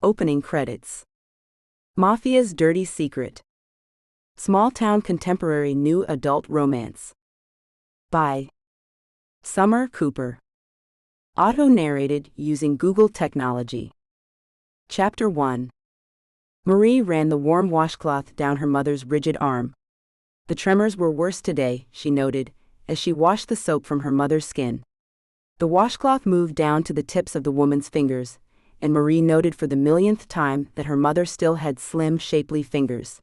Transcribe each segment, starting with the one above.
Opening credits. Mafia's Dirty Secret. Small-town contemporary new adult romance. By Summer Cooper. Auto-narrated using Google technology. Chapter 1. Marie ran the warm washcloth down her mother's rigid arm. The tremors were worse today, she noted, as she washed the soap from her mother's skin. The washcloth moved down to the tips of the woman's fingers, and Marie noted for the millionth time that her mother still had slim, shapely fingers.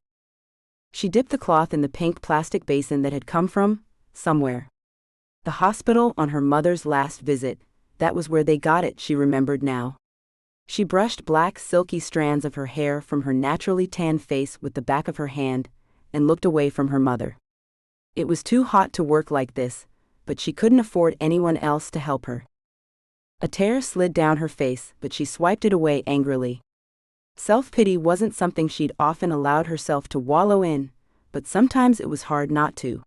She dipped the cloth in the pink plastic basin that had come from somewhere. The hospital on her mother's last visit, that was where they got it, she remembered now. She brushed black, silky strands of her hair from her naturally tan face with the back of her hand and looked away from her mother. It was too hot to work like this, but she couldn't afford anyone else to help her. A tear slid down her face, but she swiped it away angrily. Self-pity wasn't something she'd often allowed herself to wallow in, but sometimes it was hard not to.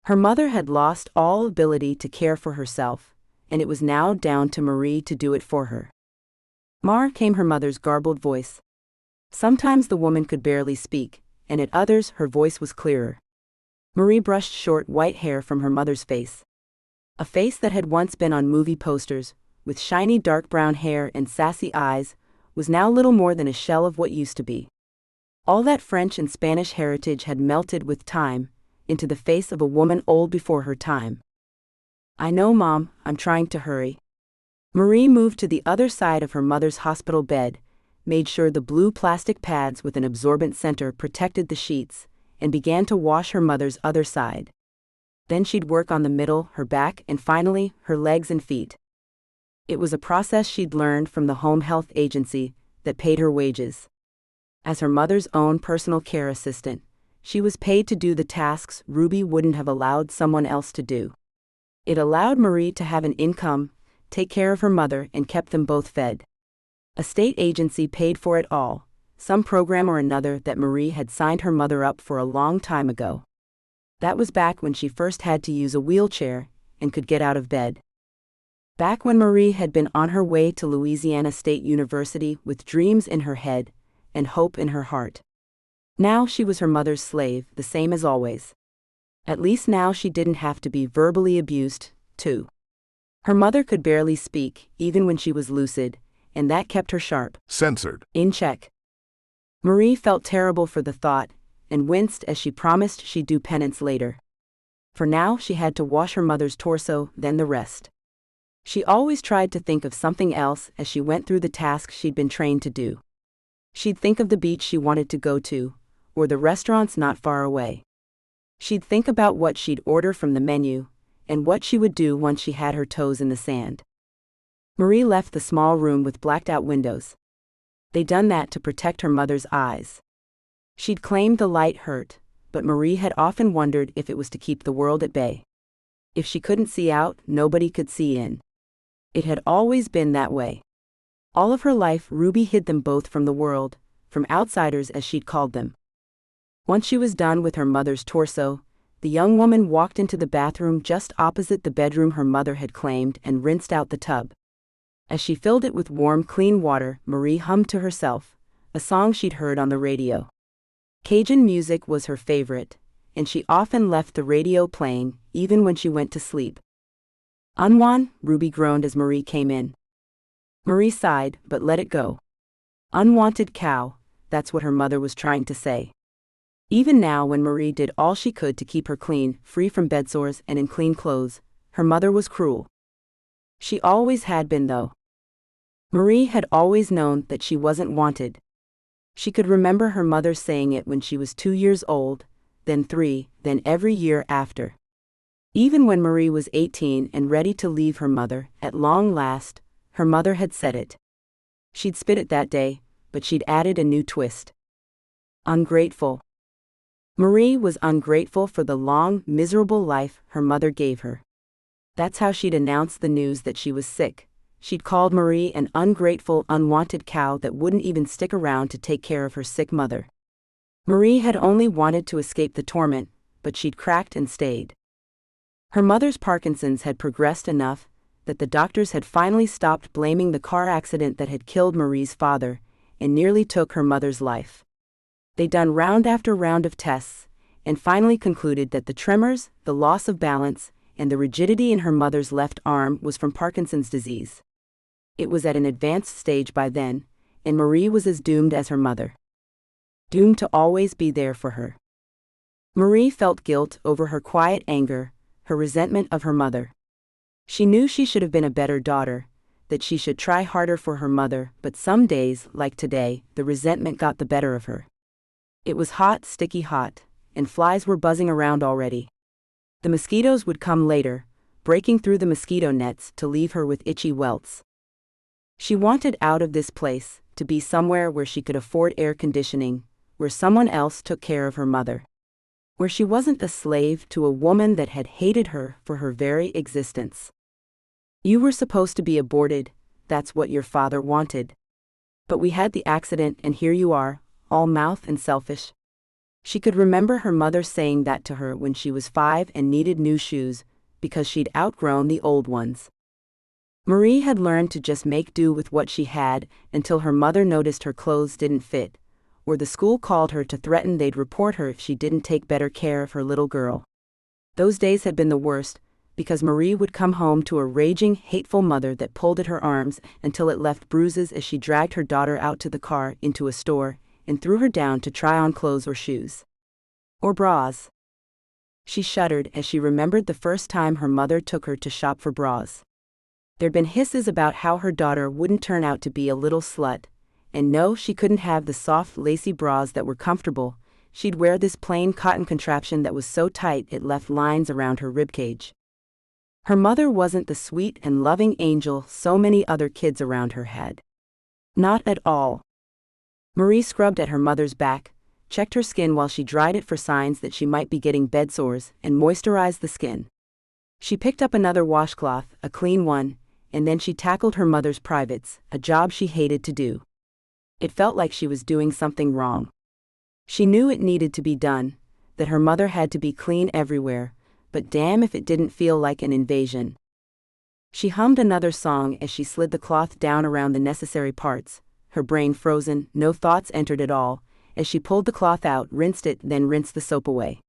Her mother had lost all ability to care for herself, and it was now down to Marie to do it for her. "Mar," came her mother's garbled voice. Sometimes the woman could barely speak, and at others her voice was clearer. Marie brushed short white hair from her mother's face. A face that had once been on movie posters, with shiny dark brown hair and sassy eyes, was now little more than a shell of what used to be. All that French and Spanish heritage had melted with time into the face of a woman old before her time. "I know, Mom, I'm trying to hurry." Marie moved to the other side of her mother's hospital bed, made sure the blue plastic pads with an absorbent center protected the sheets, and began to wash her mother's other side. Then she'd work on the middle, her back, and finally, her legs and feet. It was a process she'd learned from the home health agency that paid her wages. As her mother's own personal care assistant, she was paid to do the tasks Ruby wouldn't have allowed someone else to do. It allowed Marie to have an income, take care of her mother, and kept them both fed. A state agency paid for it all, some program or another that Marie had signed her mother up for a long time ago. That was back when she first had to use a wheelchair and could get out of bed. Back when Marie had been on her way to Louisiana State University with dreams in her head and hope in her heart. Now she was her mother's slave, the same as always. At least now she didn't have to be verbally abused, too. Her mother could barely speak, even when she was lucid, and that kept her sharp, censored, in check. Marie felt terrible for the thought, and winced as she promised she'd do penance later. For now she had to wash her mother's torso, then the rest. She always tried to think of something else as she went through the tasks she'd been trained to do. She'd think of the beach she wanted to go to, or the restaurants not far away. She'd think about what she'd order from the menu, and what she would do once she had her toes in the sand. Marie left the small room with blacked-out windows. They'd done that to protect her mother's eyes. She'd claimed the light hurt, but Marie had often wondered if it was to keep the world at bay. If she couldn't see out, nobody could see in. It had always been that way. All of her life Ruby hid them both from the world, from outsiders as she'd called them. Once she was done with her mother's torso, the young woman walked into the bathroom just opposite the bedroom her mother had claimed and rinsed out the tub. As she filled it with warm, clean water, Marie hummed to herself, a song she'd heard on the radio. Cajun music was her favorite, and she often left the radio playing, even when she went to sleep. "Unwan," Ruby groaned as Marie came in. Marie sighed, but let it go. Unwanted cow, that's what her mother was trying to say. Even now, when Marie did all she could to keep her clean, free from bedsores and in clean clothes, her mother was cruel. She always had been, though. Marie had always known that she wasn't wanted. She could remember her mother saying it when she was 2 years old, then 3, then every year after. Even when Marie was 18 and ready to leave her mother, at long last, her mother had said it. She'd spit it that day, but she'd added a new twist. Ungrateful. Marie was ungrateful for the long, miserable life her mother gave her. That's how she'd announced the news that she was sick. She'd called Marie an ungrateful, unwanted cow that wouldn't even stick around to take care of her sick mother. Marie had only wanted to escape the torment, but she'd cracked and stayed. Her mother's Parkinson's had progressed enough that the doctors had finally stopped blaming the car accident that had killed Marie's father, and nearly took her mother's life. They done round after round of tests, and finally concluded that the tremors, the loss of balance, and the rigidity in her mother's left arm was from Parkinson's disease. It was at an advanced stage by then, and Marie was as doomed as her mother. Doomed to always be there for her. Marie felt guilt over her quiet anger, her resentment of her mother. She knew she should have been a better daughter, that she should try harder for her mother, but some days, like today, the resentment got the better of her. It was hot, sticky hot, and flies were buzzing around already. The mosquitoes would come later, breaking through the mosquito nets to leave her with itchy welts. She wanted out of this place, to be somewhere where she could afford air conditioning, where someone else took care of her mother. Where she wasn't a slave to a woman that had hated her for her very existence. You were supposed to be aborted, that's what your father wanted. But we had the accident and here you are, all mouth and selfish. She could remember her mother saying that to her when she was 5 and needed new shoes, because she'd outgrown the old ones. Marie had learned to just make do with what she had until her mother noticed her clothes didn't fit, or the school called her to threaten they'd report her if she didn't take better care of her little girl. Those days had been the worst, because Marie would come home to a raging, hateful mother that pulled at her arms until it left bruises as she dragged her daughter out to the car into a store and threw her down to try on clothes or shoes. Or bras. She shuddered as she remembered the first time her mother took her to shop for bras. There'd been hisses about how her daughter wouldn't turn out to be a little slut, and no, she couldn't have the soft, lacy bras that were comfortable. She'd wear this plain cotton contraption that was so tight it left lines around her ribcage. Her mother wasn't the sweet and loving angel so many other kids around her had. Not at all. Marie scrubbed at her mother's back, checked her skin while she dried it for signs that she might be getting bed sores, and moisturized the skin. She picked up another washcloth, a clean one, and then she tackled her mother's privates, a job she hated to do. It felt like she was doing something wrong. She knew it needed to be done, that her mother had to be clean everywhere, but damn if it didn't feel like an invasion. She hummed another song as she slid the cloth down around the necessary parts, her brain frozen, no thoughts entered at all, as she pulled the cloth out, rinsed it, then rinsed the soap away.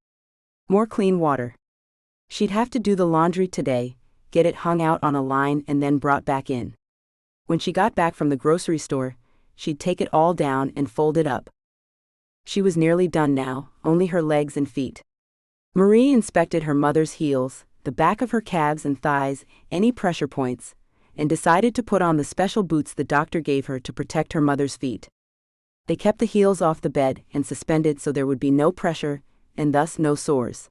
More clean water. She'd have to do the laundry today, get it hung out on a line and then brought back in. When she got back from the grocery store, she'd take it all down and fold it up. She was nearly done now, only her legs and feet. Marie inspected her mother's heels, the back of her calves and thighs, any pressure points, and decided to put on the special boots the doctor gave her to protect her mother's feet. They kept the heels off the bed and suspended so there would be no pressure, and thus no sores.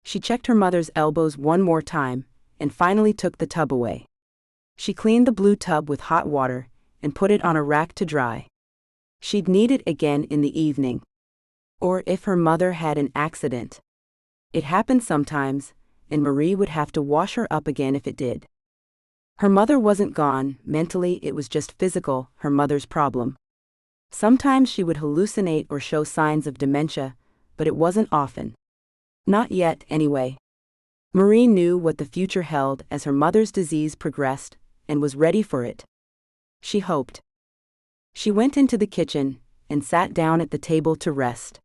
She checked her mother's elbows one more time, and finally took the tub away. She cleaned the blue tub with hot water, and put it on a rack to dry. She'd need it again in the evening. Or if her mother had an accident. It happened sometimes, and Marie would have to wash her up again if it did. Her mother wasn't gone, mentally it was just physical, her mother's problem. Sometimes she would hallucinate or show signs of dementia, but it wasn't often. Not yet, anyway. Marie knew what the future held as her mother's disease progressed, and was ready for it. She hoped. She went into the kitchen, and sat down at the table to rest.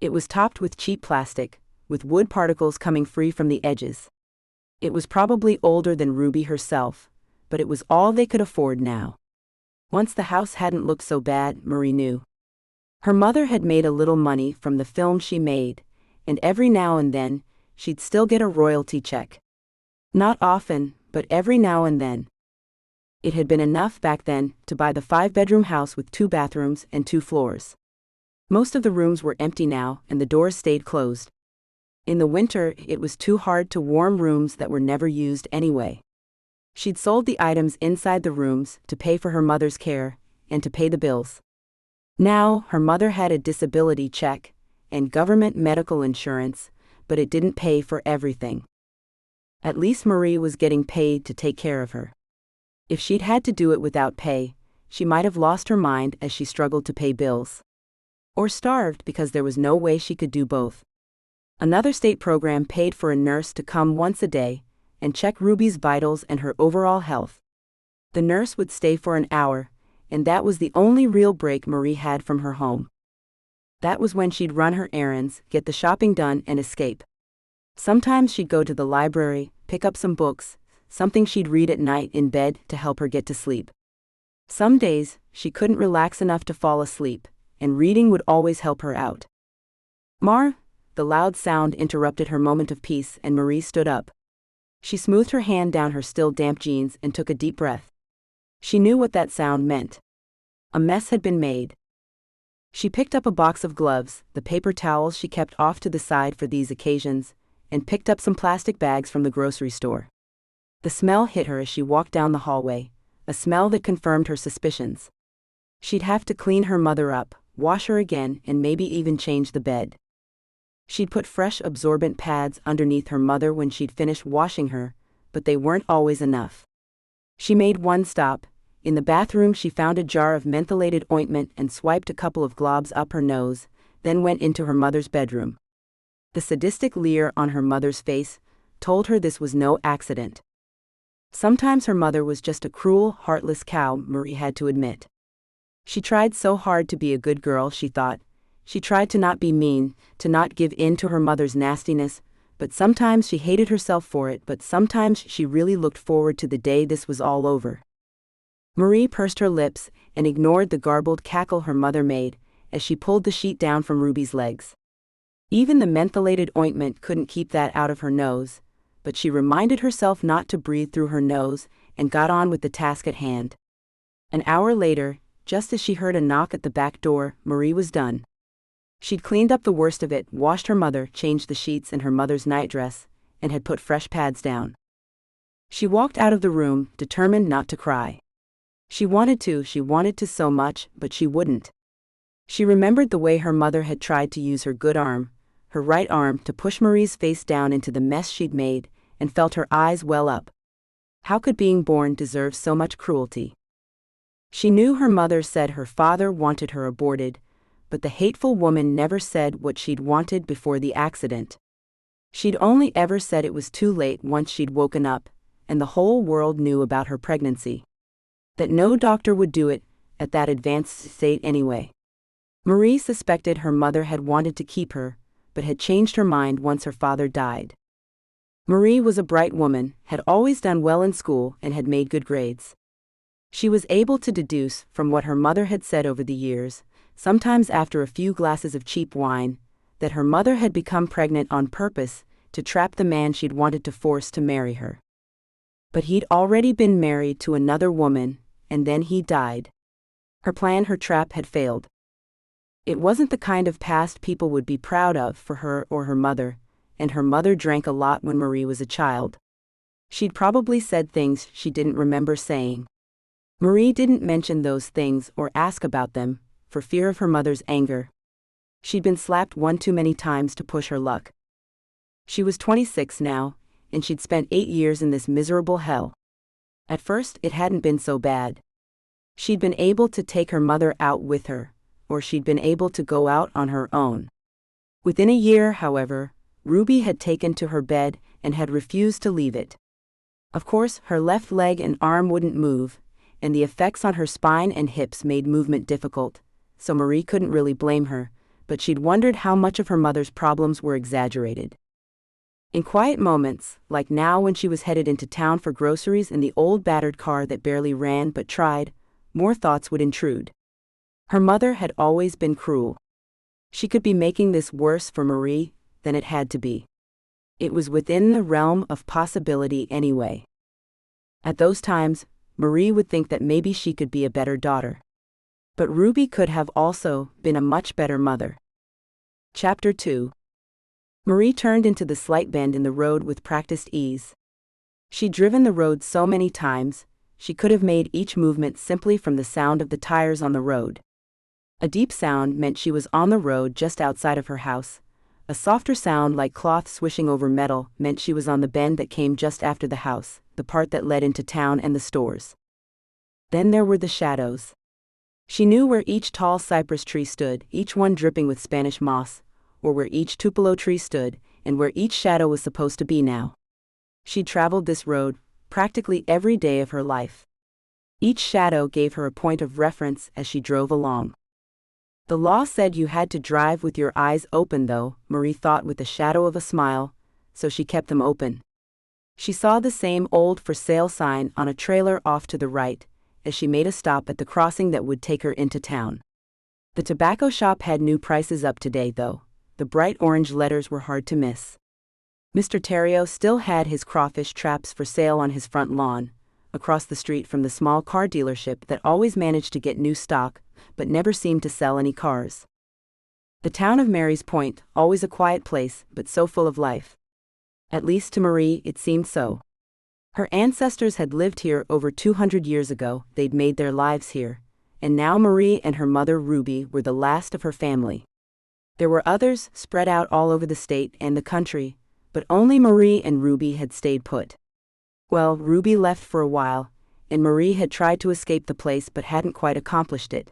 It was topped with cheap plastic, with wood particles coming free from the edges. It was probably older than Ruby herself, but it was all they could afford now. Once the house hadn't looked so bad, Marie knew. Her mother had made a little money from the film she made, and every now and then, she'd still get a royalty check. Not often, but every now and then. It had been enough back then to buy the 5-bedroom house with 2 bathrooms and 2 floors. Most of the rooms were empty now, and the doors stayed closed. In the winter, it was too hard to warm rooms that were never used anyway. She'd sold the items inside the rooms to pay for her mother's care, and to pay the bills. Now, her mother had a disability check, and government medical insurance, but it didn't pay for everything. At least Marie was getting paid to take care of her. If she'd had to do it without pay, she might have lost her mind as she struggled to pay bills. Or starved because there was no way she could do both. Another state program paid for a nurse to come once a day and check Ruby's vitals and her overall health. The nurse would stay for an hour, and that was the only real break Marie had from her home. That was when she'd run her errands, get the shopping done, and escape. Sometimes she'd go to the library, pick up some books, something she'd read at night in bed to help her get to sleep. Some days, she couldn't relax enough to fall asleep, and reading would always help her out. "Mar!" The loud sound interrupted her moment of peace, and Marie stood up. She smoothed her hand down her still damp jeans and took a deep breath. She knew what that sound meant. A mess had been made. She picked up a box of gloves, the paper towels she kept off to the side for these occasions, and picked up some plastic bags from the grocery store. The smell hit her as she walked down the hallway, a smell that confirmed her suspicions. She'd have to clean her mother up, wash her again, and maybe even change the bed. She'd put fresh absorbent pads underneath her mother when she'd finished washing her, but they weren't always enough. She made one stop. In the bathroom she found a jar of mentholated ointment and swiped a couple of globs up her nose, then went into her mother's bedroom. The sadistic leer on her mother's face told her this was no accident. Sometimes her mother was just a cruel, heartless cow, Marie had to admit. She tried so hard to be a good girl, she thought. She tried to not be mean, to not give in to her mother's nastiness, but sometimes she hated herself for it, but sometimes she really looked forward to the day this was all over. Marie pursed her lips and ignored the garbled cackle her mother made as she pulled the sheet down from Ruby's legs. Even the mentholated ointment couldn't keep that out of her nose, but she reminded herself not to breathe through her nose and got on with the task at hand. An hour later, just as she heard a knock at the back door, Marie was done. She'd cleaned up the worst of it, washed her mother, changed the sheets in her mother's nightdress, and had put fresh pads down. She walked out of the room, determined not to cry. She wanted to so much, but she wouldn't. She remembered the way her mother had tried to use her good arm, her right arm, to push Marie's face down into the mess she'd made, and felt her eyes well up. How could being born deserve so much cruelty? She knew her mother said her father wanted her aborted, but the hateful woman never said what she'd wanted before the accident. She'd only ever said it was too late once she'd woken up, and the whole world knew about her pregnancy. That no doctor would do it at that advanced state anyway. Marie suspected her mother had wanted to keep her, but had changed her mind once her father died. Marie was a bright woman, had always done well in school, and had made good grades. She was able to deduce from what her mother had said over the years, sometimes after a few glasses of cheap wine, that her mother had become pregnant on purpose to trap the man she'd wanted to force to marry her. But he'd already been married to another woman, and then he died. Her plan, her trap, had failed. It wasn't the kind of past people would be proud of for her or her mother, and her mother drank a lot when Marie was a child. She'd probably said things she didn't remember saying. Marie didn't mention those things or ask about them, for fear of her mother's anger. She'd been slapped one too many times to push her luck. She was 26 now, and she'd spent 8 years in this miserable hell. At first, it hadn't been so bad. She'd been able to take her mother out with her, or she'd been able to go out on her own. Within a year, however, Ruby had taken to her bed and had refused to leave it. Of course, her left leg and arm wouldn't move, and the effects on her spine and hips made movement difficult, so Marie couldn't really blame her, but she'd wondered how much of her mother's problems were exaggerated. In quiet moments, like now when she was headed into town for groceries in the old battered car that barely ran but tried, more thoughts would intrude. Her mother had always been cruel. She could be making this worse for Marie than it had to be. It was within the realm of possibility anyway. At those times, Marie would think that maybe she could be a better daughter. But Ruby could have also been a much better mother. Chapter 2. Marie turned into the slight bend in the road with practiced ease. She'd driven the road so many times, she could have made each movement simply from the sound of the tires on the road. A deep sound meant she was on the road just outside of her house. A softer sound like cloth swishing over metal meant she was on the bend that came just after the house, the part that led into town and the stores. Then there were the shadows. She knew where each tall cypress tree stood, each one dripping with Spanish moss, or where each tupelo tree stood, and where each shadow was supposed to be now. She'd traveled this road practically every day of her life. Each shadow gave her a point of reference as she drove along. The law said you had to drive with your eyes open though, Marie thought with a shadow of a smile, so she kept them open. She saw the same old for sale sign on a trailer off to the right, as she made a stop at the crossing that would take her into town. The tobacco shop had new prices up today though. The bright orange letters were hard to miss. Mr. Terrio still had his crawfish traps for sale on his front lawn, across the street from the small car dealership that always managed to get new stock, but never seemed to sell any cars. The town of Mary's Point, always a quiet place, but so full of life. At least to Marie it seemed so. Her ancestors had lived here over 200 years ago, they'd made their lives here, and now Marie and her mother Ruby were the last of her family. There were others spread out all over the state and the country, but only Marie and Ruby had stayed put. Well, Ruby left for a while, and Marie had tried to escape the place but hadn't quite accomplished it.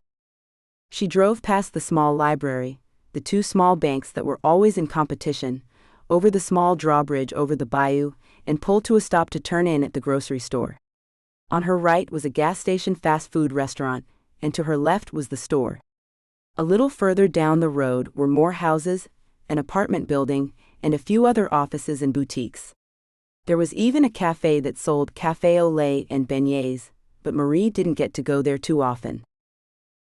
She drove past the small library, the two small banks that were always in competition, over the small drawbridge over the bayou, and pulled to a stop to turn in at the grocery store. On her right was a gas station fast food restaurant, and to her left was the store. A little further down the road were more houses, an apartment building, and a few other offices and boutiques. There was even a cafe that sold café au lait and beignets, but Marie didn't get to go there too often.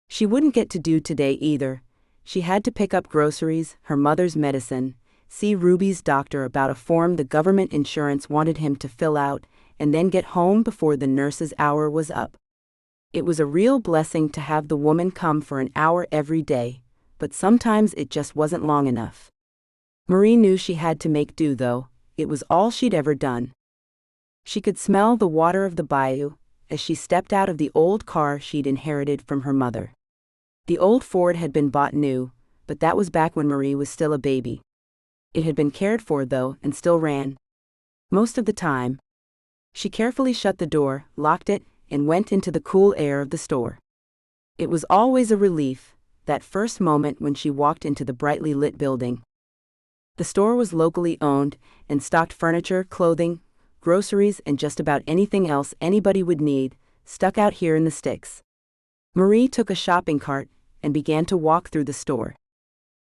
She wouldn't get to do today either. She had to pick up groceries, her mother's medicine, see Ruby's doctor about a form the government insurance wanted him to fill out, and then get home before the nurse's hour was up. It was a real blessing to have the woman come for an hour every day, but sometimes it just wasn't long enough. Marie knew she had to make do though, it was all she'd ever done. She could smell the water of the bayou as she stepped out of the old car she'd inherited from her mother. The old Ford had been bought new, but that was back when Marie was still a baby. It had been cared for though and still ran. Most of the time. She carefully shut the door, locked it, and went into the cool air of the store. It was always a relief, that first moment when she walked into the brightly lit building. The store was locally owned and stocked furniture, clothing, groceries, and just about anything else anybody would need, stuck out here in the sticks. Marie took a shopping cart and began to walk through the store.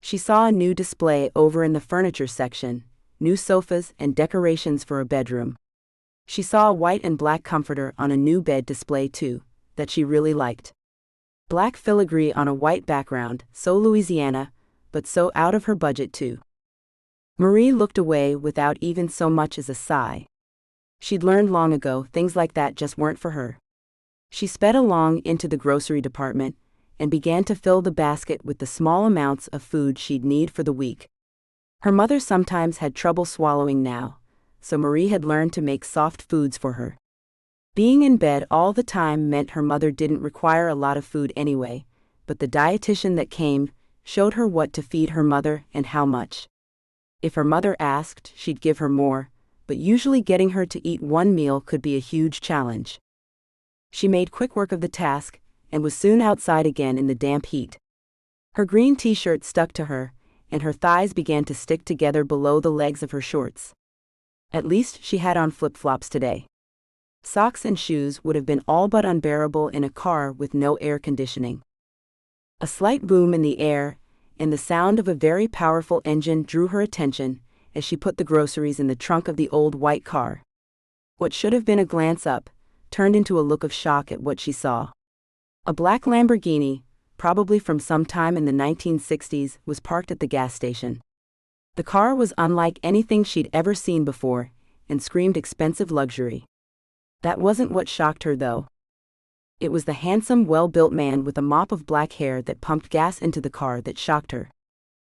She saw a new display over in the furniture section, new sofas and decorations for a bedroom. She saw a white and black comforter on a new bed display too, that she really liked. Black filigree on a white background, so Louisiana, but so out of her budget too. Marie looked away without even so much as a sigh. She'd learned long ago things like that just weren't for her. She sped along into the grocery department and began to fill the basket with the small amounts of food she'd need for the week. Her mother sometimes had trouble swallowing now, so Marie had learned to make soft foods for her. Being in bed all the time meant her mother didn't require a lot of food anyway, but the dietitian that came showed her what to feed her mother and how much. If her mother asked, she'd give her more, but usually getting her to eat one meal could be a huge challenge. She made quick work of the task, and was soon outside again in the damp heat. Her green t-shirt stuck to her, and her thighs began to stick together below the legs of her shorts. At least she had on flip-flops today. Socks and shoes would have been all but unbearable in a car with no air conditioning. A slight boom in the air, and the sound of a very powerful engine drew her attention as she put the groceries in the trunk of the old white car. What should have been a glance up turned into a look of shock at what she saw. A black Lamborghini, probably from some time in the 1960s, was parked at the gas station. The car was unlike anything she'd ever seen before, and screamed expensive luxury. That wasn't what shocked her though. It was the handsome, well-built man with a mop of black hair that pumped gas into the car that shocked her.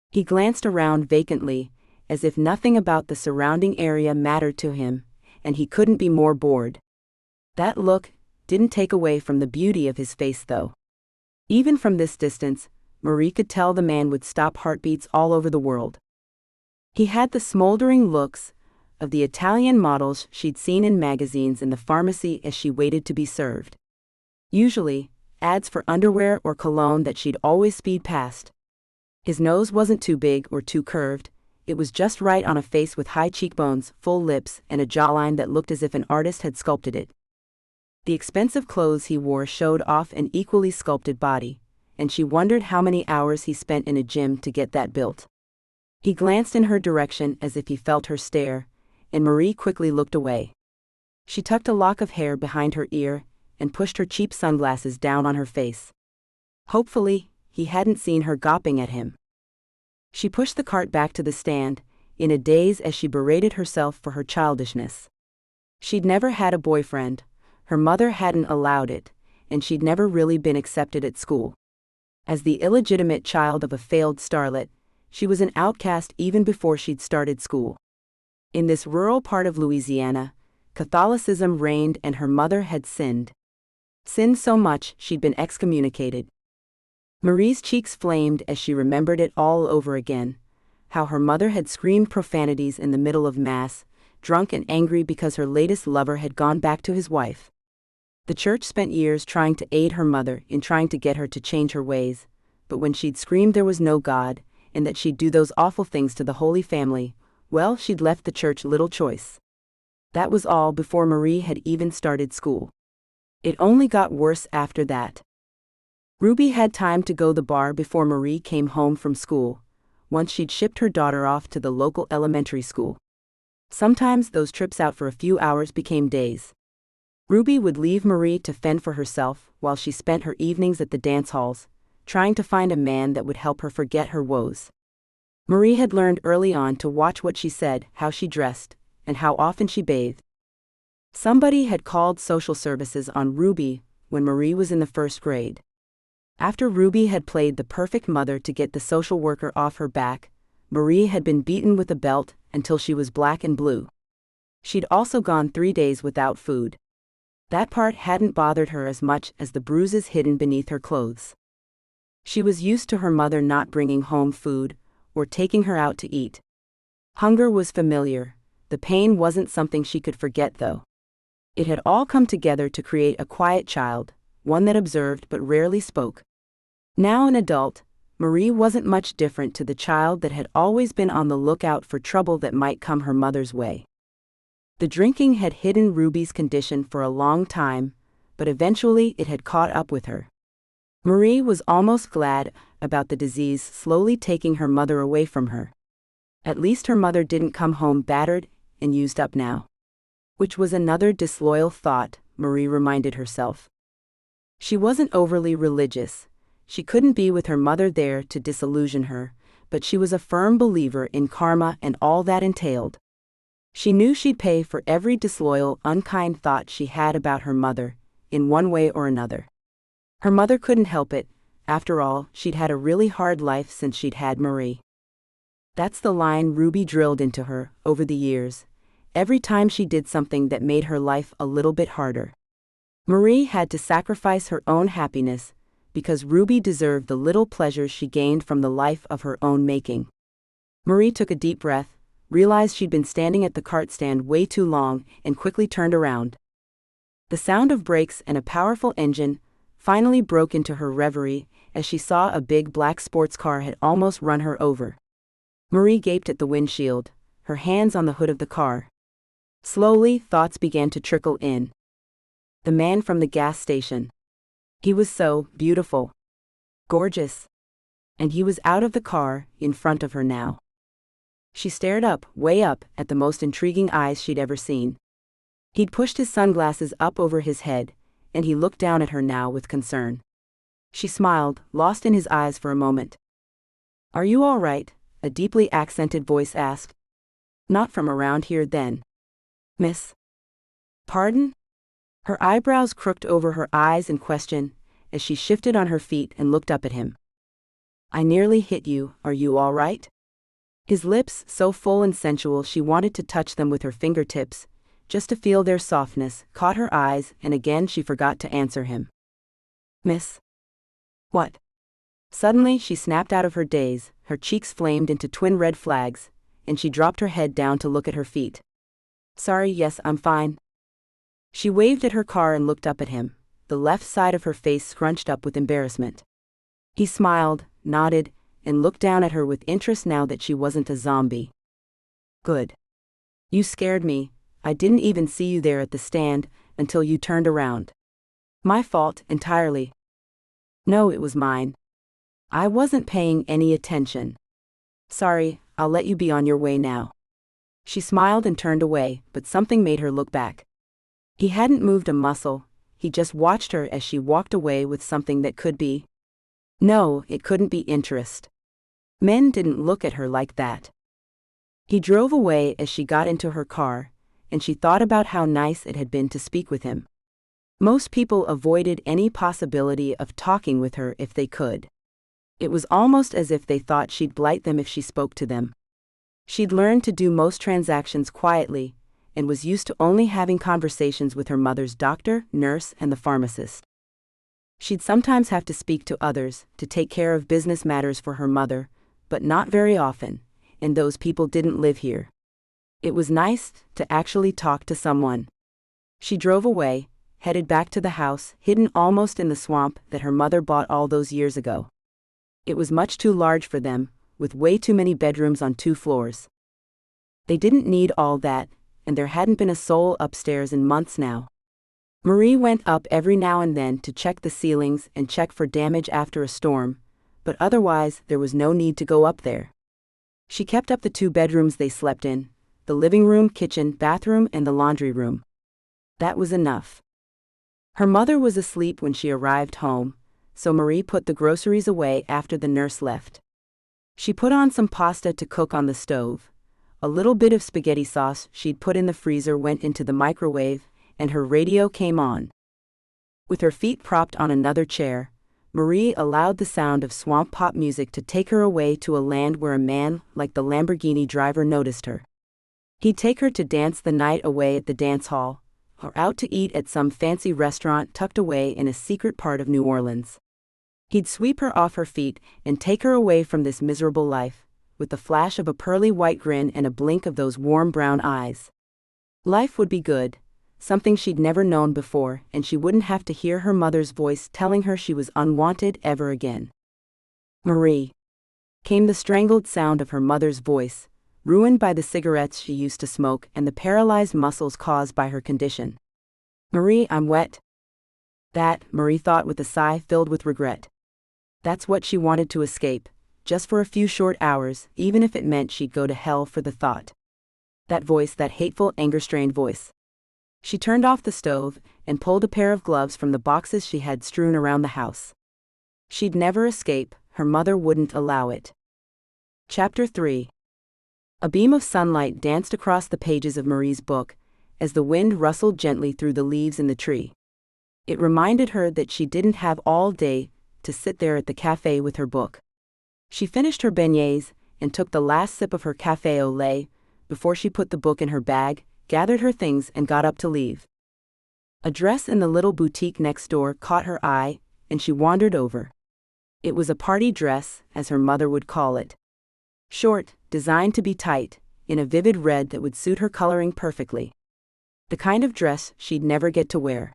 He glanced around vacantly, as if nothing about the surrounding area mattered to him, and he couldn't be more bored. That look didn't take away from the beauty of his face though. Even from this distance, Marie could tell the man would stop heartbeats all over the world. He had the smoldering looks of the Italian models she'd seen in magazines in the pharmacy as she waited to be served. Usually, ads for underwear or cologne that she'd always speed past. His nose wasn't too big or too curved, it was just right on a face with high cheekbones, full lips, and a jawline that looked as if an artist had sculpted it. The expensive clothes he wore showed off an equally sculpted body, and she wondered how many hours he spent in a gym to get that built. He glanced in her direction as if he felt her stare, and Marie quickly looked away. She tucked a lock of hair behind her ear and pushed her cheap sunglasses down on her face. Hopefully, he hadn't seen her gawping at him. She pushed the cart back to the stand, in a daze as she berated herself for her childishness. She'd never had a boyfriend, her mother hadn't allowed it, and she'd never really been accepted at school. As the illegitimate child of a failed starlet, she was an outcast even before she'd started school. In this rural part of Louisiana, Catholicism reigned and her mother had sinned. Sinned so much she'd been excommunicated. Marie's cheeks flamed as she remembered it all over again, how her mother had screamed profanities in the middle of Mass, drunk and angry because her latest lover had gone back to his wife. The church spent years trying to aid her mother in trying to get her to change her ways, but when she'd screamed there was no God, and that she'd do those awful things to the Holy Family, well, she'd left the church little choice. That was all before Marie had even started school. It only got worse after that. Ruby had time to go to the bar before Marie came home from school, once she'd shipped her daughter off to the local elementary school. Sometimes those trips out for a few hours became days. Ruby would leave Marie to fend for herself while she spent her evenings at the dance halls, trying to find a man that would help her forget her woes. Marie had learned early on to watch what she said, how she dressed, and how often she bathed. Somebody had called social services on Ruby when Marie was in the first grade. After Ruby had played the perfect mother to get the social worker off her back, Marie had been beaten with a belt until she was black and blue. She'd also gone 3 days without food. That part hadn't bothered her as much as the bruises hidden beneath her clothes. She was used to her mother not bringing home food or taking her out to eat. Hunger was familiar. The pain wasn't something she could forget, though. It had all come together to create a quiet child, one that observed but rarely spoke. Now an adult, Marie wasn't much different to the child that had always been on the lookout for trouble that might come her mother's way. The drinking had hidden Ruby's condition for a long time, but eventually it had caught up with her. Marie was almost glad about the disease slowly taking her mother away from her. At least her mother didn't come home battered and used up now. Which was another disloyal thought, Marie reminded herself. She wasn't overly religious. She couldn't be with her mother there to disillusion her, but she was a firm believer in karma and all that entailed. She knew she'd pay for every disloyal, unkind thought she had about her mother, in one way or another. Her mother couldn't help it. After all, she'd had a really hard life since she'd had Marie. That's the line Ruby drilled into her over the years, every time she did something that made her life a little bit harder. Marie had to sacrifice her own happiness, because Ruby deserved the little pleasures she gained from the life of her own making. Marie took a deep breath, realized she'd been standing at the cart stand way too long, and quickly turned around. The sound of brakes and a powerful engine finally broke into her reverie as she saw a big black sports car had almost run her over. Marie gaped at the windshield, her hands on the hood of the car. Slowly, thoughts began to trickle in. The man from the gas station. He was so beautiful. Gorgeous. And he was out of the car, in front of her now. She stared up, way up, at the most intriguing eyes she'd ever seen. He'd pushed his sunglasses up over his head, and he looked down at her now with concern. She smiled, lost in his eyes for a moment. "Are you all right?" a deeply accented voice asked. "Not from around here then." "Miss?" "Pardon?" Her eyebrows crooked over her eyes in question, as she shifted on her feet and looked up at him. "I nearly hit you, are you all right?" His lips, so full and sensual she wanted to touch them with her fingertips, just to feel their softness, caught her eyes, and again she forgot to answer him. "Miss?" "What?" Suddenly she snapped out of her daze, her cheeks flamed into twin red flags, and she dropped her head down to look at her feet. "Sorry, yes, I'm fine." She waved at her car and looked up at him, the left side of her face scrunched up with embarrassment. He smiled, nodded, and looked down at her with interest now that she wasn't a zombie. "Good. You scared me. I didn't even see you there at the stand until you turned around." My fault, entirely. No, it was mine. I wasn't paying any attention. Sorry, I'll let you be on your way now. She smiled and turned away, but something made her look back. He hadn't moved a muscle, he just watched her as she walked away with something that could be. No, it couldn't be interest. Men didn't look at her like that. He drove away as she got into her car, and she thought about how nice it had been to speak with him. Most people avoided any possibility of talking with her if they could. It was almost as if they thought she'd blight them if she spoke to them. She'd learned to do most transactions quietly, and was used to only having conversations with her mother's doctor, nurse, and the pharmacist. She'd sometimes have to speak to others, to take care of business matters for her mother, but not very often, and those people didn't live here. It was nice to actually talk to someone. She drove away, headed back to the house, hidden almost in the swamp that her mother bought all those years ago. It was much too large for them, with way too many bedrooms on 2 floors. They didn't need all that, and there hadn't been a soul upstairs in months now. Marie went up every now and then to check the ceilings and check for damage after a storm, but otherwise there was no need to go up there. She kept up the 2 bedrooms they slept in, the living room, kitchen, bathroom, and the laundry room. That was enough. Her mother was asleep when she arrived home, so Marie put the groceries away after the nurse left. She put on some pasta to cook on the stove. A little bit of spaghetti sauce she'd put in the freezer went into the microwave, and her radio came on. With her feet propped on another chair, Marie allowed the sound of swamp pop music to take her away to a land where a man like the Lamborghini driver noticed her. He'd take her to dance the night away at the dance hall, or out to eat at some fancy restaurant tucked away in a secret part of New Orleans. He'd sweep her off her feet and take her away from this miserable life, with the flash of a pearly white grin and a blink of those warm brown eyes. Life would be good, something she'd never known before, and she wouldn't have to hear her mother's voice telling her she was unwanted ever again. Marie. Came the strangled sound of her mother's voice, ruined by the cigarettes she used to smoke and the paralyzed muscles caused by her condition. Marie, I'm wet. That, Marie thought with a sigh filled with regret. That's what she wanted to escape, just for a few short hours, even if it meant she'd go to hell for the thought. That voice, that hateful, anger-strained voice. She turned off the stove and pulled a pair of gloves from the boxes she had strewn around the house. She'd never escape, her mother wouldn't allow it. Chapter 3. A beam of sunlight danced across the pages of Marie's book, as the wind rustled gently through the leaves in the tree. It reminded her that she didn't have all day to sit there at the cafe with her book. She finished her beignets and took the last sip of her café au lait before she put the book in her bag, gathered her things and got up to leave. A dress in the little boutique next door caught her eye, and she wandered over. It was a party dress, as her mother would call it. Short, designed to be tight, in a vivid red that would suit her coloring perfectly. The kind of dress she'd never get to wear.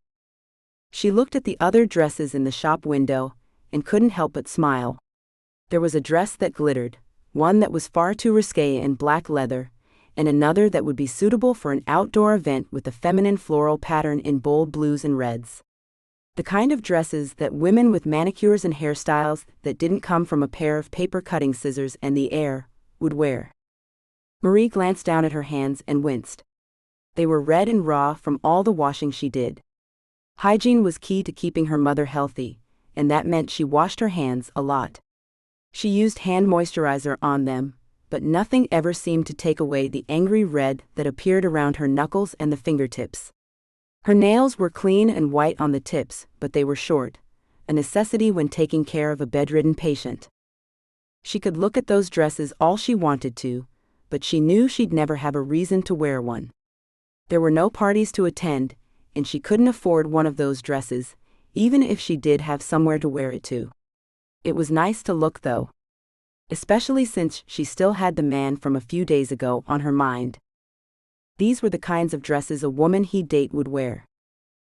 She looked at the other dresses in the shop window, and couldn't help but smile. There was a dress that glittered, one that was far too risque in black leather, and another that would be suitable for an outdoor event with a feminine floral pattern in bold blues and reds. The kind of dresses that women with manicures and hairstyles that didn't come from a pair of paper-cutting scissors and the air would wear. Marie glanced down at her hands and winced. They were red and raw from all the washing she did. Hygiene was key to keeping her mother healthy, and that meant she washed her hands a lot. She used hand moisturizer on them, but nothing ever seemed to take away the angry red that appeared around her knuckles and the fingertips. Her nails were clean and white on the tips, but they were short, a necessity when taking care of a bedridden patient. She could look at those dresses all she wanted to, but she knew she'd never have a reason to wear one. There were no parties to attend, and she couldn't afford one of those dresses, even if she did have somewhere to wear it to. It was nice to look, though. Especially since she still had the man from a few days ago on her mind. These were the kinds of dresses a woman he'd date would wear.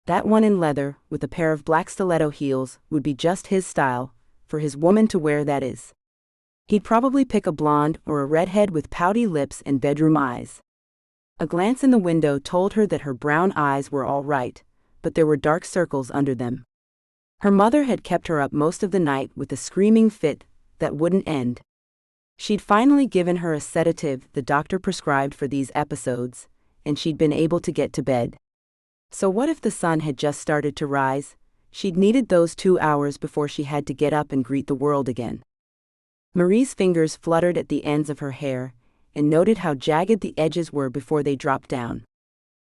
That one in leather, with a pair of black stiletto heels, would be just his style, for his woman to wear, that is. He'd probably pick a blonde or a redhead with pouty lips and bedroom eyes. A glance in the window told her that her brown eyes were all right, but there were dark circles under them. Her mother had kept her up most of the night with a screaming fit that wouldn't end. She'd finally given her a sedative the doctor prescribed for these episodes, and she'd been able to get to bed. So what if the sun had just started to rise? She'd needed those 2 hours before she had to get up and greet the world again. Marie's fingers fluttered at the ends of her hair, and noted how jagged the edges were before they dropped down.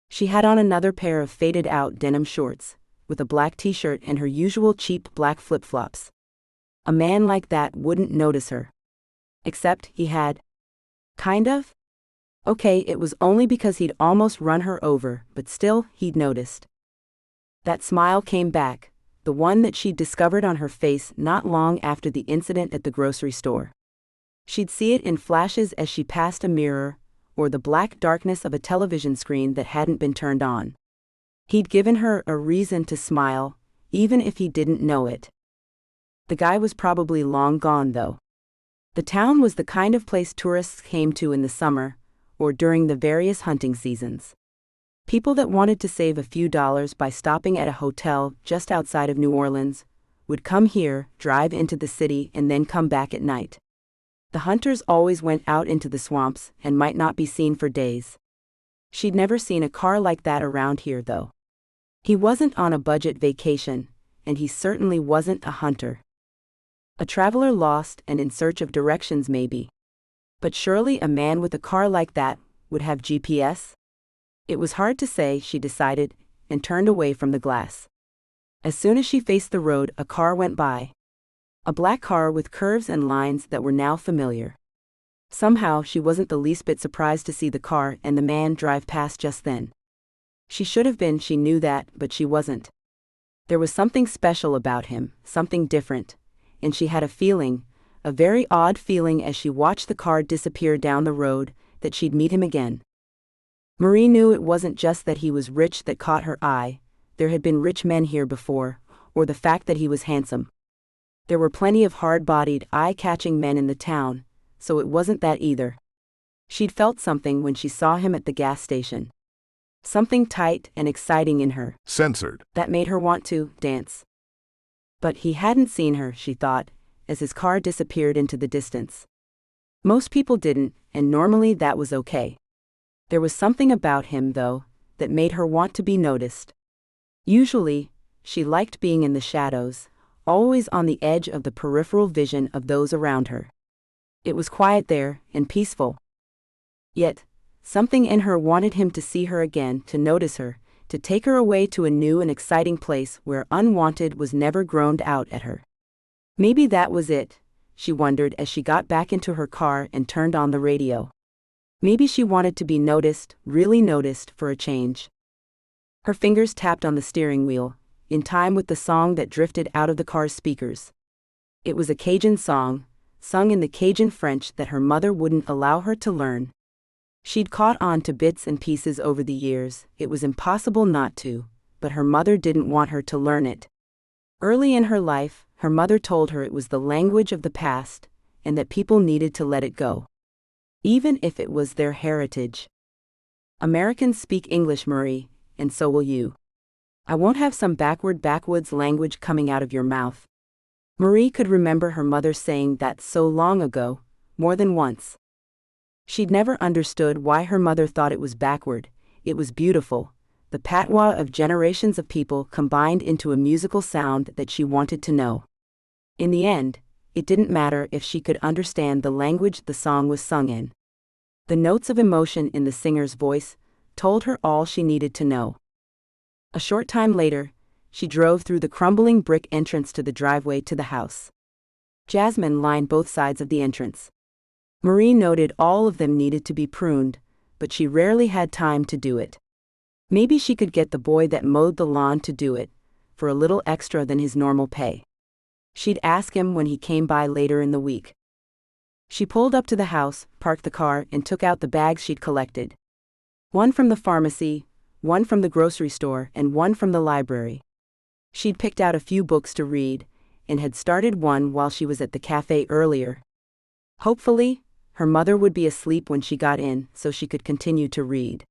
She had on another pair of faded-out denim shorts, with a black t-shirt and her usual cheap black flip-flops. A man like that wouldn't notice her. Except he had. Kind of? Okay, it was only because he'd almost run her over, but still, he'd noticed. That smile came back, the one that she'd discovered on her face not long after the incident at the grocery store. She'd see it in flashes as she passed a mirror, or the black darkness of a television screen that hadn't been turned on. He'd given her a reason to smile, even if he didn't know it. The guy was probably long gone, though. The town was the kind of place tourists came to in the summer, or during the various hunting seasons. People that wanted to save a few dollars by stopping at a hotel just outside of New Orleans would come here, drive into the city, and then come back at night. The hunters always went out into the swamps and might not be seen for days. She'd never seen a car like that around here, though. He wasn't on a budget vacation, and he certainly wasn't a hunter. A traveler lost and in search of directions, maybe. But surely a man with a car like that would have GPS? It was hard to say, she decided, and turned away from the glass. As soon as she faced the road, a car went by. A black car with curves and lines that were now familiar. Somehow she wasn't the least bit surprised to see the car and the man drive past just then. She should have been, she knew that, but she wasn't. There was something special about him, something different, and she had a feeling, a very odd feeling as she watched the car disappear down the road, that she'd meet him again. Marie knew it wasn't just that he was rich that caught her eye, there had been rich men here before, or the fact that he was handsome. There were plenty of hard-bodied, eye-catching men in the town, so it wasn't that either. She'd felt something when she saw him at the gas station. Something tight and exciting in her. Censored. That made her want to dance. But he hadn't seen her, she thought, as his car disappeared into the distance. Most people didn't, and normally that was okay. There was something about him, though, that made her want to be noticed. Usually, she liked being in the shadows, always on the edge of the peripheral vision of those around her. It was quiet there, and peaceful. Yet, something in her wanted him to see her again, to notice her, to take her away to a new and exciting place where unwanted was never groaned out at her. Maybe that was it, she wondered as she got back into her car and turned on the radio. Maybe she wanted to be noticed, really noticed, for a change. Her fingers tapped on the steering wheel, in time with the song that drifted out of the car's speakers. It was a Cajun song, sung in the Cajun French that her mother wouldn't allow her to learn. She'd caught on to bits and pieces over the years, it was impossible not to, but her mother didn't want her to learn it. Early in her life, her mother told her it was the language of the past, and that people needed to let it go. Even if it was their heritage. Americans speak English, Marie, and so will you. I won't have some backwoods language coming out of your mouth. Marie could remember her mother saying that so long ago, more than once. She'd never understood why her mother thought it was backward, it was beautiful, the patois of generations of people combined into a musical sound that she wanted to know. In the end, it didn't matter if she could understand the language the song was sung in. The notes of emotion in the singer's voice told her all she needed to know. A short time later, she drove through the crumbling brick entrance to the driveway to the house. Jasmine lined both sides of the entrance. Marie noted all of them needed to be pruned, but she rarely had time to do it. Maybe she could get the boy that mowed the lawn to do it, for a little extra than his normal pay. She'd ask him when he came by later in the week. She pulled up to the house, parked the car, and took out the bags she'd collected. One from the pharmacy, one from the grocery store, and one from the library. She'd picked out a few books to read, and had started one while she was at the cafe earlier. Hopefully, her mother would be asleep when she got in, so she could continue to read.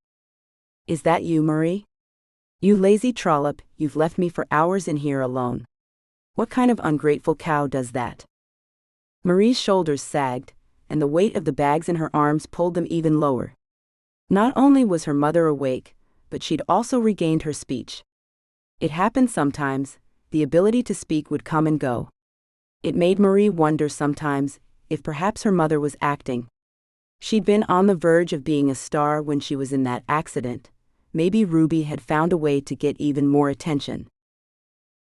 "Is that you, Marie?" You lazy trollop, you've left me for hours in here alone. What kind of ungrateful cow does that? Marie's shoulders sagged, and the weight of the bags in her arms pulled them even lower. Not only was her mother awake, but she'd also regained her speech. It happened sometimes, the ability to speak would come and go. It made Marie wonder sometimes if perhaps her mother was acting. She'd been on the verge of being a star when she was in that accident. Maybe Ruby had found a way to get even more attention.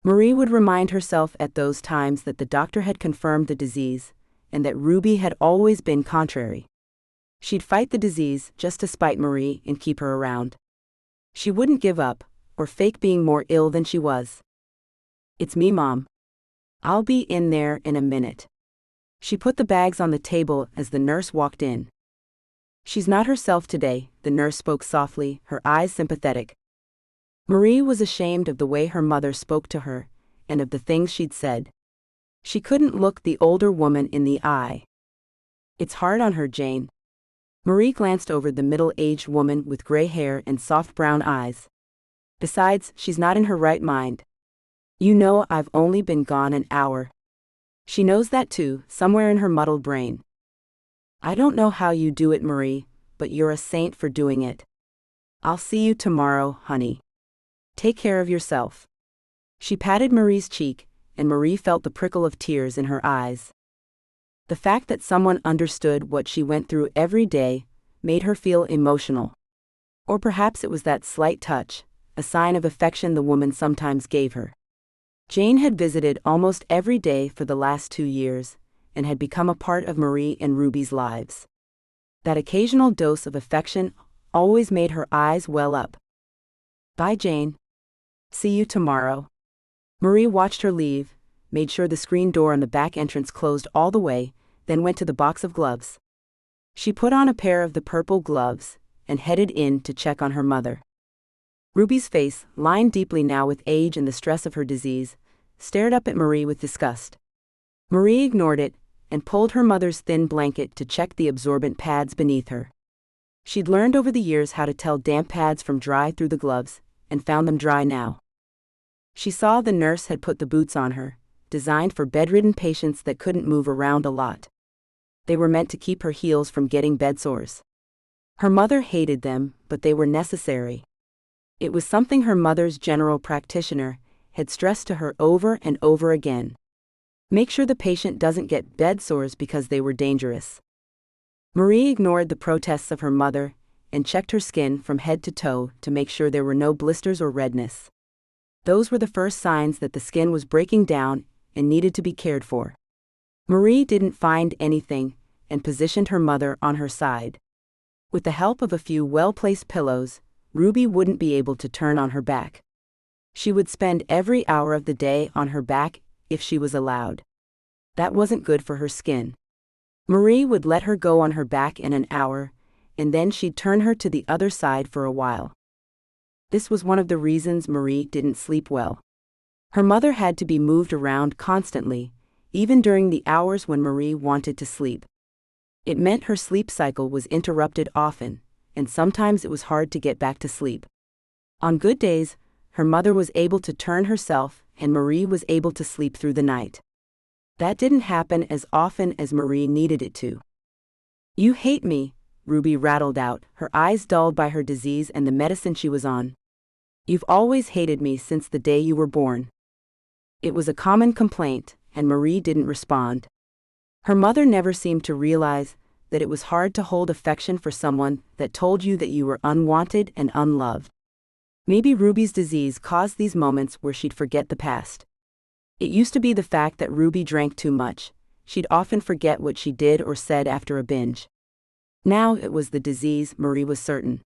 Marie would remind herself at those times that the doctor had confirmed the disease, and that Ruby had always been contrary. She'd fight the disease just to spite Marie and keep her around. She wouldn't give up, or fake being more ill than she was. It's me, Mom. I'll be in there in a minute. She put the bags on the table as the nurse walked in. She's not herself today, the nurse spoke softly, her eyes sympathetic. Marie was ashamed of the way her mother spoke to her, and of the things she'd said. She couldn't look the older woman in the eye. It's hard on her, Jane. Marie glanced over the middle-aged woman with gray hair and soft brown eyes. Besides, she's not in her right mind. You know, I've only been gone an hour. She knows that too, somewhere in her muddled brain. I don't know how you do it, Marie, but you're a saint for doing it. I'll see you tomorrow, honey. Take care of yourself. She patted Marie's cheek, and Marie felt the prickle of tears in her eyes. The fact that someone understood what she went through every day made her feel emotional. Or perhaps it was that slight touch, a sign of affection the woman sometimes gave her. Jane had visited almost every day for the last 2 years, and had become a part of Marie and Ruby's lives. That occasional dose of affection always made her eyes well up. Bye, Jane. See you tomorrow. Marie watched her leave, made sure the screen door on the back entrance closed all the way, then went to the box of gloves. She put on a pair of the purple gloves, and headed in to check on her mother. Ruby's face, lined deeply now with age and the stress of her disease, stared up at Marie with disgust. Marie ignored it, and pulled her mother's thin blanket to check the absorbent pads beneath her. She'd learned over the years how to tell damp pads from dry through the gloves, and found them dry now. She saw the nurse had put the boots on her, designed for bedridden patients that couldn't move around a lot. They were meant to keep her heels from getting bed sores. Her mother hated them, but they were necessary. It was something her mother's general practitioner had stressed to her over and over again. Make sure the patient doesn't get bed sores because they were dangerous. Marie ignored the protests of her mother and checked her skin from head to toe to make sure there were no blisters or redness. Those were the first signs that the skin was breaking down and needed to be cared for. Marie didn't find anything and positioned her mother on her side. With the help of a few well-placed pillows, Ruby wouldn't be able to turn on her back. She would spend every hour of the day on her back if she was allowed. That wasn't good for her skin. Marie would let her go on her back in an hour, and then she'd turn her to the other side for a while. This was one of the reasons Marie didn't sleep well. Her mother had to be moved around constantly, even during the hours when Marie wanted to sleep. It meant her sleep cycle was interrupted often, and sometimes it was hard to get back to sleep. On good days, her mother was able to turn herself, and Marie was able to sleep through the night. That didn't happen as often as Marie needed it to. You hate me, Ruby rattled out, her eyes dulled by her disease and the medicine she was on. You've always hated me since the day you were born. It was a common complaint, and Marie didn't respond. Her mother never seemed to realize that it was hard to hold affection for someone that told you that you were unwanted and unloved. Maybe Ruby's disease caused these moments where she'd forget the past. It used to be the fact that Ruby drank too much. She'd often forget what she did or said after a binge. Now it was the disease, Marie was certain.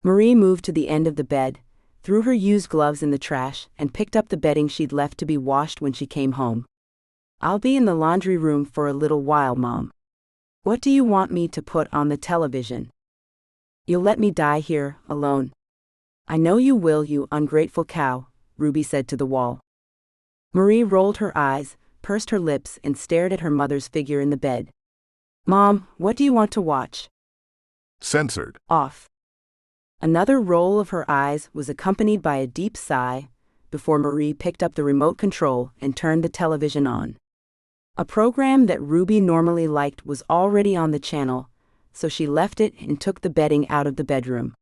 Marie moved to the end of the bed, threw her used gloves in the trash, and picked up the bedding she'd left to be washed when she came home. I'll be in the laundry room for a little while, Mom. What do you want me to put on the television? You'll let me die here, alone. I know you will, you ungrateful cow, Ruby said to the wall. Marie rolled her eyes, pursed her lips, and stared at her mother's figure in the bed. Mom, what do you want to watch? Censored. Off. Another roll of her eyes was accompanied by a deep sigh before Marie picked up the remote control and turned the television on. A program that Ruby normally liked was already on the channel, so she left it and took the bedding out of the bedroom.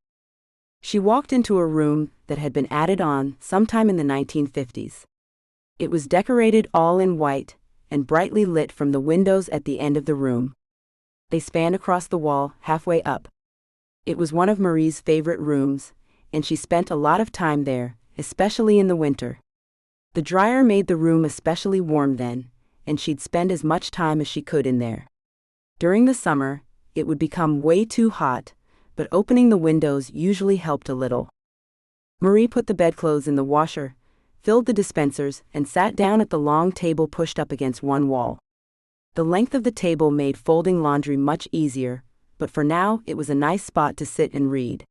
She walked into a room that had been added on sometime in the 1950s. It was decorated all in white and brightly lit from the windows at the end of the room. They spanned across the wall, halfway up. It was one of Marie's favorite rooms, and she spent a lot of time there, especially in the winter. The dryer made the room especially warm then, and she'd spend as much time as she could in there. During the summer, it would become way too hot, but opening the windows usually helped a little. Marie put the bedclothes in the washer, filled the dispensers, and sat down at the long table pushed up against one wall. The length of the table made folding laundry much easier, but for now it was a nice spot to sit and read.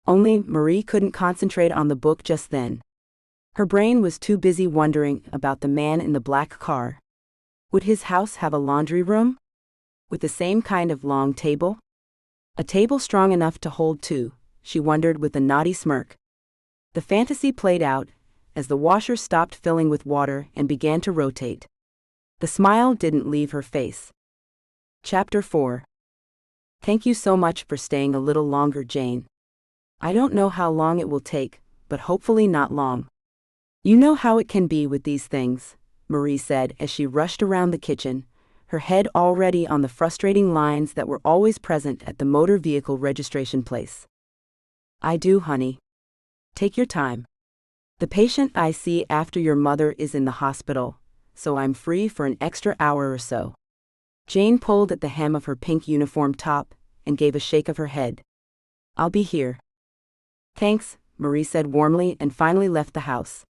Only Marie couldn't concentrate on the book just then. Her brain was too busy wondering about the man in the black car. Would his house have a laundry room? With the same kind of long table? A table strong enough to hold two, she wondered with a naughty smirk. The fantasy played out as the washer stopped filling with water and began to rotate. The smile didn't leave her face. Chapter 4. Thank you so much for staying a little longer, Jane. I don't know how long it will take, but hopefully not long. You know how it can be with these things, Marie said as she rushed around the kitchen, her head already on the frustrating lines that were always present at the motor vehicle registration place. I do, honey. Take your time. The patient I see after your mother is in the hospital, so I'm free for an extra hour or so. Jane pulled at the hem of her pink uniform top and gave a shake of her head. I'll be here. Thanks, Marie said warmly and finally left the house.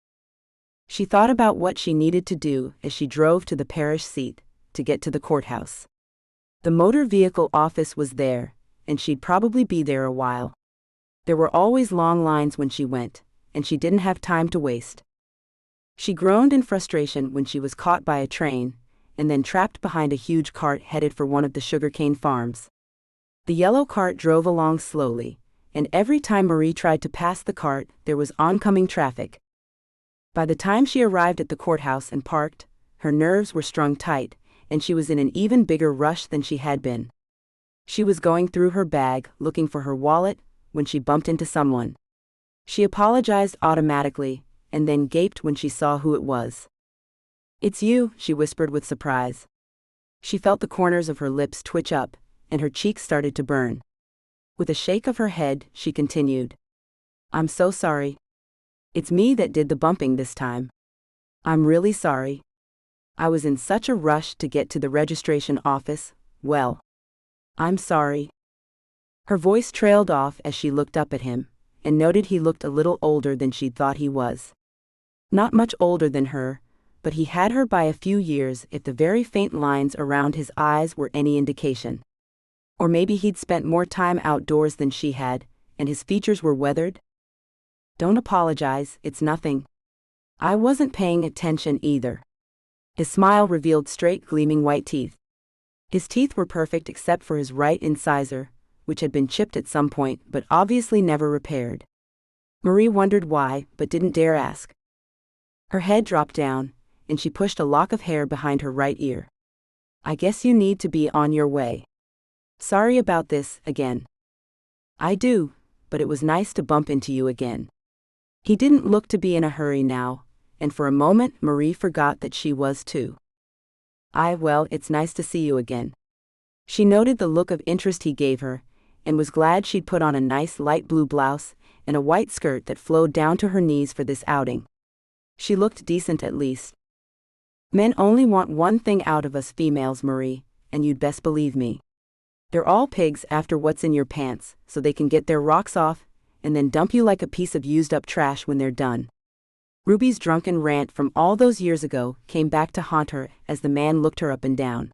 She thought about what she needed to do as she drove to the parish seat to get to the courthouse. The motor vehicle office was there, and she'd probably be there a while. There were always long lines when she went, and she didn't have time to waste. She groaned in frustration when she was caught by a train, and then trapped behind a huge cart headed for one of the sugarcane farms. The yellow cart drove along slowly, and every time Marie tried to pass the cart, there was oncoming traffic. By the time she arrived at the courthouse and parked, her nerves were strung tight, and she was in an even bigger rush than she had been. She was going through her bag, looking for her wallet, when she bumped into someone. She apologized automatically, and then gaped when she saw who it was. It's you, she whispered with surprise. She felt the corners of her lips twitch up, and her cheeks started to burn. With a shake of her head, she continued. I'm so sorry. It's me that did the bumping this time. I'm really sorry. I was in such a rush to get to the registration office, well. I'm sorry. Her voice trailed off as she looked up at him, and noted he looked a little older than she'd thought he was. Not much older than her, but he had her by a few years if the very faint lines around his eyes were any indication. Or maybe he'd spent more time outdoors than she had, and his features were weathered? Don't apologize, it's nothing. I wasn't paying attention either. His smile revealed straight, gleaming white teeth. His teeth were perfect except for his right incisor, which had been chipped at some point but obviously never repaired. Marie wondered why, but didn't dare ask. Her head dropped down, and she pushed a lock of hair behind her right ear. I guess you need to be on your way. Sorry about this, again. I do, but it was nice to bump into you again. He didn't look to be in a hurry now, and for a moment Marie forgot that she was too. Well, it's nice to see you again. She noted the look of interest he gave her, and was glad she'd put on a nice light blue blouse and a white skirt that flowed down to her knees for this outing. She looked decent at least. Men only want one thing out of us females, Marie, and you'd best believe me. They're all pigs after what's in your pants, so they can get their rocks off, and then dump you like a piece of used-up trash when they're done. Ruby's drunken rant from all those years ago came back to haunt her as the man looked her up and down.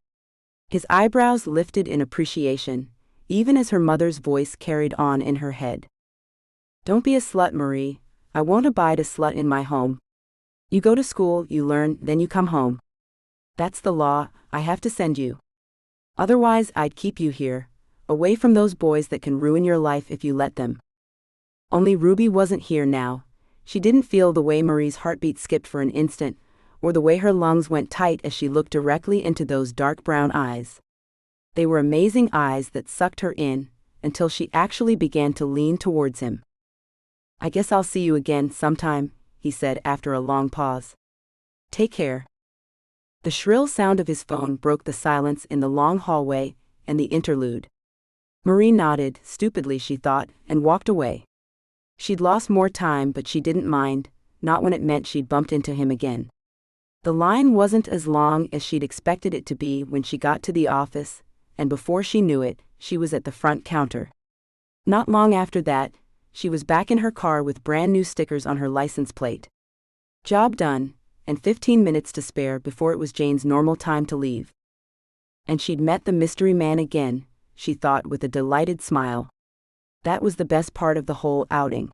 His eyebrows lifted in appreciation, even as her mother's voice carried on in her head. Don't be a slut, Marie. I won't abide a slut in my home. You go to school, you learn, then you come home. That's the law, I have to send you. Otherwise I'd keep you here, away from those boys that can ruin your life if you let them. Only Ruby wasn't here now. She didn't feel the way Marie's heartbeat skipped for an instant, or the way her lungs went tight as she looked directly into those dark brown eyes. They were amazing eyes that sucked her in, until she actually began to lean towards him. "I guess I'll see you again sometime," he said after a long pause. "Take care." The shrill sound of his phone broke the silence in the long hallway and the interlude. Marie nodded, stupidly she thought, and walked away. She'd lost more time, but she didn't mind, not when it meant she'd bumped into him again. The line wasn't as long as she'd expected it to be when she got to the office, and before she knew it, she was at the front counter. Not long after that, she was back in her car with brand new stickers on her license plate. Job done, and 15 minutes to spare before it was Jane's normal time to leave. And she'd met the mystery man again, she thought with a delighted smile. That was the best part of the whole outing.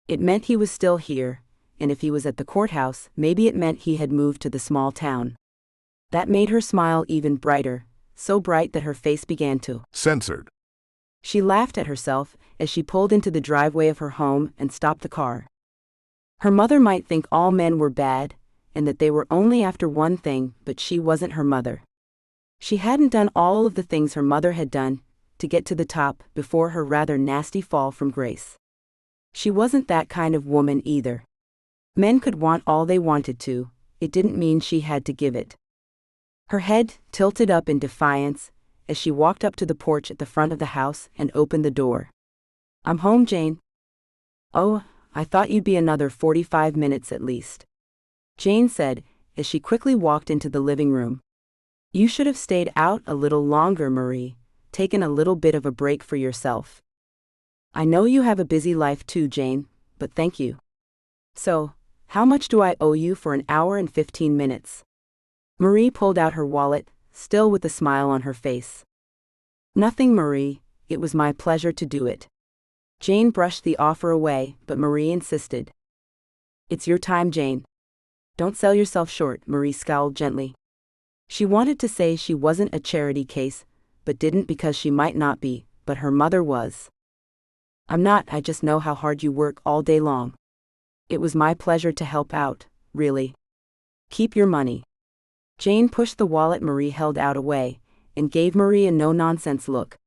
It meant he was still here, and if he was at the courthouse, maybe it meant he had moved to the small town. That made her smile even brighter, so bright that her face began to censored. She laughed at herself as she pulled into the driveway of her home and stopped the car. Her mother might think all men were bad, and that they were only after one thing, but she wasn't her mother. She hadn't done all of the things her mother had done to get to the top before her rather nasty fall from grace. She wasn't that kind of woman either. Men could want all they wanted to, it didn't mean she had to give it. Her head tilted up in defiance as she walked up to the porch at the front of the house and opened the door. "I'm home, Jane." "Oh, I thought you'd be another 45 minutes at least," Jane said as she quickly walked into the living room. "You should have stayed out a little longer, Marie, taken a little bit of a break for yourself." "I know you have a busy life too, Jane, but thank you." "So, how much do I owe you for an hour and 15 minutes? Marie pulled out her wallet, still with a smile on her face. "Nothing, Marie, it was my pleasure to do it." Jane brushed the offer away, but Marie insisted. "It's your time, Jane. Don't sell yourself short," Marie scowled gently. She wanted to say she wasn't a charity case, but didn't because she might not be, but her mother was. "I'm not, I just know how hard you work all day long. It was my pleasure to help out, really. Keep your money." Jane pushed the wallet Marie held out away, and gave Marie a no-nonsense look.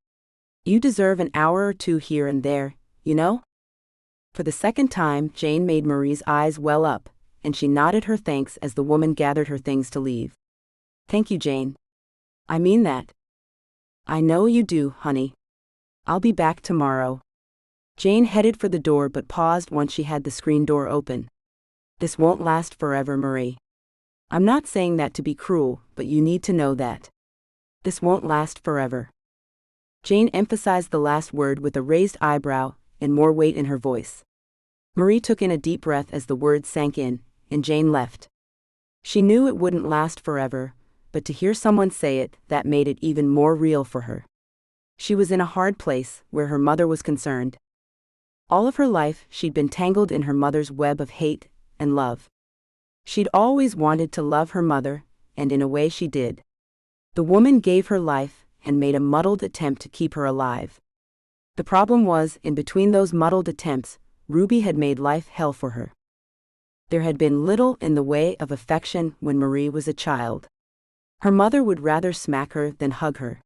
"You deserve an hour or two here and there, you know?" For the second time, Jane made Marie's eyes well up, and she nodded her thanks as the woman gathered her things to leave. "Thank you, Jane. I mean that." "I know you do, honey. I'll be back tomorrow." Jane headed for the door but paused once she had the screen door open. "This won't last forever, Marie. I'm not saying that to be cruel, but you need to know that. This won't last forever." Jane emphasized the last word with a raised eyebrow and more weight in her voice. Marie took in a deep breath as the words sank in, and Jane left. She knew it wouldn't last forever, but to hear someone say it, that made it even more real for her. She was in a hard place, where her mother was concerned. All of her life, she'd been tangled in her mother's web of hate and love. She'd always wanted to love her mother, and in a way she did. The woman gave her life and made a muddled attempt to keep her alive. The problem was, in between those muddled attempts, Ruby had made life hell for her. There had been little in the way of affection when Marie was a child. Her mother would rather smack her than hug her.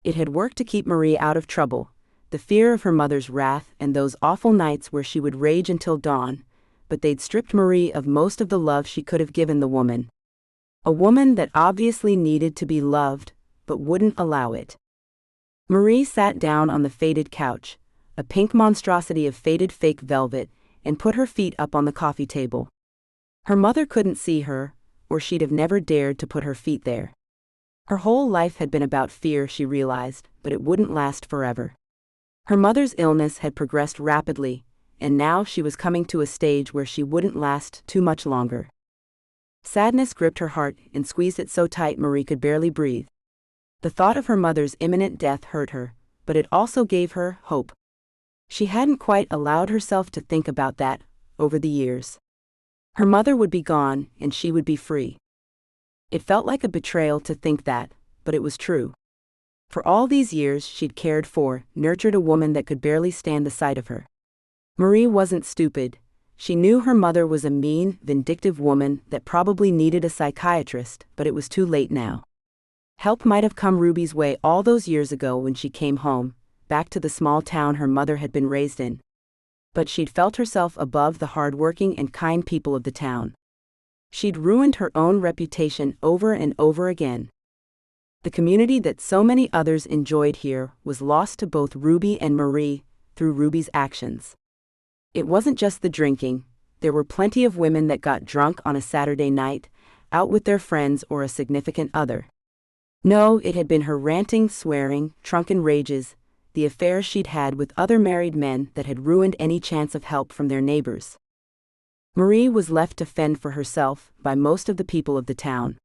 It had worked to keep Marie out of trouble, the fear of her mother's wrath and those awful nights where she would rage until dawn, but they'd stripped Marie of most of the love she could have given the woman. A woman that obviously needed to be loved, but wouldn't allow it. Marie sat down on the faded couch, a pink monstrosity of faded fake velvet, and put her feet up on the coffee table. Her mother couldn't see her, or she'd have never dared to put her feet there. Her whole life had been about fear, she realized, but it wouldn't last forever. Her mother's illness had progressed rapidly, and now she was coming to a stage where she wouldn't last too much longer. Sadness gripped her heart and squeezed it so tight Marie could barely breathe. The thought of her mother's imminent death hurt her, but it also gave her hope. She hadn't quite allowed herself to think about that over the years. Her mother would be gone, and she would be free. It felt like a betrayal to think that, but it was true. For all these years she'd cared for, nurtured a woman that could barely stand the sight of her. Marie wasn't stupid. She knew her mother was a mean, vindictive woman that probably needed a psychiatrist, but it was too late now. Help might have come Ruby's way all those years ago when she came home, back to the small town her mother had been raised in. But she'd felt herself above the hard-working and kind people of the town. She'd ruined her own reputation over and over again. The community that so many others enjoyed here was lost to both Ruby and Marie through Ruby's actions. It wasn't just the drinking. There were plenty of women that got drunk on a Saturday night, out with their friends or a significant other. No, it had been her ranting, swearing, drunken rages, the affairs she'd had with other married men that had ruined any chance of help from their neighbors. Marie was left to fend for herself by most of the people of the town.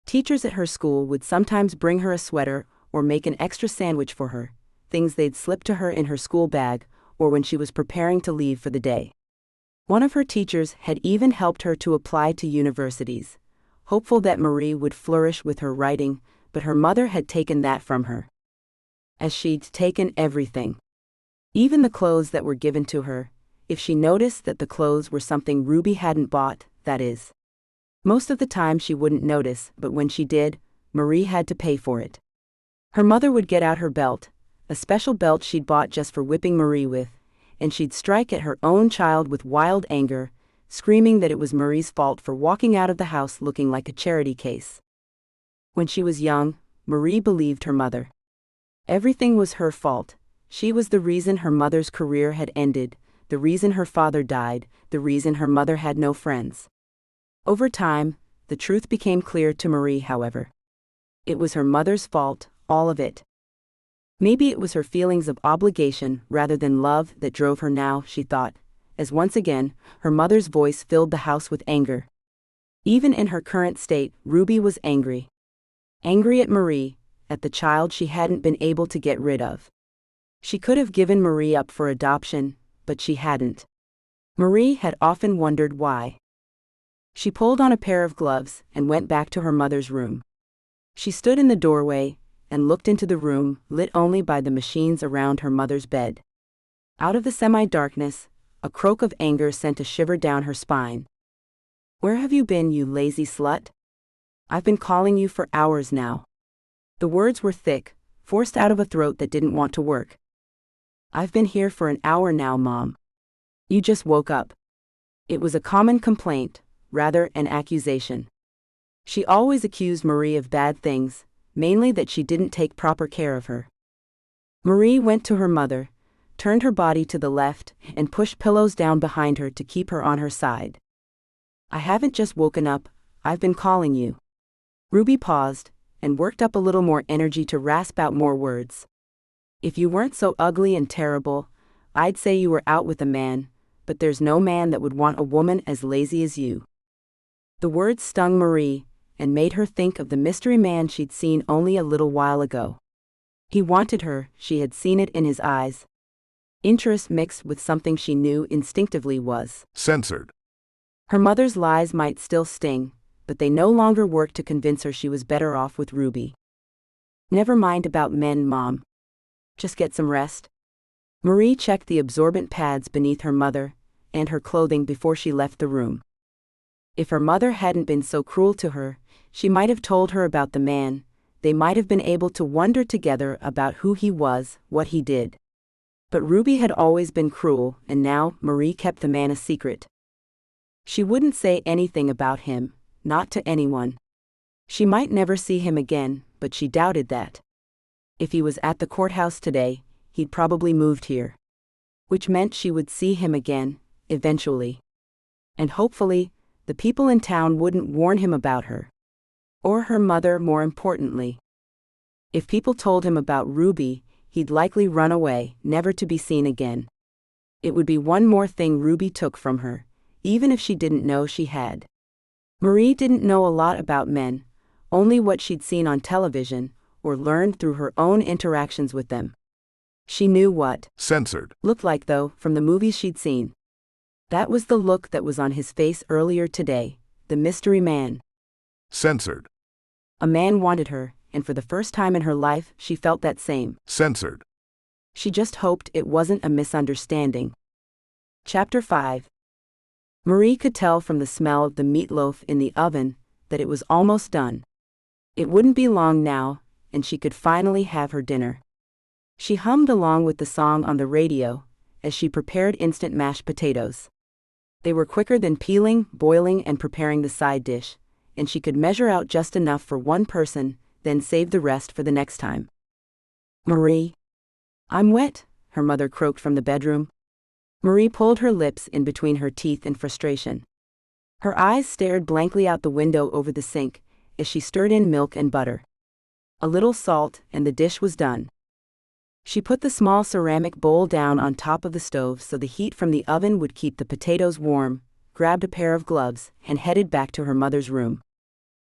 Teachers at her school would sometimes bring her a sweater or make an extra sandwich for her, things they'd slip to her in her school bag or when she was preparing to leave for the day. One of her teachers had even helped her to apply to universities, hopeful that Marie would flourish with her writing, but her mother had taken that from her. As she'd taken everything. Even the clothes that were given to her, if she noticed that the clothes were something Ruby hadn't bought, that is. Most of the time she wouldn't notice, but when she did, Marie had to pay for it. Her mother would get out her belt, a special belt she'd bought just for whipping Marie with, and she'd strike at her own child with wild anger, screaming that it was Marie's fault for walking out of the house looking like a charity case. When she was young, Marie believed her mother. Everything was her fault. She was the reason her mother's career had ended, the reason her father died, the reason her mother had no friends. Over time, the truth became clear to Marie, however. It was her mother's fault, all of it. Maybe it was her feelings of obligation rather than love that drove her now, she thought, as once again, her mother's voice filled the house with anger. Even in her current state, Ruby was angry. Angry at Marie, at the child she hadn't been able to get rid of. She could have given Marie up for adoption, but she hadn't. Marie had often wondered why. She pulled on a pair of gloves and went back to her mother's room. She stood in the doorway and looked into the room, lit only by the machines around her mother's bed. Out of the semi-darkness, a croak of anger sent a shiver down her spine. "Where have you been, you lazy slut? I've been calling you for hours now." The words were thick, forced out of a throat that didn't want to work. "I've been here for an hour now, Mom. You just woke up." It was a common complaint, rather an accusation. She always accused Marie of bad things, mainly that she didn't take proper care of her. Marie went to her mother, turned her body to the left, and pushed pillows down behind her to keep her on her side. "I haven't just woken up, I've been calling you." Ruby paused, and worked up a little more energy to rasp out more words. "If you weren't so ugly and terrible, I'd say you were out with a man, but there's no man that would want a woman as lazy as you." The words stung Marie, and made her think of the mystery man she'd seen only a little while ago. He wanted her, she had seen it in his eyes. Interest mixed with something she knew instinctively was censored. Her mother's lies might still sting, but they no longer worked to convince her she was better off with Ruby. "Never mind about men, Mom. Just get some rest." Marie checked the absorbent pads beneath her mother and her clothing before she left the room. If her mother hadn't been so cruel to her, she might have told her about the man. They might have been able to wonder together about who he was, what he did. But Ruby had always been cruel, and now Marie kept the man a secret. She wouldn't say anything about him, not to anyone. She might never see him again, but she doubted that. If he was at the courthouse today, he'd probably moved here. Which meant she would see him again, eventually. And hopefully, the people in town wouldn't warn him about her. Or her mother, more importantly. If people told him about Ruby, he'd likely run away, never to be seen again. It would be one more thing Ruby took from her, even if she didn't know she had. Marie didn't know a lot about men, only what she'd seen on television, or learned through her own interactions with them. She knew what censored looked like, though, from the movies she'd seen. That was the look that was on his face earlier today, the mystery man. Censored. A man wanted her, and for the first time in her life, she felt that same. Censored. She just hoped it wasn't a misunderstanding. Chapter 5. Marie could tell from the smell of the meatloaf in the oven that it was almost done. It wouldn't be long now, and she could finally have her dinner. She hummed along with the song on the radio as she prepared instant mashed potatoes. They were quicker than peeling, boiling, and preparing the side dish, and she could measure out just enough for one person, then save the rest for the next time. "Marie." "I'm wet," her mother croaked from the bedroom. Marie pulled her lips in between her teeth in frustration. Her eyes stared blankly out the window over the sink as she stirred in milk and butter. A little salt, and the dish was done. She put the small ceramic bowl down on top of the stove so the heat from the oven would keep the potatoes warm, grabbed a pair of gloves, and headed back to her mother's room.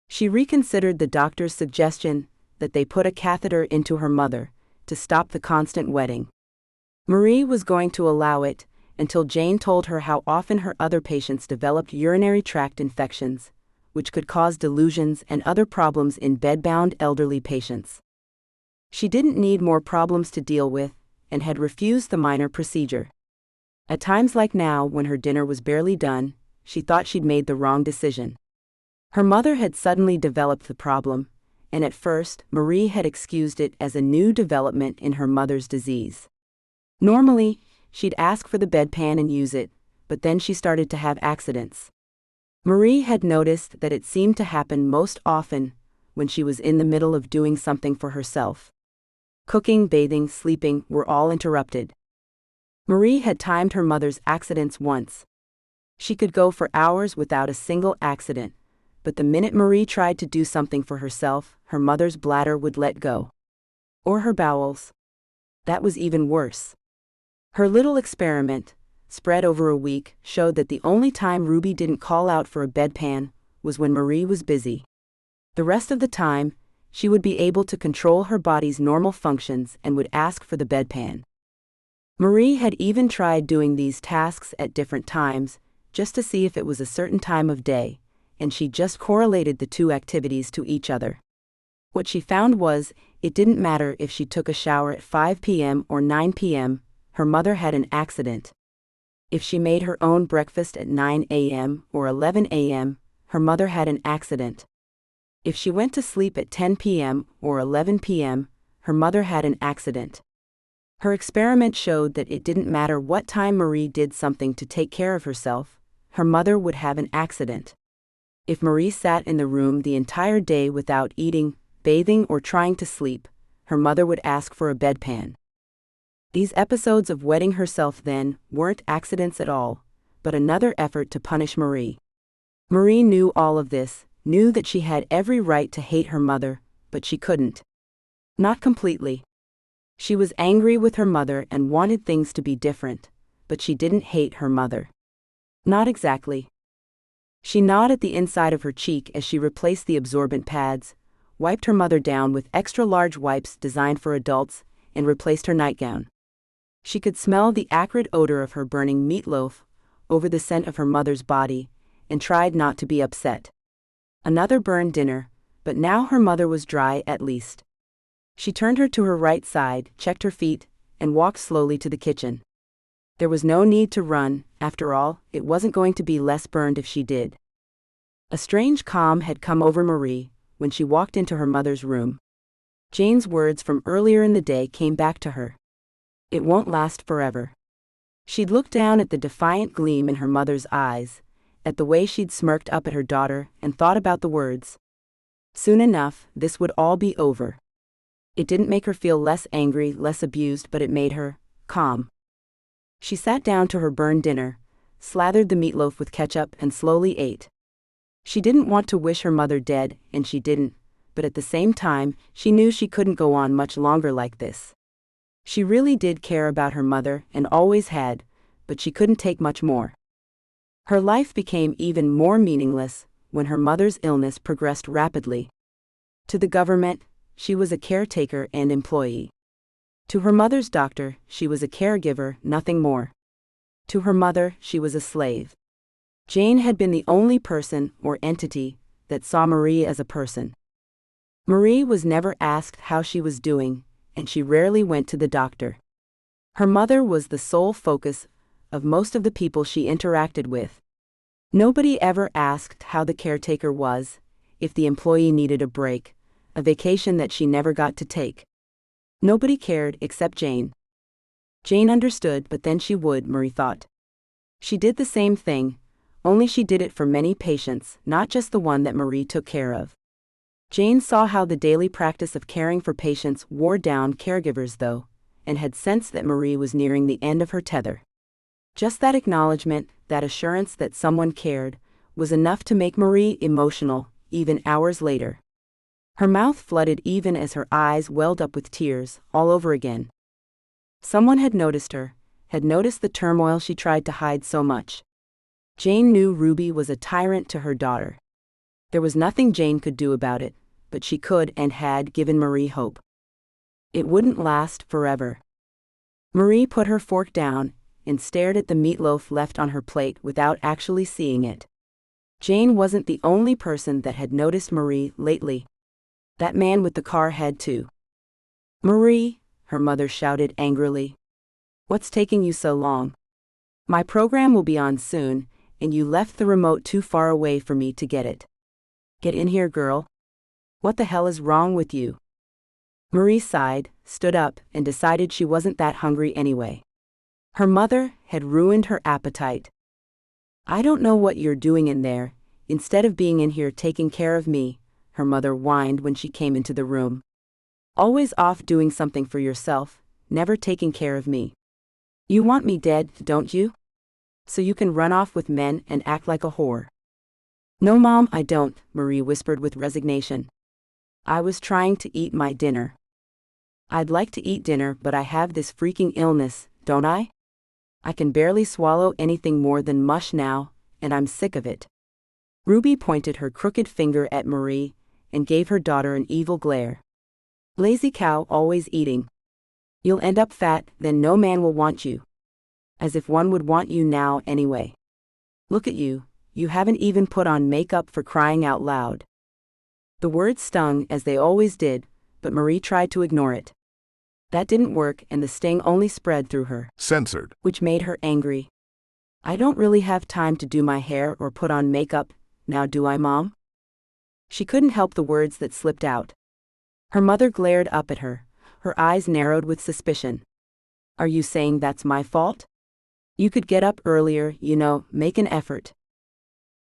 She reconsidered the doctor's suggestion that they put a catheter into her mother to stop the constant wetting. Marie was going to allow it until Jane told her how often her other patients developed urinary tract infections, which could cause delusions and other problems in bedbound elderly patients. She didn't need more problems to deal with, and had refused the minor procedure. At times like now, when her dinner was barely done, she thought she'd made the wrong decision. Her mother had suddenly developed the problem, and at first, Marie had excused it as a new development in her mother's disease. Normally, she'd ask for the bedpan and use it, but then she started to have accidents. Marie had noticed that it seemed to happen most often when she was in the middle of doing something for herself. Cooking, bathing, sleeping were all interrupted. Marie had timed her mother's accidents once. She could go for hours without a single accident, but the minute Marie tried to do something for herself, her mother's bladder would let go. Or her bowels. That was even worse. Her little experiment, spread over a week, showed that the only time Ruby didn't call out for a bedpan was when Marie was busy. The rest of the time, she would be able to control her body's normal functions and would ask for the bedpan. Marie had even tried doing these tasks at different times, just to see if it was a certain time of day, and she just correlated the two activities to each other. What she found was, it didn't matter if she took a shower at 5 p.m. or 9 p.m., her mother had an accident. If she made her own breakfast at 9 a.m. or 11 a.m., her mother had an accident. If she went to sleep at 10 p.m. or 11 p.m., her mother had an accident. Her experiment showed that it didn't matter what time Marie did something to take care of herself, her mother would have an accident. If Marie sat in the room the entire day without eating, bathing, or trying to sleep, her mother would ask for a bedpan. These episodes of wetting herself then weren't accidents at all, but another effort to punish Marie. Marie knew all of this, knew that she had every right to hate her mother, but she couldn't. Not completely. She was angry with her mother and wanted things to be different, but she didn't hate her mother. Not exactly. She gnawed at the inside of her cheek as she replaced the absorbent pads, wiped her mother down with extra-large wipes designed for adults, and replaced her nightgown. She could smell the acrid odor of her burning meatloaf over the scent of her mother's body, and tried not to be upset. Another burned dinner, but now her mother was dry at least. She turned her to her right side, checked her feet, and walked slowly to the kitchen. There was no need to run, after all, it wasn't going to be less burned if she did. A strange calm had come over Marie when she walked into her mother's room. Jane's words from earlier in the day came back to her. It won't last forever. She'd looked down at the defiant gleam in her mother's eyes, at the way she'd smirked up at her daughter, and thought about the words. Soon enough, this would all be over. It didn't make her feel less angry, less abused, but it made her calm. She sat down to her burned dinner, slathered the meatloaf with ketchup, and slowly ate. She didn't want to wish her mother dead, and she didn't, but at the same time, she knew she couldn't go on much longer like this. She really did care about her mother, and always had, but she couldn't take much more. Her life became even more meaningless when her mother's illness progressed rapidly. To the government, she was a caretaker and employee. To her mother's doctor, she was a caregiver, nothing more. To her mother, she was a slave. Jane had been the only person or entity that saw Marie as a person. Marie was never asked how she was doing, and she rarely went to the doctor. Her mother was the sole focus of most of the people she interacted with. Nobody ever asked how the caretaker was, if the employee needed a break, a vacation that she never got to take. Nobody cared except Jane. Jane understood, but then she would, Marie thought. She did the same thing, only she did it for many patients, not just the one that Marie took care of. Jane saw how the daily practice of caring for patients wore down caregivers though, and had sensed that Marie was nearing the end of her tether. Just that acknowledgement, that assurance that someone cared, was enough to make Marie emotional, even hours later. Her mouth flooded even as her eyes welled up with tears, all over again. Someone had noticed her, had noticed the turmoil she tried to hide so much. Jane knew Ruby was a tyrant to her daughter. There was nothing Jane could do about it, but she could and had given Marie hope. It wouldn't last forever. Marie put her fork down and stared at the meatloaf left on her plate without actually seeing it. Jane wasn't the only person that had noticed Marie lately. That man with the car had too. "Marie," her mother shouted angrily. "What's taking you so long? My program will be on soon, and you left the remote too far away for me to get it. Get in here, girl. What the hell is wrong with you?" Marie sighed, stood up, and decided she wasn't that hungry anyway. Her mother had ruined her appetite. "I don't know what you're doing in there, instead of being in here taking care of me," her mother whined when she came into the room. "Always off doing something for yourself, never taking care of me. You want me dead, don't you? So you can run off with men and act like a whore." "No, Mom, I don't," Marie whispered with resignation. "I was trying to eat my dinner. I'd like to eat dinner, but I have this freaking illness, don't I? I can barely swallow anything more than mush now, and I'm sick of it." Ruby pointed her crooked finger at Marie and gave her daughter an evil glare. "Lazy cow, always eating. You'll end up fat, then no man will want you. As if one would want you now anyway. Look at you, you haven't even put on makeup, for crying out loud." The words stung as they always did, but Marie tried to ignore it. That didn't work, and the sting only spread through her. Censored. Which made her angry. "I don't really have time to do my hair or put on makeup, now do I, Mom?" She couldn't help the words that slipped out. Her mother glared up at her, her eyes narrowed with suspicion. "Are you saying that's my fault? You could get up earlier, you know, make an effort."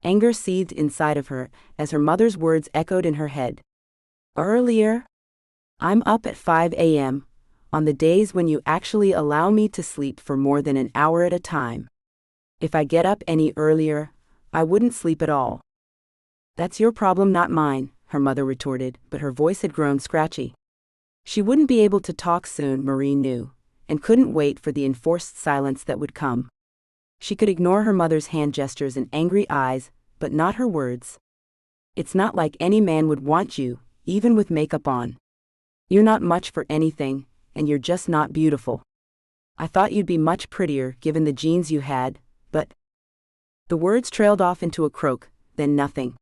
Anger seethed inside of her as her mother's words echoed in her head. "Earlier? I'm up at 5 a.m., on the days when you actually allow me to sleep for more than an hour at a time. If I get up any earlier, I wouldn't sleep at all." "That's your problem, not mine," her mother retorted, but her voice had grown scratchy. She wouldn't be able to talk soon, Marie knew, and couldn't wait for the enforced silence that would come. She could ignore her mother's hand gestures and angry eyes, but not her words. "It's not like any man would want you, even with makeup on. You're not much for anything, and you're just not beautiful. I thought you'd be much prettier given the genes you had, but—" The words trailed off into a croak, then nothing.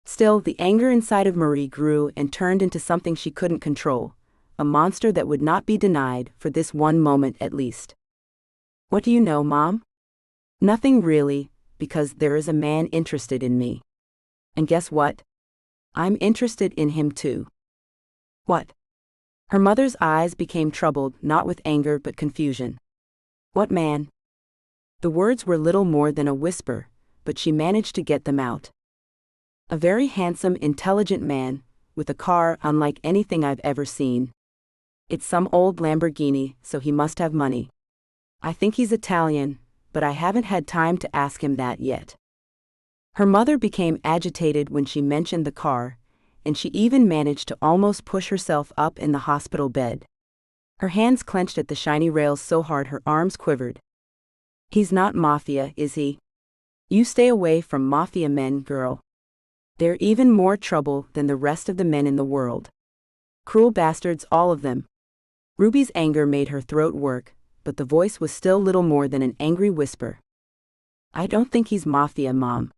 Still, the anger inside of Marie grew and turned into something she couldn't control, a monster that would not be denied for this one moment at least. "What do you know, Mom?" "Nothing really, because there is a man interested in me. And guess what? I'm interested in him too." "What?" Her mother's eyes became troubled, not with anger but confusion. "What man?" The words were little more than a whisper, but she managed to get them out. "A very handsome, intelligent man, with a car unlike anything I've ever seen. It's some old Lamborghini, so he must have money. I think he's Italian, but I haven't had time to ask him that yet." Her mother became agitated when she mentioned the car, and she even managed to almost push herself up in the hospital bed. Her hands clenched at the shiny rails so hard her arms quivered. "He's not Mafia, is he? You stay away from Mafia men, girl. They're even more trouble than the rest of the men in the world. Cruel bastards, all of them." Ruby's anger made her throat work, but the voice was still little more than an angry whisper. "I don't think he's Mafia, Mom.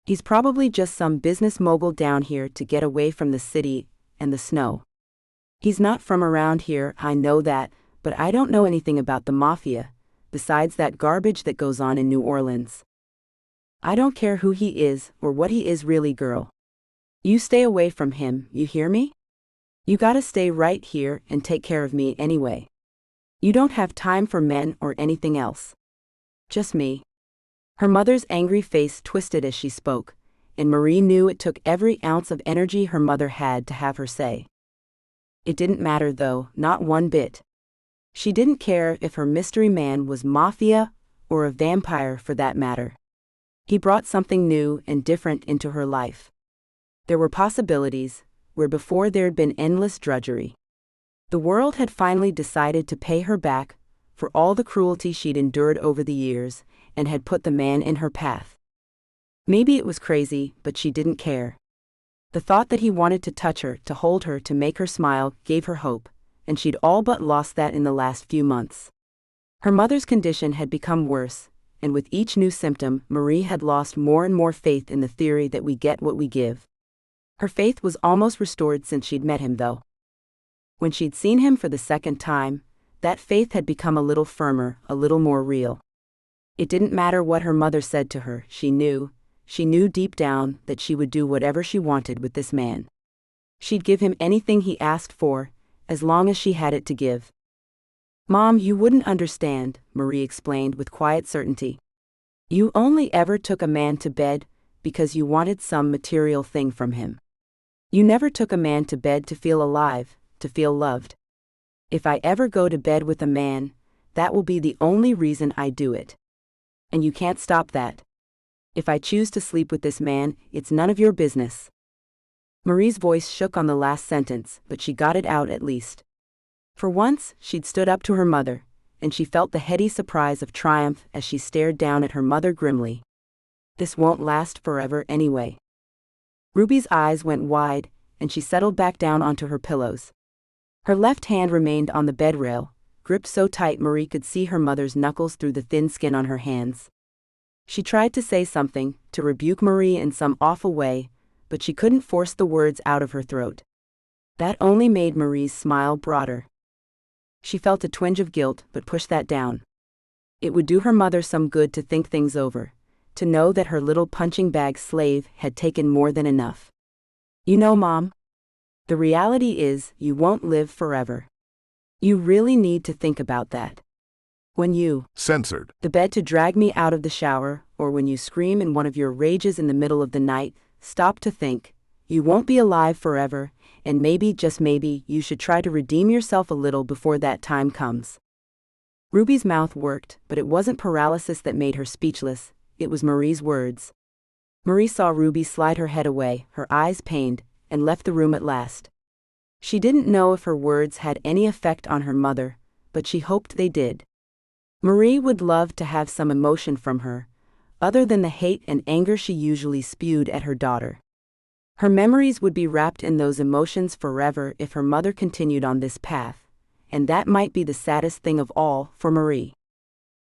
He's probably just some business mogul down here to get away from the city and the snow. He's not from around here, I know that, but I don't know anything about the Mafia. besides that garbage that goes on in New Orleans. I don't care who he is or what he is really, girl. You stay away from him, you hear me? You gotta stay right here and take care of me anyway. You don't have time for men or anything else. Just me. Her mother's angry face twisted as she spoke, and Marie knew it took every ounce of energy her mother had to have her say. It didn't matter though, not one bit. She didn't care if her mystery man was Mafia or a vampire for that matter. He brought something new and different into her life. There were possibilities, where before there'd been endless drudgery. The world had finally decided to pay her back for all the cruelty she'd endured over the years, and had put the man in her path. Maybe it was crazy, but she didn't care. The thought that he wanted to touch her, to hold her, to make her smile, gave her hope, and she'd all but lost that in the last few months. Her mother's condition had become worse, and with each new symptom, Marie had lost more and more faith in the theory that we get what we give. Her faith was almost restored since she'd met him, though. When she'd seen him for the second time, that faith had become a little firmer, a little more real. It didn't matter what her mother said to her, she knew deep down that she would do whatever she wanted with this man. She'd give him anything he asked for, as long as she had it to give. Mom, you wouldn't understand, Marie explained with quiet certainty. You only ever took a man to bed because you wanted some material thing from him. You never took a man to bed to feel alive, to feel loved. If I ever go to bed with a man, that will be the only reason I do it. And you can't stop that. If I choose to sleep with this man, it's none of your business. Marie's voice shook on the last sentence, but she got it out at least. For once, she'd stood up to her mother, and she felt the heady surprise of triumph as she stared down at her mother grimly. This won't last forever anyway. Ruby's eyes went wide, and she settled back down onto her pillows. Her left hand remained on the bed rail, gripped so tight Marie could see her mother's knuckles through the thin skin on her hands. She tried to say something, to rebuke Marie in some awful way, but she couldn't force the words out of her throat. That only made Marie's smile broader. She felt a twinge of guilt, but pushed that down. It would do her mother some good to think things over, to know that her little punching bag slave had taken more than enough. You know, Mom, the reality is you won't live forever. You really need to think about that. When you censored the bed to drag me out of the shower, or when you scream in one of your rages in the middle of the night, stop to think. You won't be alive forever, and maybe, just maybe, you should try to redeem yourself a little before that time comes. Ruby's mouth worked, but it wasn't paralysis that made her speechless, it was Marie's words. Marie saw Ruby slide her head away, her eyes pained, and left the room at last. She didn't know if her words had any effect on her mother, but she hoped they did. Marie would love to have some emotion from her, other than the hate and anger she usually spewed at her daughter. Her memories would be wrapped in those emotions forever if her mother continued on this path, and that might be the saddest thing of all for Marie.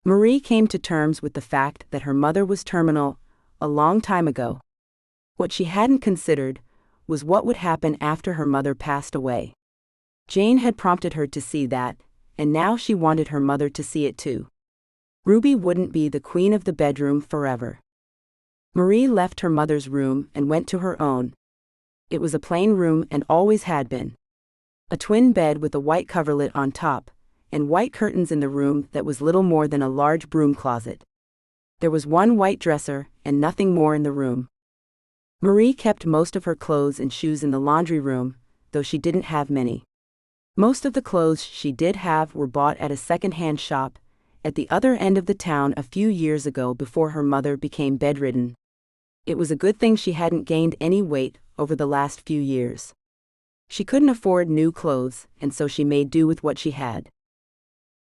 Marie came to terms with the fact that her mother was terminal a long time ago. What she hadn't considered was what would happen after her mother passed away. Jane had prompted her to see that, and now she wanted her mother to see it too. Ruby wouldn't be the queen of the bedroom forever. Marie left her mother's room and went to her own. It was a plain room and always had been. A twin bed with a white coverlet on top, and white curtains in the room that was little more than a large broom closet. There was one white dresser and nothing more in the room. Marie kept most of her clothes and shoes in the laundry room, though she didn't have many. Most of the clothes she did have were bought at a second-hand shop at the other end of the town a few years ago before her mother became bedridden. It was a good thing she hadn't gained any weight over the last few years. She couldn't afford new clothes, and so she made do with what she had.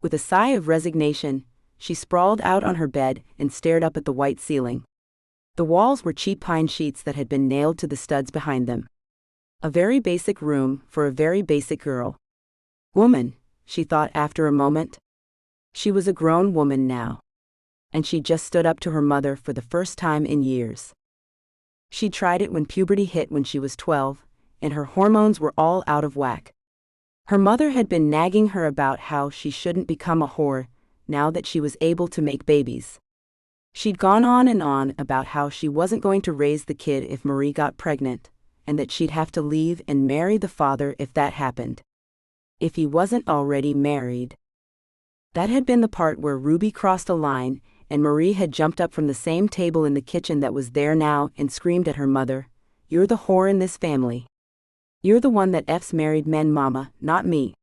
With a sigh of resignation, she sprawled out on her bed and stared up at the white ceiling. The walls were cheap pine sheets that had been nailed to the studs behind them. A very basic room for a very basic girl. Woman, she thought after a moment. She was a grown woman now. And she just stood up to her mother for the first time in years. She'd tried it when puberty hit when she was 12, and her hormones were all out of whack. Her mother had been nagging her about how she shouldn't become a whore, now that she was able to make babies. She'd gone on and on about how she wasn't going to raise the kid if Marie got pregnant, and that she'd have to leave and marry the father if that happened. If he wasn't already married. That had been the part where Ruby crossed a line, and Marie had jumped up from the same table in the kitchen that was there now and screamed at her mother, "You're the whore in this family. You're the one that F's married men, Mama, not me."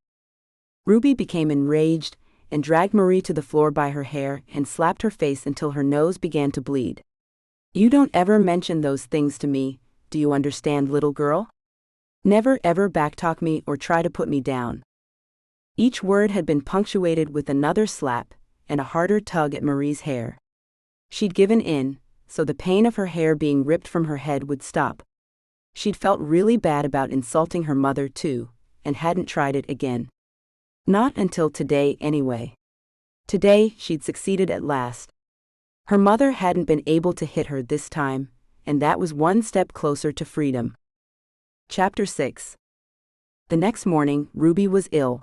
Ruby became enraged and dragged Marie to the floor by her hair and slapped her face until her nose began to bleed. "You don't ever mention those things to me, do you understand, little girl? Never ever backtalk me or try to put me down." Each word had been punctuated with another slap and a harder tug at Marie's hair. She'd given in, so the pain of her hair being ripped from her head would stop. She'd felt really bad about insulting her mother too, and hadn't tried it again. Not until today anyway. Today, she'd succeeded at last. Her mother hadn't been able to hit her this time, and that was one step closer to freedom. Chapter 6. The next morning, Ruby was ill.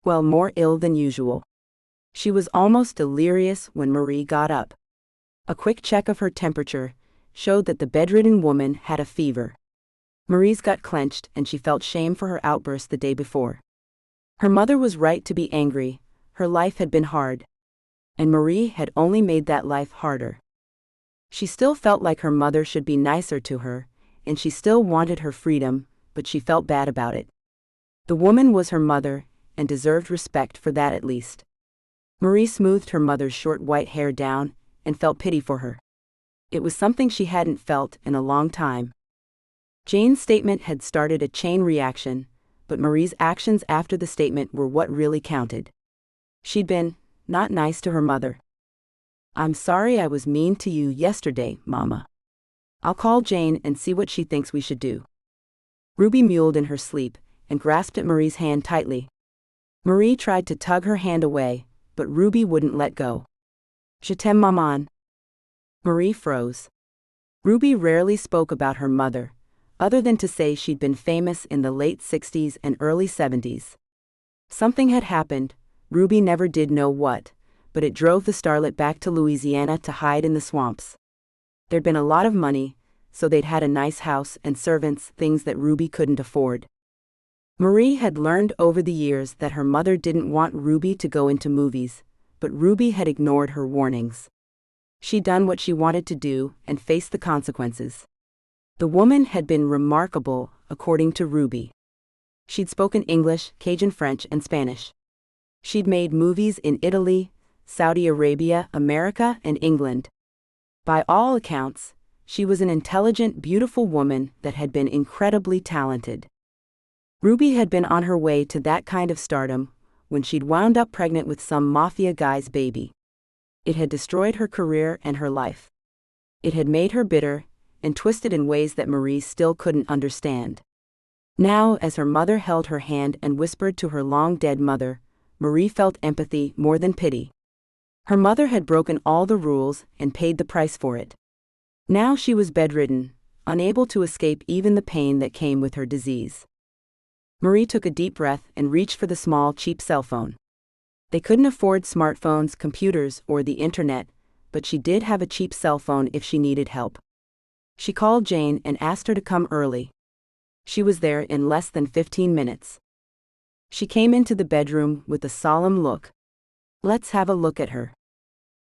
Well, more ill than usual. She was almost delirious when Marie got up. A quick check of her temperature showed that the bedridden woman had a fever. Marie's gut clenched and she felt shame for her outburst the day before. Her mother was right to be angry, her life had been hard. And Marie had only made that life harder. She still felt like her mother should be nicer to her, and she still wanted her freedom, but she felt bad about it. The woman was her mother, and deserved respect for that at least. Marie smoothed her mother's short white hair down, and felt pity for her. It was something she hadn't felt in a long time. Jane's statement had started a chain reaction, but Marie's actions after the statement were what really counted. She'd been not nice to her mother. "I'm sorry I was mean to you yesterday, Mama. I'll call Jane and see what she thinks we should do." Ruby mewed in her sleep and grasped at Marie's hand tightly. Marie tried to tug her hand away, but Ruby wouldn't let go. "Je t'aime, maman." Marie froze. Ruby rarely spoke about her mother, other than to say she'd been famous in the late 60s and early 70s. Something had happened, Ruby never did know what, but it drove the starlet back to Louisiana to hide in the swamps. There'd been a lot of money, so they'd had a nice house and servants, things that Ruby couldn't afford. Marie had learned over the years that her mother didn't want Ruby to go into movies, but Ruby had ignored her warnings. She'd done what she wanted to do and faced the consequences. The woman had been remarkable, according to Ruby. She'd spoken English, Cajun French, and Spanish. She'd made movies in Italy, Saudi Arabia, America, and England. By all accounts, she was an intelligent, beautiful woman that had been incredibly talented. Ruby had been on her way to that kind of stardom when she'd wound up pregnant with some mafia guy's baby. It had destroyed her career and her life. It had made her bitter and twisted in ways that Marie still couldn't understand. Now, as her mother held her hand and whispered to her long-dead mother, Marie felt empathy more than pity. Her mother had broken all the rules and paid the price for it. Now she was bedridden, unable to escape even the pain that came with her disease. Marie took a deep breath and reached for the small, cheap cell phone. They couldn't afford smartphones, computers, or the internet, but she did have a cheap cell phone if she needed help. She called Jane and asked her to come early. She was there in less than 15 minutes. She came into the bedroom with a solemn look. "Let's have a look at her.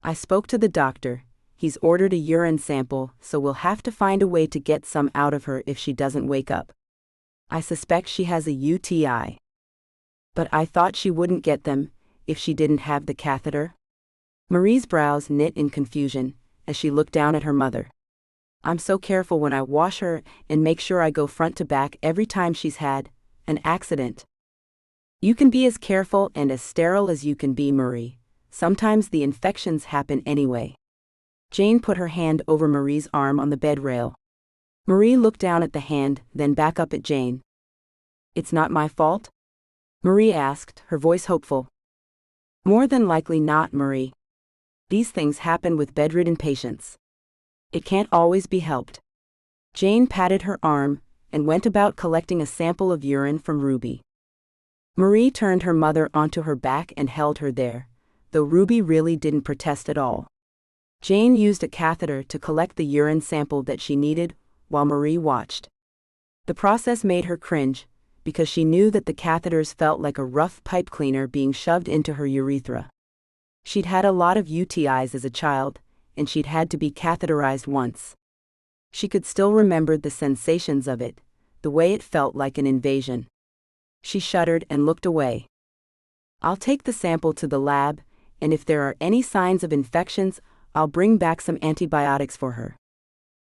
I spoke to the doctor. He's ordered a urine sample, so we'll have to find a way to get some out of her if she doesn't wake up. I suspect she has a UTI. But I thought she wouldn't get them if she didn't have the catheter." Marie's brows knit in confusion as she looked down at her mother. "I'm so careful when I wash her and make sure I go front to back every time she's had an accident." "You can be as careful and as sterile as you can be, Marie. Sometimes the infections happen anyway." Jane put her hand over Marie's arm on the bed rail. Marie looked down at the hand, then back up at Jane. "It's not my fault?" Marie asked, her voice hopeful. "More than likely not, Marie. These things happen with bedridden patients. It can't always be helped." Jane patted her arm and went about collecting a sample of urine from Ruby. Marie turned her mother onto her back and held her there, though Ruby really didn't protest at all. Jane used a catheter to collect the urine sample that she needed, while Marie watched. The process made her cringe, because she knew that the catheters felt like a rough pipe cleaner being shoved into her urethra. She'd had a lot of UTIs as a child, and she'd had to be catheterized once. She could still remember the sensations of it, the way it felt like an invasion. She shuddered and looked away. "I'll take the sample to the lab, and if there are any signs of infections, I'll bring back some antibiotics for her."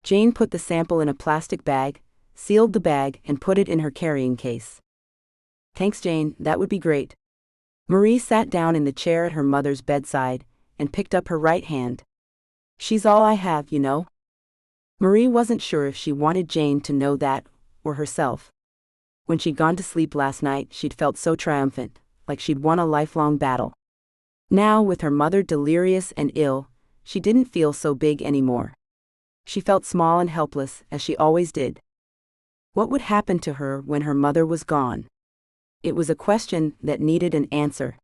Jane put the sample in a plastic bag, sealed the bag, and put it in her carrying case. "Thanks, Jane, that would be great." Marie sat down in the chair at her mother's bedside and picked up her right hand. "She's all I have, you know." Marie wasn't sure if she wanted Jane to know that, or herself. When she'd gone to sleep last night, she'd felt so triumphant, like she'd won a lifelong battle. Now, with her mother delirious and ill, she didn't feel so big anymore. She felt small and helpless, as she always did. What would happen to her when her mother was gone? It was a question that needed an answer.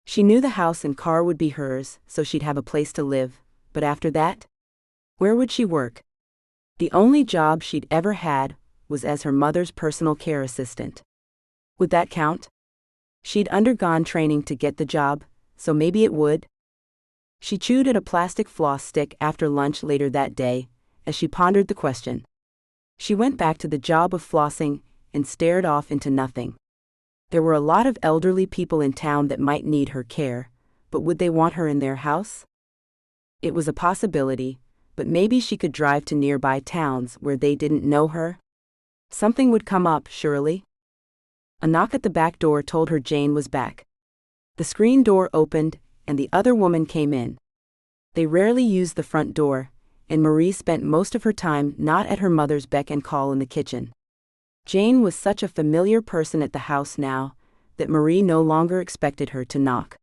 She knew the house and car would be hers, so she'd have a place to live, but after that? Where would she work? The only job she'd ever had was as her mother's personal care assistant. Would that count? She'd undergone training to get the job, so maybe it would. She chewed at a plastic floss stick after lunch later that day, as she pondered the question. She went back to the job of flossing and stared off into nothing. There were a lot of elderly people in town that might need her care, but would they want her in their house? It was a possibility, but maybe she could drive to nearby towns where they didn't know her. Something would come up, surely. A knock at the back door told her Jane was back. The screen door opened, and the other woman came in. They rarely used the front door, and Marie spent most of her time not at her mother's beck and call in the kitchen. Jane was such a familiar person at the house now, that Marie no longer expected her to knock.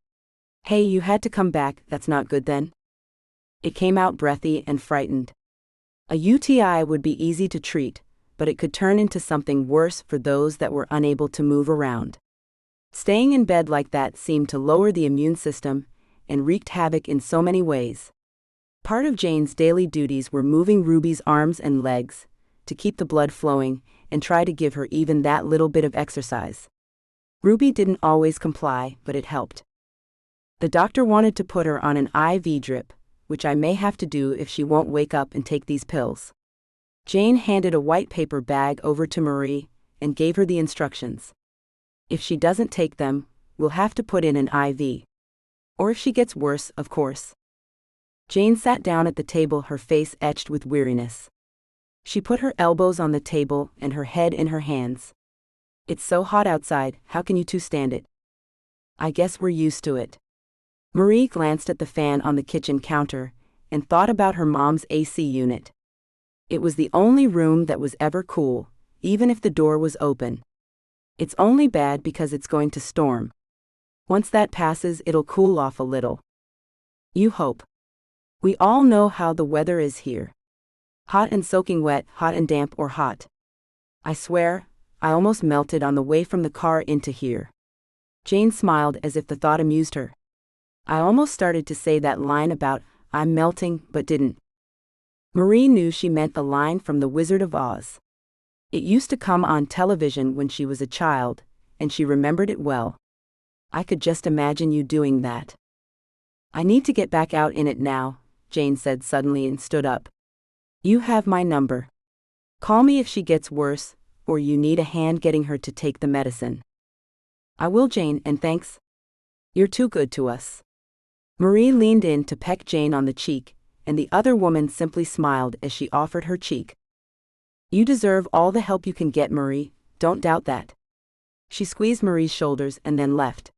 "Hey, you had to come back, that's not good then?" It came out breathy and frightened. A UTI would be easy to treat, but it could turn into something worse for those that were unable to move around. Staying in bed like that seemed to lower the immune system and wreaked havoc in so many ways. Part of Jane's daily duties were moving Ruby's arms and legs to keep the blood flowing and try to give her even that little bit of exercise. Ruby didn't always comply, but it helped. The doctor wanted to put her on an IV drip, which I may have to do if she won't wake up and take these pills. Jane handed a white paper bag over to Marie and gave her the instructions. If she doesn't take them, we'll have to put in an IV. Or if she gets worse, of course. Jane sat down at the table, her face etched with weariness. She put her elbows on the table and her head in her hands. "It's so hot outside, how can you two stand it?" "I guess we're used to it." Marie glanced at the fan on the kitchen counter and thought about her mom's AC unit. It was the only room that was ever cool, even if the door was open. It's only bad because it's going to storm. Once that passes, it'll cool off a little. You hope. We all know how the weather is here. Hot and soaking wet, hot and damp, or hot. I swear, I almost melted on the way from the car into here. Jane smiled as if the thought amused her. I almost started to say that line about "I'm melting," but didn't. Marie knew she meant the line from The Wizard of Oz. It used to come on television when she was a child, and she remembered it well. "I could just imagine you doing that." "I need to get back out in it now," Jane said suddenly and stood up. "You have my number. Call me if she gets worse, or you need a hand getting her to take the medicine." "I will, Jane, and thanks. You're too good to us." Marie leaned in to peck Jane on the cheek, and the other woman simply smiled as she offered her cheek. "You deserve all the help you can get, Marie, don't doubt that." She squeezed Marie's shoulders and then left.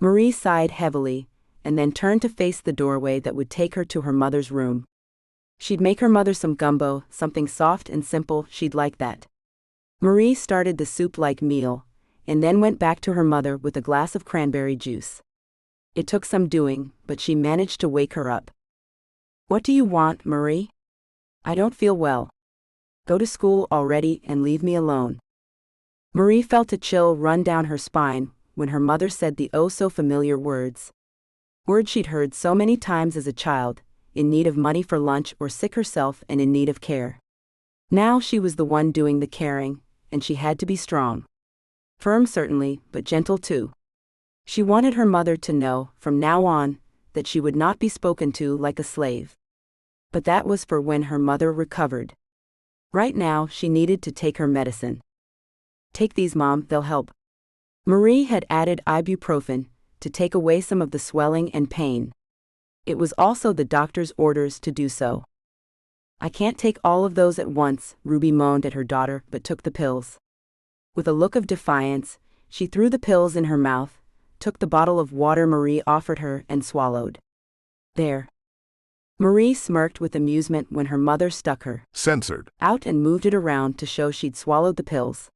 Marie sighed heavily, and then turned to face the doorway that would take her to her mother's room. She'd make her mother some gumbo, something soft and simple, she'd like that. Marie started the soup-like meal, and then went back to her mother with a glass of cranberry juice. It took some doing, but she managed to wake her up. "What do you want, Marie?" "I don't feel well." "Go to school already and leave me alone." Marie felt a chill run down her spine when her mother said the oh-so-familiar words. Words she'd heard so many times as a child, in need of money for lunch or sick herself and in need of care. Now she was the one doing the caring, and she had to be strong. Firm certainly, but gentle too. She wanted her mother to know, from now on, that she would not be spoken to like a slave. But that was for when her mother recovered. Right now she needed to take her medicine. Take these, Mom, they'll help. Marie had added ibuprofen to take away some of the swelling and pain. It was also the doctor's orders to do so. I can't take all of those at once, Ruby moaned at her daughter, but took the pills. With a look of defiance, she threw the pills in her mouth, took the bottle of water Marie offered her and swallowed. There. Marie smirked with amusement when her mother stuck her censored out and moved it around to show she'd swallowed the pills.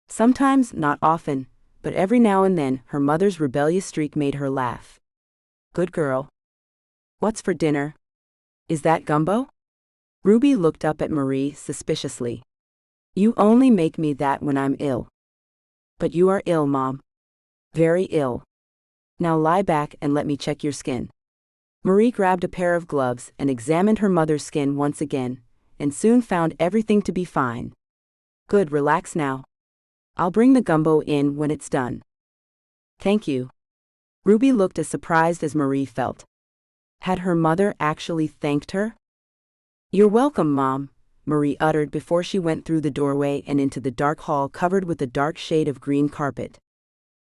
Sometimes, not often, but every now and then, her mother's rebellious streak made her laugh. Good girl. What's for dinner? Is that gumbo? Ruby looked up at Marie suspiciously. You only make me that when I'm ill. But you are ill, Mom. Very ill. Now lie back and let me check your skin. Marie grabbed a pair of gloves and examined her mother's skin once again, and soon found everything to be fine. Good, relax now. I'll bring the gumbo in when it's done. Thank you. Ruby looked as surprised as Marie felt. Had her mother actually thanked her? You're welcome, Mom, Marie uttered before she went through the doorway and into the dark hall covered with a dark shade of green carpet.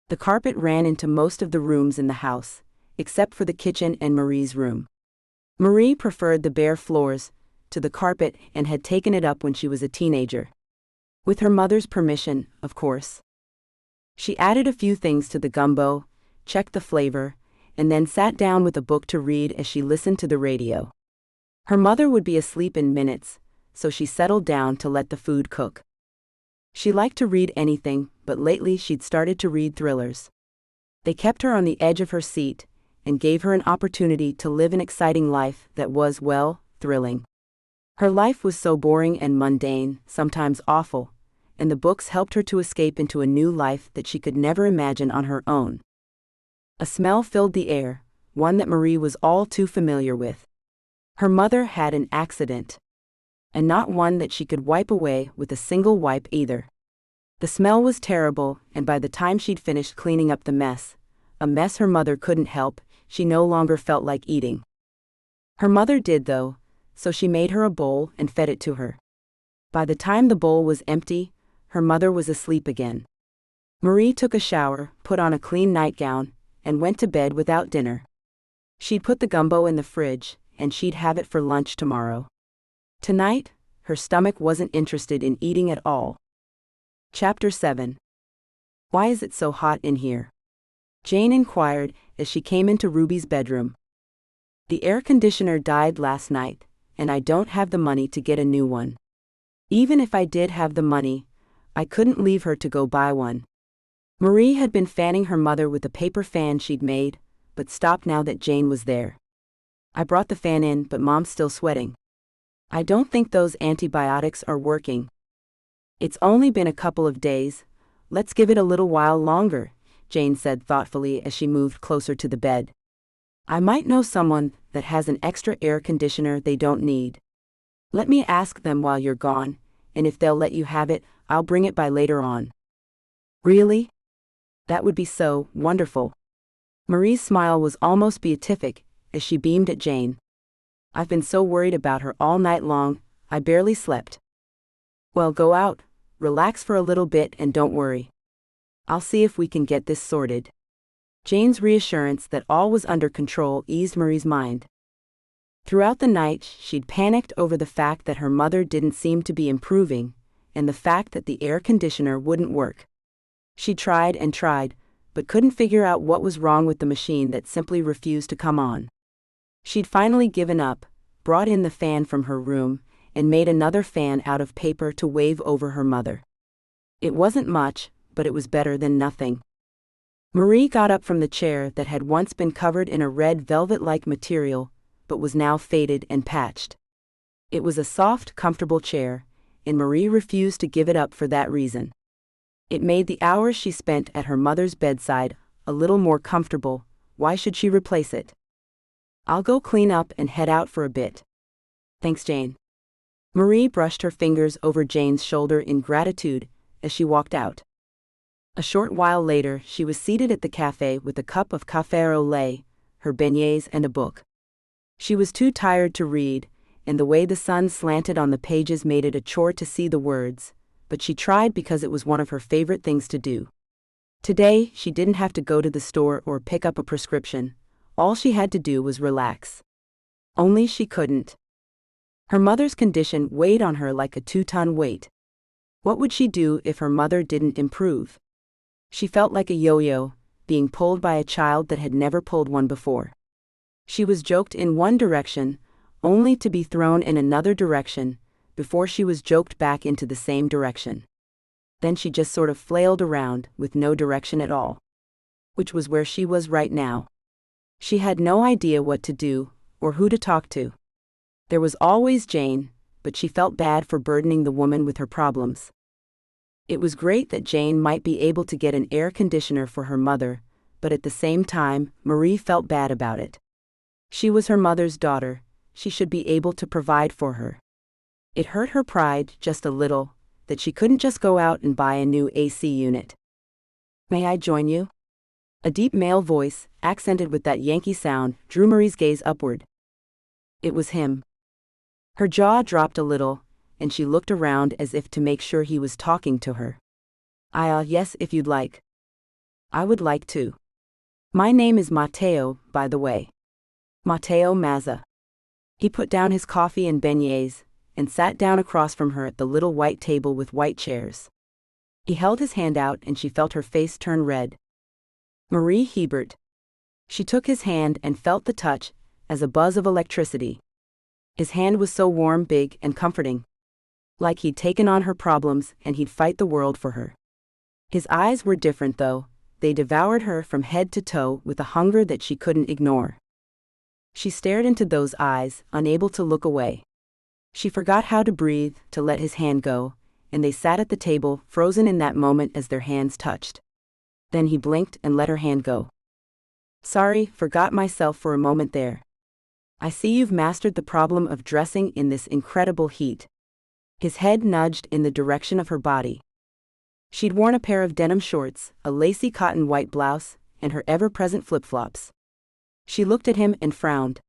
The carpet ran into most of the rooms in the house, except for the kitchen and Marie's room. Marie preferred the bare floors to the carpet and had taken it up when she was a teenager. With her mother's permission, of course. She added a few things to the gumbo, checked the flavor, and then sat down with a book to read as she listened to the radio. Her mother would be asleep in minutes, so she settled down to let the food cook. She liked to read anything, but lately she'd started to read thrillers. They kept her on the edge of her seat, and gave her an opportunity to live an exciting life that was, well, thrilling. Her life was so boring and mundane, sometimes awful, and the books helped her to escape into a new life that she could never imagine on her own. A smell filled the air, one that Marie was all too familiar with. Her mother had an accident. And not one that she could wipe away with a single wipe either. The smell was terrible, and by the time she'd finished cleaning up the mess, a mess her mother couldn't help, she no longer felt like eating. Her mother did though, so she made her a bowl and fed it to her. By the time the bowl was empty, her mother was asleep again. Marie took a shower, put on a clean nightgown, and went to bed without dinner. She'd put the gumbo in the fridge, and she'd have it for lunch tomorrow. Tonight, her stomach wasn't interested in eating at all. Chapter 7. Why is it so hot in here? Jane inquired as she came into Ruby's bedroom. The air conditioner died last night, and I don't have the money to get a new one. Even if I did have the money, I couldn't leave her to go buy one. Marie had been fanning her mother with a paper fan she'd made, but stopped now that Jane was there. I brought the fan in, but Mom's still sweating. I don't think those antibiotics are working. It's only been a couple of days. Let's give it a little while longer, Jane said thoughtfully as she moved closer to the bed. I might know someone that has an extra air conditioner they don't need. Let me ask them while you're gone, and if they'll let you have it, I'll bring it by later on. Really? That would be so wonderful. Marie's smile was almost beatific as she beamed at Jane. I've been so worried about her all night long, I barely slept. Well, go out, relax for a little bit and don't worry. I'll see if we can get this sorted. Jane's reassurance that all was under control eased Marie's mind. Throughout the night, she'd panicked over the fact that her mother didn't seem to be improving, and the fact that the air conditioner wouldn't work. She tried and tried, but couldn't figure out what was wrong with the machine that simply refused to come on. She'd finally given up, brought in the fan from her room, and made another fan out of paper to wave over her mother. It wasn't much, but it was better than nothing. Marie got up from the chair that had once been covered in a red velvet-like material, but was now faded and patched. It was a soft, comfortable chair, and Marie refused to give it up for that reason. It made the hours she spent at her mother's bedside a little more comfortable. Why should she replace it? I'll go clean up and head out for a bit. Thanks, Jane. Marie brushed her fingers over Jane's shoulder in gratitude as she walked out. A short while later, she was seated at the cafe with a cup of café au lait, her beignets and a book. She was too tired to read, and the way the sun slanted on the pages made it a chore to see the words, but she tried because it was one of her favorite things to do. Today, she didn't have to go to the store or pick up a prescription. All she had to do was relax. Only she couldn't. Her mother's condition weighed on her like a 2-ton weight. What would she do if her mother didn't improve? She felt like a yo-yo, being pulled by a child that had never pulled one before. She was joked in one direction, only to be thrown in another direction, before she was joked back into the same direction. Then she just sort of flailed around, with no direction at all. Which was where she was right now. She had no idea what to do, or who to talk to. There was always Jane, but she felt bad for burdening the woman with her problems. It was great that Jane might be able to get an air conditioner for her mother, but at the same time, Marie felt bad about it. She was her mother's daughter, she should be able to provide for her. It hurt her pride just a little, that she couldn't just go out and buy a new AC unit. May I join you? A deep male voice, accented with that Yankee sound, drew Marie's gaze upward. It was him. Her jaw dropped a little, and she looked around as if to make sure he was talking to her. Yes, if you'd like. I would like to. My name is Matteo, by the way. Matteo Mazza. He put down his coffee and beignets, and sat down across from her at the little white table with white chairs. He held his hand out and she felt her face turn red. Marie Hebert. She took his hand and felt the touch, as a buzz of electricity. His hand was so warm, big, and comforting. Like he'd taken on her problems and he'd fight the world for her. His eyes were different though, they devoured her from head to toe with a hunger that she couldn't ignore. She stared into those eyes, unable to look away. She forgot how to breathe, to let his hand go, and they sat at the table, frozen in that moment as their hands touched. Then he blinked and let her hand go. Sorry, forgot myself for a moment there. I see you've mastered the problem of dressing in this incredible heat. His head nudged in the direction of her body. She'd worn a pair of denim shorts, a lacy cotton white blouse, and her ever-present flip-flops. She looked at him and frowned.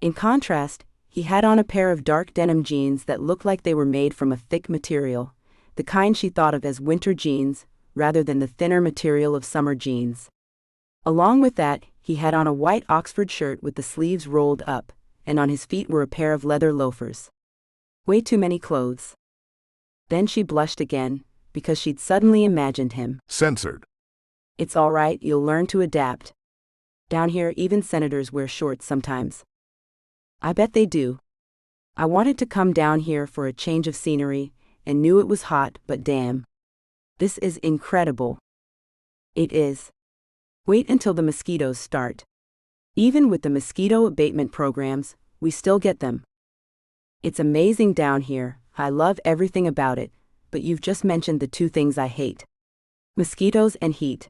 In contrast, he had on a pair of dark denim jeans that looked like they were made from a thick material, the kind she thought of as winter jeans, rather than the thinner material of summer jeans. Along with that, he had on a white Oxford shirt with the sleeves rolled up, and on his feet were a pair of leather loafers. Way too many clothes. Then she blushed again, because she'd suddenly imagined him. Censored. It's all right, you'll learn to adapt. Down here, even senators wear shorts sometimes. I bet they do. I wanted to come down here for a change of scenery, and knew it was hot, but damn. This is incredible. It is. Wait until the mosquitoes start. Even with the mosquito abatement programs, we still get them. It's amazing down here, I love everything about it, but you've just mentioned the two things I hate. Mosquitoes and heat.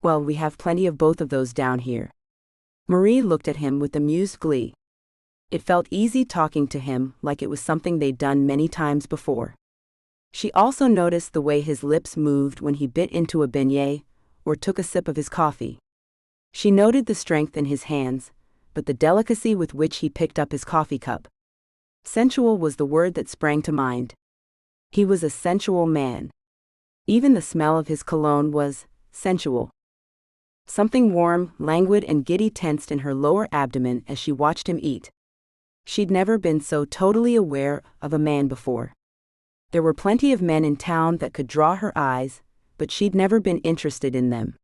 Well, we have plenty of both of those down here. Marie looked at him with amused glee. It felt easy talking to him, like it was something they'd done many times before. She also noticed the way his lips moved when he bit into a beignet, or took a sip of his coffee. She noted the strength in his hands, but the delicacy with which he picked up his coffee cup. Sensual was the word that sprang to mind. He was a sensual man. Even the smell of his cologne was sensual. Something warm, languid and giddy tensed in her lower abdomen as she watched him eat. She'd never been so totally aware of a man before. There were plenty of men in town that could draw her eyes, but she'd never been interested in them.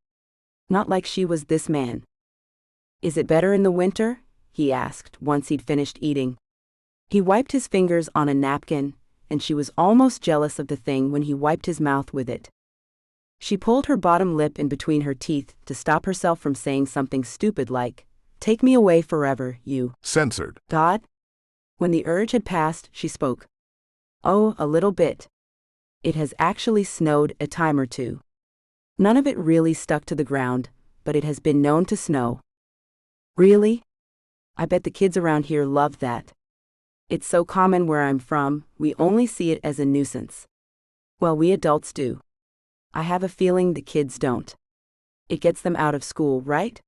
Not like she was this man. Is it better in the winter? He asked once he'd finished eating. He wiped his fingers on a napkin, and she was almost jealous of the thing when he wiped his mouth with it. She pulled her bottom lip in between her teeth to stop herself from saying something stupid like, "Take me away forever, you." Censored. God? When the urge had passed, she spoke. Oh, a little bit. It has actually snowed a time or two. None of it really stuck to the ground, but it has been known to snow. Really? I bet the kids around here love that. It's so common where I'm from, we only see it as a nuisance. Well, we adults do. I have a feeling the kids don't. It gets them out of school, right?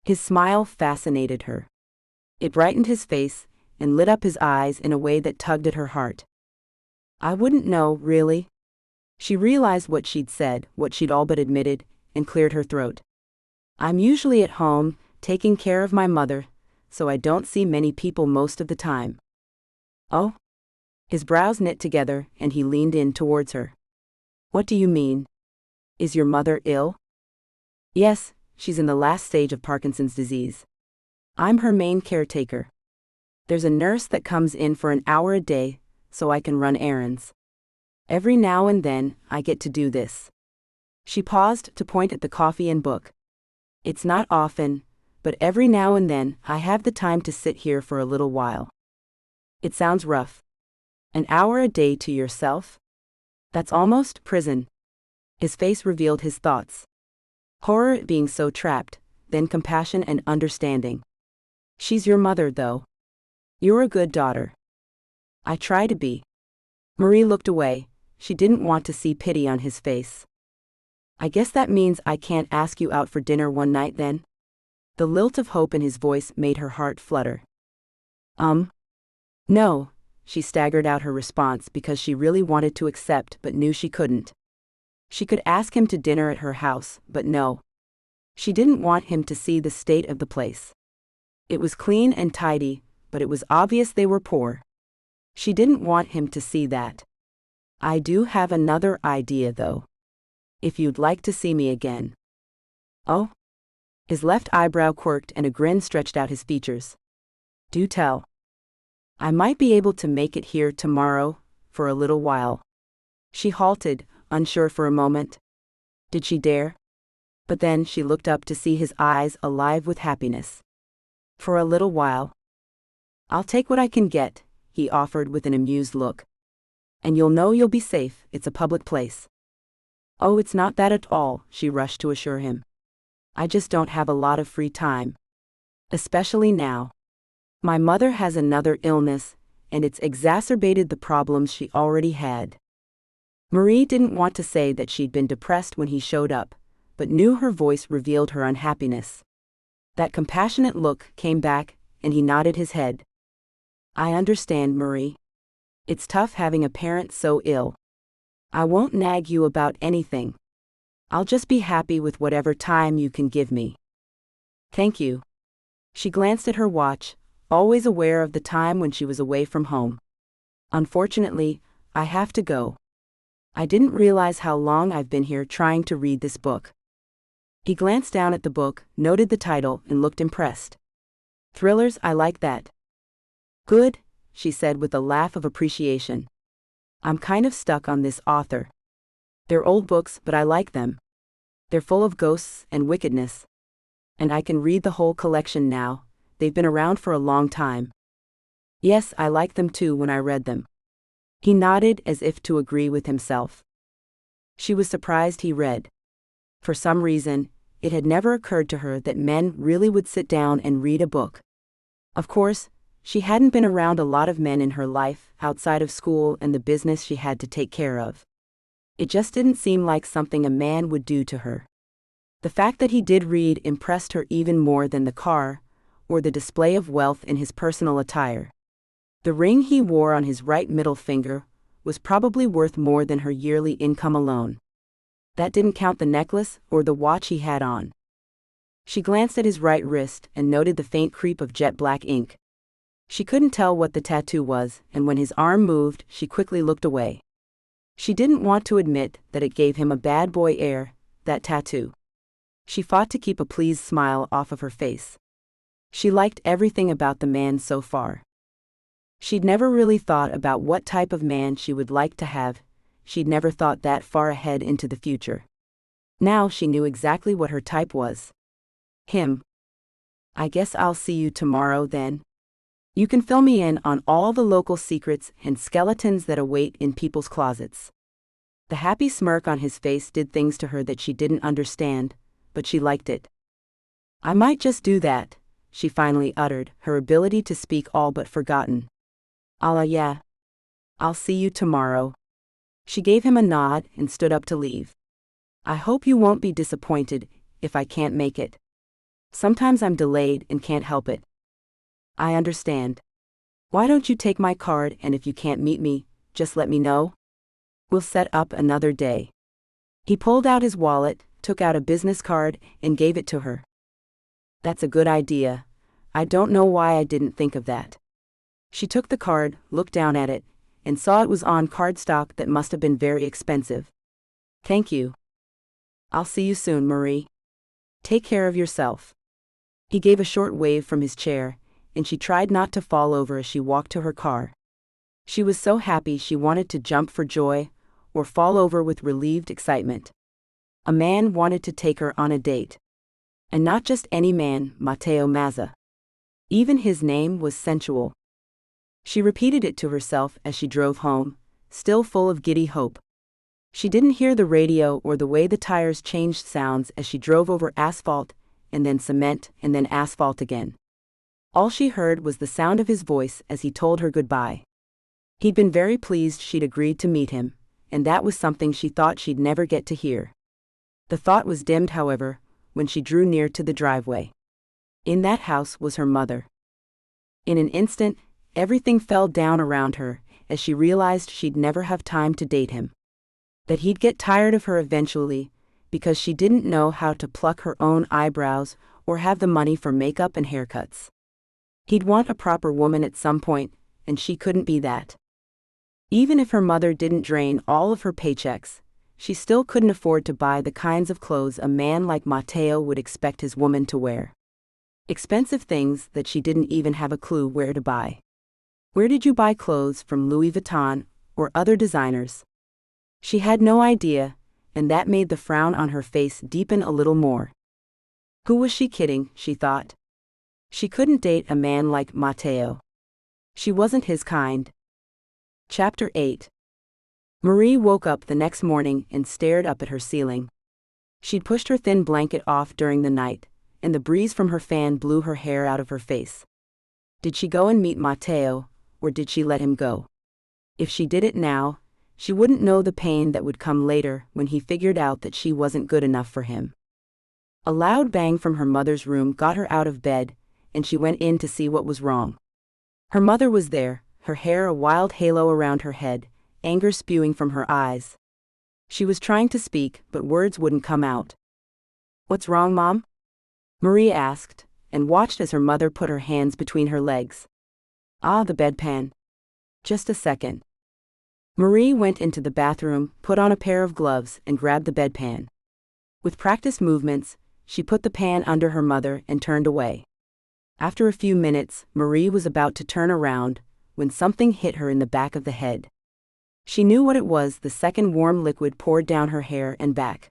His smile fascinated her. It brightened his face and lit up his eyes in a way that tugged at her heart. I wouldn't know, really. She realized what she'd said, what she'd all but admitted, and cleared her throat. I'm usually at home, taking care of my mother, so I don't see many people most of the time. Oh? His brows knit together, and he leaned in towards her. What do you mean? Is your mother ill? Yes, she's in the last stage of Parkinson's disease. I'm her main caretaker. There's a nurse that comes in for an hour a day, so I can run errands. Every now and then, I get to do this. She paused to point at the coffee and book. It's not often, but every now and then, I have the time to sit here for a little while. It sounds rough. An hour a day to yourself? That's almost prison. His face revealed his thoughts. Horror at being so trapped, then compassion and understanding. She's your mother, though. You're a good daughter. I try to be. Marie looked away. She didn't want to see pity on his face. I guess that means I can't ask you out for dinner one night then? The lilt of hope in his voice made her heart flutter. No, she staggered out her response because she really wanted to accept but knew she couldn't. She could ask him to dinner at her house, but no. She didn't want him to see the state of the place. It was clean and tidy, but it was obvious they were poor. She didn't want him to see that. I do have another idea, though. If you'd like to see me again. Oh? His left eyebrow quirked and a grin stretched out his features. Do tell. I might be able to make it here tomorrow, for a little while. She halted, unsure for a moment. Did she dare? But then she looked up to see his eyes alive with happiness. For a little while. I'll take what I can get, he offered with an amused look. And you'll know you'll be safe, it's a public place. Oh, it's not that at all, she rushed to assure him. I just don't have a lot of free time. Especially now. My mother has another illness, and it's exacerbated the problems she already had. Marie didn't want to say that she'd been depressed when he showed up, but knew her voice revealed her unhappiness. That compassionate look came back, and he nodded his head. I understand, Marie. It's tough having a parent so ill. I won't nag you about anything. I'll just be happy with whatever time you can give me. Thank you. She glanced at her watch, always aware of the time when she was away from home. Unfortunately, I have to go. I didn't realize how long I've been here trying to read this book. He glanced down at the book, noted the title, and looked impressed. Thrillers, I like that. Good, she said with a laugh of appreciation. I'm kind of stuck on this author. They're old books, but I like them. They're full of ghosts and wickedness. And I can read the whole collection now. They've been around for a long time. Yes, I liked them too when I read them. He nodded as if to agree with himself. She was surprised he read. For some reason, it had never occurred to her that men really would sit down and read a book. Of course, she hadn't been around a lot of men in her life, outside of school and the business she had to take care of. It just didn't seem like something a man would do to her. The fact that he did read impressed her even more than the car, or the display of wealth in his personal attire. The ring he wore on his right middle finger was probably worth more than her yearly income alone. That didn't count the necklace or the watch he had on. She glanced at his right wrist and noted the faint creep of jet black ink. She couldn't tell what the tattoo was, and when his arm moved, she quickly looked away. She didn't want to admit that it gave him a bad boy air, that tattoo. She fought to keep a pleased smile off of her face. She liked everything about the man so far. She'd never really thought about what type of man she would like to have. She'd never thought that far ahead into the future. Now she knew exactly what her type was. Him. I guess I'll see you tomorrow then. You can fill me in on all the local secrets and skeletons that await in people's closets. The happy smirk on his face did things to her that she didn't understand, but she liked it. I might just do that, she finally uttered, her ability to speak all but forgotten. Yeah. I'll see you tomorrow." She gave him a nod and stood up to leave. "I hope you won't be disappointed if I can't make it. Sometimes I'm delayed and can't help it." "I understand. Why don't you take my card, and if you can't meet me, just let me know? We'll set up another day." He pulled out his wallet, took out a business card, and gave it to her. "That's a good idea. I don't know why I didn't think of that." She took the card, looked down at it, and saw it was on cardstock that must have been very expensive. "Thank you. I'll see you soon, Marie. Take care of yourself." He gave a short wave from his chair, and she tried not to fall over as she walked to her car. She was so happy she wanted to jump for joy, or fall over with relieved excitement. A man wanted to take her on a date. And not just any man, Matteo Mazza. Even his name was sensual. She repeated it to herself as she drove home, still full of giddy hope. She didn't hear the radio or the way the tires changed sounds as she drove over asphalt, and then cement, and then asphalt again. All she heard was the sound of his voice as he told her goodbye. He'd been very pleased she'd agreed to meet him, and that was something she thought she'd never get to hear. The thought was dimmed, however, when she drew near to the driveway. In that house was her mother. In an instant, everything fell down around her as she realized she'd never have time to date him. That he'd get tired of her eventually, because she didn't know how to pluck her own eyebrows or have the money for makeup and haircuts. He'd want a proper woman at some point, and she couldn't be that. Even if her mother didn't drain all of her paychecks, she still couldn't afford to buy the kinds of clothes a man like Matteo would expect his woman to wear. Expensive things that she didn't even have a clue where to buy. Where did you buy clothes from Louis Vuitton or other designers? She had no idea, and that made the frown on her face deepen a little more. Who was she kidding, she thought. She couldn't date a man like Matteo. She wasn't his kind. Chapter 8. Marie woke up the next morning and stared up at her ceiling. She'd pushed her thin blanket off during the night, and the breeze from her fan blew her hair out of her face. Did she go and meet Matteo, or did she let him go? If she did it now, she wouldn't know the pain that would come later when he figured out that she wasn't good enough for him. A loud bang from her mother's room got her out of bed, and she went in to see what was wrong. Her mother was there, her hair a wild halo around her head, anger spewing from her eyes. She was trying to speak, but words wouldn't come out. "What's wrong, Mom?" Marie asked, and watched as her mother put her hands between her legs. The bedpan. Just a second." Marie went into the bathroom, put on a pair of gloves, and grabbed the bedpan. With practiced movements, she put the pan under her mother and turned away. After a few minutes, Marie was about to turn around when something hit her in the back of the head. She knew what it was the second warm liquid poured down her hair and back.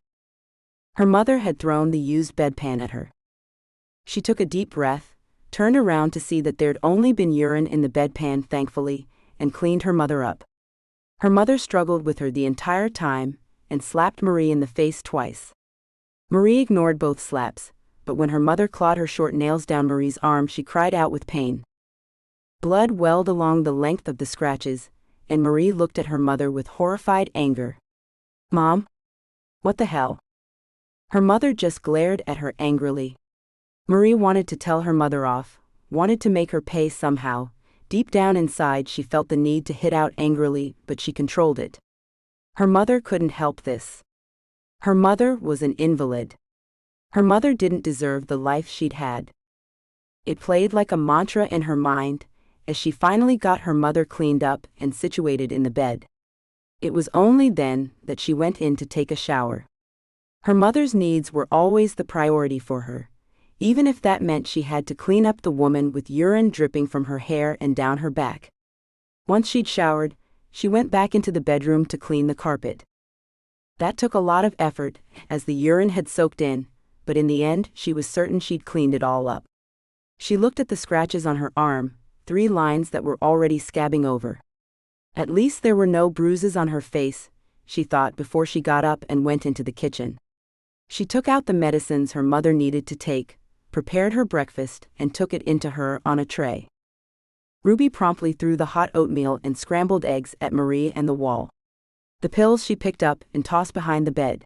Her mother had thrown the used bedpan at her. She took a deep breath, turned around to see that there'd only been urine in the bedpan, thankfully, and cleaned her mother up. Her mother struggled with her the entire time and slapped Marie in the face twice. Marie ignored both slaps, but when her mother clawed her short nails down Marie's arm, she cried out with pain. Blood welled along the length of the scratches, and Marie looked at her mother with horrified anger. "Mom? What the hell?" Her mother just glared at her angrily. Marie wanted to tell her mother off, wanted to make her pay somehow. Deep down inside she felt the need to hit out angrily, but she controlled it. Her mother couldn't help this. Her mother was an invalid. Her mother didn't deserve the life she'd had. It played like a mantra in her mind, as she finally got her mother cleaned up and situated in the bed. It was only then that she went in to take a shower. Her mother's needs were always the priority for her, even if that meant she had to clean up the woman with urine dripping from her hair and down her back. Once she'd showered, she went back into the bedroom to clean the carpet. That took a lot of effort, as the urine had soaked in, but in the end she was certain she'd cleaned it all up. She looked at the scratches on her arm, 3 lines that were already scabbing over. At least there were no bruises on her face, she thought before she got up and went into the kitchen. She took out the medicines her mother needed to take, prepared her breakfast, and took it into her on a tray. Ruby promptly threw the hot oatmeal and scrambled eggs at Marie and the wall. The pills she picked up and tossed behind the bed.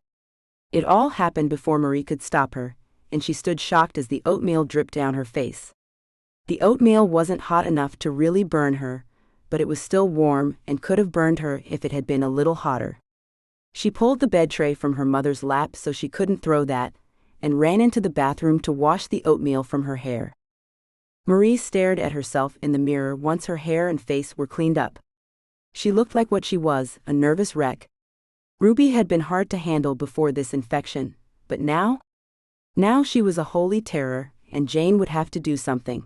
It all happened before Marie could stop her, and she stood shocked as the oatmeal dripped down her face. The oatmeal wasn't hot enough to really burn her, but it was still warm and could have burned her if it had been a little hotter. She pulled the bed tray from her mother's lap so she couldn't throw that, and ran into the bathroom to wash the oatmeal from her hair. Marie stared at herself in the mirror once her hair and face were cleaned up. She looked like what she was, a nervous wreck. Ruby had been hard to handle before this infection, but now? Now she was a holy terror, and Jane would have to do something.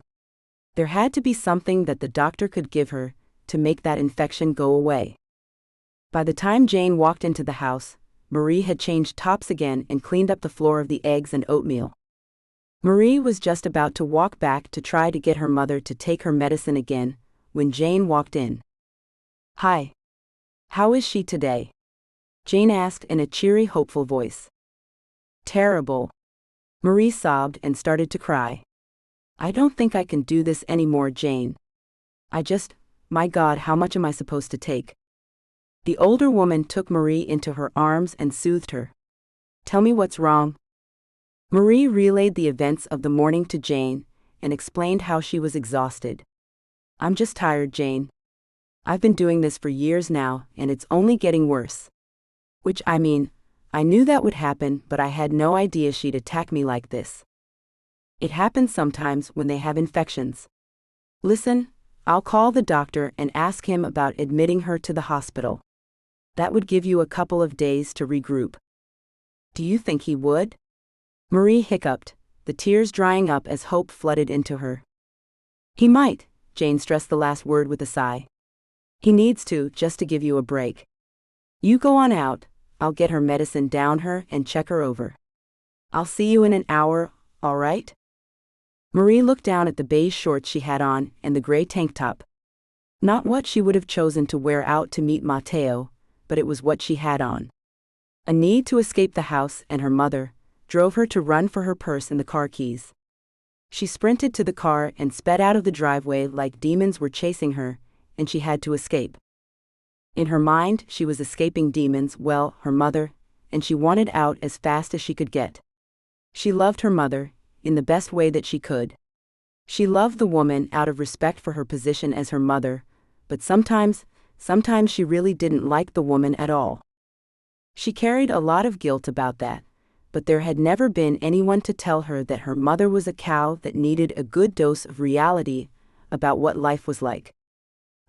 There had to be something that the doctor could give her to make that infection go away. By the time Jane walked into the house, Marie had changed tops again and cleaned up the floor of the eggs and oatmeal. Marie was just about to walk back to try to get her mother to take her medicine again, when Jane walked in. "Hi. How is she today?" Jane asked in a cheery, hopeful voice. "Terrible." Marie sobbed and started to cry. "I don't think I can do this anymore, Jane. My God, how much am I supposed to take?" The older woman took Marie into her arms and soothed her. "Tell me what's wrong." Marie relayed the events of the morning to Jane and explained how she was exhausted. "I'm just tired, Jane. I've been doing this for years now, and it's only getting worse. I knew that would happen, but I had no idea she'd attack me like this. It happens sometimes when they have infections. Listen, I'll call the doctor and ask him about admitting her to the hospital. That would give you a couple of days to regroup." "Do you think he would?" Marie hiccuped, the tears drying up as hope flooded into her. "He might," Jane stressed the last word with a sigh. "He needs to, just to give you a break. You go on out, I'll get her medicine down her and check her over. I'll see you in an hour, all right?" Marie looked down at the beige shorts she had on and the gray tank top. Not what she would have chosen to wear out to meet Matteo, but it was what she had on. A need to escape the house and her mother drove her to run for her purse and the car keys. She sprinted to the car and sped out of the driveway like demons were chasing her, and she had to escape. In her mind, she was escaping demons, her mother, and she wanted out as fast as she could get. She loved her mother, in the best way that she could. She loved the woman out of respect for her position as her mother, but sometimes she really didn't like the woman at all. She carried a lot of guilt about that, but there had never been anyone to tell her that her mother was a cow that needed a good dose of reality about what life was like.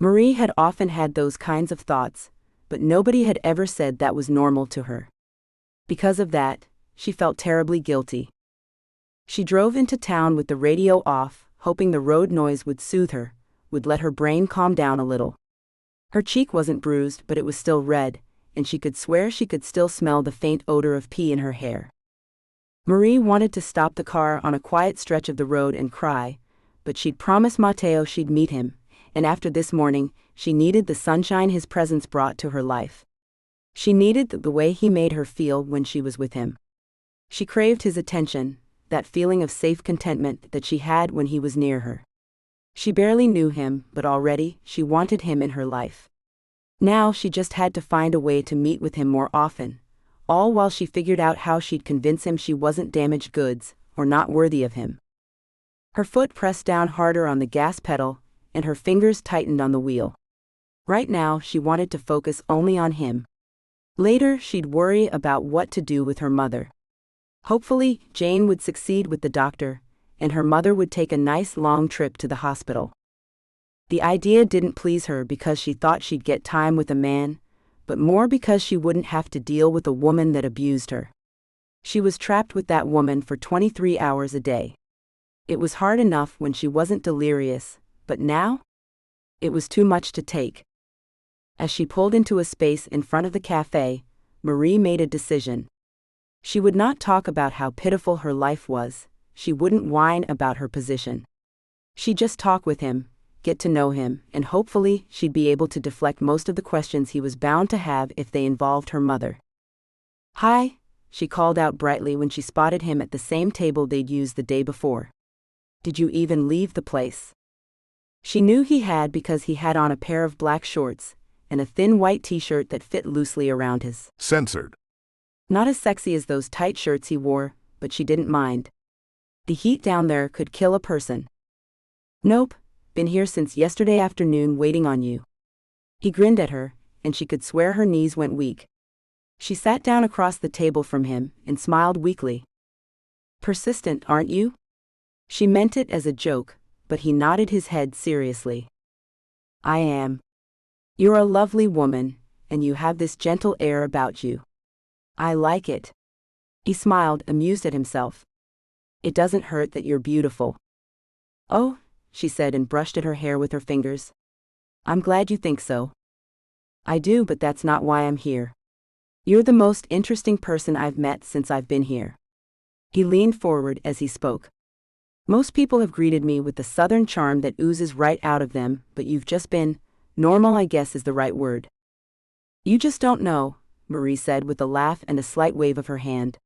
Marie had often had those kinds of thoughts, but nobody had ever said that was normal to her. Because of that, she felt terribly guilty. She drove into town with the radio off, hoping the road noise would soothe her, would let her brain calm down a little. Her cheek wasn't bruised, but it was still red, and she could swear she could still smell the faint odor of pee in her hair. Marie wanted to stop the car on a quiet stretch of the road and cry, but she'd promised Matteo she'd meet him, and after this morning, she needed the sunshine his presence brought to her life. She needed the way he made her feel when she was with him. She craved his attention, that feeling of safe contentment that she had when he was near her. She barely knew him, but already, she wanted him in her life. Now she just had to find a way to meet with him more often, all while she figured out how she'd convince him she wasn't damaged goods, or not worthy of him. Her foot pressed down harder on the gas pedal, and her fingers tightened on the wheel. Right now, she wanted to focus only on him. Later, she'd worry about what to do with her mother. Hopefully, Jane would succeed with the doctor, and her mother would take a nice long trip to the hospital. The idea didn't please her because she thought she'd get time with a man, but more because she wouldn't have to deal with a woman that abused her. She was trapped with that woman for 23 hours a day. It was hard enough when she wasn't delirious, but now? It was too much to take. As she pulled into a space in front of the cafe, Marie made a decision. She would not talk about how pitiful her life was, she wouldn't whine about her position. She'd just talk with him, get to know him, and hopefully she'd be able to deflect most of the questions he was bound to have if they involved her mother. "Hi," she called out brightly when she spotted him at the same table they'd used the day before. Did you even leave the place? She knew he had because he had on a pair of black shorts and a thin white t-shirt that fit loosely around his. Censored. Not as sexy as those tight shirts he wore, but she didn't mind. The heat down there could kill a person. Nope, been here since yesterday afternoon waiting on you. He grinned at her, and she could swear her knees went weak. She sat down across the table from him and smiled weakly. Persistent, aren't you? She meant it as a joke, but he nodded his head seriously. I am. You're a lovely woman, and you have this gentle air about you. I like it. He smiled, amused at himself. It doesn't hurt that you're beautiful. Oh, she said and brushed at her hair with her fingers. I'm glad you think so. I do, but that's not why I'm here. You're the most interesting person I've met since I've been here. He leaned forward as he spoke. Most people have greeted me with the southern charm that oozes right out of them, but you've just been, normal I guess is the right word. You just don't know, Marie said with a laugh and a slight wave of her hand.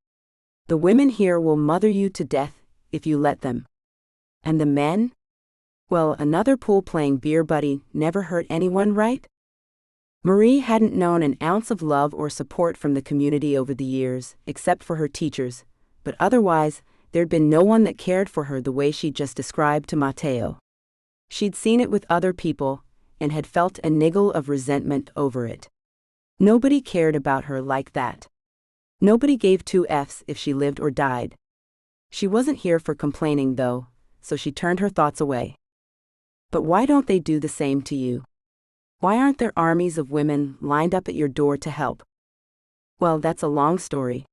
The women here will mother you to death, if you let them. And the men? Well, another pool-playing beer buddy never hurt anyone, right? Marie hadn't known an ounce of love or support from the community over the years, except for her teachers, but otherwise, there'd been no one that cared for her the way she'd just described to Matteo. She'd seen it with other people, and had felt a niggle of resentment over it. Nobody cared about her like that. Nobody gave two Fs if she lived or died. She wasn't here for complaining, though, so she turned her thoughts away. But why don't they do the same to you? Why aren't there armies of women lined up at your door to help? Well, that's a long story.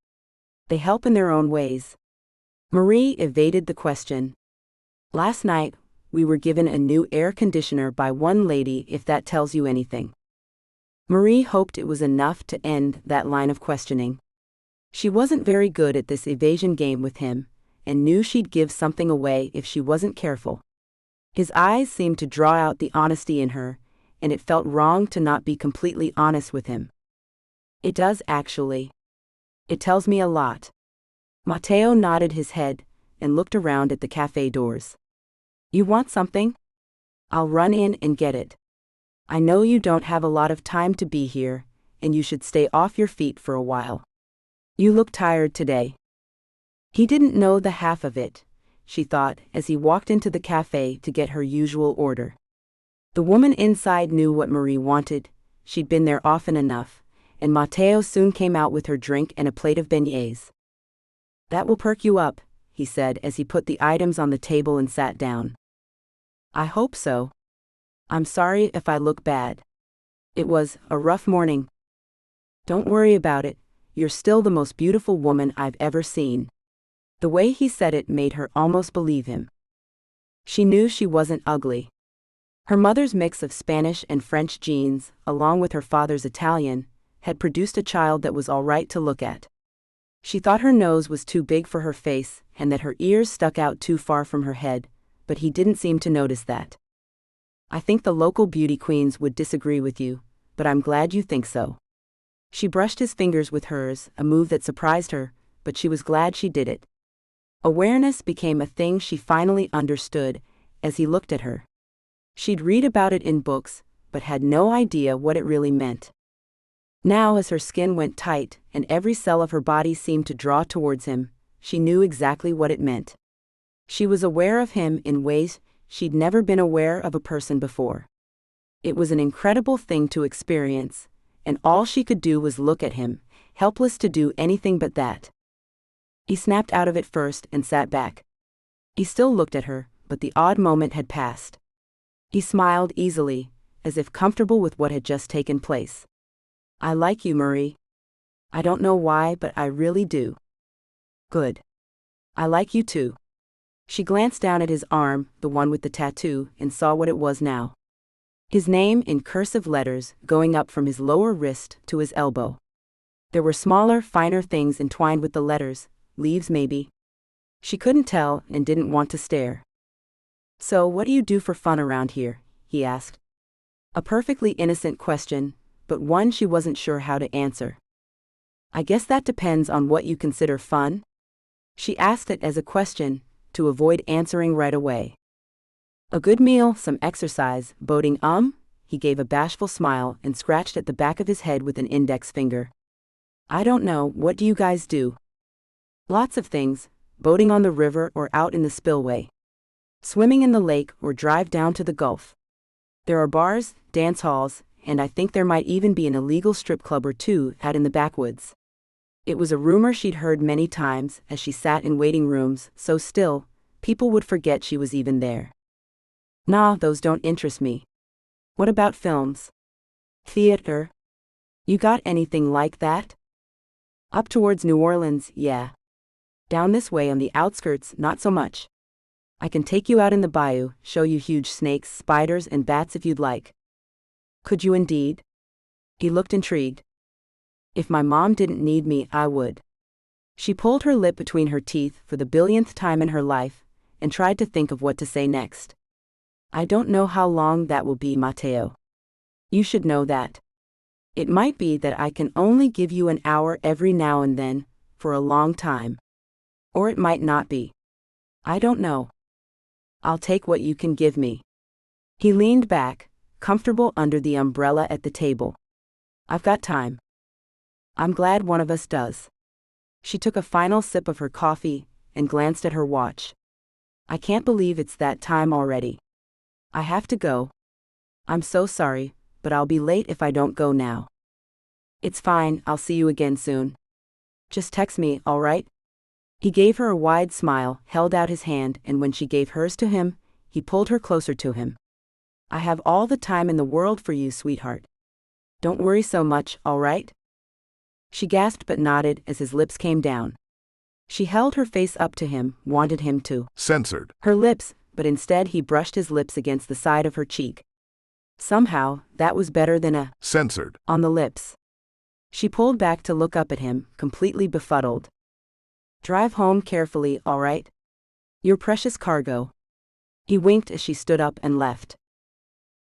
They help in their own ways. Marie evaded the question. Last night, we were given a new air conditioner by one lady, if that tells you anything. Marie hoped it was enough to end that line of questioning. She wasn't very good at this evasion game with him, and knew she'd give something away if she wasn't careful. His eyes seemed to draw out the honesty in her, and it felt wrong to not be completely honest with him. It does actually. It tells me a lot. Matteo nodded his head and looked around at the cafe doors. You want something? I'll run in and get it. I know you don't have a lot of time to be here, and you should stay off your feet for a while. You look tired today. He didn't know the half of it, she thought, as he walked into the cafe to get her usual order. The woman inside knew what Marie wanted, she'd been there often enough, and Matteo soon came out with her drink and a plate of beignets. That will perk you up, he said as he put the items on the table and sat down. I hope so. I'm sorry if I look bad. It was a rough morning. Don't worry about it, you're still the most beautiful woman I've ever seen. The way he said it made her almost believe him. She knew she wasn't ugly. Her mother's mix of Spanish and French genes, along with her father's Italian, had produced a child that was all right to look at. She thought her nose was too big for her face and that her ears stuck out too far from her head, but he didn't seem to notice that. I think the local beauty queens would disagree with you, but I'm glad you think so. She brushed his fingers with hers, a move that surprised her, but she was glad she did it. Awareness became a thing she finally understood as he looked at her. She'd read about it in books, but had no idea what it really meant. Now, as her skin went tight and every cell of her body seemed to draw towards him, she knew exactly what it meant. She was aware of him in ways she'd never been aware of a person before. It was an incredible thing to experience, and all she could do was look at him, helpless to do anything but that. He snapped out of it first and sat back. He still looked at her, but the odd moment had passed. He smiled easily, as if comfortable with what had just taken place. I like you, Marie. I don't know why, but I really do. Good. I like you too. She glanced down at his arm, the one with the tattoo, and saw what it was now. His name in cursive letters going up from his lower wrist to his elbow. There were smaller, finer things entwined with the letters, leaves maybe. She couldn't tell and didn't want to stare. So what do you do for fun around here? He asked. A perfectly innocent question, but one she wasn't sure how to answer. I guess that depends on what you consider fun. She asked it as a question, to avoid answering right away. A good meal, some exercise, boating. He gave a bashful smile and scratched at the back of his head with an index finger. I don't know, what do you guys do? Lots of things, boating on the river or out in the spillway. Swimming in the lake or drive down to the Gulf. There are bars, dance halls, and I think there might even be an illegal strip club or two out in the backwoods. It was a rumor she'd heard many times as she sat in waiting rooms, so still, people would forget she was even there. Nah, those don't interest me. What about films? Theater? You got anything like that? Up towards New Orleans, yeah. Down this way on the outskirts, not so much. I can take you out in the bayou, show you huge snakes, spiders, and bats if you'd like. Could you indeed? He looked intrigued. If my mom didn't need me, I would. She pulled her lip between her teeth for the billionth time in her life, and tried to think of what to say next. I don't know how long that will be, Mateo. You should know that. It might be that I can only give you an hour every now and then, for a long time. Or it might not be. I don't know. I'll take what you can give me. He leaned back, comfortable under the umbrella at the table. I've got time. I'm glad one of us does. She took a final sip of her coffee and glanced at her watch. I can't believe it's that time already. I have to go. I'm so sorry, but I'll be late if I don't go now. It's fine, I'll see you again soon. Just text me, all right? He gave her a wide smile, held out his hand, and when she gave hers to him, he pulled her closer to him. I have all the time in the world for you, sweetheart. Don't worry so much, all right? She gasped but nodded as his lips came down. She held her face up to him, wanted him to censored her lips, but instead he brushed his lips against the side of her cheek. Somehow, that was better than a censored on the lips. She pulled back to look up at him, completely befuddled. Drive home carefully, all right? Your precious cargo. He winked as she stood up and left.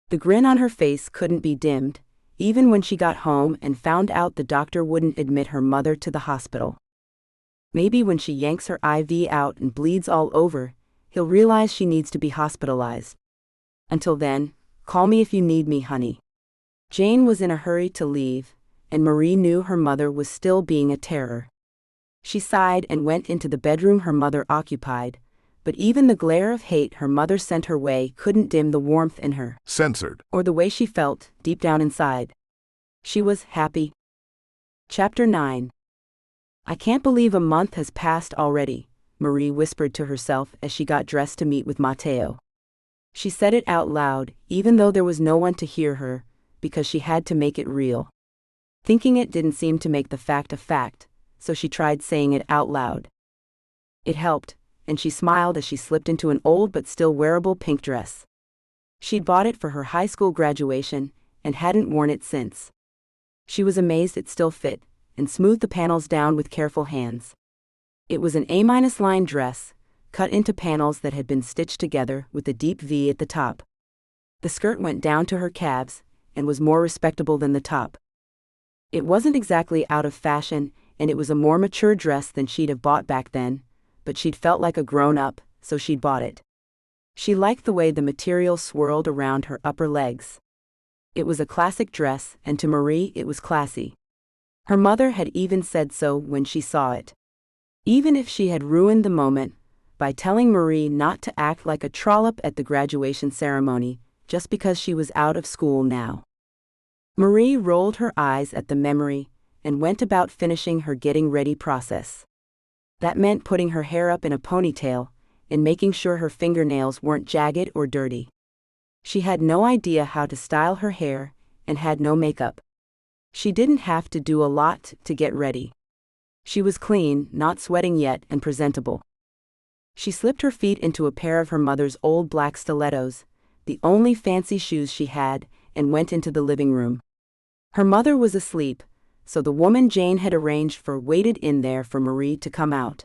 The grin on her face couldn't be dimmed, even when she got home and found out the doctor wouldn't admit her mother to the hospital. Maybe when she yanks her IV out and bleeds all over, he'll realize she needs to be hospitalized. Until then, call me if you need me, honey. Jane was in a hurry to leave, and Marie knew her mother was still being a terror. She sighed and went into the bedroom her mother occupied, but even the glare of hate her mother sent her way couldn't dim the warmth in her. Censored. Or the way she felt, deep down inside. She was happy. Chapter 9. I can't believe a month has passed already, Marie whispered to herself as she got dressed to meet with Mateo. She said it out loud, even though there was no one to hear her, because she had to make it real. Thinking it didn't seem to make the fact a fact, so she tried saying it out loud. It helped, and she smiled as she slipped into an old but still wearable pink dress. She'd bought it for her high school graduation, and hadn't worn it since. She was amazed it still fit, and smoothed the panels down with careful hands. It was an A-line dress, cut into panels that had been stitched together with a deep V at the top. The skirt went down to her calves, and was more respectable than the top. It wasn't exactly out of fashion, and it was a more mature dress than she'd have bought back then, but she'd felt like a grown-up, so she'd bought it. She liked the way the material swirled around her upper legs. It was a classic dress, and to Marie it was classy. Her mother had even said so when she saw it. Even if she had ruined the moment, by telling Marie not to act like a trollop at the graduation ceremony, just because she was out of school now. Marie rolled her eyes at the memory, and went about finishing her getting ready process. That meant putting her hair up in a ponytail, and making sure her fingernails weren't jagged or dirty. She had no idea how to style her hair, and had no makeup. She didn't have to do a lot to get ready. She was clean, not sweating yet, and presentable. She slipped her feet into a pair of her mother's old black stilettos, the only fancy shoes she had, and went into the living room. Her mother was asleep, so the woman Jane had arranged for waited in there for Marie to come out.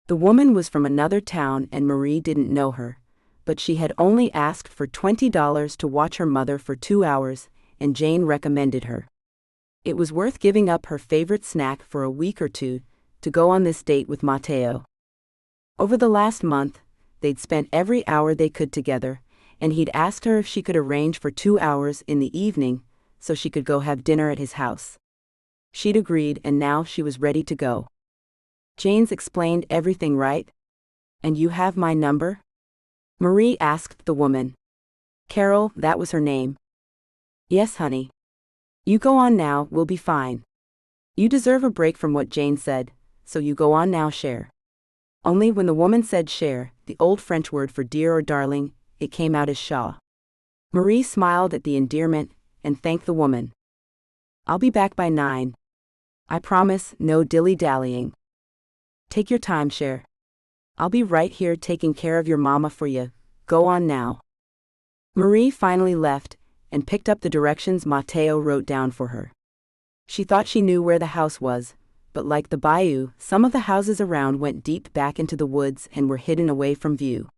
The woman was from another town and Marie didn't know her, but she had only asked for $20 to watch her mother for 2 hours, and Jane recommended her. It was worth giving up her favorite snack for a week or two to go on this date with Matteo. Over the last month, they'd spent every hour they could together, and he'd asked her if she could arrange for 2 hours in the evening so she could go have dinner at his house. She'd agreed, and now she was ready to go. Jane's explained everything, right? And you have my number? Marie asked the woman. Carol, that was her name. Yes, honey. You go on now, we'll be fine. You deserve a break from what Jane said, so you go on now, cher. Only when the woman said cher, the old French word for dear or darling, it came out as Shaw. Marie smiled at the endearment and thanked the woman. I'll be back by 9. I promise, no dilly-dallying. Take your time, cher. I'll be right here taking care of your mama for you. Go on now. Marie finally left and picked up the directions Matteo wrote down for her. She thought she knew where the house was, but like the bayou, some of the houses around went deep back into the woods and were hidden away from view.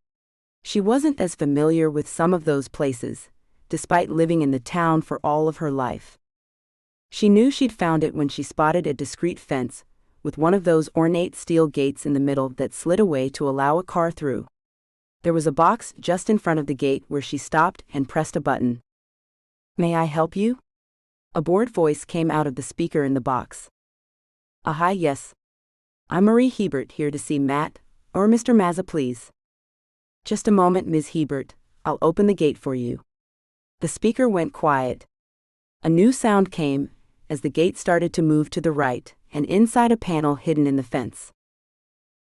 She wasn't as familiar with some of those places, despite living in the town for all of her life. She knew she'd found it when she spotted a discreet fence, with one of those ornate steel gates in the middle that slid away to allow a car through. There was a box just in front of the gate where she stopped and pressed a button. May I help you? A bored voice came out of the speaker in the box. Hi, yes. I'm Marie Hebert, here to see Matt, or Mr. Mazza, please. Just a moment, Ms. Hebert, I'll open the gate for you. The speaker went quiet. A new sound came as the gate started to move to the right, and inside a panel hidden in the fence.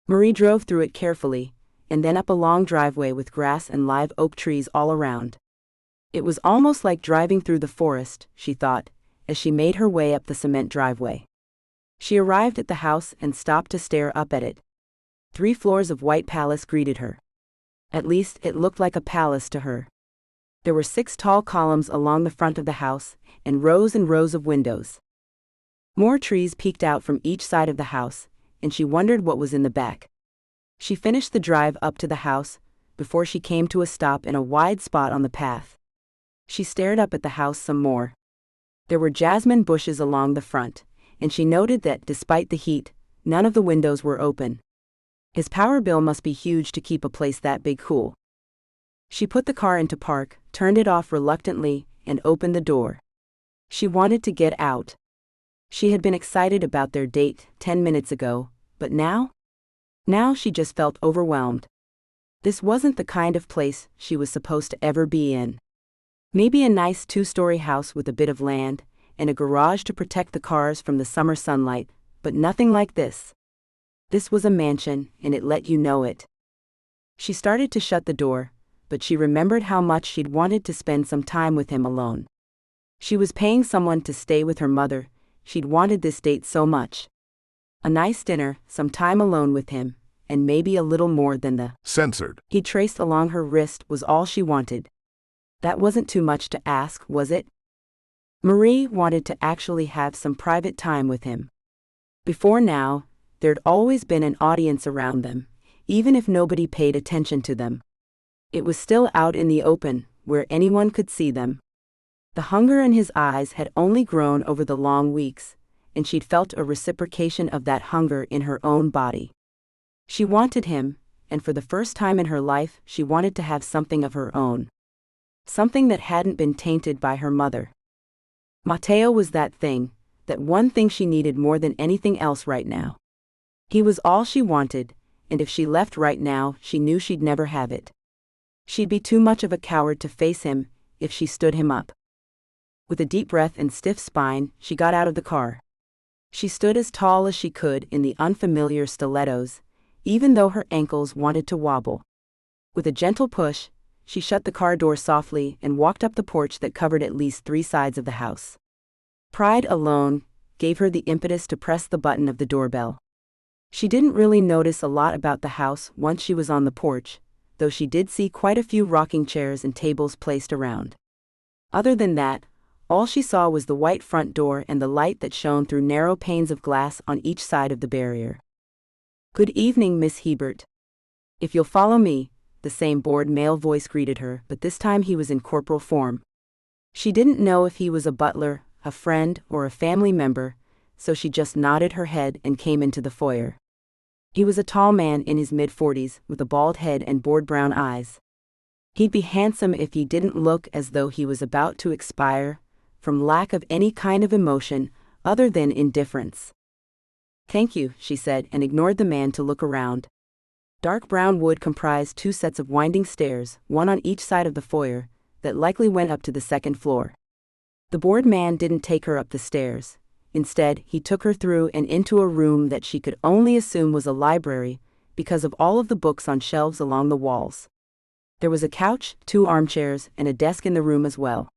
Marie drove through it carefully, and then up a long driveway with grass and live oak trees all around. It was almost like driving through the forest, she thought, as she made her way up the cement driveway. She arrived at the house and stopped to stare up at it. 3 floors of white palace greeted her. At least, it looked like a palace to her. There were 6 tall columns along the front of the house, and rows of windows. More trees peeked out from each side of the house, and she wondered what was in the back. She finished the drive up to the house before she came to a stop in a wide spot on the path. She stared up at the house some more. There were jasmine bushes along the front, and she noted that, despite the heat, none of the windows were open. His power bill must be huge to keep a place that big cool. She put the car into park, turned it off reluctantly, and opened the door. She wanted to get out. She had been excited about their date 10 minutes ago, but now? Now she just felt overwhelmed. This wasn't the kind of place she was supposed to ever be in. Maybe a nice 2-story house with a bit of land, and a garage to protect the cars from the summer sunlight, but nothing like this. This was a mansion, and it let you know it. She started to shut the door, but she remembered how much she'd wanted to spend some time with him alone. She was paying someone to stay with her mother, she'd wanted this date so much. A nice dinner, some time alone with him, and maybe a little more than the censored he traced along her wrist was all she wanted. That wasn't too much to ask, was it? Marie wanted to actually have some private time with him. Before now, there'd always been an audience around them, even if nobody paid attention to them. It was still out in the open, where anyone could see them. The hunger in his eyes had only grown over the long weeks, and she'd felt a reciprocation of that hunger in her own body. She wanted him, and for the first time in her life she wanted to have something of her own. Something that hadn't been tainted by her mother. Matteo was that thing, that one thing she needed more than anything else right now. He was all she wanted, and if she left right now, she knew she'd never have it. She'd be too much of a coward to face him if she stood him up. With a deep breath and stiff spine, she got out of the car. She stood as tall as she could in the unfamiliar stilettos, even though her ankles wanted to wobble. With a gentle push, she shut the car door softly and walked up the porch that covered at least 3 sides of the house. Pride alone gave her the impetus to press the button of the doorbell. She didn't really notice a lot about the house once she was on the porch, though she did see quite a few rocking chairs and tables placed around. Other than that, all she saw was the white front door and the light that shone through narrow panes of glass on each side of the barrier. Good evening, Miss Hebert. If you'll follow me, the same bored male voice greeted her, but this time he was in corporal form. She didn't know if he was a butler, a friend, or a family member, so she just nodded her head and came into the foyer. He was a tall man in his mid-40s with a bald head and bored brown eyes. He'd be handsome if he didn't look as though he was about to expire, from lack of any kind of emotion other than indifference. "Thank you," she said, and ignored the man to look around. Dark brown wood comprised 2 sets of winding stairs, one on each side of the foyer, that likely went up to the 2nd floor. The bored man didn't take her up the stairs. Instead, he took her through and into a room that she could only assume was a library, because of all of the books on shelves along the walls. There was a couch, 2 armchairs, and a desk in the room as well.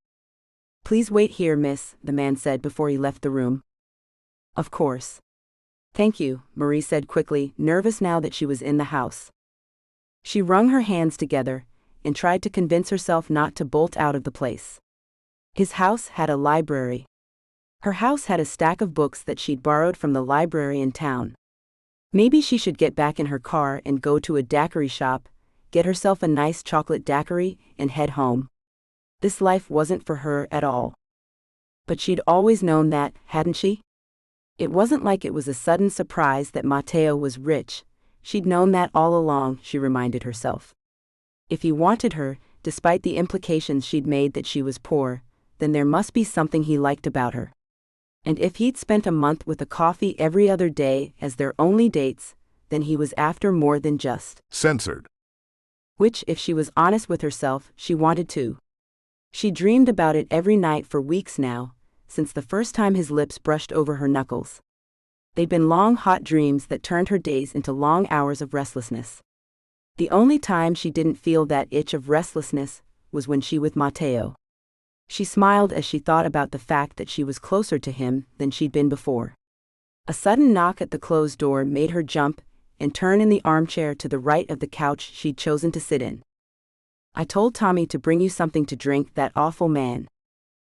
"Please wait here, miss," the man said before he left the room. "Of course." "Thank you," Marie said quickly, nervous now that she was in the house. She wrung her hands together and tried to convince herself not to bolt out of the place. His house had a library. Her house had a stack of books that she'd borrowed from the library in town. Maybe she should get back in her car and go to a daiquiri shop, get herself a nice chocolate daiquiri, and head home. This life wasn't for her at all. But she'd always known that, hadn't she? It wasn't like it was a sudden surprise that Matteo was rich. She'd known that all along, she reminded herself. If he wanted her, despite the implications she'd made that she was poor, then there must be something he liked about her. And if he'd spent a month with a coffee every other day as their only dates, then he was after more than just censored. Which, if she was honest with herself, she wanted to. She dreamed about it every night for weeks now, since the first time his lips brushed over her knuckles. They'd been long, hot dreams that turned her days into long hours of restlessness. The only time she didn't feel that itch of restlessness was when she was with Matteo. She smiled as she thought about the fact that she was closer to him than she'd been before. A sudden knock at the closed door made her jump and turn in the armchair to the right of the couch she'd chosen to sit in. "I told Tommy to bring you something to drink, that awful man."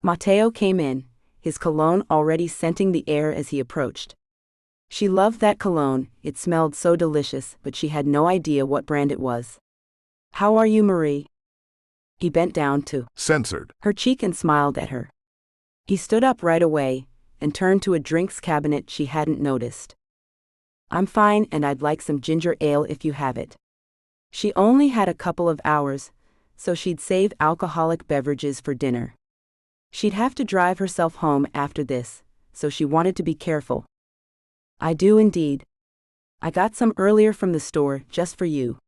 Matteo came in, his cologne already scenting the air as he approached. She loved that cologne, it smelled so delicious, but she had no idea what brand it was. "How are you, Marie?" He bent down to censored her cheek and smiled at her. He stood up right away and turned to a drinks cabinet she hadn't noticed. "I'm fine, and I'd like some ginger ale if you have it." She only had a couple of hours, so she'd save alcoholic beverages for dinner. She'd have to drive herself home after this, so she wanted to be careful. "I do indeed. I got some earlier from the store, just for you."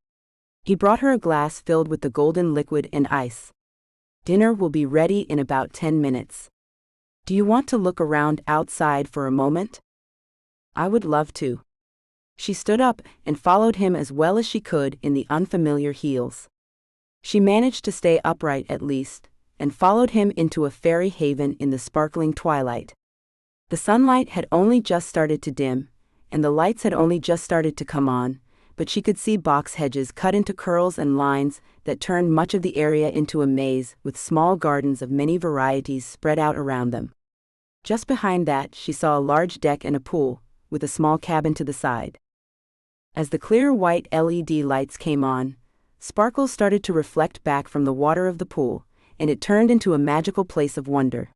He brought her a glass filled with the golden liquid and ice. "Dinner will be ready in about 10 minutes. Do you want to look around outside for a moment?" "I would love to." She stood up and followed him as well as she could in the unfamiliar heels. She managed to stay upright at least, and followed him into a fairy haven in the sparkling twilight. The sunlight had only just started to dim, and the lights had only just started to come on, but she could see box hedges cut into curls and lines that turned much of the area into a maze with small gardens of many varieties spread out around them. Just behind that, she saw a large deck and a pool, with a small cabin to the side. As the clear white LED lights came on, sparkles started to reflect back from the water of the pool, and it turned into a magical place of wonder.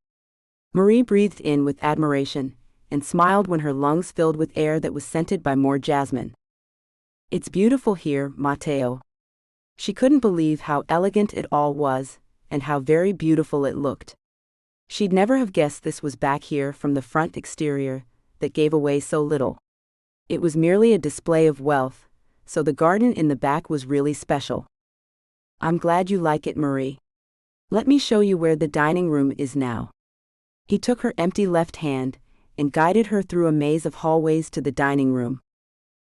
Marie breathed in with admiration, and smiled when her lungs filled with air that was scented by more jasmine. "It's beautiful here, Matteo." She couldn't believe how elegant it all was, and how very beautiful it looked. She'd never have guessed this was back here from the front exterior, that gave away so little. It was merely a display of wealth, so the garden in the back was really special. "I'm glad you like it, Marie. Let me show you where the dining room is now." He took her empty left hand and guided her through a maze of hallways to the dining room.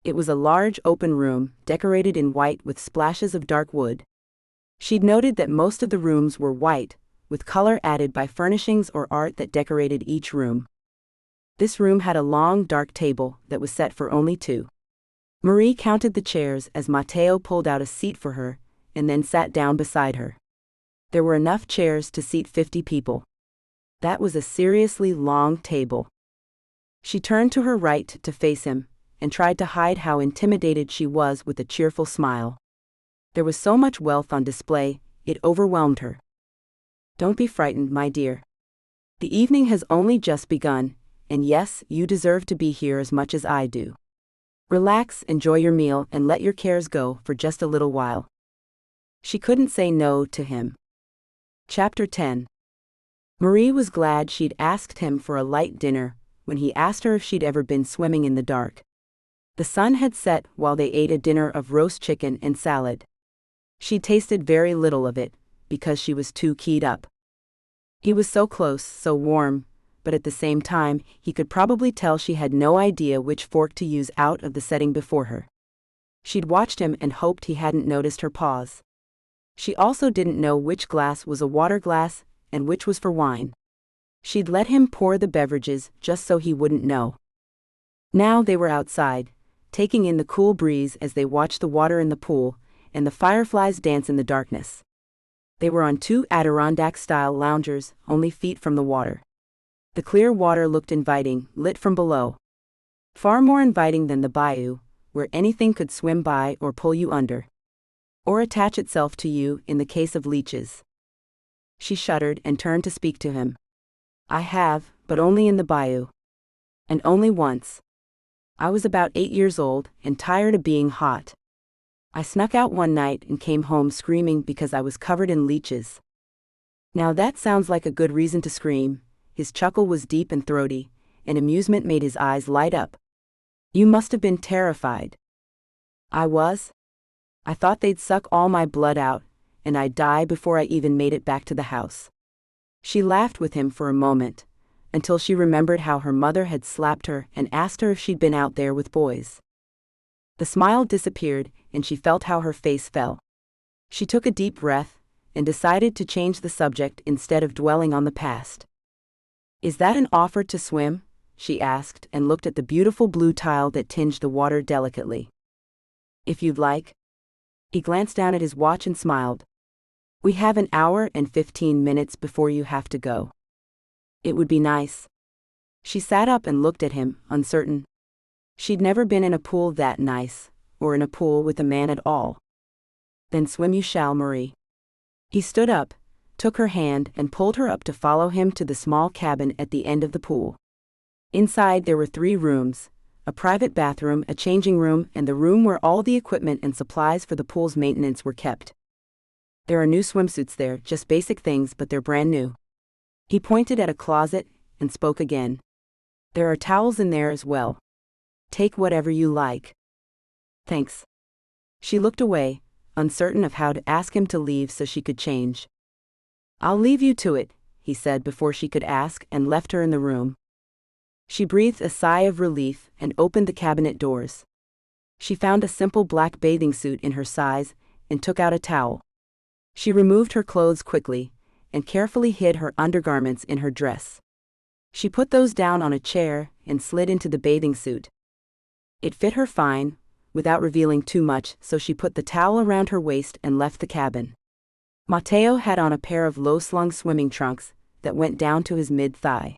It was a large open room, decorated in white with splashes of dark wood. She'd noted that most of the rooms were white, with color added by furnishings or art that decorated each room. This room had a long, dark table that was set for only 2. Marie counted the chairs as Matteo pulled out a seat for her, and then sat down beside her. There were enough chairs to seat 50 people. That was a seriously long table. She turned to her right to face him, and tried to hide how intimidated she was with a cheerful smile. There was so much wealth on display, it overwhelmed her. "Don't be frightened, my dear. The evening has only just begun, and yes, you deserve to be here as much as I do. Relax, enjoy your meal, and let your cares go for just a little while. She couldn't say no to him. Chapter 10. Marie was glad she'd asked him for a light dinner when he asked her if she'd ever been swimming in the dark. The sun had set while they ate a dinner of roast chicken and salad. She tasted very little of it, because she was too keyed up. He was so close, so warm, but at the same time, he could probably tell she had no idea which fork to use out of the setting before her. She'd watched him and hoped he hadn't noticed her pause. She also didn't know which glass was a water glass and which was for wine. She'd let him pour the beverages just so he wouldn't know. Now they were outside, taking in the cool breeze as they watched the water in the pool and the fireflies dance in the darkness. They were on two Adirondack-style loungers, only feet from the water. The clear water looked inviting, lit from below. Far more inviting than the bayou, where anything could swim by or pull you under. Or attach itself to you in the case of leeches. She shuddered and turned to speak to him. I have, but only in the bayou. And only once. I was about 8 years old and tired of being hot. I snuck out one night and came home screaming because I was covered in leeches. Now that sounds like a good reason to scream. His chuckle was deep and throaty, and amusement made his eyes light up. You must have been terrified. I was. I thought they'd suck all my blood out, and I'd die before I even made it back to the house. She laughed with him for a moment, until she remembered how her mother had slapped her and asked her if she'd been out there with boys. The smile disappeared, and she felt how her face fell. She took a deep breath, and decided to change the subject instead of dwelling on the past. Is that an offer to swim? She asked and looked at the beautiful blue tile that tinged the water delicately. If you'd like. He glanced down at his watch and smiled. We have an hour and 15 minutes before you have to go. It would be nice. She sat up and looked at him, uncertain. She'd never been in a pool that nice, or in a pool with a man at all. Then swim you shall, Marie. He stood up, took her hand and pulled her up to follow him to the small cabin at the end of the pool. Inside there were 3 rooms, a private bathroom, a changing room, and the room where all the equipment and supplies for the pool's maintenance were kept. There are new swimsuits there, just basic things, but they're brand new. He pointed at a closet and spoke again. There are towels in there as well. Take whatever you like. Thanks. She looked away, uncertain of how to ask him to leave so she could change. I'll leave you to it, he said before she could ask, and left her in the room. She breathed a sigh of relief and opened the cabinet doors. She found a simple black bathing suit in her size and took out a towel. She removed her clothes quickly and carefully hid her undergarments in her dress. She put those down on a chair and slid into the bathing suit. It fit her fine, without revealing too much, so she put the towel around her waist and left the cabin. Mateo had on a pair of low-slung swimming trunks that went down to his mid-thigh.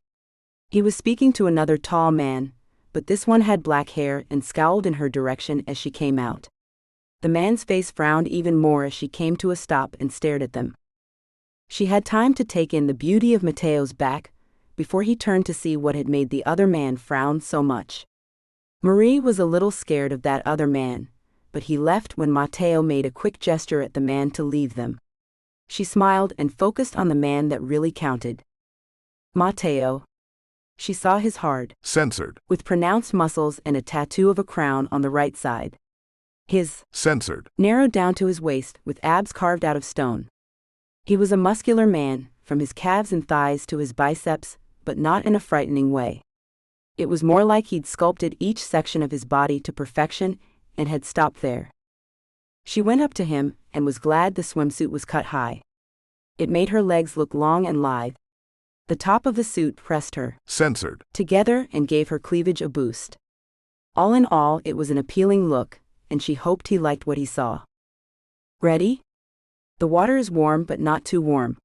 He was speaking to another tall man, but this one had black hair and scowled in her direction as she came out. The man's face frowned even more as she came to a stop and stared at them. She had time to take in the beauty of Mateo's back before he turned to see what had made the other man frown so much. Marie was a little scared of that other man, but he left when Mateo made a quick gesture at the man to leave them. She smiled and focused on the man that really counted. Mateo. She saw his hard, censored, with pronounced muscles and a tattoo of a crown on the right side. His, censored, narrowed down to his waist with abs carved out of stone. He was a muscular man, from his calves and thighs to his biceps, but not in a frightening way. It was more like he'd sculpted each section of his body to perfection and had stopped there. She went up to him and was glad the swimsuit was cut high. It made her legs look long and lithe. The top of the suit pressed her, censored, together and gave her cleavage a boost. All in all, it was an appealing look, and she hoped he liked what he saw. Ready? The water is warm but not too warm.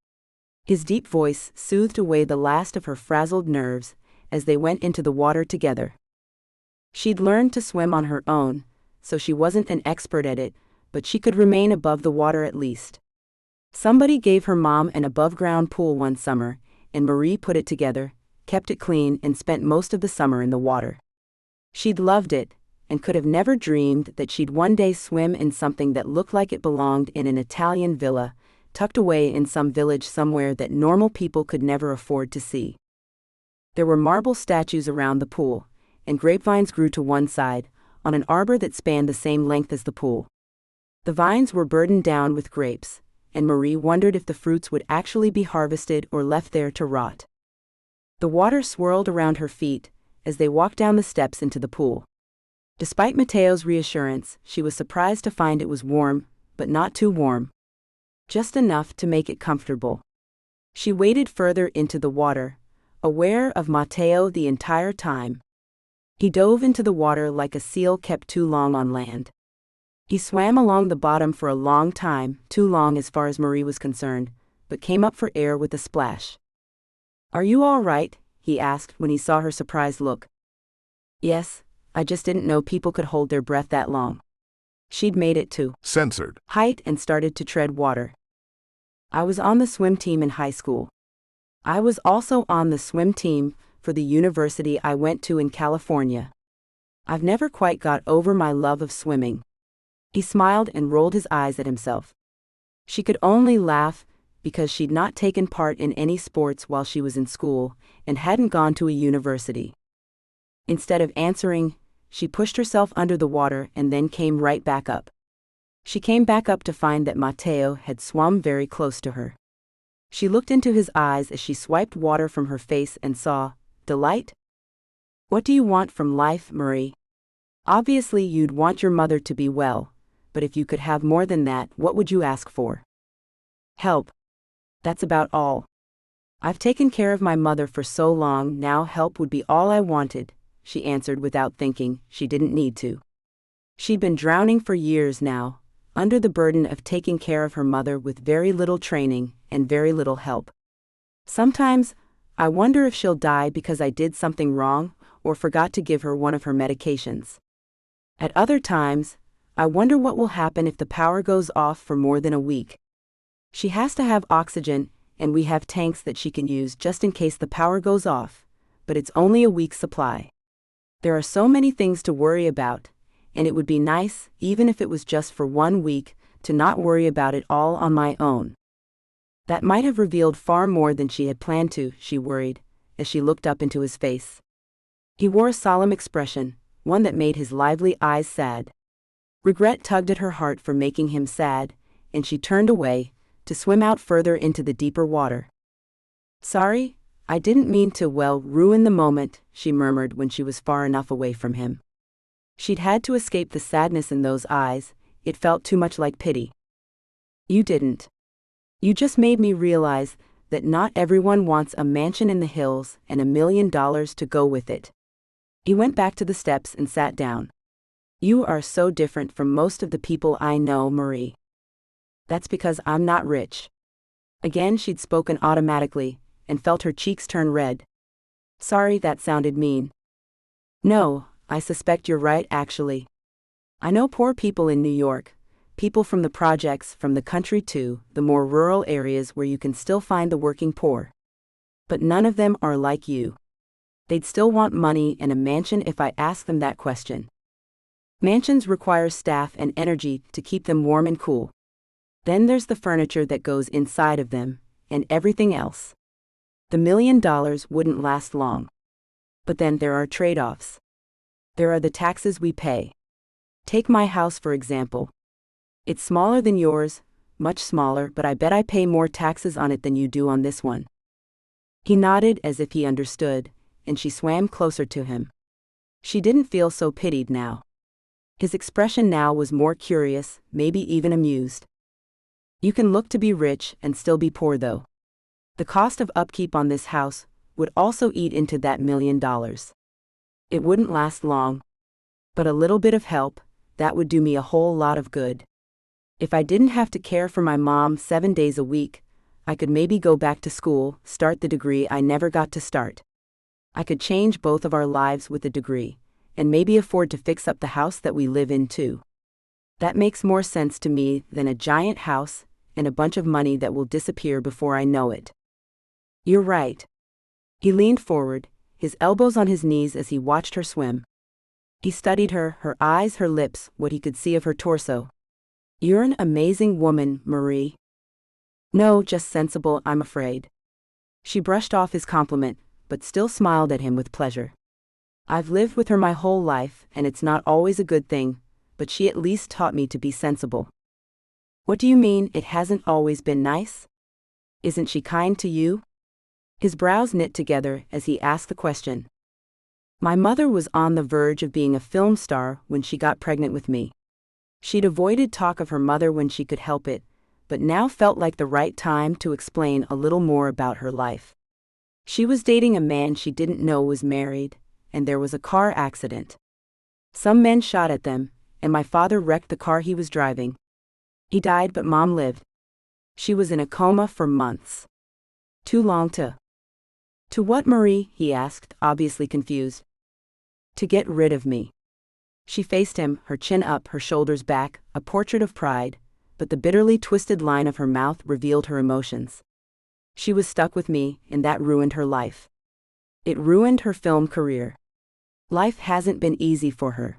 His deep voice soothed away the last of her frazzled nerves as they went into the water together. She'd learned to swim on her own, so she wasn't an expert at it, but she could remain above the water at least. Somebody gave her mom an above-ground pool one summer, and Marie put it together, kept it clean, and spent most of the summer in the water. She'd loved it, and could have never dreamed that she'd one day swim in something that looked like it belonged in an Italian villa, tucked away in some village somewhere that normal people could never afford to see. There were marble statues around the pool, and grapevines grew to one side, on an arbor that spanned the same length as the pool. The vines were burdened down with grapes, and Marie wondered if the fruits would actually be harvested or left there to rot. The water swirled around her feet as they walked down the steps into the pool. Despite Matteo's reassurance, she was surprised to find it was warm, but not too warm. Just enough to make it comfortable. She waded further into the water, aware of Matteo the entire time. He dove into the water like a seal kept too long on land. He swam along the bottom for a long time, too long as far as Marie was concerned, but came up for air with a splash. "Are you all right?" he asked when he saw her surprised look. "Yes, I just didn't know people could hold their breath that long." She'd made it to censored height and started to tread water. "I was on the swim team in high school. I was also on the swim team for the university I went to in California. I've never quite got over my love of swimming." He smiled and rolled his eyes at himself. She could only laugh because she'd not taken part in any sports while she was in school and hadn't gone to a university. Instead of answering, she pushed herself under the water and then came right back up. She came back up to find that Matteo had swum very close to her. She looked into his eyes as she swiped water from her face and saw delight. "What do you want from life, Marie? Obviously you'd want your mother to be well, but if you could have more than that, what would you ask for?" "Help. That's about all. I've taken care of my mother for so long now, help would be all I wanted," she answered without thinking. She didn't need to. She'd been drowning for years now, under the burden of taking care of her mother with very little training and very little help. "Sometimes, I wonder if she'll die because I did something wrong or forgot to give her one of her medications. At other times, I wonder what will happen if the power goes off for more than a week. She has to have oxygen, and we have tanks that she can use just in case the power goes off, but it's only a week's supply. There are so many things to worry about, and it would be nice, even if it was just for 1 week, to not worry about it all on my own." That might have revealed far more than she had planned to, she worried, as she looked up into his face. He wore a solemn expression, one that made his lively eyes sad. Regret tugged at her heart for making him sad, and she turned away, to swim out further into the deeper water. "Sorry, I didn't mean to, ruin the moment," she murmured when she was far enough away from him. She'd had to escape the sadness in those eyes, it felt too much like pity. "You didn't. You just made me realize that not everyone wants a mansion in the hills and $1 million to go with it." He went back to the steps and sat down. "You are so different from most of the people I know, Marie." "That's because I'm not rich." Again she'd spoken automatically, and felt her cheeks turn red. "Sorry, that sounded mean." "No, I suspect you're right actually. I know poor people in New York, people from the projects, from the country too, the more rural areas where you can still find the working poor. But none of them are like you. They'd still want money and a mansion if I asked them that question. Mansions require staff and energy to keep them warm and cool. Then there's the furniture that goes inside of them, and everything else. The $1 million wouldn't last long. But then there are trade-offs. There are the taxes we pay. Take my house for example. It's smaller than yours, much smaller, but I bet I pay more taxes on it than you do on this one." He nodded as if he understood, and she swam closer to him. She didn't feel so pitied now. His expression now was more curious, maybe even amused. "You can look to be rich and still be poor though. The cost of upkeep on this house would also eat into that $1 million. It wouldn't last long. But a little bit of help, that would do me a whole lot of good. If I didn't have to care for my mom 7 days a week, I could maybe go back to school, start the degree I never got to start. I could change both of our lives with a degree, and maybe afford to fix up the house that we live in too. That makes more sense to me than a giant house and a bunch of money that will disappear before I know it." You're right. He leaned forward, his elbows on his knees as he watched her swim. He studied her eyes, her lips, what he could see of her torso. You're an amazing woman, Marie. No, just sensible, I'm afraid. She brushed off his compliment, but still smiled at him with pleasure. I've lived with her my whole life, and it's not always a good thing, but she at least taught me to be sensible. What do you mean, it hasn't always been nice? Isn't she kind to you? His brows knit together as he asked the question. My mother was on the verge of being a film star when she got pregnant with me. She'd avoided talk of her mother when she could help it, but now felt like the right time to explain a little more about her life. She was dating a man she didn't know was married, and there was a car accident. Some men shot at them, and my father wrecked the car he was driving. He died, but Mom lived. She was in a coma for months. Too long to... To what, Marie? He asked, obviously confused. To get rid of me. She faced him, her chin up, her shoulders back, a portrait of pride, but the bitterly twisted line of her mouth revealed her emotions. She was stuck with me, and that ruined her life. It ruined her film career. Life hasn't been easy for her.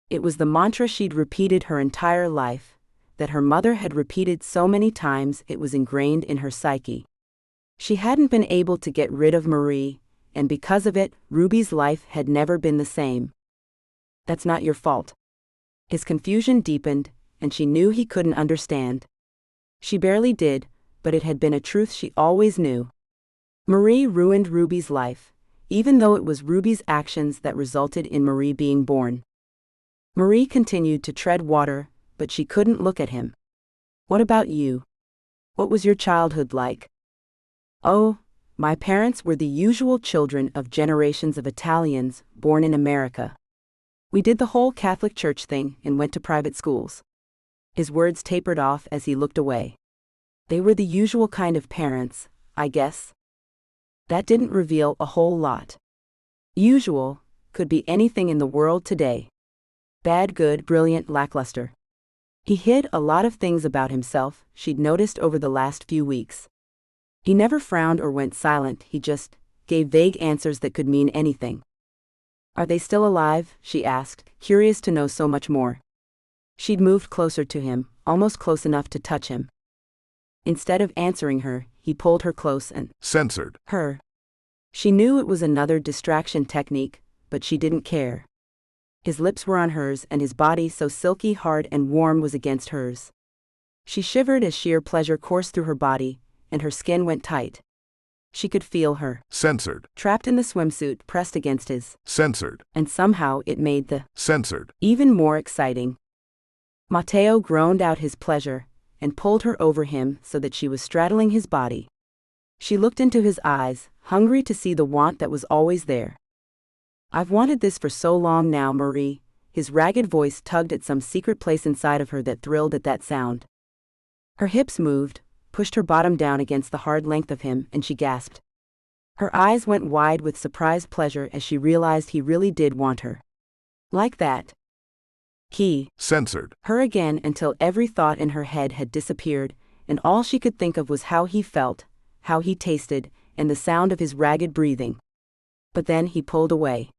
It was the mantra she'd repeated her entire life, that her mother had repeated so many times it was ingrained in her psyche. She hadn't been able to get rid of Marie, and because of it, Ruby's life had never been the same. That's not your fault. His confusion deepened, and she knew he couldn't understand. She barely did, but it had been a truth she always knew. Marie ruined Ruby's life, even though it was Ruby's actions that resulted in Marie being born. Marie continued to tread water, but she couldn't look at him. What about you? What was your childhood like? Oh, my parents were the usual children of generations of Italians born in America. We did the whole Catholic Church thing and went to private schools. His words tapered off as he looked away. They were the usual kind of parents, I guess. That didn't reveal a whole lot. Usual could be anything in the world today. Bad, good, brilliant, lackluster. He hid a lot of things about himself she'd noticed over the last few weeks. He never frowned or went silent, he just gave vague answers that could mean anything. Are they still alive? She asked, curious to know so much more. She'd moved closer to him, almost close enough to touch him. Instead of answering her, he pulled her close and censored her. She knew it was another distraction technique, but she didn't care. His lips were on hers and his body so silky hard and warm was against hers. She shivered as sheer pleasure coursed through her body, and her skin went tight. She could feel her. Censored. Trapped in the swimsuit pressed against his. Censored. And somehow it made the. Censored. Even more exciting. Matteo groaned out his pleasure, and pulled her over him so that she was straddling his body. She looked into his eyes, hungry to see the want that was always there. I've wanted this for so long now, Marie. His ragged voice tugged at some secret place inside of her that thrilled at that sound. Her hips moved, pushed her bottom down against the hard length of him, and she gasped. Her eyes went wide with surprised pleasure as she realized he really did want her. Like that. He censored her again until every thought in her head had disappeared, and all she could think of was how he felt, how he tasted, and the sound of his ragged breathing. But then he pulled away.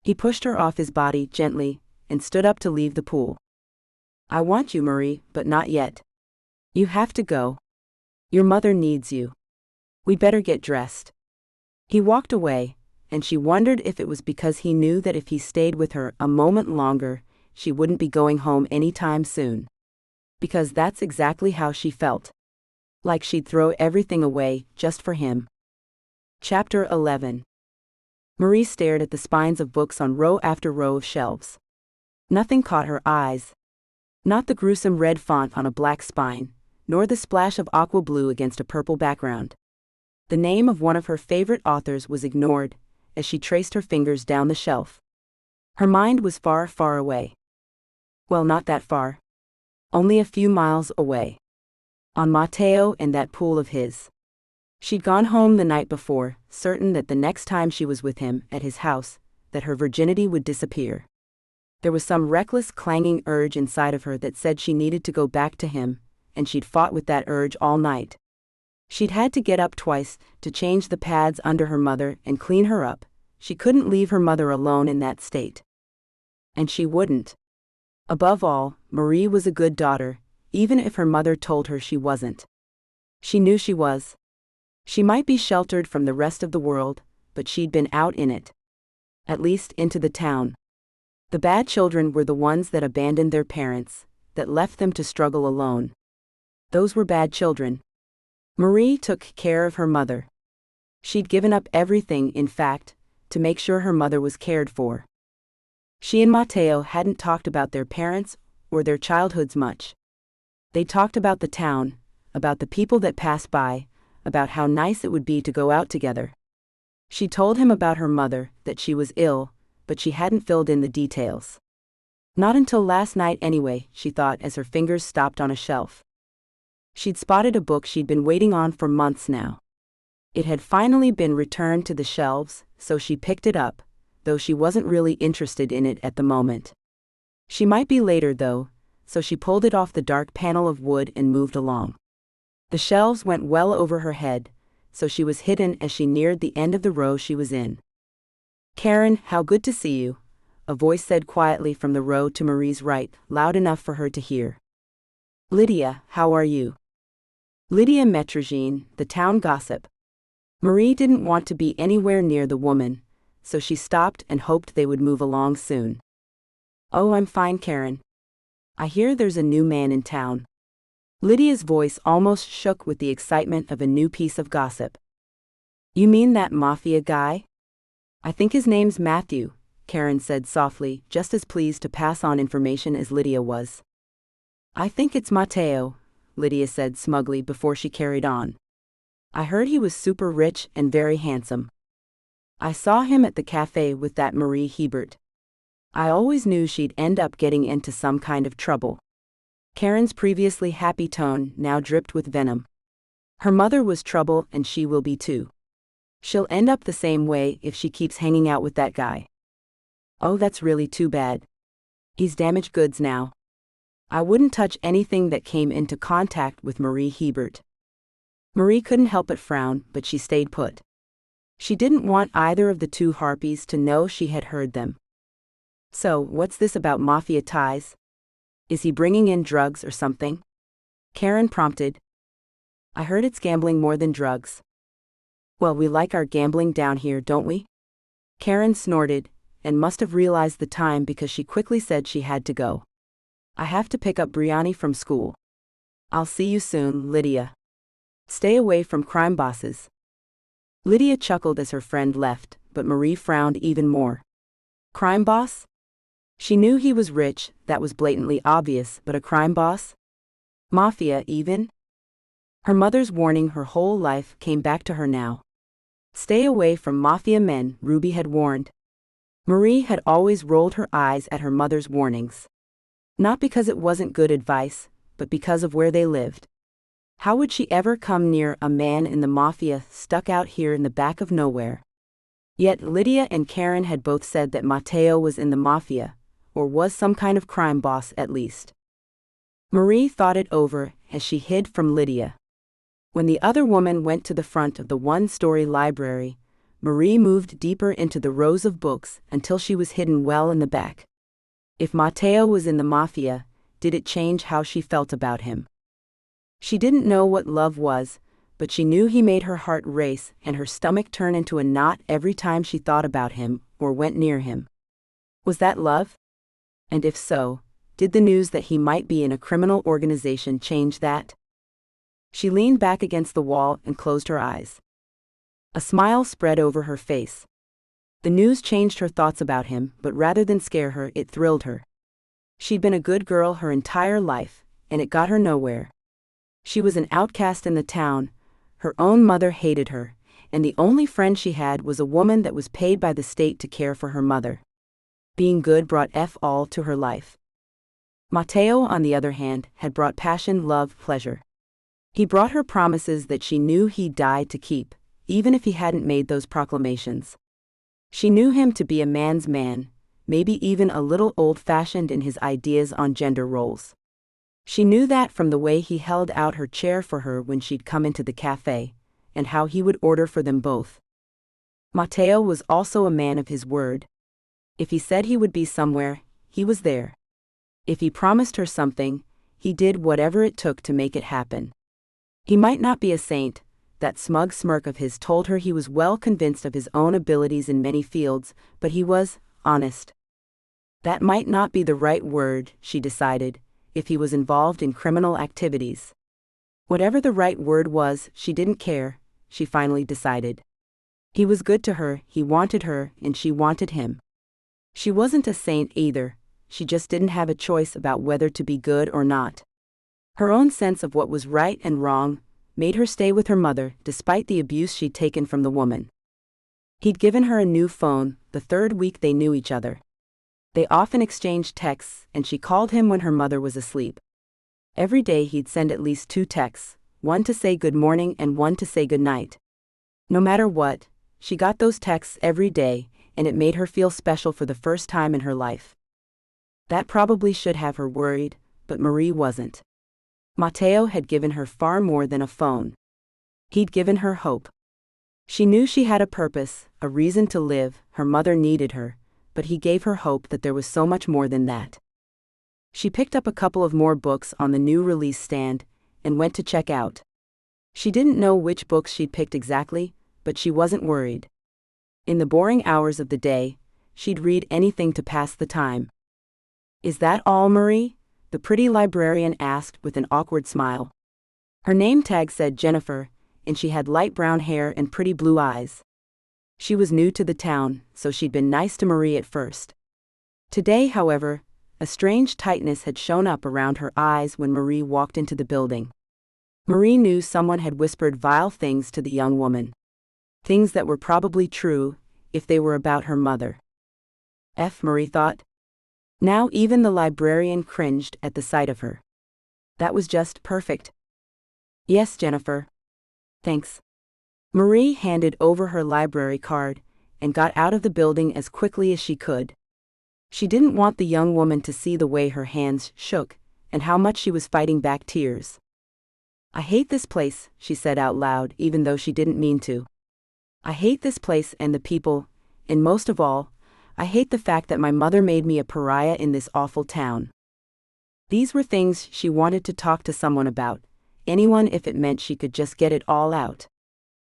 He pushed her off his body gently, and stood up to leave the pool. I want you, Marie, but not yet. You have to go. Your mother needs you. We'd better get dressed. He walked away, and she wondered if it was because he knew that if he stayed with her a moment longer, she wouldn't be going home anytime soon. Because that's exactly how she felt. Like she'd throw everything away just for him. Chapter 11. Marie stared at the spines of books on row after row of shelves. Nothing caught her eyes. Not the gruesome red font on a black spine, nor the splash of aqua blue against a purple background. The name of one of her favorite authors was ignored, as she traced her fingers down the shelf. Her mind was far, far away. Well, not that far. Only a few miles away. On Matteo and that pool of his. She'd gone home the night before, certain that the next time she was with him at his house, that her virginity would disappear. There was some reckless clanging urge inside of her that said she needed to go back to him, and she'd fought with that urge all night. She'd had to get up twice to change the pads under her mother and clean her up. She couldn't leave her mother alone in that state. And she wouldn't. Above all, Marie was a good daughter, even if her mother told her she wasn't. She knew she was. She might be sheltered from the rest of the world, but she'd been out in it. At least into the town. The bad children were the ones that abandoned their parents, that left them to struggle alone. Those were bad children. Marie took care of her mother. She'd given up everything, in fact, to make sure her mother was cared for. She and Mateo hadn't talked about their parents or their childhoods much. They talked about the town, about the people that passed by, about how nice it would be to go out together. She told him about her mother, that she was ill, but she hadn't filled in the details. Not until last night anyway, she thought as her fingers stopped on a shelf. She'd spotted a book she'd been waiting on for months now. It had finally been returned to the shelves, so she picked it up, though she wasn't really interested in it at the moment. She might be later though, so she pulled it off the dark panel of wood and moved along. The shelves went well over her head, so she was hidden as she neared the end of the row she was in. "Karen, how good to see you," a voice said quietly from the row to Marie's right, loud enough for her to hear. "Lydia, how are you?" Lydia Metrogine, the town gossip. Marie didn't want to be anywhere near the woman, so she stopped and hoped they would move along soon. "Oh, I'm fine, Karen. I hear there's a new man in town." Lydia's voice almost shook with the excitement of a new piece of gossip. "You mean that Mafia guy?" "I think his name's Matthew," Karen said softly, just as pleased to pass on information as Lydia was. "I think it's Mateo," Lydia said smugly before she carried on. "I heard he was super rich and very handsome. I saw him at the cafe with that Marie Hebert. I always knew she'd end up getting into some kind of trouble." Karen's previously happy tone now dripped with venom. "Her mother was trouble and she will be too. She'll end up the same way if she keeps hanging out with that guy." "Oh, that's really too bad. He's damaged goods now. I wouldn't touch anything that came into contact with Marie Hebert." Marie couldn't help but frown, but she stayed put. She didn't want either of the two harpies to know she had heard them. "So, what's this about mafia ties? Is he bringing in drugs or something?" Karen prompted. "I heard it's gambling more than drugs." "Well, we like our gambling down here, don't we?" Karen snorted, and must have realized the time because she quickly said she had to go. "I have to pick up Brianni from school. I'll see you soon, Lydia. Stay away from crime bosses." Lydia chuckled as her friend left, but Marie frowned even more. Crime boss? She knew he was rich, that was blatantly obvious, but a crime boss? Mafia, even? Her mother's warning her whole life came back to her now. Stay away from mafia men, Ruby had warned. Marie had always rolled her eyes at her mother's warnings. Not because it wasn't good advice, but because of where they lived. How would she ever come near a man in the mafia stuck out here in the back of nowhere? Yet Lydia and Karen had both said that Mateo was in the mafia, or was some kind of crime boss at least. Marie thought it over as she hid from Lydia. When the other woman went to the front of the one-story library, Marie moved deeper into the rows of books until she was hidden well in the back. If Mateo was in the mafia, did it change how she felt about him? She didn't know what love was, but she knew he made her heart race and her stomach turn into a knot every time she thought about him or went near him. Was that love? And if so, did the news that he might be in a criminal organization change that? She leaned back against the wall and closed her eyes. A smile spread over her face. The news changed her thoughts about him, but rather than scare her, it thrilled her. She'd been a good girl her entire life, and it got her nowhere. She was an outcast in the town, her own mother hated her, and the only friend she had was a woman that was paid by the state to care for her mother. Being good brought all to her life. Mateo, on the other hand, had brought passion, love, pleasure. He brought her promises that she knew he'd die to keep, even if he hadn't made those proclamations. She knew him to be a man's man, maybe even a little old-fashioned in his ideas on gender roles. She knew that from the way he held out her chair for her when she'd come into the cafe, and how he would order for them both. Matteo was also a man of his word. If he said he would be somewhere, he was there. If he promised her something, he did whatever it took to make it happen. He might not be a saint, that smug smirk of his told her he was well convinced of his own abilities in many fields, but he was honest. That might not be the right word, she decided, if he was involved in criminal activities. Whatever the right word was, she didn't care, she finally decided. He was good to her, he wanted her, and she wanted him. She wasn't a saint either, she just didn't have a choice about whether to be good or not. Her own sense of what was right and wrong made her stay with her mother despite the abuse she'd taken from the woman. He'd given her a new phone the third week they knew each other. They often exchanged texts, and she called him when her mother was asleep. Every day he'd send at least 2 texts, one to say good morning and one to say good night. No matter what, she got those texts every day, and it made her feel special for the first time in her life. That probably should have her worried, but Marie wasn't. Matteo had given her far more than a phone. He'd given her hope. She knew she had a purpose, a reason to live, her mother needed her, but he gave her hope that there was so much more than that. She picked up a couple of more books on the new release stand, and went to check out. She didn't know which books she'd picked exactly, but she wasn't worried. In the boring hours of the day, she'd read anything to pass the time. "Is that all, Marie?" the pretty librarian asked with an awkward smile. Her name tag said Jennifer, and she had light brown hair and pretty blue eyes. She was new to the town, so she'd been nice to Marie at first. Today, however, a strange tightness had shown up around her eyes when Marie walked into the building. Marie knew someone had whispered vile things to the young woman. Things that were probably true, if they were about her mother. Marie thought. Now even the librarian cringed at the sight of her. That was just perfect. "Yes, Jennifer. Thanks." Marie handed over her library card, and got out of the building as quickly as she could. She didn't want the young woman to see the way her hands shook, and how much she was fighting back tears. "I hate this place," she said out loud, even though she didn't mean to. "I hate this place and the people, and most of all, I hate the fact that my mother made me a pariah in this awful town." These were things she wanted to talk to someone about, anyone if it meant she could just get it all out.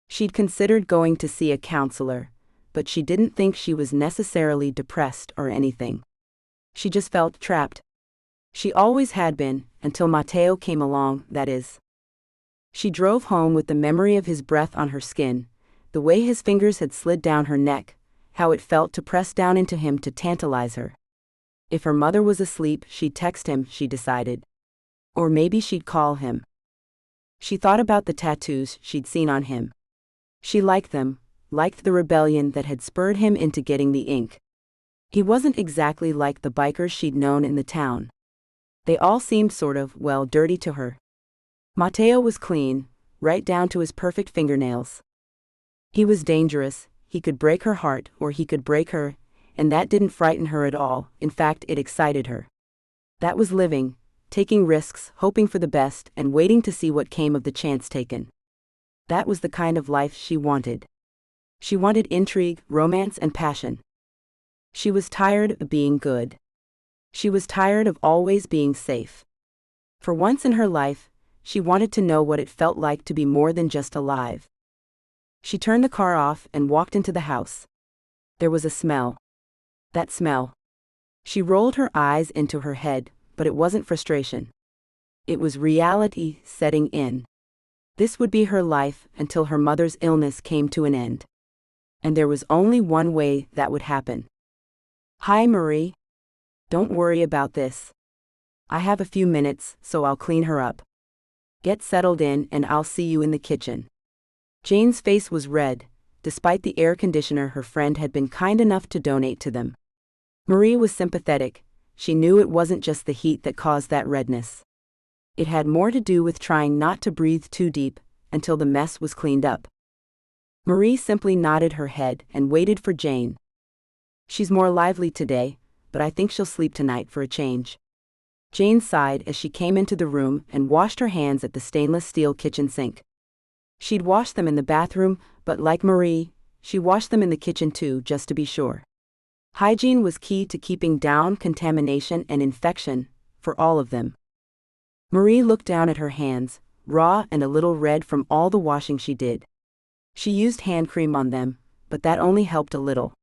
She'd considered going to see a counselor, but she didn't think she was necessarily depressed or anything. She just felt trapped. She always had been, until Matteo came along, that is. She drove home with the memory of his breath on her skin, the way his fingers had slid down her neck, how it felt to press down into him to tantalize her. If her mother was asleep, she'd text him, she decided. Or maybe she'd call him. She thought about the tattoos she'd seen on him. She liked them, liked the rebellion that had spurred him into getting the ink. He wasn't exactly like the bikers she'd known in the town. They all seemed sort of, well, dirty to her. Matteo was clean, right down to his perfect fingernails. He was dangerous, he could break her heart or he could break her, and that didn't frighten her at all, in fact it excited her. That was living, taking risks, hoping for the best, and waiting to see what came of the chance taken. That was the kind of life she wanted. She wanted intrigue, romance, and passion. She was tired of being good. She was tired of always being safe. For once in her life, she wanted to know what it felt like to be more than just alive. She turned the car off and walked into the house. There was a smell. That smell. She rolled her eyes into her head, but it wasn't frustration. It was reality setting in. This would be her life until her mother's illness came to an end. And there was only one way that would happen. "Hi, Marie. Don't worry about this. I have a few minutes, so I'll clean her up. Get settled in and I'll see you in the kitchen." Jane's face was red, despite the air conditioner her friend had been kind enough to donate to them. Marie was sympathetic. She knew it wasn't just the heat that caused that redness. It had more to do with trying not to breathe too deep, until the mess was cleaned up. Marie simply nodded her head and waited for Jane. "She's more lively today, but I think she'll sleep tonight for a change." Jane sighed as she came into the room and washed her hands at the stainless steel kitchen sink. She'd washed them in the bathroom, but like Marie, she washed them in the kitchen too, just to be sure. Hygiene was key to keeping down contamination and infection, for all of them. Marie looked down at her hands, raw and a little red from all the washing she did. She used hand cream on them, but that only helped a little.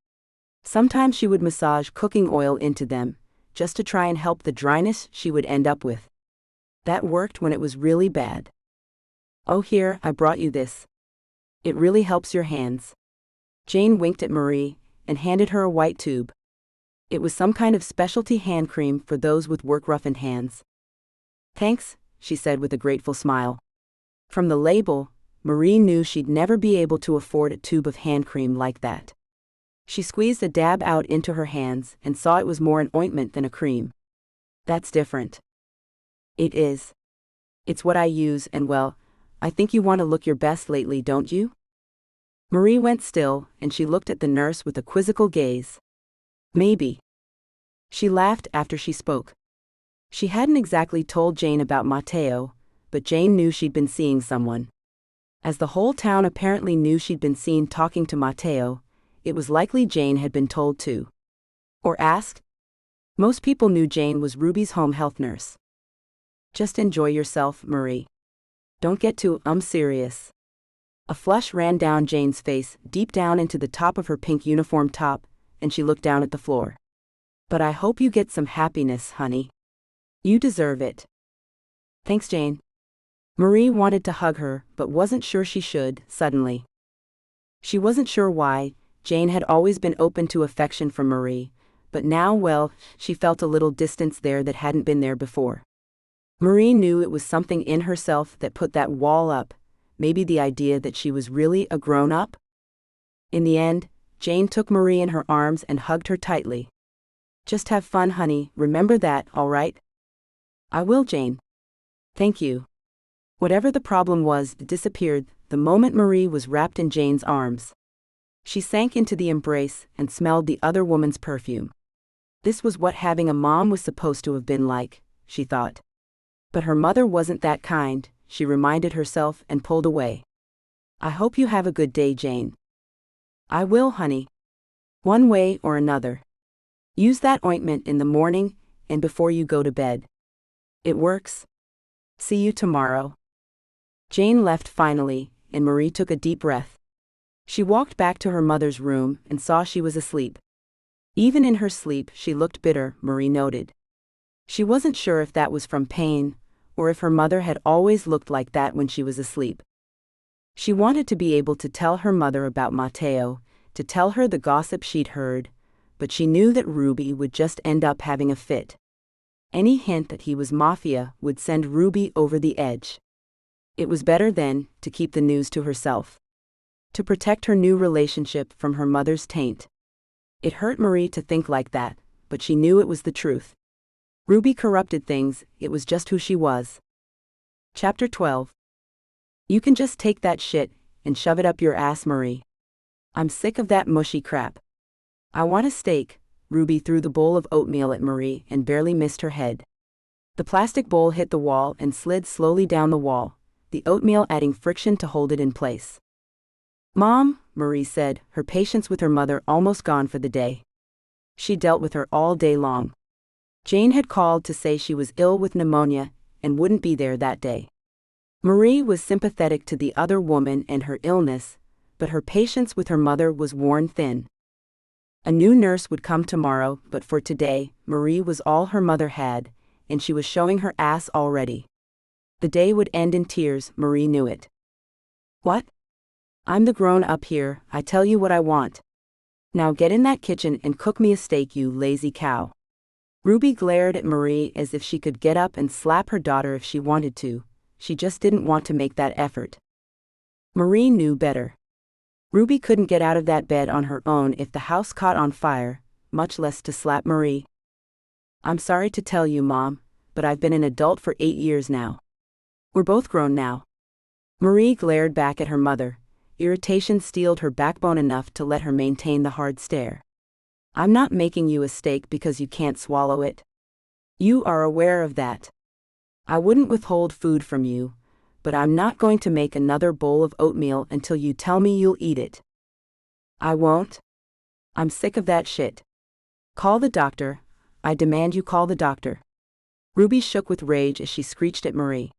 Sometimes she would massage cooking oil into them, just to try and help the dryness she would end up with. That worked when it was really bad. "Oh, here, I brought you this. It really helps your hands." Jane winked at Marie and handed her a white tube. It was some kind of specialty hand cream for those with work-roughened hands. "Thanks," she said with a grateful smile. From the label, Marie knew she'd never be able to afford a tube of hand cream like that. She squeezed a dab out into her hands and saw it was more an ointment than a cream. "That's different." "It is. It's what I use, and well, I think you want to look your best lately, don't you?" Marie went still, and she looked at the nurse with a quizzical gaze. "Maybe." She laughed after she spoke. She hadn't exactly told Jane about Matteo, but Jane knew she'd been seeing someone. As the whole town apparently knew she'd been seen talking to Matteo, it was likely Jane had been told too. Or asked. Most people knew Jane was Ruby's home health nurse. "Just enjoy yourself, Marie. Don't get too serious." A flush ran down Jane's face, deep down into the top of her pink uniform top, and she looked down at the floor. "But I hope you get some happiness, honey. You deserve it." "Thanks, Jane." Marie wanted to hug her, but wasn't sure she should, suddenly. She wasn't sure why. Jane had always been open to affection from Marie, but now, well, she felt a little distance there that hadn't been there before. Marie knew it was something in herself that put that wall up, maybe the idea that she was really a grown-up. In the end, Jane took Marie in her arms and hugged her tightly. "Just have fun, honey, remember that, all right?" "I will, Jane. Thank you." Whatever the problem was, it disappeared the moment Marie was wrapped in Jane's arms. She sank into the embrace and smelled the other woman's perfume. This was what having a mom was supposed to have been like, she thought. But her mother wasn't that kind, she reminded herself and pulled away. "I hope you have a good day, Jane." "I will, honey. One way or another. Use that ointment in the morning and before you go to bed. It works. See you tomorrow." Jane left finally, and Marie took a deep breath. She walked back to her mother's room and saw she was asleep. Even in her sleep, she looked bitter, Marie noted. She wasn't sure if that was from pain, or if her mother had always looked like that when she was asleep. She wanted to be able to tell her mother about Matteo, to tell her the gossip she'd heard, but she knew that Ruby would just end up having a fit. Any hint that he was Mafia would send Ruby over the edge. It was better then to keep the news to herself. To protect her new relationship from her mother's taint. It hurt Marie to think like that, but she knew it was the truth. Ruby corrupted things, it was just who she was. Chapter 12. "You can just take that shit and shove it up your ass, Marie. I'm sick of that mushy crap. I want a steak." Ruby threw the bowl of oatmeal at Marie and barely missed her head. The plastic bowl hit the wall and slid slowly down the wall, the oatmeal adding friction to hold it in place. "Mom," Marie said, her patience with her mother almost gone for the day. She dealt with her all day long. Jane had called to say she was ill with pneumonia and wouldn't be there that day. Marie was sympathetic to the other woman and her illness, but her patience with her mother was worn thin. A new nurse would come tomorrow, but for today, Marie was all her mother had, and she was showing her ass already. The day would end in tears, Marie knew it. "What? I'm the grown-up here, I tell you what I want. Now get in that kitchen and cook me a steak, you lazy cow." Ruby glared at Marie as if she could get up and slap her daughter if she wanted to. She just didn't want to make that effort. Marie knew better. Ruby couldn't get out of that bed on her own if the house caught on fire, much less to slap Marie. "I'm sorry to tell you, Mom, but I've been an adult for 8 years now. We're both grown now." Marie glared back at her mother. Irritation steeled her backbone enough to let her maintain the hard stare. "I'm not making you a steak because you can't swallow it. You are aware of that. I wouldn't withhold food from you, but I'm not going to make another bowl of oatmeal until you tell me you'll eat it. I won't. I'm sick of that shit. Call the doctor. I demand you call the doctor. Ruby shook with rage as she screeched at Marie.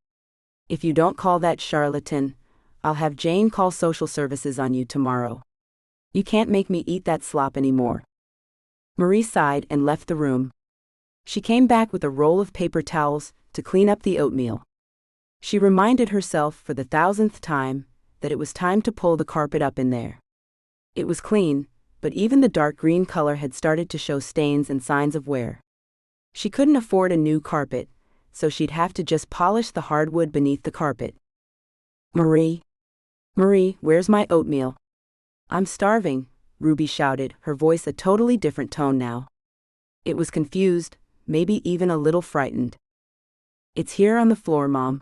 If you don't call that charlatan, I'll have Jane call social services on you tomorrow. You can't make me eat that slop anymore. Marie sighed and left the room. She came back with a roll of paper towels to clean up the oatmeal. She reminded herself for the 1000th time that it was time to pull the carpet up in there. It was clean, but even the dark green color had started to show stains and signs of wear. She couldn't afford a new carpet, so she'd have to just polish the hardwood beneath the carpet. Marie, where's my oatmeal? I'm starving, Ruby shouted, her voice a totally different tone now. It was confused, maybe even a little frightened. It's here on the floor, Mom.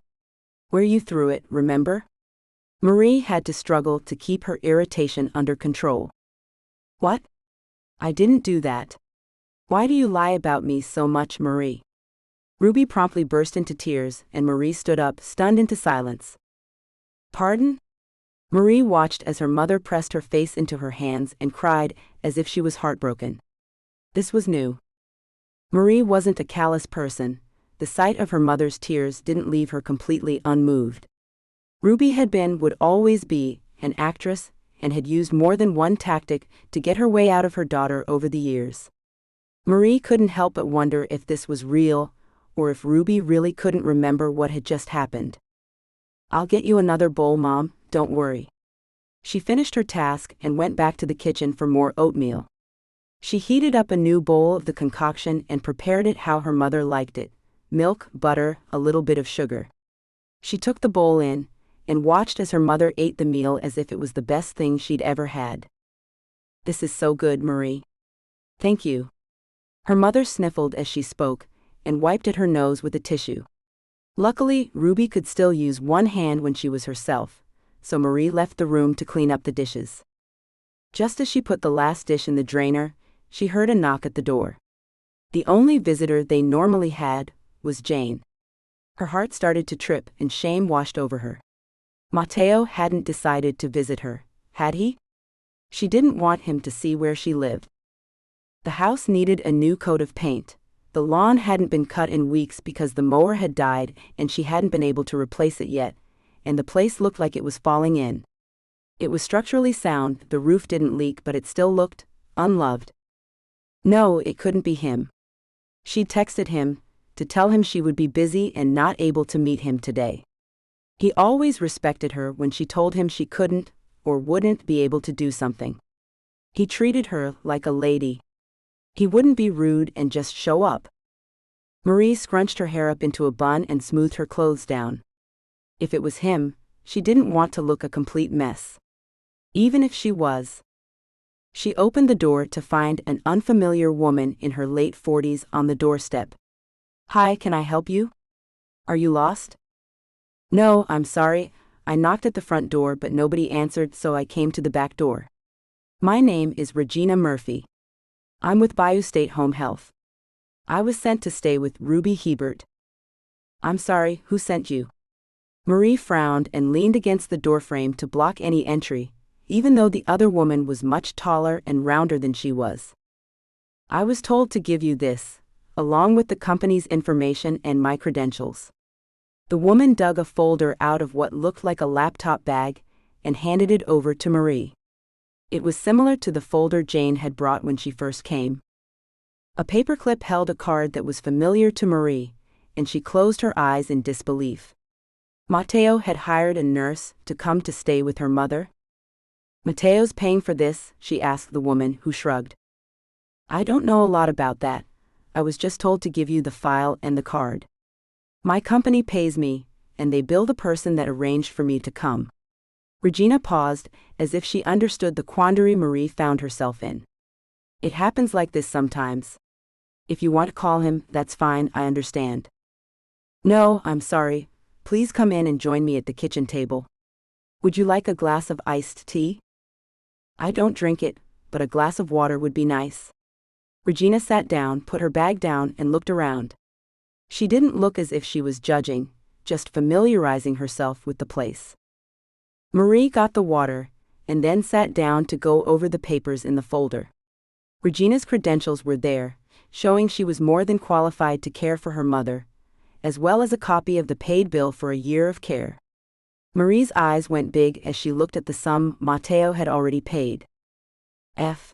Where you threw it, remember? Marie had to struggle to keep her irritation under control. What? I didn't do that. Why do you lie about me so much, Marie? Ruby promptly burst into tears, and Marie stood up, stunned into silence. Pardon? Marie watched as her mother pressed her face into her hands and cried as if she was heartbroken. This was new. Marie wasn't a callous person. The sight of her mother's tears didn't leave her completely unmoved. Ruby had been, would always be, an actress, and had used more than one tactic to get her way out of her daughter over the years. Marie couldn't help but wonder if this was real, or if Ruby really couldn't remember what had just happened. I'll get you another bowl, Mom, don't worry. She finished her task and went back to the kitchen for more oatmeal. She heated up a new bowl of the concoction and prepared it how her mother liked it: milk, butter, a little bit of sugar. She took the bowl in and watched as her mother ate the meal as if it was the best thing she'd ever had. This is so good, Marie. Thank you. Her mother sniffled as she spoke and wiped at her nose with a tissue. Luckily, Ruby could still use one hand when she was herself, so Marie left the room to clean up the dishes. Just as she put the last dish in the drainer, she heard a knock at the door. The only visitor they normally had was Jane. Her heart started to trip and shame washed over her. Matteo hadn't decided to visit her, had he? She didn't want him to see where she lived. The house needed a new coat of paint. The lawn hadn't been cut in weeks because the mower had died and she hadn't been able to replace it yet, and the place looked like it was falling in. It was structurally sound, the roof didn't leak, but it still looked unloved. No, it couldn't be him. She'd texted him to tell him she would be busy and not able to meet him today. He always respected her when she told him she couldn't or wouldn't be able to do something. He treated her like a lady. He wouldn't be rude and just show up. Marie scrunched her hair up into a bun and smoothed her clothes down. If it was him, she didn't want to look a complete mess. Even if she was. She opened the door to find an unfamiliar woman in her late 40s on the doorstep. Hi, can I help you? Are you lost? No, I'm sorry. I knocked at the front door but nobody answered, so I came to the back door. My name is Regina Murphy. I'm with Bayou State Home Health. I was sent to stay with Ruby Hebert. I'm sorry, who sent you? Marie frowned and leaned against the doorframe to block any entry, even though the other woman was much taller and rounder than she was. I was told to give you this, along with the company's information and my credentials. The woman dug a folder out of what looked like a laptop bag and handed it over to Marie. It was similar to the folder Jane had brought when she first came. A paperclip held a card that was familiar to Marie, and she closed her eyes in disbelief. Matteo had hired a nurse to come to stay with her mother? Matteo's paying for this, she asked the woman, who shrugged. I don't know a lot about that. I was just told to give you the file and the card. My company pays me, and they bill the person that arranged for me to come. Regina paused, as if she understood the quandary Marie found herself in. It happens like this sometimes. If you want to call him, that's fine, I understand. No, I'm sorry. Please come in and join me at the kitchen table. Would you like a glass of iced tea? I don't drink it, but a glass of water would be nice. Regina sat down, put her bag down, and looked around. She didn't look as if she was judging, just familiarizing herself with the place. Marie got the water, and then sat down to go over the papers in the folder. Regina's credentials were there, showing she was more than qualified to care for her mother, as well as a copy of the paid bill for a year of care. Marie's eyes went big as she looked at the sum Matteo had already paid. F.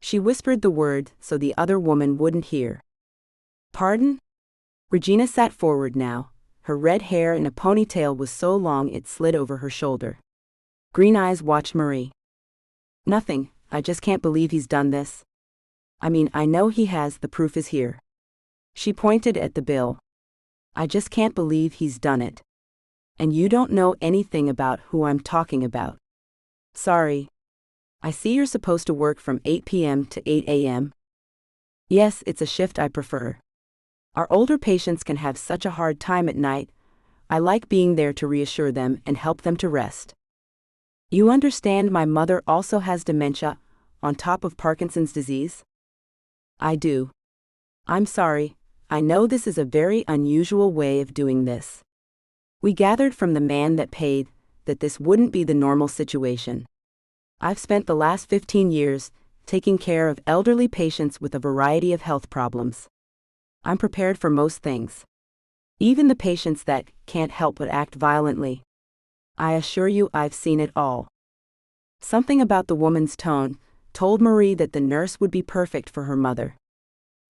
She whispered the word so the other woman wouldn't hear. Pardon? Regina sat forward now. Her red hair in a ponytail was so long it slid over her shoulder. Green eyes watched Marie. Nothing, I just can't believe he's done this. I mean, I know he has, the proof is here. She pointed at the bill. I just can't believe he's done it. And you don't know anything about who I'm talking about. Sorry. I see you're supposed to work from 8 p.m. to 8 a.m. Yes, it's a shift I prefer. Our older patients can have such a hard time at night. I like being there to reassure them and help them to rest. You understand my mother also has dementia, on top of Parkinson's disease? I do. I'm sorry, I know this is a very unusual way of doing this. We gathered from the man that paid that this wouldn't be the normal situation. I've spent the last 15 years taking care of elderly patients with a variety of health problems. I'm prepared for most things. Even the patients that can't help but act violently. I assure you I've seen it all. Something about the woman's tone told Marie that the nurse would be perfect for her mother.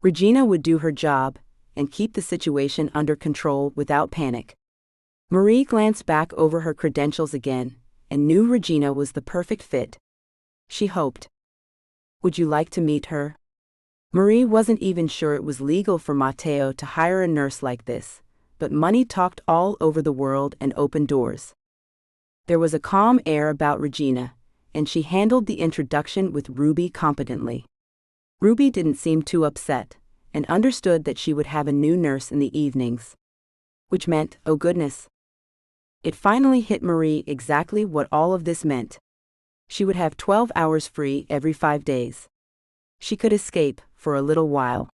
Regina would do her job and keep the situation under control without panic. Marie glanced back over her credentials again and knew Regina was the perfect fit. She hoped. Would you like to meet her? Marie wasn't even sure it was legal for Matteo to hire a nurse like this, but money talked all over the world and opened doors. There was a calm air about Regina, and she handled the introduction with Ruby competently. Ruby didn't seem too upset, and understood that she would have a new nurse in the evenings. Which meant, oh goodness. It finally hit Marie exactly what all of this meant. She would have 12 hours free every 5 days. She could escape for a little while.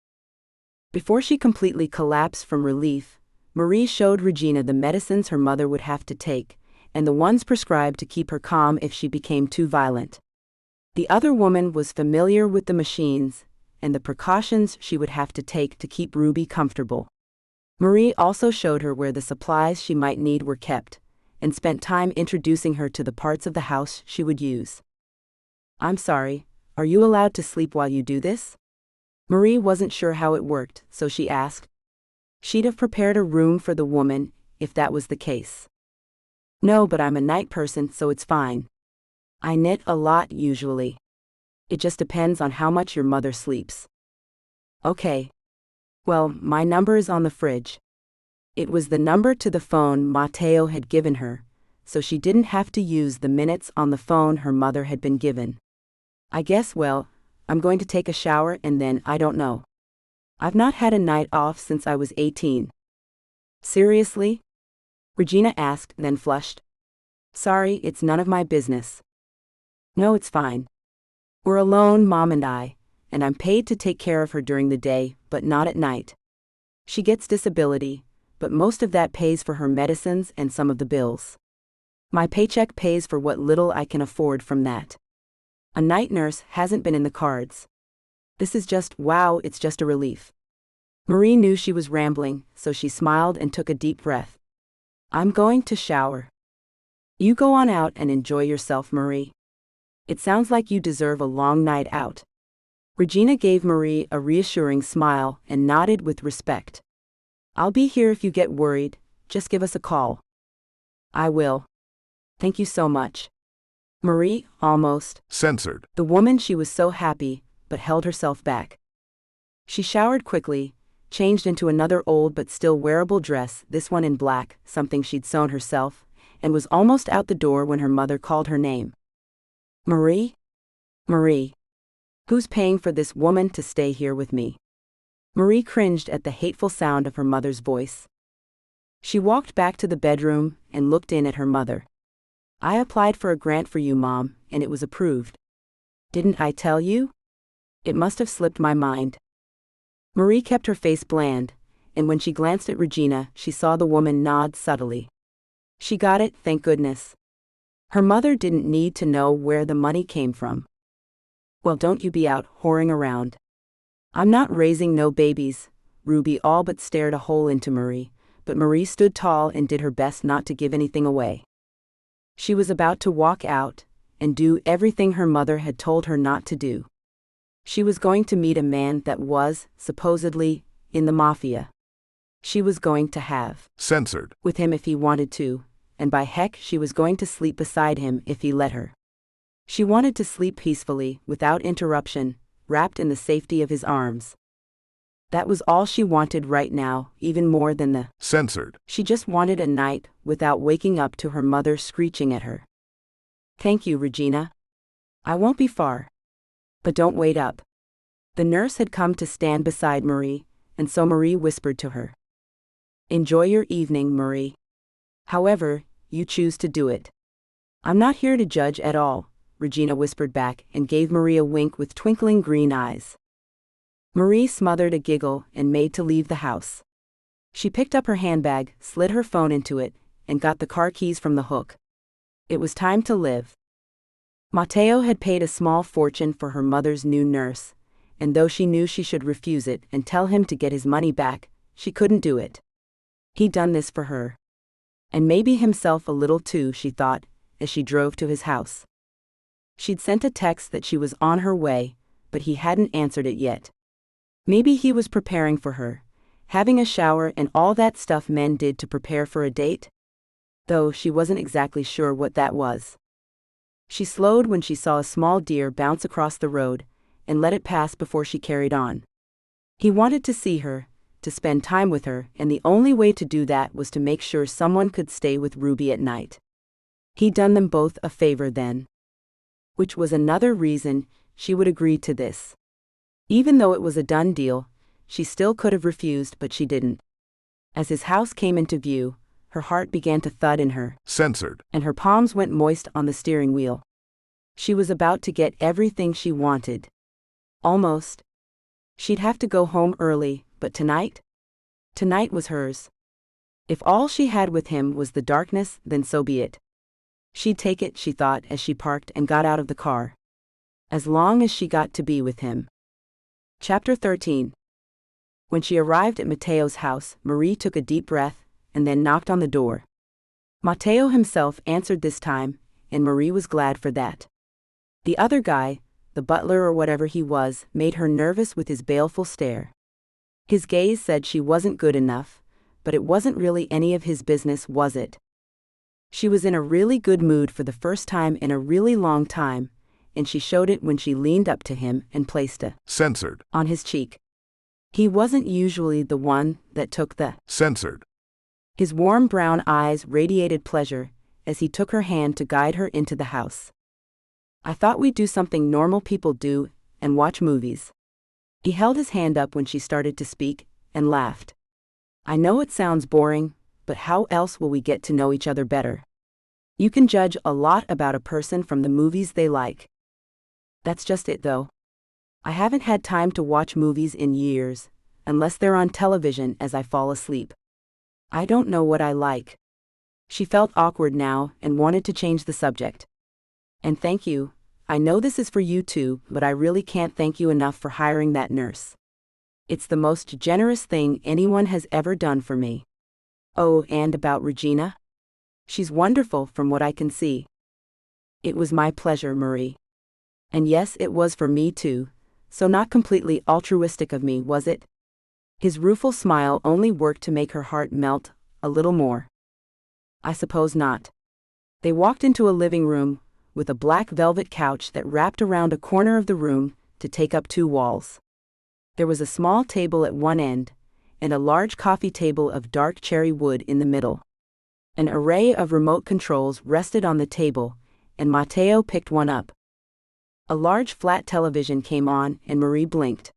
Before she completely collapsed from relief, Marie showed Regina the medicines her mother would have to take, and the ones prescribed to keep her calm if she became too violent. The other woman was familiar with the machines and the precautions she would have to take to keep Ruby comfortable. Marie also showed her where the supplies she might need were kept, and spent time introducing her to the parts of the house she would use. I'm sorry, are you allowed to sleep while you do this? Marie wasn't sure how it worked, so she asked. She'd have prepared a room for the woman, if that was the case. No, but I'm a night person, so it's fine. I knit a lot usually. It just depends on how much your mother sleeps. Okay. Well, my number is on the fridge. It was the number to the phone Matteo had given her, so she didn't have to use the minutes on the phone her mother had been given. I guess, well, I'm going to take a shower and then I don't know. I've not had a night off since I was 18. Seriously? Regina asked, then flushed. Sorry, it's none of my business. No, it's fine. We're alone, Mom and I'm paid to take care of her during the day, but not at night. She gets disability, but most of that pays for her medicines and some of the bills. My paycheck pays for what little I can afford from that. A night nurse hasn't been in the cards. This is just, wow, it's just a relief. Marie knew she was rambling, so she smiled and took a deep breath. I'm going to shower. You go on out and enjoy yourself, Marie. It sounds like you deserve a long night out. Regina gave Marie a reassuring smile and nodded with respect. I'll be here if you get worried, just give us a call. I will. Thank you so much. Marie almost censored the woman. She was so happy, but held herself back. She showered quickly, changed into another old but still wearable dress, this one in black, something she'd sewn herself, and was almost out the door when her mother called her name. Marie? Marie. Who's paying for this woman to stay here with me? Marie cringed at the hateful sound of her mother's voice. She walked back to the bedroom and looked in at her mother. I applied for a grant for you, Mom, and it was approved. Didn't I tell you? It must have slipped my mind. Marie kept her face bland, and when she glanced at Regina, she saw the woman nod subtly. She got it, thank goodness. Her mother didn't need to know where the money came from. Well, don't you be out whoring around. I'm not raising no babies. Ruby all but stared a hole into Marie, but Marie stood tall and did her best not to give anything away. She was about to walk out and do everything her mother had told her not to do. She was going to meet a man that was, supposedly, in the Mafia. She was going to have censored with him if he wanted to, and by heck she was going to sleep beside him if he let her. She wanted to sleep peacefully, without interruption, wrapped in the safety of his arms. That was all she wanted right now, even more than the censored. She just wanted a night without waking up to her mother screeching at her. Thank you, Regina. I won't be far. But don't wait up. The nurse had come to stand beside Marie, and so Marie whispered to her. Enjoy your evening, Marie. However you choose to do it. I'm not here to judge at all, Regina whispered back and gave Marie a wink with twinkling green eyes. Marie smothered a giggle and made to leave the house. She picked up her handbag, slid her phone into it, and got the car keys from the hook. It was time to live. Matteo had paid a small fortune for her mother's new nurse, and though she knew she should refuse it and tell him to get his money back, she couldn't do it. He'd done this for her. And maybe himself a little too, she thought, as she drove to his house. She'd sent a text that she was on her way, but he hadn't answered it yet. Maybe he was preparing for her, having a shower and all that stuff men did to prepare for a date? Though she wasn't exactly sure what that was. She slowed when she saw a small deer bounce across the road, and let it pass before she carried on. He wanted to see her, to spend time with her, and the only way to do that was to make sure someone could stay with Ruby at night. He'd done them both a favor then. Which was another reason she would agree to this. Even though it was a done deal, she still could have refused, but she didn't. As his house came into view, her heart began to thud in her. Censored. And her palms went moist on the steering wheel. She was about to get everything she wanted. Almost. She'd have to go home early, but tonight? Tonight was hers. If all she had with him was the darkness, then so be it. She'd take it, she thought as she parked and got out of the car. As long as she got to be with him. Chapter 13. When she arrived at Matteo's house, Marie took a deep breath, and then knocked on the door. Matteo himself answered this time, and Marie was glad for that. The other guy, the butler or whatever he was, made her nervous with his baleful stare. His gaze said she wasn't good enough, but it wasn't really any of his business, was it? She was in a really good mood for the first time in a really long time, and she showed it when she leaned up to him and placed a censored on his cheek. He wasn't usually the one that took the censored. His warm brown eyes radiated pleasure as he took her hand to guide her into the house. I thought we'd do something normal people do and watch movies. He held his hand up when she started to speak and laughed. I know it sounds boring, but how else will we get to know each other better? You can judge a lot about a person from the movies they like. That's just it though. I haven't had time to watch movies in years, unless they're on television as I fall asleep. I don't know what I like. She felt awkward now and wanted to change the subject. And thank you. I know this is for you too, but I really can't thank you enough for hiring that nurse. It's the most generous thing anyone has ever done for me. Oh, and about Regina? She's wonderful from what I can see. It was my pleasure, Marie. And yes, it was for me too, so not completely altruistic of me, was it? His rueful smile only worked to make her heart melt a little more. I suppose not. They walked into a living room, with a black velvet couch that wrapped around a corner of the room to take up 2 walls. There was a small table at one end, and a large coffee table of dark cherry wood in the middle. An array of remote controls rested on the table, and Matteo picked one up. A large flat television came on and Marie blinked.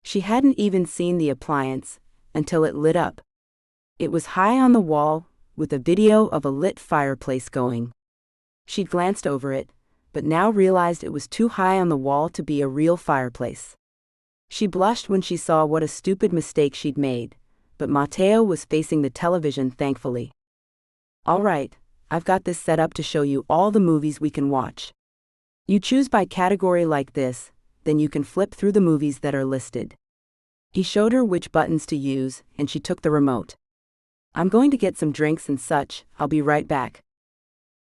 She hadn't even seen the appliance until it lit up. It was high on the wall, with a video of a lit fireplace going. She'd glanced over it, but now realized it was too high on the wall to be a real fireplace. She blushed when she saw what a stupid mistake she'd made, but Mateo was facing the television thankfully. All right, I've got this set up to show you all the movies we can watch. You choose by category like this, then you can flip through the movies that are listed. He showed her which buttons to use, and she took the remote. I'm going to get some drinks and such, I'll be right back.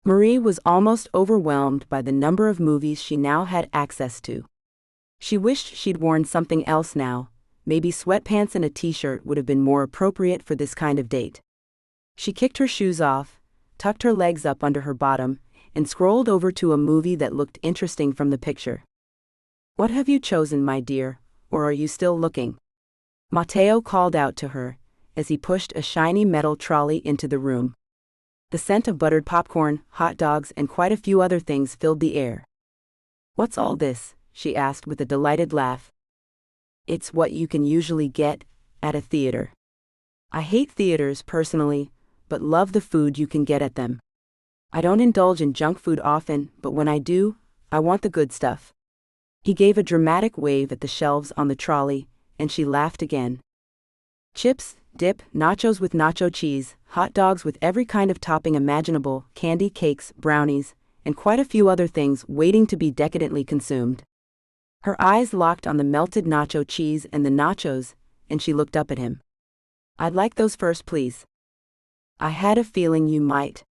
Marie was almost overwhelmed by the number of movies she now had access to. She wished she'd worn something else now, maybe sweatpants and a t-shirt would have been more appropriate for this kind of date. She kicked her shoes off, tucked her legs up under her bottom, and scrolled over to a movie that looked interesting from the picture. What have you chosen, my dear, or are you still looking? Mateo called out to her, as he pushed a shiny metal trolley into the room. The scent of buttered popcorn, hot dogs, and quite a few other things filled the air. What's all this? She asked with a delighted laugh. It's what you can usually get at a theater. I hate theaters personally, but love the food you can get at them. I don't indulge in junk food often, but when I do, I want the good stuff. He gave a dramatic wave at the shelves on the trolley, and she laughed again. Chips, dip, nachos with nacho cheese, hot dogs with every kind of topping imaginable, candy, cakes, brownies, and quite a few other things waiting to be decadently consumed. Her eyes locked on the melted nacho cheese and the nachos, and she looked up at him. I'd like those first, please. I had a feeling you might.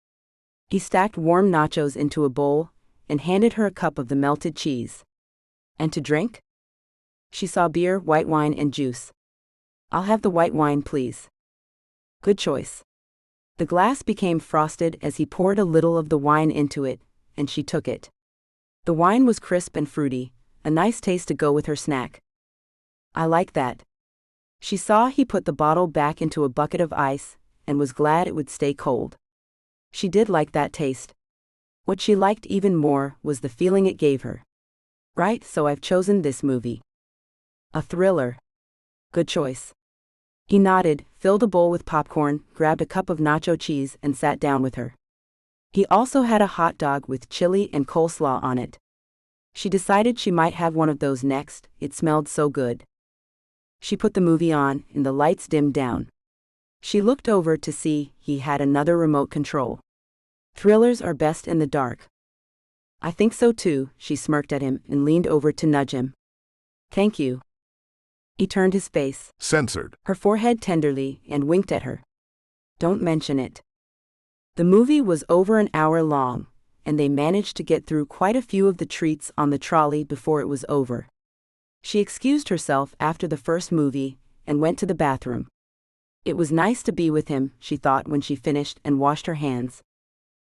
He stacked warm nachos into a bowl and handed her a cup of the melted cheese. And to drink? She saw beer, white wine, and juice. I'll have the white wine, please. Good choice. The glass became frosted as he poured a little of the wine into it, and she took it. The wine was crisp and fruity, a nice taste to go with her snack. I like that. She saw he put the bottle back into a bucket of ice, and was glad it would stay cold. She did like that taste. What she liked even more was the feeling it gave her. Right, so I've chosen this movie. A thriller. Good choice. He nodded, filled a bowl with popcorn, grabbed a cup of nacho cheese, and sat down with her. He also had a hot dog with chili and coleslaw on it. She decided she might have one of those next, it smelled so good. She put the movie on, and the lights dimmed down. She looked over to see he had another remote control. Thrillers are best in the dark. I think so too, she smirked at him and leaned over to nudge him. Thank you. He turned his face. Censored. Her forehead tenderly and winked at her. Don't mention it. The movie was over an hour long, and they managed to get through quite a few of the treats on the trolley before it was over. She excused herself after the first movie and went to the bathroom. It was nice to be with him, she thought when she finished and washed her hands.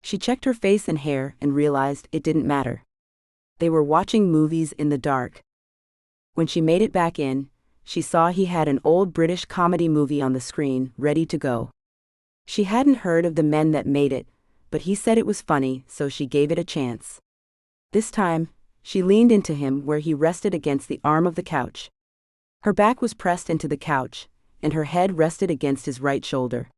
She checked her face and hair and realized it didn't matter. They were watching movies in the dark. When she made it back in, she saw he had an old British comedy movie on the screen, ready to go. She hadn't heard of The Men That Made It, but he said it was funny, so she gave it a chance. This time, she leaned into him where he rested against the arm of the couch. Her back was pressed into the couch, and her head rested against his right shoulder.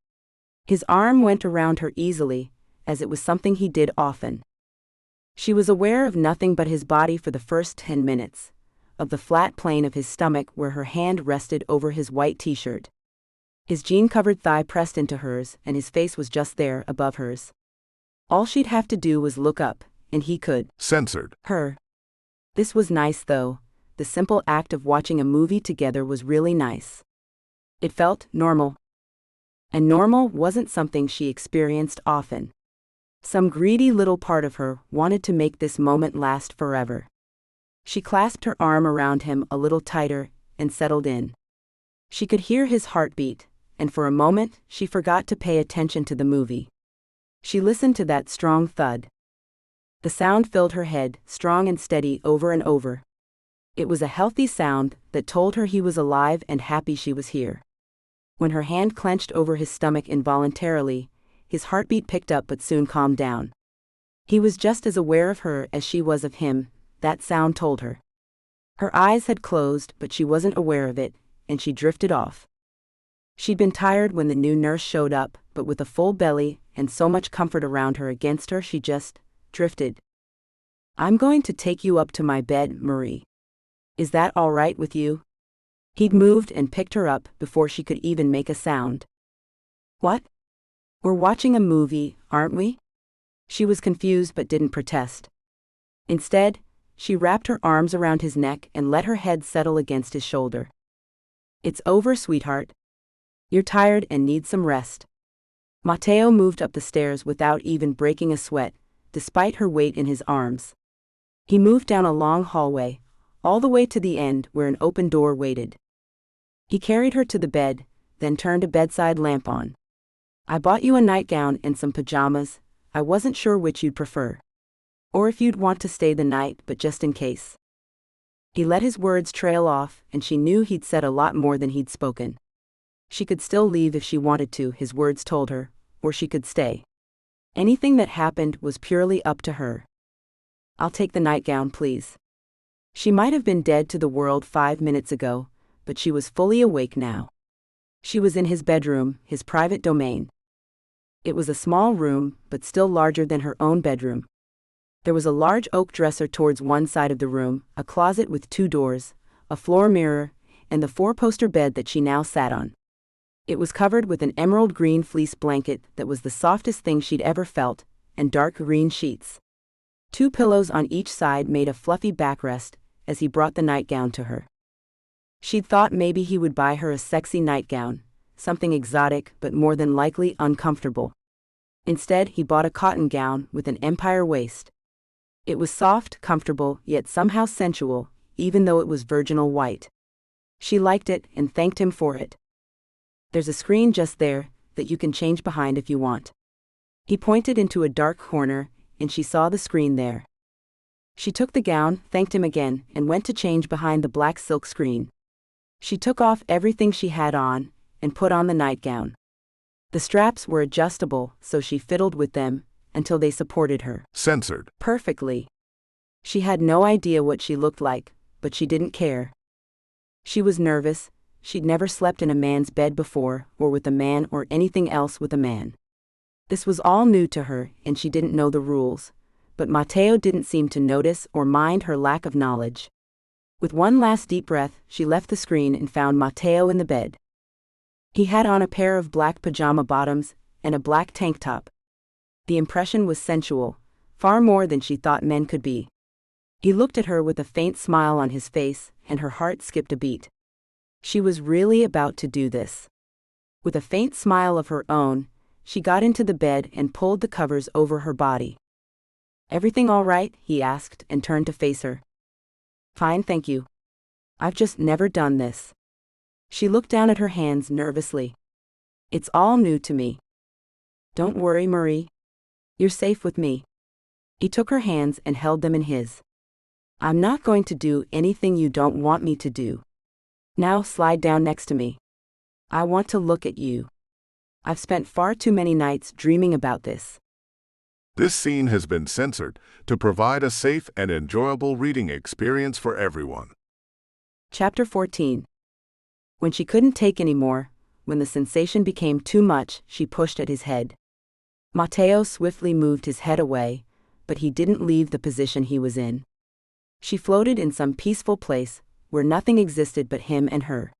His arm went around her easily, as it was something he did often. She was aware of nothing but his body for the first 10 minutes, of the flat plane of his stomach where her hand rested over his white t-shirt. His jean-covered thigh pressed into hers, and his face was just there, above hers. All she'd have to do was look up, and he could. Censored. Her. This was nice though, the simple act of watching a movie together was really nice. It felt normal. And normal wasn't something she experienced often. Some greedy little part of her wanted to make this moment last forever. She clasped her arm around him a little tighter and settled in. She could hear his heartbeat, and for a moment she forgot to pay attention to the movie. She listened to that strong thud. The sound filled her head, strong and steady, over and over. It was a healthy sound that told her he was alive and happy she was here. When her hand clenched over his stomach involuntarily, his heartbeat picked up but soon calmed down. He was just as aware of her as she was of him, that sound told her. Her eyes had closed, but she wasn't aware of it, and she drifted off. She'd been tired when the new nurse showed up, but with a full belly and so much comfort around her against her, she just drifted. I'm going to take you up to my bed, Marie. Is that all right with you? He'd moved and picked her up before she could even make a sound. What? We're watching a movie, aren't we? She was confused but didn't protest. Instead, she wrapped her arms around his neck and let her head settle against his shoulder. It's over, sweetheart. You're tired and need some rest. Matteo moved up the stairs without even breaking a sweat, despite her weight in his arms. He moved down a long hallway, all the way to the end where an open door waited. He carried her to the bed, then turned a bedside lamp on. I bought you a nightgown and some pajamas. I wasn't sure which you'd prefer. Or if you'd want to stay the night, but just in case. He let his words trail off, and she knew he'd said a lot more than he'd spoken. She could still leave if she wanted to, his words told her, or she could stay. Anything that happened was purely up to her. I'll take the nightgown, please. She might have been dead to the world 5 minutes ago, but she was fully awake now. She was in his bedroom, his private domain. It was a small room, but still larger than her own bedroom. There was a large oak dresser towards one side of the room, a closet with 2 doors, a floor mirror, and the 4-poster bed that she now sat on. It was covered with an emerald green fleece blanket that was the softest thing she'd ever felt, and dark green sheets. 2 pillows on each side made a fluffy backrest as he brought the nightgown to her. She'd thought maybe he would buy her a sexy nightgown, something exotic but more than likely uncomfortable. Instead, he bought a cotton gown with an empire waist. It was soft, comfortable, yet somehow sensual, even though it was virginal white. She liked it and thanked him for it. There's a screen just there that you can change behind if you want. He pointed into a dark corner, and she saw the screen there. She took the gown, thanked him again, and went to change behind the black silk screen. She took off everything she had on and put on the nightgown. The straps were adjustable, so she fiddled with them until they supported her. Censored. Perfectly. She had no idea what she looked like, but she didn't care. She was nervous. She'd never slept in a man's bed before, or with a man or anything else with a man. This was all new to her, and she didn't know the rules, but Matteo didn't seem to notice or mind her lack of knowledge. With one last deep breath, she left the screen and found Matteo in the bed. He had on a pair of black pajama bottoms and a black tank top. The impression was sensual, far more than she thought men could be. He looked at her with a faint smile on his face, and her heart skipped a beat. She was really about to do this. With a faint smile of her own, she got into the bed and pulled the covers over her body. Everything all right? He asked and turned to face her. Fine, thank you. I've just never done this. She looked down at her hands nervously. It's all new to me. Don't worry, Marie. You're safe with me. He took her hands and held them in his. I'm not going to do anything you don't want me to do. Now slide down next to me. I want to look at you. I've spent far too many nights dreaming about this. This scene has been censored to provide a safe and enjoyable reading experience for everyone. Chapter 14. When she couldn't take any more, when the sensation became too much, she pushed at his head. Matteo swiftly moved his head away, but he didn't leave the position he was in. She floated in some peaceful place, where nothing existed but him and her.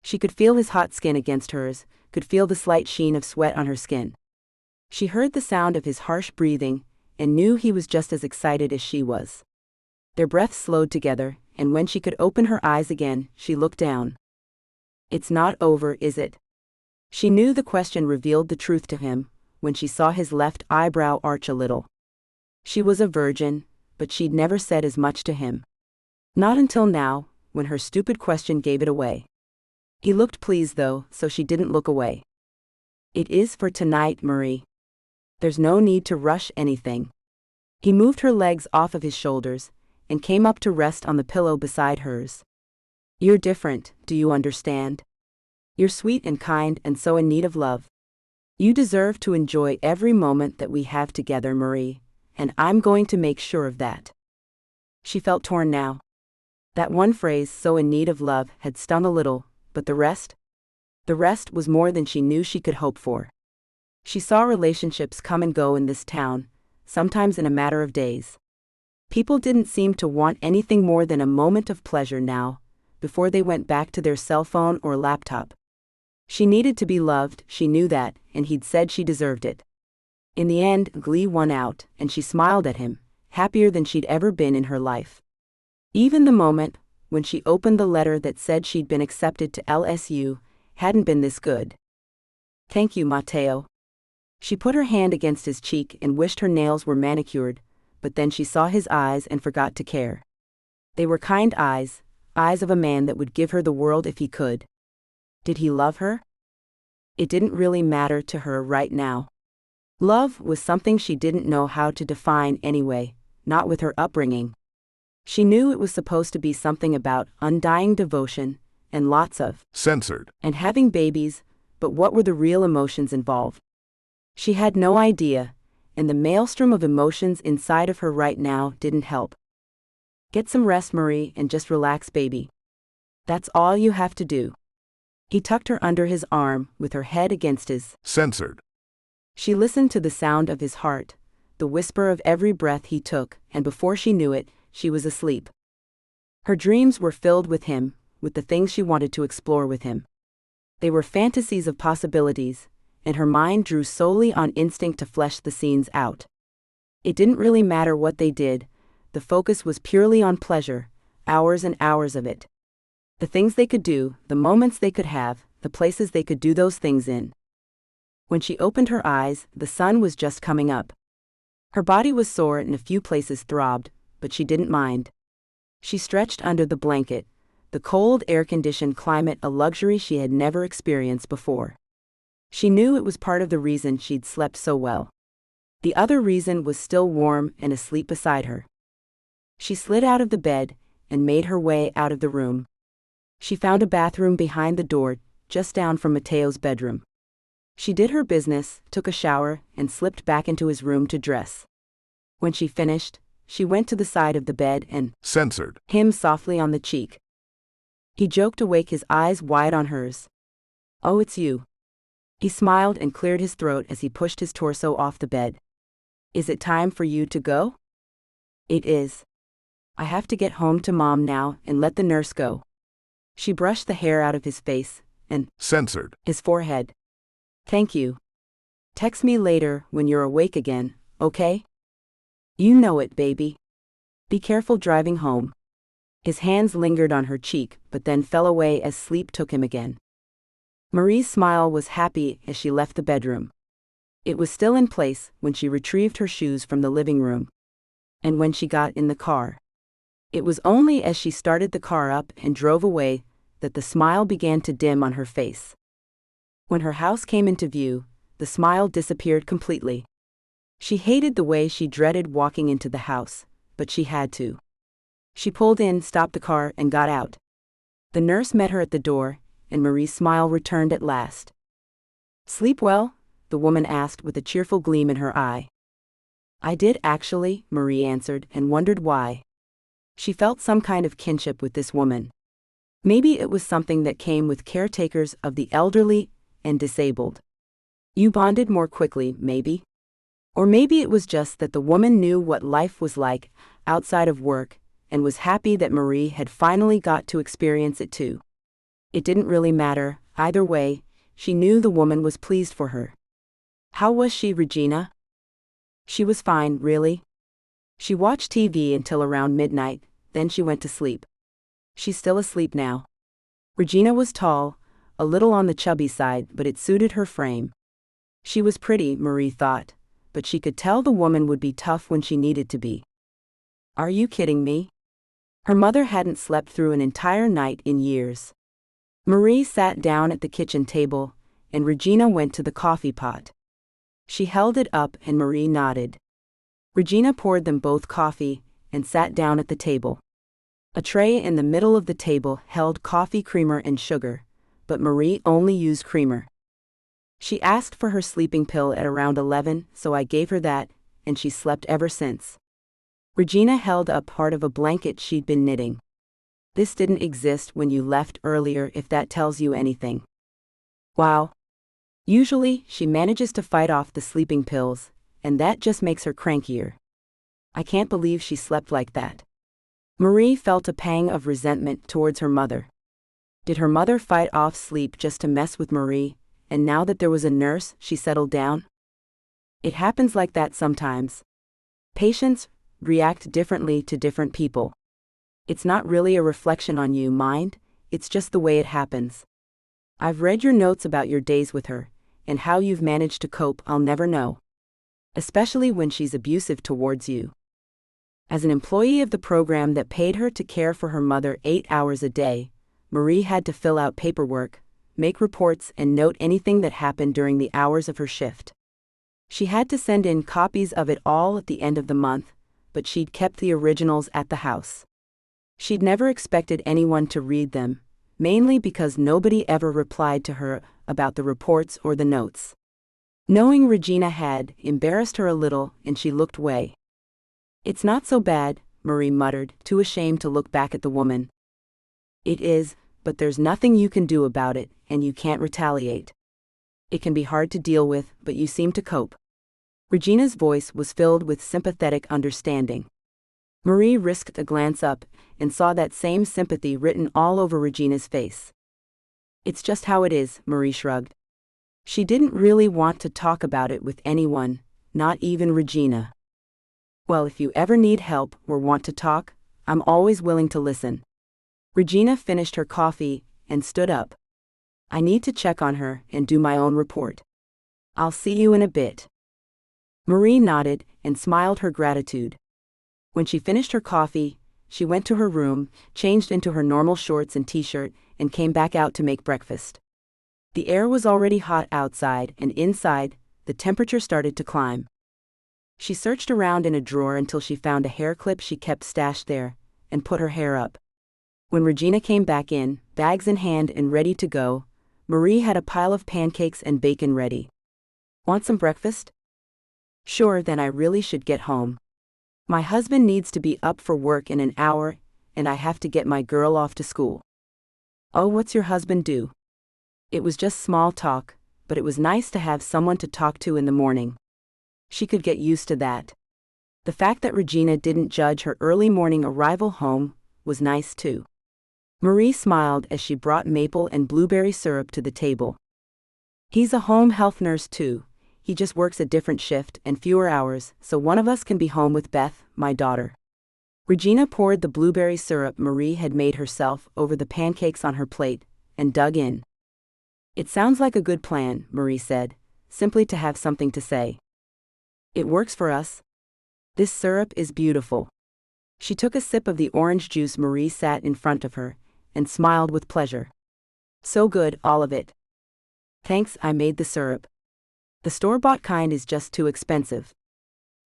She could feel his hot skin against hers, could feel the slight sheen of sweat on her skin. She heard the sound of his harsh breathing, and knew he was just as excited as she was. Their breaths slowed together, and when she could open her eyes again, she looked down. It's not over, is it? She knew the question revealed the truth to him, when she saw his left eyebrow arch a little. She was a virgin, but she'd never said as much to him. Not until now, when her stupid question gave it away. He looked pleased though, so she didn't look away. It is for tonight, Marie. There's no need to rush anything. He moved her legs off of his shoulders, and came up to rest on the pillow beside hers. You're different, do you understand? You're sweet and kind and so in need of love. You deserve to enjoy every moment that we have together, Marie, and I'm going to make sure of that. She felt torn now. That one phrase, so in need of love, had stung a little, but the rest? The rest was more than she knew she could hope for. She saw relationships come and go in this town, sometimes in a matter of days. People didn't seem to want anything more than a moment of pleasure now, before they went back to their cell phone or laptop. She needed to be loved, she knew that, and he'd said she deserved it. In the end, glee won out, and she smiled at him, happier than she'd ever been in her life. Even the moment, when she opened the letter that said she'd been accepted to LSU, hadn't been this good. "Thank you, Matteo." She put her hand against his cheek and wished her nails were manicured, but then she saw his eyes and forgot to care. They were kind eyes, eyes of a man that would give her the world if he could. Did he love her? It didn't really matter to her right now. Love was something she didn't know how to define anyway, not with her upbringing. She knew it was supposed to be something about undying devotion, and lots of censored, and having babies, but what were the real emotions involved? She had no idea, and the maelstrom of emotions inside of her right now didn't help. "Get some rest, Marie, and just relax, baby. That's all you have to do." He tucked her under his arm, with her head against his. Censored. She listened to the sound of his heart, the whisper of every breath he took, and before she knew it, she was asleep. Her dreams were filled with him, with the things she wanted to explore with him. They were fantasies of possibilities, and her mind drew solely on instinct to flesh the scenes out. It didn't really matter what they did, the focus was purely on pleasure, hours and hours of it. The things they could do, the moments they could have, the places they could do those things in. When she opened her eyes, the sun was just coming up. Her body was sore and a few places throbbed, but she didn't mind. She stretched under the blanket, the cold air-conditioned climate a luxury she had never experienced before. She knew it was part of the reason she'd slept so well. The other reason was still warm and asleep beside her. She slid out of the bed and made her way out of the room. She found a bathroom behind the door, just down from Matteo's bedroom. She did her business, took a shower, and slipped back into his room to dress. When she finished, she went to the side of the bed and censored him softly on the cheek. He joked awake, his eyes wide on hers. "Oh, it's you." He smiled and cleared his throat as he pushed his torso off the bed. "Is it time for you to go?" "It is. I have to get home to Mom now and let the nurse go." She brushed the hair out of his face and censored his forehead. "Thank you. Text me later when you're awake again, okay?" "You know it, baby. Be careful driving home." His hands lingered on her cheek, but then fell away as sleep took him again. Marie's smile was happy as she left the bedroom. It was still in place when she retrieved her shoes from the living room. And when she got in the car. It was only as she started the car up and drove away that the smile began to dim on her face. When her house came into view, the smile disappeared completely. She hated the way she dreaded walking into the house, but she had to. She pulled in, stopped the car, and got out. The nurse met her at the door, and Marie's smile returned at last. "Sleep well?" the woman asked with a cheerful gleam in her eye. "I did actually," Marie answered, and wondered why. She felt some kind of kinship with this woman. Maybe it was something that came with caretakers of the elderly and disabled. You bonded more quickly, maybe? Or maybe it was just that the woman knew what life was like outside of work and was happy that Marie had finally got to experience it too. It didn't really matter, either way, she knew the woman was pleased for her. How was she, Regina? She was fine, really. She watched TV until around midnight, then she went to sleep. She's still asleep now. Regina was tall, a little on the chubby side, but it suited her frame. She was pretty, Marie thought, but she could tell the woman would be tough when she needed to be. Are you kidding me? Her mother hadn't slept through an entire night in years. Marie sat down at the kitchen table, and Regina went to the coffee pot. She held it up and Marie nodded. Regina poured them both coffee and sat down at the table. A tray in the middle of the table held coffee creamer and sugar, but Marie only used creamer. She asked for her sleeping pill at around 11, so I gave her that, and she slept ever since. Regina held up part of a blanket she'd been knitting. This didn't exist when you left earlier, if that tells you anything. Wow. Usually, she manages to fight off the sleeping pills, and that just makes her crankier. I can't believe she slept like that. Marie felt a pang of resentment towards her mother. Did her mother fight off sleep just to mess with Marie, and now that there was a nurse, she settled down? It happens like that sometimes. Patients react differently to different people. It's not really a reflection on you, mind, it's just the way it happens. I've read your notes about your days with her, and how you've managed to cope. I'll never know. Especially when she's abusive towards you. As an employee of the program that paid her to care for her mother 8 hours a day, Marie had to fill out paperwork, make reports, and note anything that happened during the hours of her shift. She had to send in copies of it all at the end of the month, but she'd kept the originals at the house. She'd never expected anyone to read them, mainly because nobody ever replied to her about the reports or the notes. Knowing Regina had embarrassed her a little, and she looked away. "It's not so bad," Marie muttered, too ashamed to look back at the woman. "It is, but there's nothing you can do about it, and you can't retaliate. It can be hard to deal with, but you seem to cope." Regina's voice was filled with sympathetic understanding. Marie risked a glance up, and saw that same sympathy written all over Regina's face. "It's just how it is," Marie shrugged. She didn't really want to talk about it with anyone, not even Regina. "Well, if you ever need help or want to talk, I'm always willing to listen." Regina finished her coffee and stood up. "I need to check on her and do my own report. I'll see you in a bit." Marie nodded and smiled her gratitude. When she finished her coffee, she went to her room, changed into her normal shorts and t-shirt, and came back out to make breakfast. The air was already hot outside, and inside, the temperature started to climb. She searched around in a drawer until she found a hair clip she kept stashed there, and put her hair up. When Regina came back in, bags in hand and ready to go, Marie had a pile of pancakes and bacon ready. "Want some breakfast?" "Sure, then I really should get home. My husband needs to be up for work in an hour, and I have to get my girl off to school." "Oh, what's your husband do?" It was just small talk, but it was nice to have someone to talk to in the morning. She could get used to that. The fact that Regina didn't judge her early morning arrival home was nice too. Marie smiled as she brought maple and blueberry syrup to the table. "He's a home health nurse too. He just works a different shift and fewer hours, so one of us can be home with Beth, my daughter." Regina poured the blueberry syrup Marie had made herself over the pancakes on her plate, and dug in. "It sounds like a good plan," Marie said, simply to have something to say. "It works for us. This syrup is beautiful." She took a sip of the orange juice Marie sat in front of her, and smiled with pleasure. "So good, all of it." "Thanks, I made the syrup. The store-bought kind is just too expensive."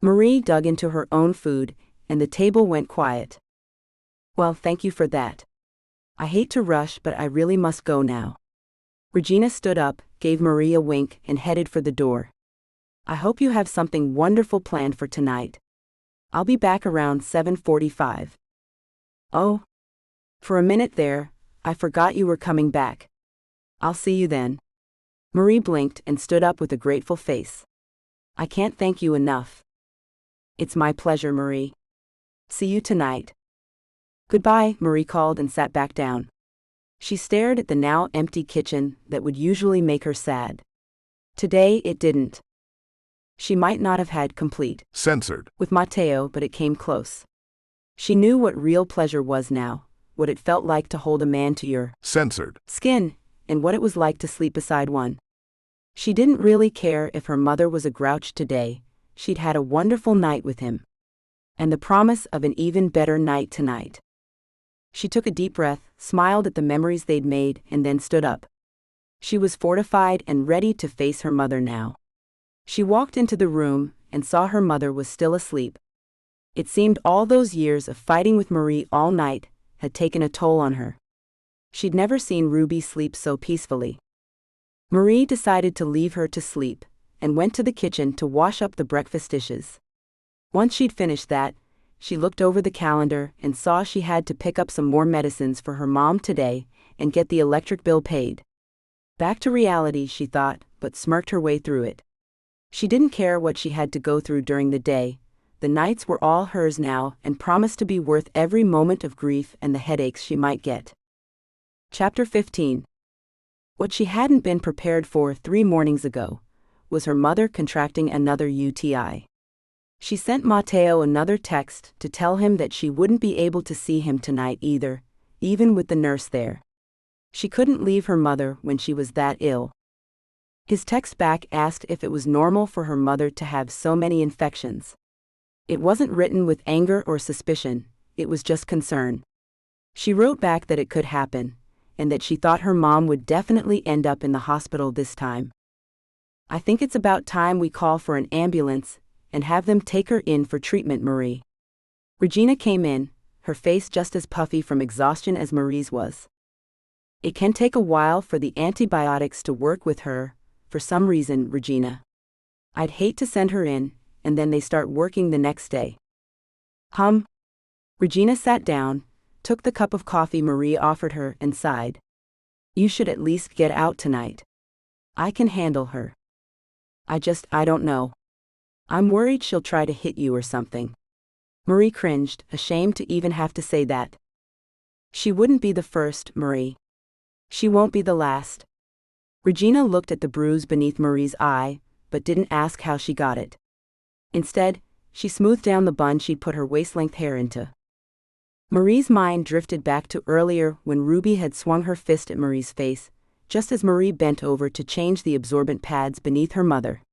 Marie dug into her own food, and the table went quiet. "Well, thank you for that. I hate to rush, but I really must go now." Regina stood up, gave Marie a wink, and headed for the door. "I hope you have something wonderful planned for tonight. I'll be back around 7:45. "Oh? For a minute there, I forgot you were coming back. I'll see you then." Marie blinked and stood up with a grateful face. "I can't thank you enough." "It's my pleasure, Marie. See you tonight." "Goodbye," Marie called and sat back down. She stared at the now empty kitchen that would usually make her sad. Today it didn't. She might not have had complete Censored. with Matteo, but it came close. She knew what real pleasure was now, what it felt like to hold a man to your Censored. skin, and what it was like to sleep beside one. She didn't really care if her mother was a grouch today. She'd had a wonderful night with him. And the promise of an even better night tonight. She took a deep breath, smiled at the memories they'd made, and then stood up. She was fortified and ready to face her mother now. She walked into the room and saw her mother was still asleep. It seemed all those years of fighting with Marie all night had taken a toll on her. She'd never seen Ruby sleep so peacefully. Marie decided to leave her to sleep, and went to the kitchen to wash up the breakfast dishes. Once she'd finished that, she looked over the calendar and saw she had to pick up some more medicines for her mom today and get the electric bill paid. Back to reality, she thought, but smirked her way through it. She didn't care what she had to go through during the day. The nights were all hers now and promised to be worth every moment of grief and the headaches she might get. Chapter 15. What she hadn't been prepared for 3 mornings ago was her mother contracting another UTI. She sent Matteo another text to tell him that she wouldn't be able to see him tonight either, even with the nurse there. She couldn't leave her mother when she was that ill. His text back asked if it was normal for her mother to have so many infections. It wasn't written with anger or suspicion, it was just concern. She wrote back that it could happen, and that she thought her mom would definitely end up in the hospital this time. I think it's about time we call for an ambulance and have them take her in for treatment, Marie. Regina came in, her face just as puffy from exhaustion as Marie's was. It can take a while for the antibiotics to work with her, for some reason, Regina. I'd hate to send her in, and then they start working the next day. Regina sat down, took the cup of coffee Marie offered her and sighed. You should at least get out tonight. I can handle her. I don't know. I'm worried she'll try to hit you or something. Marie cringed, ashamed to even have to say that. She wouldn't be the first, Marie. She won't be the last. Regina looked at the bruise beneath Marie's eye, but didn't ask how she got it. Instead, she smoothed down the bun she'd put her waist-length hair into. Marie's mind drifted back to earlier when Ruby had swung her fist at Marie's face, just as Marie bent over to change the absorbent pads beneath her mother.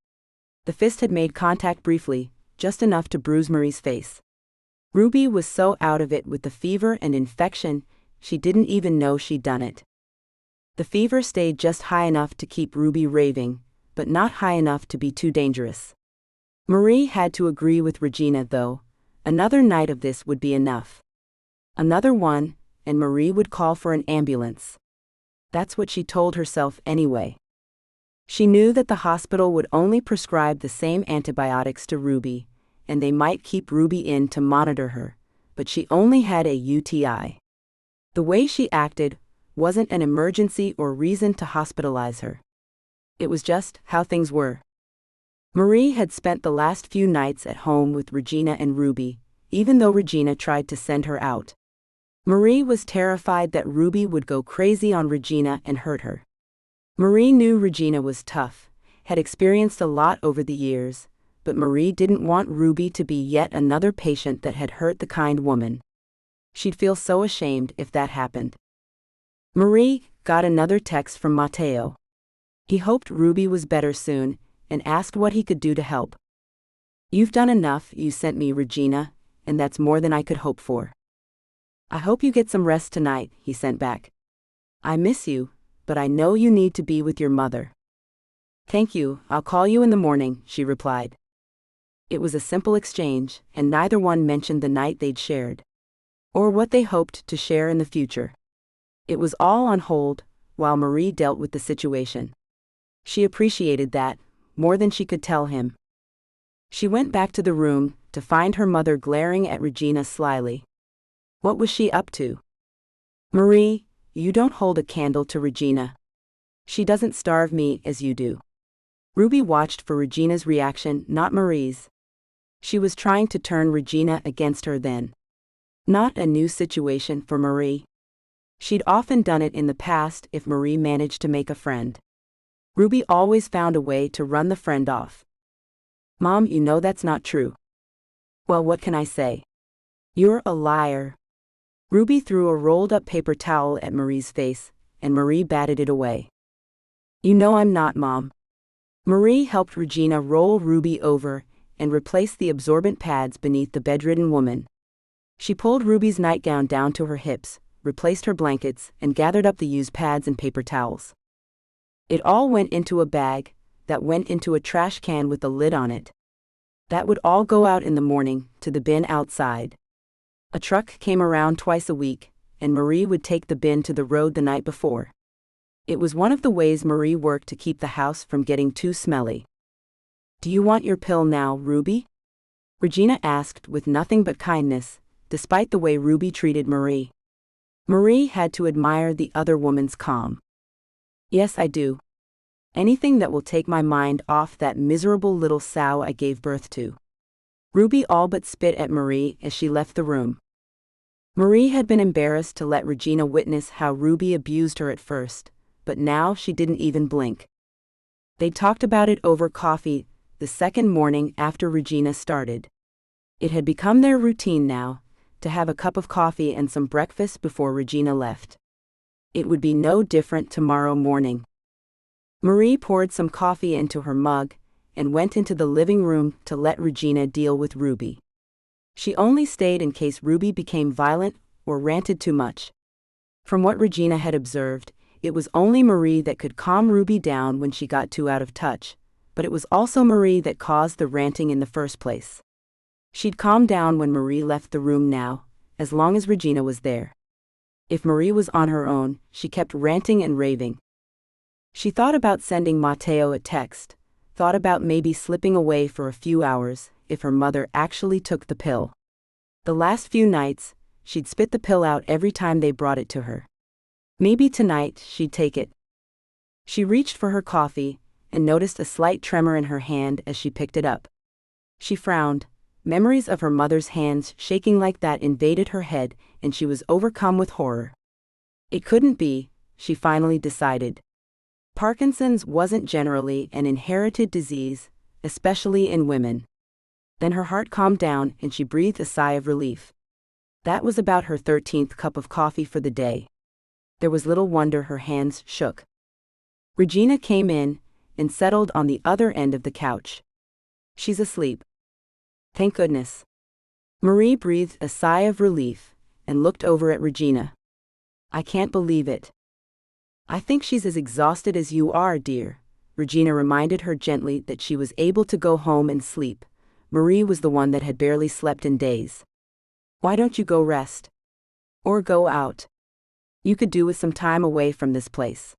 The fist had made contact briefly, just enough to bruise Marie's face. Ruby was so out of it with the fever and infection, she didn't even know she'd done it. The fever stayed just high enough to keep Ruby raving, but not high enough to be too dangerous. Marie had to agree with Regina, though. Another night of this would be enough. Another one, and Marie would call for an ambulance. That's what she told herself anyway. She knew that the hospital would only prescribe the same antibiotics to Ruby, and they might keep Ruby in to monitor her, but she only had a UTI. The way she acted wasn't an emergency or reason to hospitalize her. It was just how things were. Marie had spent the last few nights at home with Regina and Ruby, even though Regina tried to send her out. Marie was terrified that Ruby would go crazy on Regina and hurt her. Marie knew Regina was tough, had experienced a lot over the years, but Marie didn't want Ruby to be yet another patient that had hurt the kind woman. She'd feel so ashamed if that happened. Marie got another text from Matteo. He hoped Ruby was better soon, and asked what he could do to help. You've done enough, you sent me, Regina, and that's more than I could hope for. I hope you get some rest tonight, he sent back. I miss you, but I know you need to be with your mother. Thank you, I'll call you in the morning, she replied. It was a simple exchange, and neither one mentioned the night they'd shared, or what they hoped to share in the future. It was all on hold, while Marie dealt with the situation. She appreciated that, more than she could tell him. She went back to the room, to find her mother glaring at Regina slyly. What was she up to? Marie, you don't hold a candle to Regina. She doesn't starve me as you do. Ruby watched for Regina's reaction, not Marie's. She was trying to turn Regina against her then. Not a new situation for Marie. She'd often done it in the past if Marie managed to make a friend. Ruby always found a way to run the friend off. Mom, you know that's not true. Well, what can I say? You're a liar. Ruby threw a rolled-up paper towel at Marie's face, and Marie batted it away. You know I'm not, Mom. Marie helped Regina roll Ruby over and replace the absorbent pads beneath the bedridden woman. She pulled Ruby's nightgown down to her hips, replaced her blankets, and gathered up the used pads and paper towels. It all went into a bag that went into a trash can with a lid on it. That would all go out in the morning, to the bin outside. A truck came around twice a week, and Marie would take the bin to the road the night before. It was one of the ways Marie worked to keep the house from getting too smelly. Do you want your pill now, Ruby? Regina asked with nothing but kindness, despite the way Ruby treated Marie. Marie had to admire the other woman's calm. Yes, I do. Anything that will take my mind off that miserable little sow I gave birth to. Ruby all but spit at Marie as she left the room. Marie had been embarrassed to let Regina witness how Ruby abused her at first, but now she didn't even blink. They talked about it over coffee the second morning after Regina started. It had become their routine now, to have a cup of coffee and some breakfast before Regina left. It would be no different tomorrow morning. Marie poured some coffee into her mug and went into the living room to let Regina deal with Ruby. She only stayed in case Ruby became violent or ranted too much. From what Regina had observed, it was only Marie that could calm Ruby down when she got too out of touch, but it was also Marie that caused the ranting in the first place. She'd calm down when Marie left the room now, as long as Regina was there. If Marie was on her own, she kept ranting and raving. She thought about sending Matteo a text, thought about maybe slipping away for a few hours if her mother actually took the pill. The last few nights, she'd spit the pill out every time they brought it to her. Maybe tonight she'd take it. She reached for her coffee and noticed a slight tremor in her hand as she picked it up. She frowned. Memories of her mother's hands shaking like that invaded her head, and she was overcome with horror. It couldn't be, she finally decided. Parkinson's wasn't generally an inherited disease, especially in women. Then her heart calmed down and she breathed a sigh of relief. That was about her 13th cup of coffee for the day. There was little wonder her hands shook. Regina came in and settled on the other end of the couch. She's asleep. Thank goodness. Marie breathed a sigh of relief and looked over at Regina. I can't believe it. I think she's as exhausted as you are, dear. Regina reminded her gently that she was able to go home and sleep. Marie was the one that had barely slept in days. Why don't you go rest? Or go out? You could do with some time away from this place.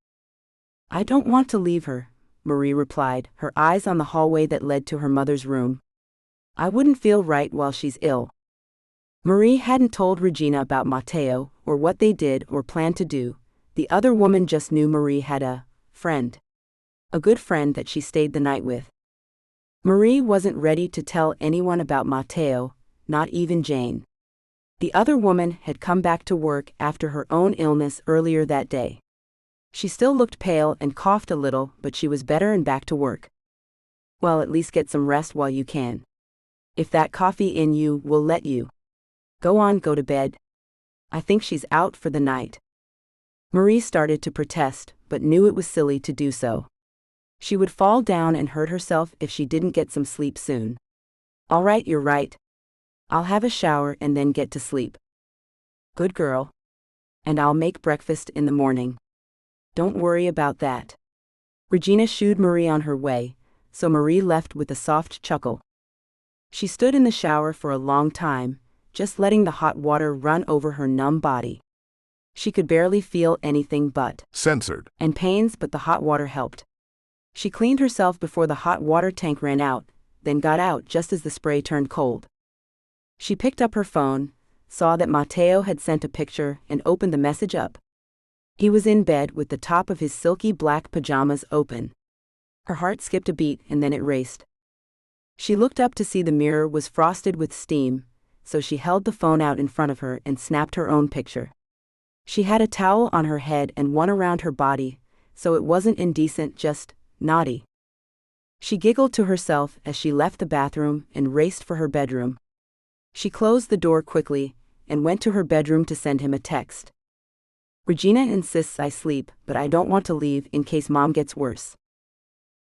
I don't want to leave her, Marie replied, her eyes on the hallway that led to her mother's room. I wouldn't feel right while she's ill. Marie hadn't told Regina about Matteo, or what they did or planned to do. The other woman just knew Marie had a friend. A good friend that she stayed the night with. Marie wasn't ready to tell anyone about Matteo, not even Jane. The other woman had come back to work after her own illness earlier that day. She still looked pale and coughed a little, but she was better and back to work. Well, at least get some rest while you can. If that coffee in you will let you. Go on, go to bed. I think she's out for the night. Marie started to protest, but knew it was silly to do so. She would fall down and hurt herself if she didn't get some sleep soon. All right, you're right. I'll have a shower and then get to sleep. Good girl. And I'll make breakfast in the morning. Don't worry about that. Regina shooed Marie on her way, so Marie left with a soft chuckle. She stood in the shower for a long time, just letting the hot water run over her numb body. She could barely feel anything but censored and pains, but the hot water helped. She cleaned herself before the hot water tank ran out, then got out just as the spray turned cold. She picked up her phone, saw that Matteo had sent a picture, and opened the message up. He was in bed with the top of his silky black pajamas open. Her heart skipped a beat and then it raced. She looked up to see the mirror was frosted with steam, so she held the phone out in front of her and snapped her own picture. She had a towel on her head and one around her body, so it wasn't indecent, just naughty. She giggled to herself as she left the bathroom and raced for her bedroom. She closed the door quickly and went to her bedroom to send him a text. Regina insists I sleep, but I don't want to leave in case Mom gets worse.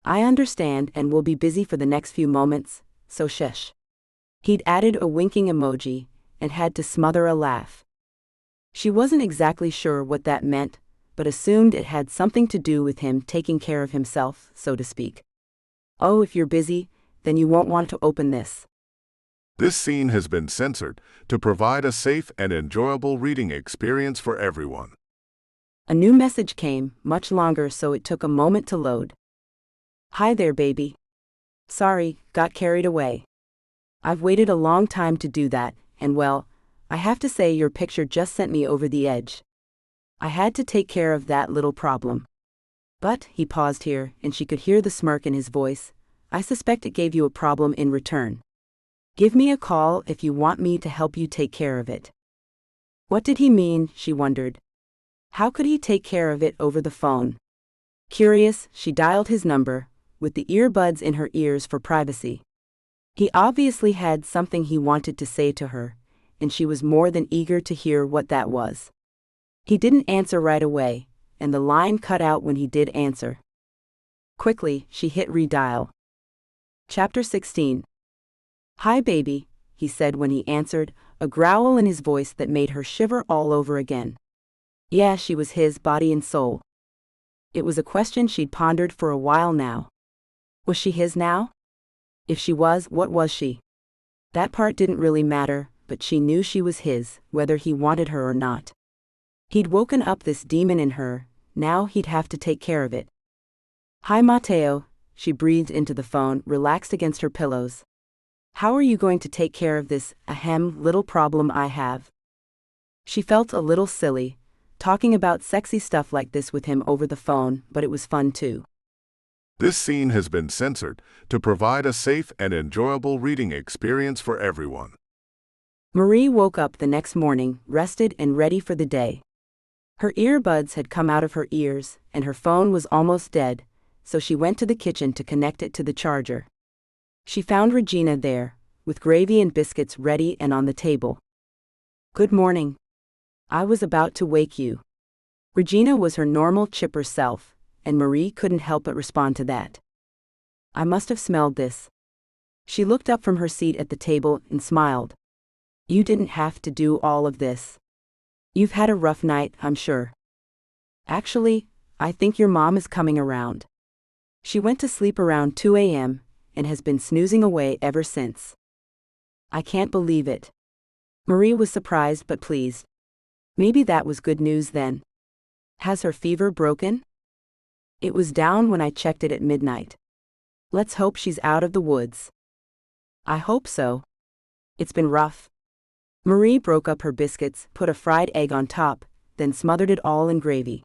I understand and will be busy for the next few moments, so shush. He'd added a winking emoji and had to smother a laugh. She wasn't exactly sure what that meant, but assumed it had something to do with him taking care of himself, so to speak. Oh, if you're busy, then you won't want to open this. This scene has been censored to provide a safe and enjoyable reading experience for everyone. A new message came, much longer, so it took a moment to load. Hi there, baby. Sorry, got carried away. I've waited a long time to do that, and well, I have to say your picture just sent me over the edge. I had to take care of that little problem. But, he paused here, and she could hear the smirk in his voice, I suspect it gave you a problem in return. Give me a call if you want me to help you take care of it. What did he mean, she wondered. How could he take care of it over the phone? Curious, she dialed his number, with the earbuds in her ears for privacy. He obviously had something he wanted to say to her, and she was more than eager to hear what that was. He didn't answer right away, and the line cut out when he did answer. Quickly, she hit redial. Chapter 16. Hi baby, he said when he answered, a growl in his voice that made her shiver all over again. Yeah, she was his body and soul. It was a question she'd pondered for a while now. Was she his now? If she was, what was she? That part didn't really matter, but she knew she was his, whether he wanted her or not. He'd woken up this demon in her, now he'd have to take care of it. Hi Matteo, she breathed into the phone, relaxed against her pillows. How are you going to take care of this, little problem I have? She felt a little silly, talking about sexy stuff like this with him over the phone, but it was fun too. This scene has been censored to provide a safe and enjoyable reading experience for everyone. Marie woke up the next morning, rested and ready for the day. Her earbuds had come out of her ears, and her phone was almost dead, so she went to the kitchen to connect it to the charger. She found Regina there, with gravy and biscuits ready and on the table. Good morning. I was about to wake you. Regina was her normal chipper self, and Marie couldn't help but respond to that. I must have smelled this. She looked up from her seat at the table and smiled. You didn't have to do all of this. You've had a rough night, I'm sure. Actually, I think your mom is coming around. She went to sleep around 2 a.m., and has been snoozing away ever since. I can't believe it. Marie was surprised but pleased. Maybe that was good news then. Has her fever broken? It was down when I checked it at midnight. Let's hope she's out of the woods. I hope so. It's been rough. Marie broke up her biscuits, put a fried egg on top, then smothered it all in gravy.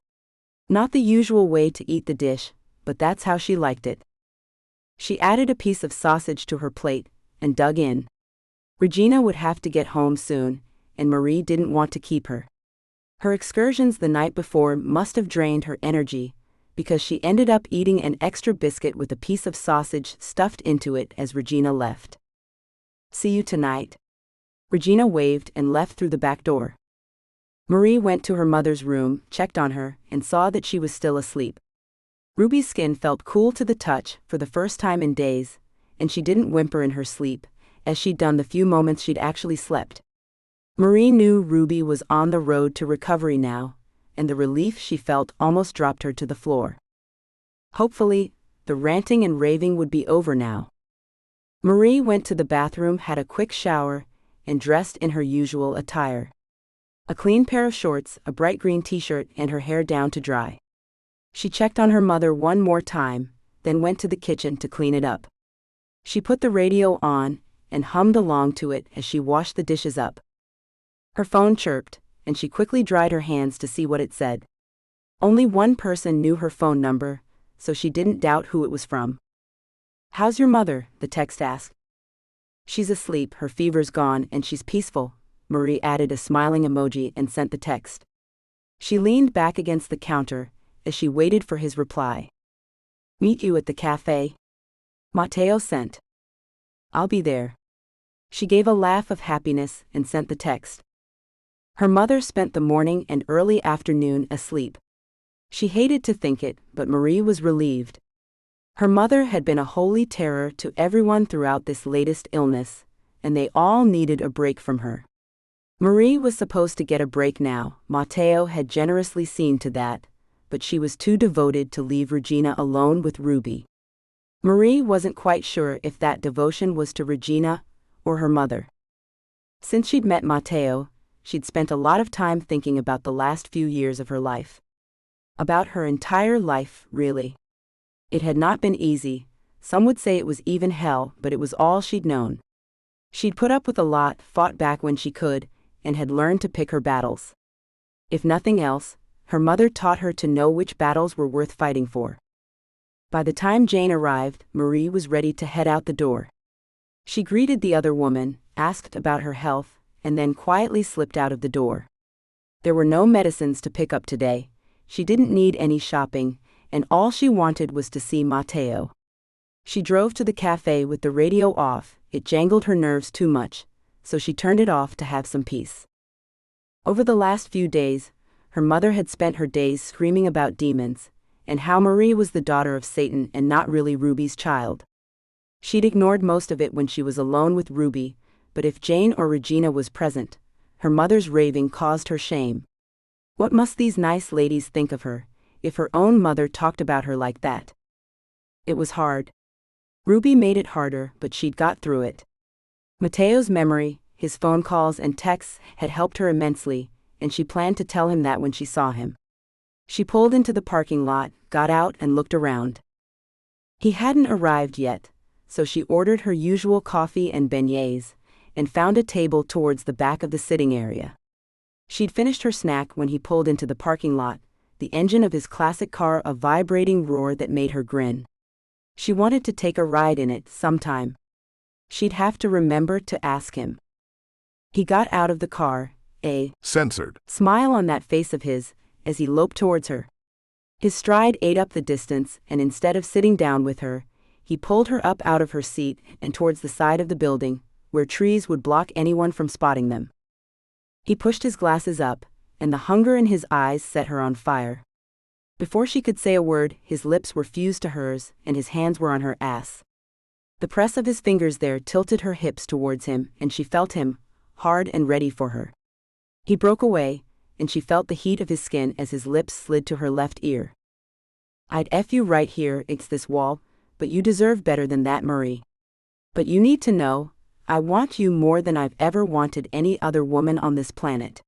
Not the usual way to eat the dish, but that's how she liked it. She added a piece of sausage to her plate, and dug in. Regina would have to get home soon, and Marie didn't want to keep her. Her excursions the night before must have drained her energy, because she ended up eating an extra biscuit with a piece of sausage stuffed into it as Regina left. See you tonight. Regina waved and left through the back door. Marie went to her mother's room, checked on her, and saw that she was still asleep. Ruby's skin felt cool to the touch for the first time in days, and she didn't whimper in her sleep, as she'd done the few moments she'd actually slept. Marie knew Ruby was on the road to recovery now, and the relief she felt almost dropped her to the floor. Hopefully, the ranting and raving would be over now. Marie went to the bathroom, had a quick shower, and dressed in her usual attire. A clean pair of shorts, a bright green t-shirt, and her hair down to dry. She checked on her mother one more time, then went to the kitchen to clean it up. She put the radio on and hummed along to it as she washed the dishes up. Her phone chirped, and she quickly dried her hands to see what it said. Only one person knew her phone number, so she didn't doubt who it was from. How's your mother? The text asked. She's asleep, her fever's gone, and she's peaceful. Marie added a smiling emoji and sent the text. She leaned back against the counter as she waited for his reply. Meet you at the cafe? Matteo sent. I'll be there. She gave a laugh of happiness and sent the text. Her mother spent the morning and early afternoon asleep. She hated to think it, but Marie was relieved. Her mother had been a holy terror to everyone throughout this latest illness, and they all needed a break from her. Marie was supposed to get a break now. Matteo had generously seen to that, but she was too devoted to leave Regina alone with Ruby. Marie wasn't quite sure if that devotion was to Regina or her mother. Since she'd met Matteo, she'd spent a lot of time thinking about the last few years of her life. About her entire life, really. It had not been easy. Some would say it was even hell, but it was all she'd known. She'd put up with a lot, fought back when she could, and had learned to pick her battles. If nothing else, her mother taught her to know which battles were worth fighting for. By the time Jane arrived, Marie was ready to head out the door. She greeted the other woman, asked about her health, and then quietly slipped out of the door. There were no medicines to pick up today, she didn't need any shopping, and all she wanted was to see Matteo. She drove to the cafe with the radio off, it jangled her nerves too much, so she turned it off to have some peace. Over the last few days, her mother had spent her days screaming about demons, and how Marie was the daughter of Satan and not really Ruby's child. She'd ignored most of it when she was alone with Ruby, but if Jane or Regina was present, her mother's raving caused her shame. What must these nice ladies think of her, if her own mother talked about her like that? It was hard. Ruby made it harder, but she'd got through it. Matteo's memory, his phone calls and texts had helped her immensely, and she planned to tell him that when she saw him. She pulled into the parking lot, got out and looked around. He hadn't arrived yet, so she ordered her usual coffee and beignets, and found a table towards the back of the sitting area. She'd finished her snack when he pulled into the parking lot, the engine of his classic car a vibrating roar that made her grin. She wanted to take a ride in it sometime. She'd have to remember to ask him. He got out of the car, a censored smile on that face of his, as he loped towards her. His stride ate up the distance, and instead of sitting down with her, he pulled her up out of her seat and towards the side of the building, where trees would block anyone from spotting them. He pushed his glasses up, and the hunger in his eyes set her on fire. Before she could say a word, his lips were fused to hers, and his hands were on her ass. The press of his fingers there tilted her hips towards him, and she felt him, hard and ready for her. He broke away, and she felt the heat of his skin as his lips slid to her left ear. "I'd F you right here, it's this wall, but you deserve better than that, Marie. But you need to know, I want you more than I've ever wanted any other woman on this planet."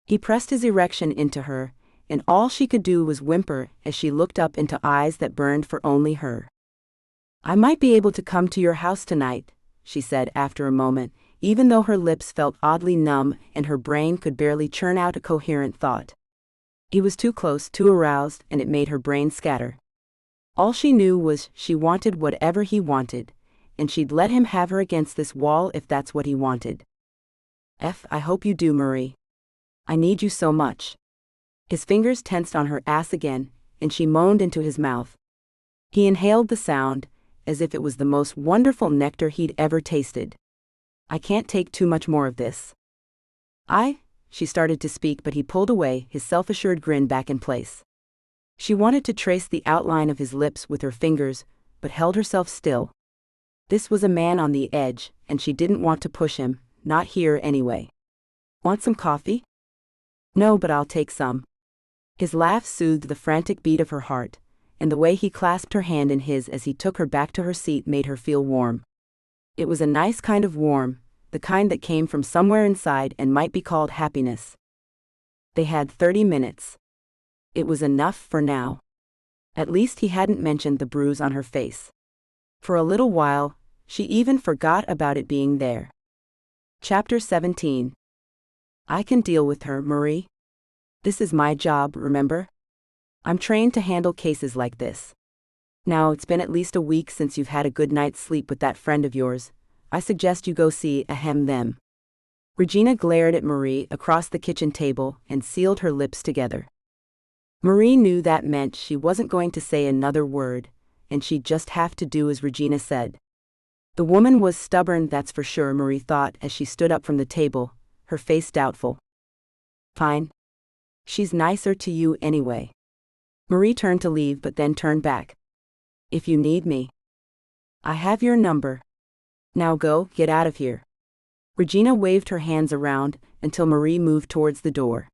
He pressed his erection into her, and all she could do was whimper as she looked up into eyes that burned for only her. "I might be able to come to your house tonight," she said after a moment, even though her lips felt oddly numb and her brain could barely churn out a coherent thought. He was too close, too aroused, and it made her brain scatter. All she knew was she wanted whatever he wanted, and she'd let him have her against this wall if that's what he wanted. I hope you do, Marie. I need you so much." His fingers tensed on her ass again, and she moaned into his mouth. He inhaled the sound, as if it was the most wonderful nectar he'd ever tasted. "I can't take too much more of this." She started to speak, but he pulled away, his self-assured grin back in place. She wanted to trace the outline of his lips with her fingers, but held herself still. This was a man on the edge, and she didn't want to push him, not here anyway. "Want some coffee?" "No, but I'll take some." His laugh soothed the frantic beat of her heart, and the way he clasped her hand in his as he took her back to her seat made her feel warm. It was a nice kind of warm, the kind that came from somewhere inside and might be called happiness. They had 30 minutes. It was enough for now. At least he hadn't mentioned the bruise on her face. For a little while, she even forgot about it being there. Chapter 17. "I can deal with her, Marie. This is my job, remember? I'm trained to handle cases like this. Now it's been at least a week since you've had a good night's sleep with that friend of yours. I suggest you go see them." Regina glared at Marie across the kitchen table and sealed her lips together. Marie knew that meant she wasn't going to say another word, and she'd just have to do as Regina said. The woman was stubborn, that's for sure, Marie thought as she stood up from the table, her face doubtful. "Fine. She's nicer to you anyway." Marie turned to leave but then turned back. "If you need me, I have your number. Now go, get out of here." Regina waved her hands around until Marie moved towards the door.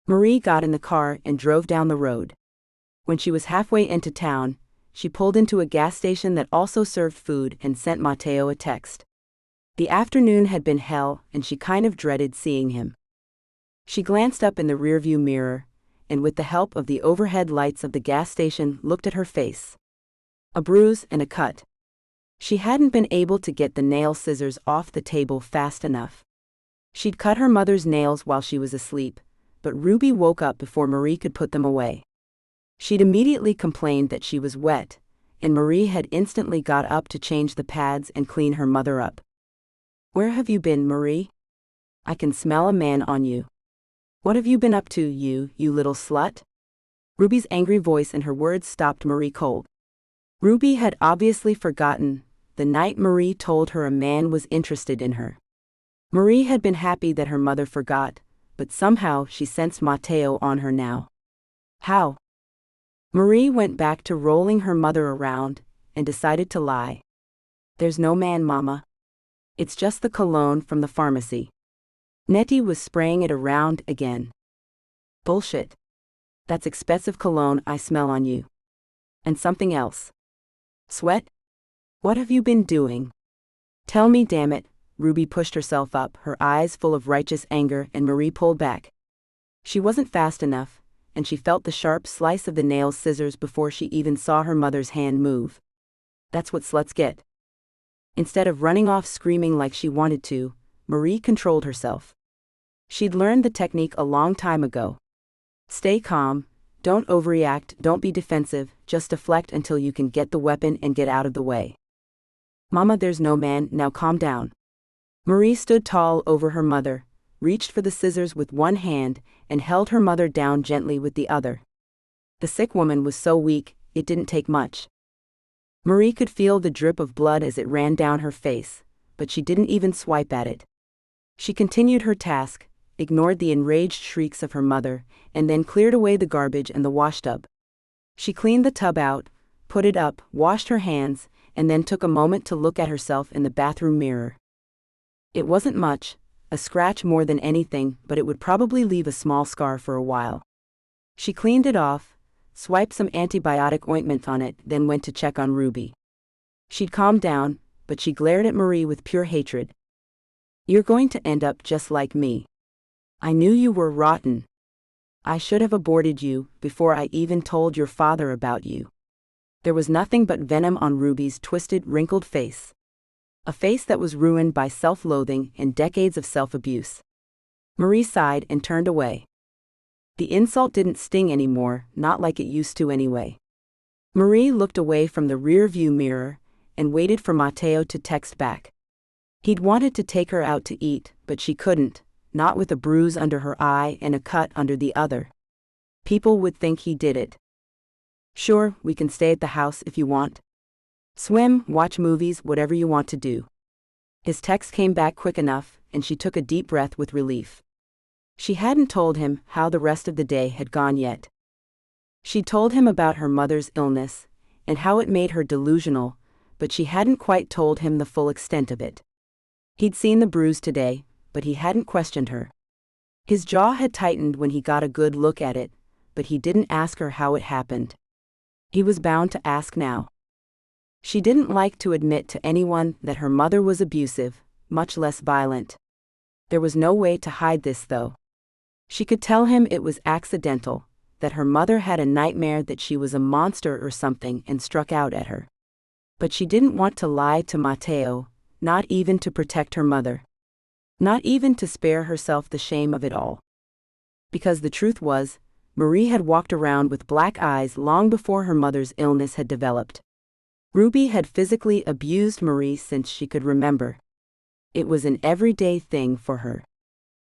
Marie got in the car and drove down the road. When she was halfway into town, she pulled into a gas station that also served food and sent Matteo a text. The afternoon had been hell, and she kind of dreaded seeing him. She glanced up in the rearview mirror, and with the help of the overhead lights of the gas station looked at her face. A bruise and a cut. She hadn't been able to get the nail scissors off the table fast enough. She'd cut her mother's nails while she was asleep, but Ruby woke up before Marie could put them away. She'd immediately complained that she was wet, and Marie had instantly got up to change the pads and clean her mother up. "Where have you been, Marie? I can smell a man on you. What have you been up to, you little slut?" Ruby's angry voice and her words stopped Marie cold. Ruby had obviously forgotten the night Marie told her a man was interested in her. Marie had been happy that her mother forgot, but somehow she sensed Matteo on her now. How? Marie went back to rolling her mother around and decided to lie. "There's no man, Mama. It's just the cologne from the pharmacy." Nettie was spraying it around again. "Bullshit. That's expensive cologne I smell on you. And something else. Sweat? What have you been doing? Tell me, damn it." Ruby pushed herself up, her eyes full of righteous anger, and Marie pulled back. She wasn't fast enough, and she felt the sharp slice of the nail's scissors before she even saw her mother's hand move. That's what sluts get. Instead of running off screaming like she wanted to, Marie controlled herself. She'd learned the technique a long time ago. Stay calm, don't overreact, don't be defensive, just deflect until you can get the weapon and get out of the way. "Mama, there's no man, now calm down." Marie stood tall over her mother, reached for the scissors with one hand, and held her mother down gently with the other. The sick woman was so weak, it didn't take much. Marie could feel the drip of blood as it ran down her face, but she didn't even swipe at it. She continued her task, ignored the enraged shrieks of her mother, and then cleared away the garbage and the wash tub. She cleaned the tub out, put it up, washed her hands, and then took a moment to look at herself in the bathroom mirror. It wasn't much, a scratch more than anything, but it would probably leave a small scar for a while. She cleaned it off, swiped some antibiotic ointment on it, then went to check on Ruby. She'd calmed down, but she glared at Marie with pure hatred. "You're going to end up just like me. I knew you were rotten. I should have aborted you before I even told your father about you." There was nothing but venom on Ruby's twisted, wrinkled face. A face that was ruined by self-loathing and decades of self-abuse. Marie sighed and turned away. The insult didn't sting anymore, not like it used to anyway. Marie looked away from the rear-view mirror and waited for Matteo to text back. He'd wanted to take her out to eat, but she couldn't, not with a bruise under her eye and a cut under the other. People would think he did it. "Sure, we can stay at the house if you want. Swim, watch movies, whatever you want to do." His text came back quick enough, and she took a deep breath with relief. She hadn't told him how the rest of the day had gone yet. She'd told him about her mother's illness, and how it made her delusional, but she hadn't quite told him the full extent of it. He'd seen the bruise today, but he hadn't questioned her. His jaw had tightened when he got a good look at it, but he didn't ask her how it happened. He was bound to ask now. She didn't like to admit to anyone that her mother was abusive, much less violent. There was no way to hide this, though. She could tell him it was accidental, that her mother had a nightmare that she was a monster or something and struck out at her. But she didn't want to lie to Matteo, not even to protect her mother. Not even to spare herself the shame of it all. Because the truth was, Marie had walked around with black eyes long before her mother's illness had developed. Ruby had physically abused Marie since she could remember. It was an everyday thing for her.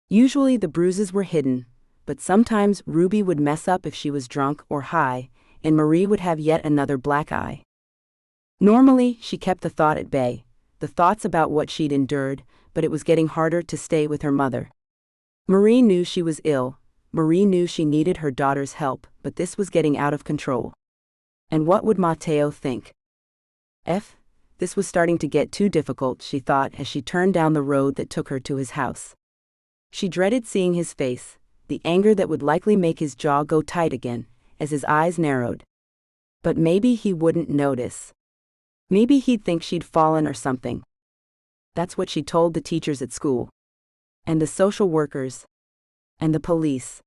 Usually the bruises were hidden, but sometimes Ruby would mess up if she was drunk or high, and Marie would have yet another black eye. Normally, she kept the thought at bay, the thoughts about what she'd endured, but it was getting harder to stay with her mother. Marie knew she was ill, Marie knew she needed her daughter's help, but this was getting out of control. And what would Matteo think? This was starting to get too difficult, she thought as she turned down the road that took her to his house. She dreaded seeing his face, the anger that would likely make his jaw go tight again, as his eyes narrowed. But maybe he wouldn't notice. Maybe he'd think she'd fallen or something. That's what she told the teachers at school. And the social workers. And the police.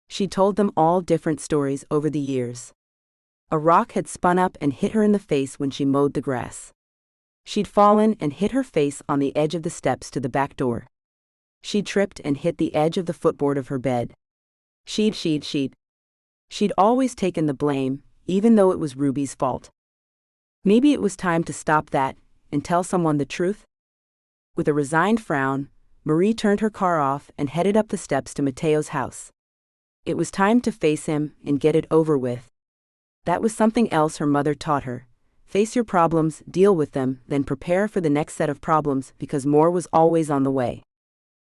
She told them all different stories over the years. A rock had spun up and hit her in the face when she mowed the grass. She'd fallen and hit her face on the edge of the steps to the back door. She tripped and hit the edge of the footboard of her bed. She'd always taken the blame, even though it was Ruby's fault. Maybe it was time to stop that and tell someone the truth? With a resigned frown, Marie turned her car off and headed up the steps to Mateo's house. It was time to face him and get it over with. That was something else her mother taught her. Face your problems, deal with them, then prepare for the next set of problems because more was always on the way.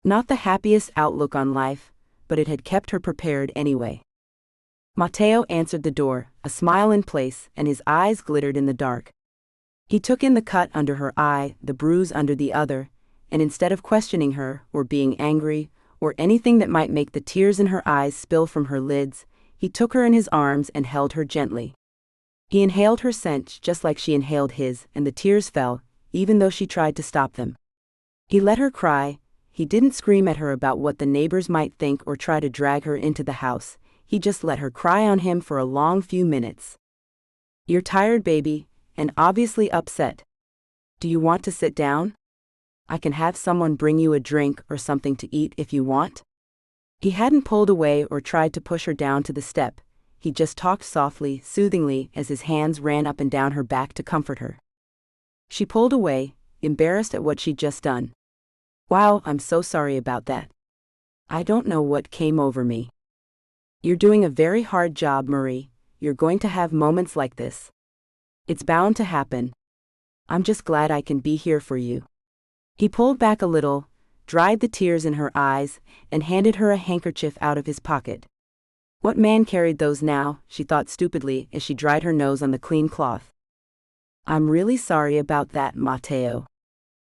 Not the happiest outlook on life, but it had kept her prepared anyway. Mateo answered the door, a smile in place, and his eyes glittered in the dark. He took in the cut under her eye, the bruise under the other, and instead of questioning her, or being angry, or anything that might make the tears in her eyes spill from her lids, he took her in his arms and held her gently. He inhaled her scent just like she inhaled his, and the tears fell, even though she tried to stop them. He let her cry. He didn't scream at her about what the neighbors might think or try to drag her into the house. He just let her cry on him for a long few minutes. "You're tired, baby, and obviously upset. Do you want to sit down? I can have someone bring you a drink or something to eat if you want." He hadn't pulled away or tried to push her down to the step. He just talked softly, soothingly, as his hands ran up and down her back to comfort her. She pulled away, embarrassed at what she'd just done. "Wow, I'm so sorry about that. I don't know what came over me." "You're doing a very hard job, Marie. You're going to have moments like this. It's bound to happen. I'm just glad I can be here for you." He pulled back a little, dried the tears in her eyes, and handed her a handkerchief out of his pocket. What man carried those now, she thought stupidly as she dried her nose on the clean cloth. "I'm really sorry about that, Mateo.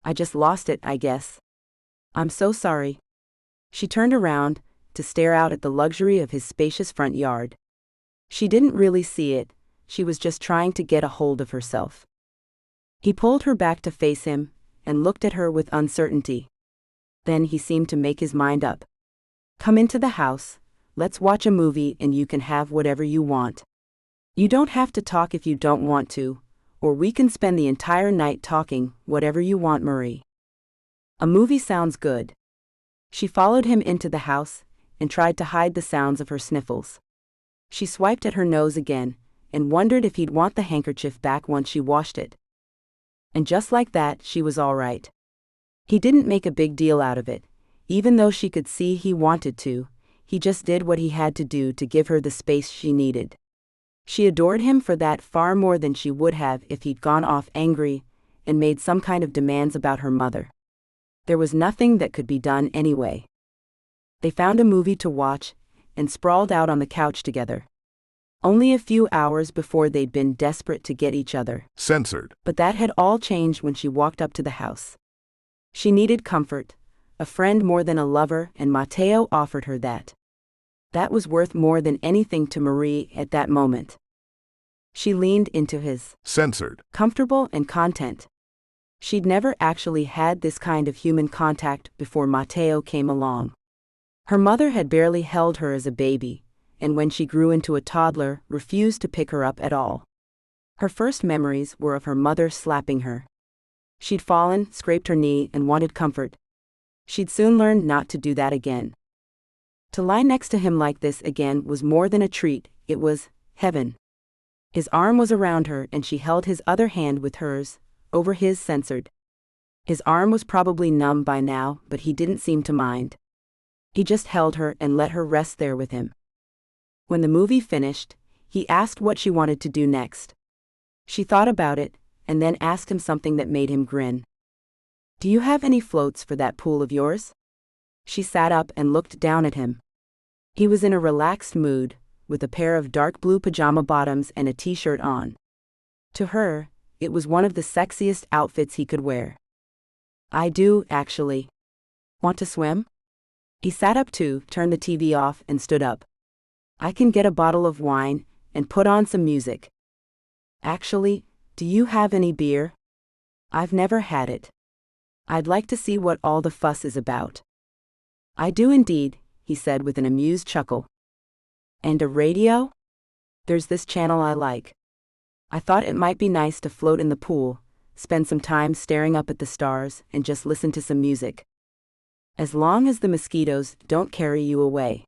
I just lost it, I guess. I'm so sorry." She turned around to stare out at the luxury of his spacious front yard. She didn't really see it, she was just trying to get a hold of herself. He pulled her back to face him and looked at her with uncertainty. Then he seemed to make his mind up. "Come into the house, let's watch a movie and you can have whatever you want. You don't have to talk if you don't want to, or we can spend the entire night talking, whatever you want, Marie." "A movie sounds good." She followed him into the house and tried to hide the sounds of her sniffles. She swiped at her nose again and wondered if he'd want the handkerchief back once she washed it. And just like that, she was all right. He didn't make a big deal out of it, even though she could see he wanted to. He just did what he had to do to give her the space she needed. She adored him for that far more than she would have if he'd gone off angry and made some kind of demands about her mother. There was nothing that could be done anyway. They found a movie to watch and sprawled out on the couch together. Only a few hours before they'd been desperate to get each other. Censored. But that had all changed when she walked up to the house. She needed comfort, a friend more than a lover, and Mateo offered her that. That was worth more than anything to Marie at that moment. She leaned into his. Censored. Comfortable and content. She'd never actually had this kind of human contact before Mateo came along. Her mother had barely held her as a baby, and when she grew into a toddler, refused to pick her up at all. Her first memories were of her mother slapping her. She'd fallen, scraped her knee, and wanted comfort. She'd soon learned not to do that again. To lie next to him like this again was more than a treat, it was heaven. His arm was around her and she held his other hand with hers, over his censored. His arm was probably numb by now, but he didn't seem to mind. He just held her and let her rest there with him. When the movie finished, he asked what she wanted to do next. She thought about it, and then asked him something that made him grin. "Do you have any floats for that pool of yours?" She sat up and looked down at him. He was in a relaxed mood, with a pair of dark blue pajama bottoms and a t-shirt on. To her, it was one of the sexiest outfits he could wear. "I do, actually. Want to swim?" He sat up too, turned the TV off, and stood up. "I can get a bottle of wine and put on some music. Actually, do you have any beer? I've never had it. I'd like to see what all the fuss is about." "I do indeed," he said with an amused chuckle. "And a radio? There's this channel I like. I thought it might be nice to float in the pool, spend some time staring up at the stars, and just listen to some music. As long as the mosquitoes don't carry you away.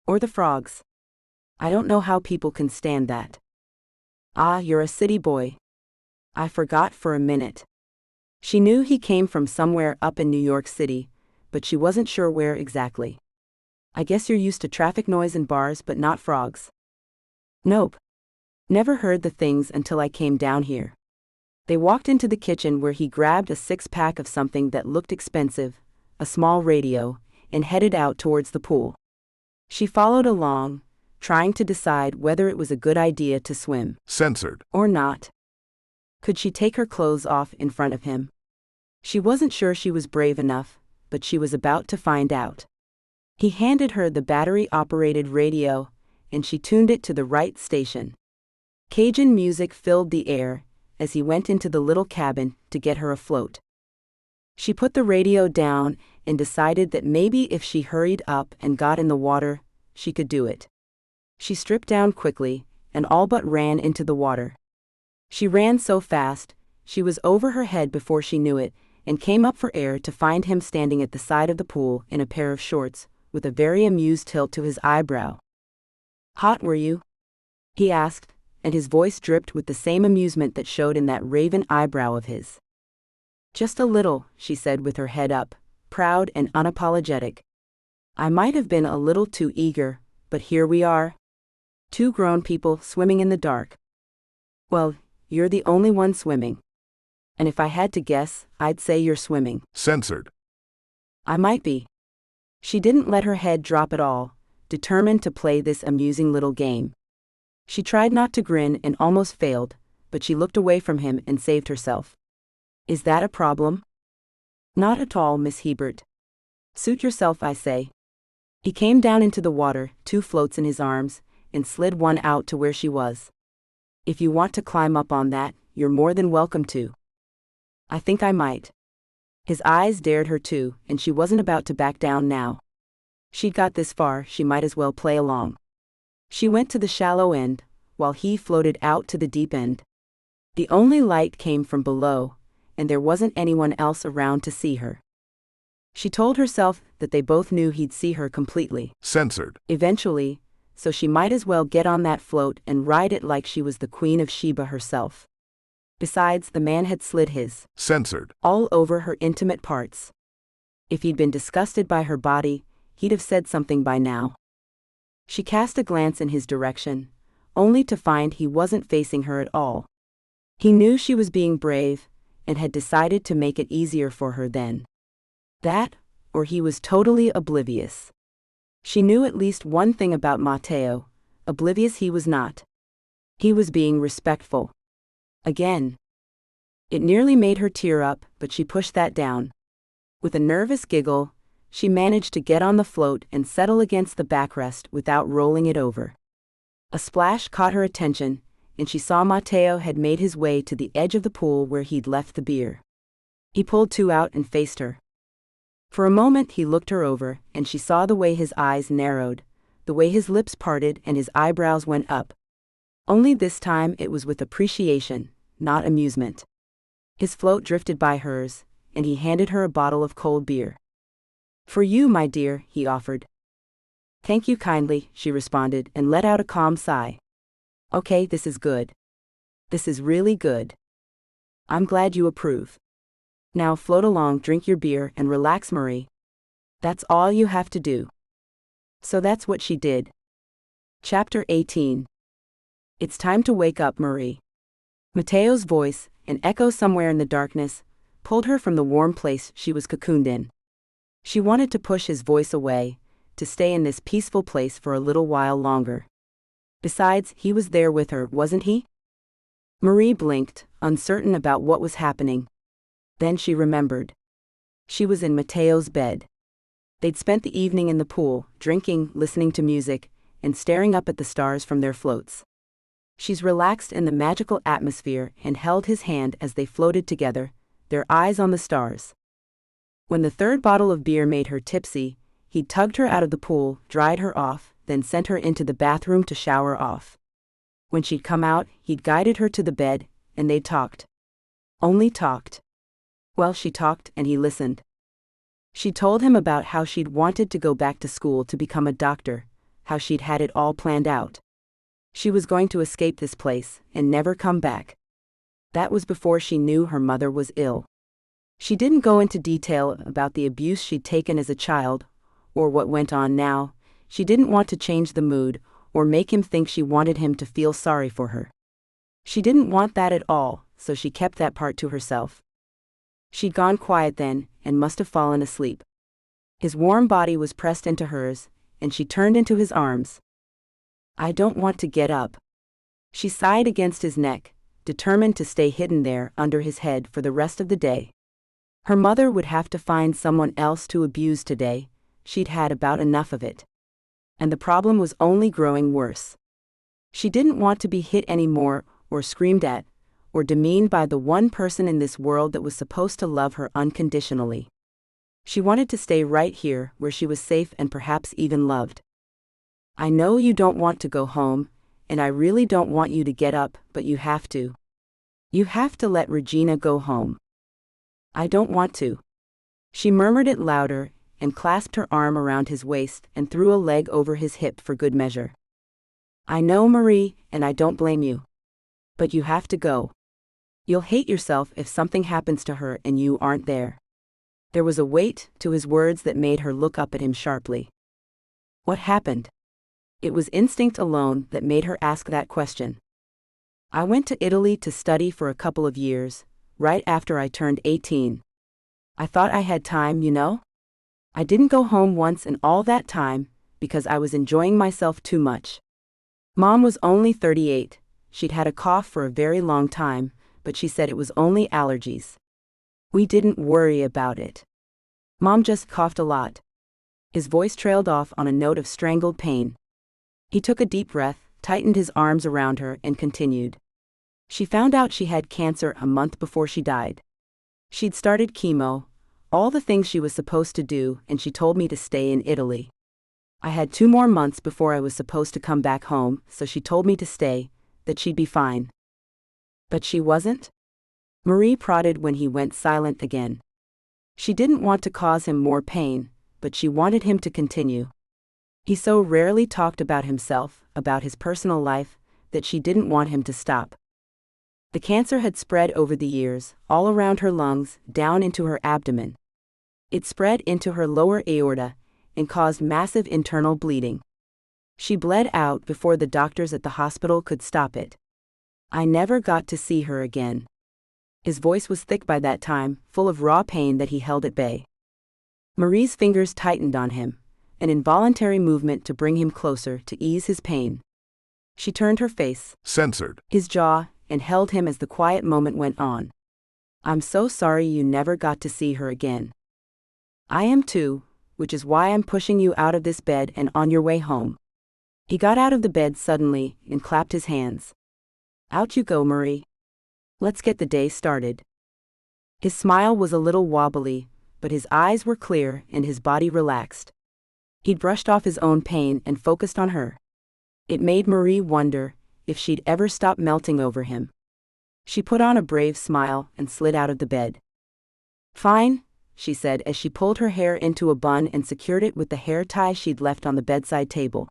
Or the frogs. I don't know how people can stand that." "Ah, you're a city boy. I forgot for a minute. She knew he came from somewhere up in New York City, but she wasn't sure where exactly. I guess you're used to traffic noise and bars but not frogs. Nope. Never heard the things until I came down here. They walked into the kitchen where he grabbed a six-pack of something that looked expensive, a small radio, and headed out towards the pool. She followed along, trying to decide whether it was a good idea to swim. Censored. Or not. Could she take her clothes off in front of him? She wasn't sure she was brave enough, but she was about to find out. He handed her the battery-operated radio, and she tuned it to the right station. Cajun music filled the air as he went into the little cabin to get her afloat. She put the radio down and decided that maybe if she hurried up and got in the water, she could do it. She stripped down quickly and all but ran into the water. She ran so fast, she was over her head before she knew it, and came up for air to find him standing at the side of the pool in a pair of shorts, with a very amused tilt to his eyebrow. "Hot were you?" he asked, and his voice dripped with the same amusement that showed in that raven eyebrow of his. "Just a little," she said with her head up, proud and unapologetic. "I might have been a little too eager, but here we are. Two grown people swimming in the dark. Well, you're the only one swimming. And if I had to guess, I'd say you're swimming." Censored. "I might be." She didn't let her head drop at all, determined to play this amusing little game. She tried not to grin and almost failed, but she looked away from him and saved herself. "Is that a problem?" "Not at all, Miss Hebert. Suit yourself, I say." He came down into the water, two floats in his arms, and slid one out to where she was. "If you want to climb up on that, you're more than welcome to." "I think I might." His eyes dared her too, and she wasn't about to back down now. She'd got this far, she might as well play along. She went to the shallow end, while he floated out to the deep end. The only light came from below, and there wasn't anyone else around to see her. She told herself that they both knew he'd see her completely. Censored. Eventually, so she might as well get on that float and ride it like she was the Queen of Sheba herself. Besides, the man had slid his Censored. all over her intimate parts. If he'd been disgusted by her body, he'd have said something by now. She cast a glance in his direction, only to find he wasn't facing her at all. He knew she was being brave, and had decided to make it easier for her then. That, or he was totally oblivious. She knew at least one thing about Matteo, oblivious he was not. He was being respectful. Again. It nearly made her tear up, but she pushed that down. With a nervous giggle, she managed to get on the float and settle against the backrest without rolling it over. A splash caught her attention, and she saw Matteo had made his way to the edge of the pool where he'd left the beer. He pulled two out and faced her. For a moment he looked her over, and she saw the way his eyes narrowed, the way his lips parted and his eyebrows went up. Only this time it was with appreciation, not amusement. His float drifted by hers, and he handed her a bottle of cold beer. "For you, my dear," he offered. "Thank you kindly," she responded and let out a calm sigh. "Okay, this is good. This is really good. I'm glad you approve. Now float along, drink your beer, and relax, Marie. That's all you have to do." So that's what she did. Chapter 18. It's time to wake up, Marie. Matteo's voice, an echo somewhere in the darkness, pulled her from the warm place she was cocooned in. She wanted to push his voice away, to stay in this peaceful place for a little while longer. Besides, he was there with her, wasn't he? Marie blinked, uncertain about what was happening. Then she remembered. She was in Matteo's bed. They'd spent the evening in the pool, drinking, listening to music, and staring up at the stars from their floats. She's relaxed in the magical atmosphere and held his hand as they floated together, their eyes on the stars. When the third bottle of beer made her tipsy, he tugged her out of the pool, dried her off, then sent her into the bathroom to shower off. When she'd come out, he'd guided her to the bed, and they talked. Only talked. Well, she talked and he listened. She told him about how she'd wanted to go back to school to become a doctor, how she'd had it all planned out. She was going to escape this place and never come back. That was before she knew her mother was ill. She didn't go into detail about the abuse she'd taken as a child, or what went on now. She didn't want to change the mood, or make him think she wanted him to feel sorry for her. She didn't want that at all, so she kept that part to herself. She'd gone quiet then, and must have fallen asleep. His warm body was pressed into hers, and she turned into his arms. "I don't want to get up." She sighed against his neck, determined to stay hidden there under his head for the rest of the day. Her mother would have to find someone else to abuse today. She'd had about enough of it. And the problem was only growing worse. She didn't want to be hit anymore, or screamed at, or demeaned by the one person in this world that was supposed to love her unconditionally. She wanted to stay right here, where she was safe and perhaps even loved. "I know you don't want to go home, and I really don't want you to get up, but you have to. You have to let Regina go home." "I don't want to." She murmured it louder, and clasped her arm around his waist and threw a leg over his hip for good measure. "I know, Marie, and I don't blame you. But you have to go. You'll hate yourself if something happens to her and you aren't there." There was a weight to his words that made her look up at him sharply. What happened? It was instinct alone that made her ask that question. "I went to Italy to study for a couple of years, right after I turned 18. I thought I had time, you know? I didn't go home once in all that time, because I was enjoying myself too much." Mom was only 38. She'd had a cough for a very long time, but she said it was only allergies. "We didn't worry about it. Mom just coughed a lot." His voice trailed off on a note of strangled pain. He took a deep breath, tightened his arms around her, and continued. "She found out she had cancer a month before she died. She'd started chemo, all the things she was supposed to do, and she told me to stay in Italy. I had 2 more months before I was supposed to come back home, so she told me to stay, that she'd be fine." "But she wasn't?" Marie prodded when he went silent again. She didn't want to cause him more pain, but she wanted him to continue. He so rarely talked about himself, about his personal life, that she didn't want him to stop. The cancer had spread over the years, all around her lungs, down into her abdomen. It spread into her lower aorta, and caused massive internal bleeding. She bled out before the doctors at the hospital could stop it. I never got to see her again. His voice was thick by that time, full of raw pain that he held at bay. Marie's fingers tightened on him, an involuntary movement to bring him closer, to ease his pain. She turned her face, Censored. his jaw, and held him as the quiet moment went on. "I'm so sorry you never got to see her again. I am too, which is why I'm pushing you out of this bed and on your way home." He got out of the bed suddenly and clapped his hands. "Out you go, Marie. Let's get the day started." His smile was a little wobbly, but his eyes were clear and his body relaxed. He'd brushed off his own pain and focused on her. It made Marie wonder if she'd ever stop melting over him. She put on a brave smile and slid out of the bed. "Fine," she said as she pulled her hair into a bun and secured it with the hair tie she'd left on the bedside table.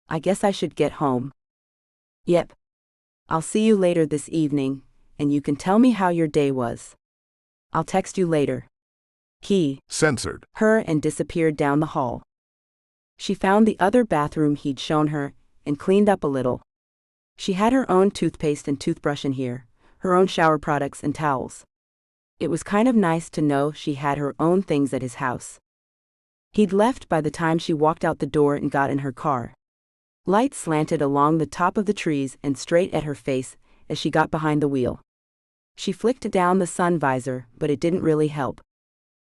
"I guess I should get home." "Yep. I'll see you later this evening, and you can tell me how your day was. I'll text you later." He Censored. her and disappeared down the hall. She found the other bathroom he'd shown her, and cleaned up a little. She had her own toothpaste and toothbrush in here, her own shower products and towels. It was kind of nice to know she had her own things at his house. He'd left by the time she walked out the door and got in her car. Light slanted along the top of the trees and straight at her face as she got behind the wheel. She flicked down the sun visor, but it didn't really help.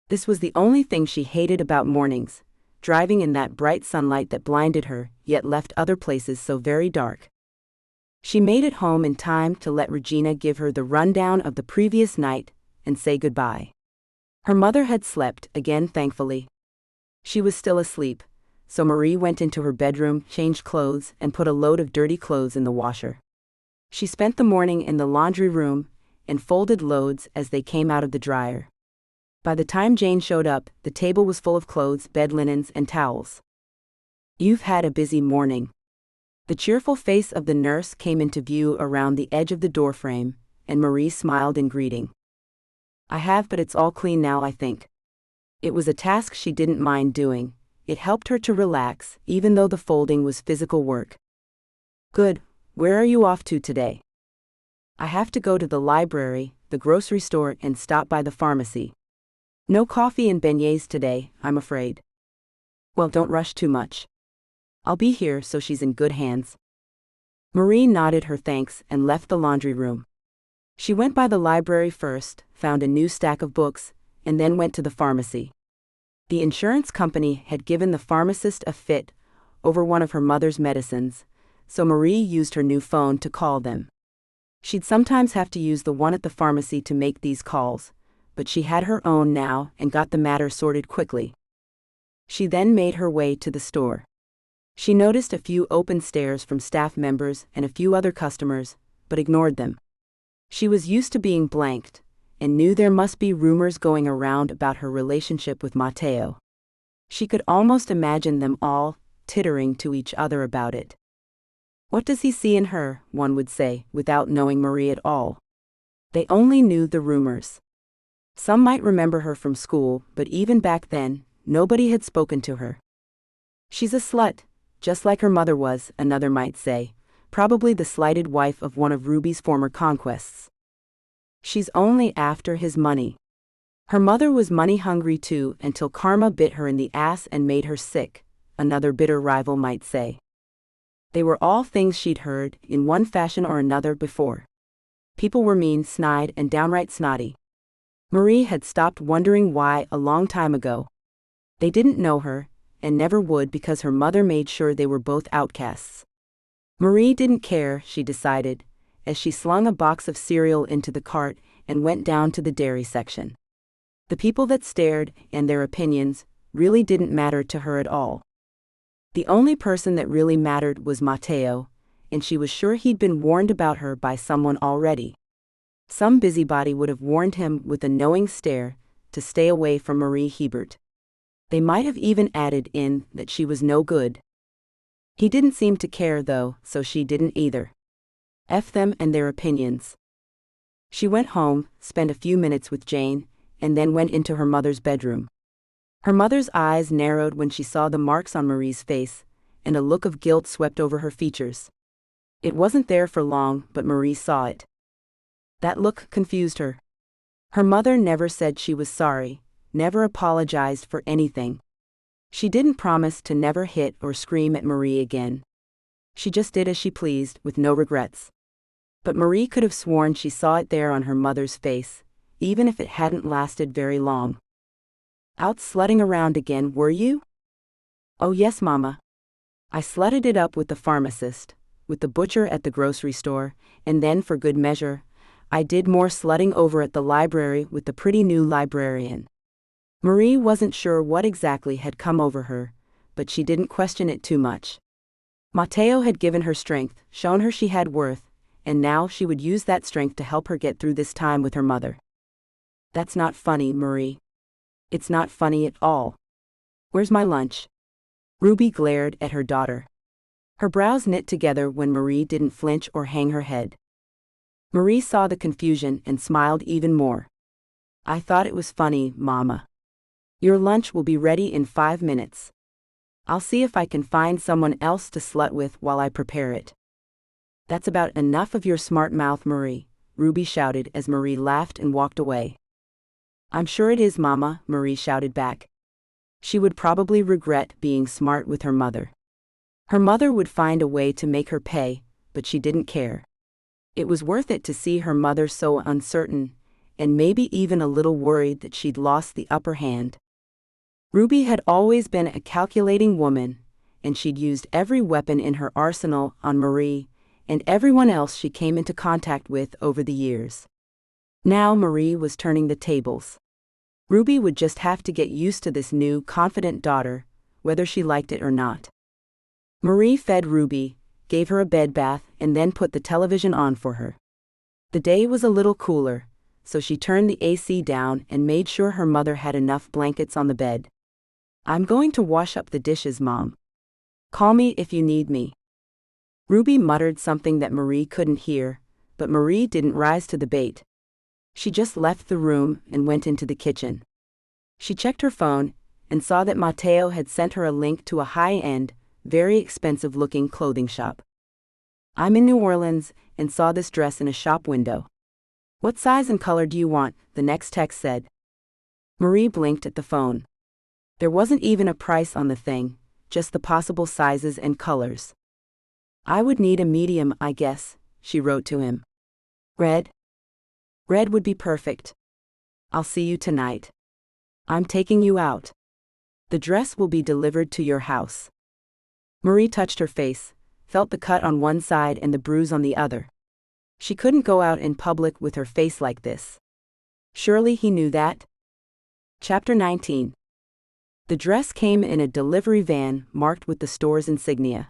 This was the only thing she hated about mornings, driving in that bright sunlight that blinded her, yet left other places so very dark. She made it home in time to let Regina give her the rundown of the previous night and say goodbye. Her mother had slept again, thankfully. She was still asleep, so Marie went into her bedroom, changed clothes, and put a load of dirty clothes in the washer. She spent the morning in the laundry room and folded loads as they came out of the dryer. By the time Jane showed up, the table was full of clothes, bed linens, and towels. "You've had a busy morning." The cheerful face of the nurse came into view around the edge of the doorframe, and Marie smiled in greeting. I have, but it's all clean now, I think. It was a task she didn't mind doing. It helped her to relax, even though the folding was physical work. Good. Where are you off to today? I have to go to the library, the grocery store, and stop by the pharmacy. No coffee and beignets today, I'm afraid. Well, don't rush too much. I'll be here, so she's in good hands. Marie nodded her thanks and left the laundry room. She went by the library first, found a new stack of books, and then went to the pharmacy. The insurance company had given the pharmacist a fit over one of her mother's medicines, so Marie used her new phone to call them. She'd sometimes have to use the one at the pharmacy to make these calls, but she had her own now and got the matter sorted quickly. She then made her way to the store. She noticed a few open stares from staff members and a few other customers, but ignored them. She was used to being blanked, and knew there must be rumors going around about her relationship with Matteo. She could almost imagine them all tittering to each other about it. What does he see in her, one would say, without knowing Marie at all? They only knew the rumors. Some might remember her from school, but even back then, nobody had spoken to her. She's a slut, just like her mother was, another might say, probably the slighted wife of one of Ruby's former conquests. She's only after his money. Her mother was money-hungry too until karma bit her in the ass and made her sick, another bitter rival might say. They were all things she'd heard, in one fashion or another, before. People were mean, snide, and downright snotty. Marie had stopped wondering why a long time ago. They didn't know her, and never would, because her mother made sure they were both outcasts. Marie didn't care, she decided, as she slung a box of cereal into the cart and went down to the dairy section. The people that stared, and their opinions, really didn't matter to her at all. The only person that really mattered was Matteo, and she was sure he'd been warned about her by someone already. Some busybody would have warned him with a knowing stare to stay away from Marie Hebert. They might have even added in that she was no good. He didn't seem to care though, so she didn't either. F them and their opinions. She went home, spent a few minutes with Jane, and then went into her mother's bedroom. Her mother's eyes narrowed when she saw the marks on Marie's face, and a look of guilt swept over her features. It wasn't there for long, but Marie saw it. That look confused her. Her mother never said she was sorry, never apologized for anything. She didn't promise to never hit or scream at Marie again. She just did as she pleased, with no regrets. But Marie could have sworn she saw it there on her mother's face, even if it hadn't lasted very long. Out slutting around again, were you? Oh yes, Mama. I slutted it up with the pharmacist, with the butcher at the grocery store, and then, for good measure, I did more slutting over at the library with the pretty new librarian. Marie wasn't sure what exactly had come over her, but she didn't question it too much. Matteo had given her strength, shown her she had worth, and now she would use that strength to help her get through this time with her mother. That's not funny, Marie. It's not funny at all. Where's my lunch? Ruby glared at her daughter. Her brows knit together when Marie didn't flinch or hang her head. Marie saw the confusion and smiled even more. I thought it was funny, Mama. Your lunch will be ready in 5 minutes. I'll see if I can find someone else to slut with while I prepare it. That's about enough of your smart mouth, Marie, Ruby shouted as Marie laughed and walked away. I'm sure it is, Mama, Marie shouted back. She would probably regret being smart with her mother. Her mother would find a way to make her pay, but she didn't care. It was worth it to see her mother so uncertain, and maybe even a little worried that she'd lost the upper hand. Ruby had always been a calculating woman, and she'd used every weapon in her arsenal on Marie and everyone else she came into contact with over the years. Now Marie was turning the tables. Ruby would just have to get used to this new, confident daughter, whether she liked it or not. Marie fed Ruby, gave her a bed bath, and then put the television on for her. The day was a little cooler, so she turned the AC down and made sure her mother had enough blankets on the bed. I'm going to wash up the dishes, Mom. Call me if you need me. Ruby muttered something that Marie couldn't hear, but Marie didn't rise to the bait. She just left the room and went into the kitchen. She checked her phone and saw that Matteo had sent her a link to a high-end, very expensive-looking clothing shop. "I'm in New Orleans and saw this dress in a shop window. What size and color do you want?" the next text said. Marie blinked at the phone. There wasn't even a price on the thing, just the possible sizes and colors. "I would need a medium, I guess," she wrote to him. "Red? Red would be perfect. I'll see you tonight. I'm taking you out. The dress will be delivered to your house." Marie touched her face, felt the cut on one side and the bruise on the other. She couldn't go out in public with her face like this. Surely he knew that? Chapter 19. The dress came in a delivery van marked with the store's insignia.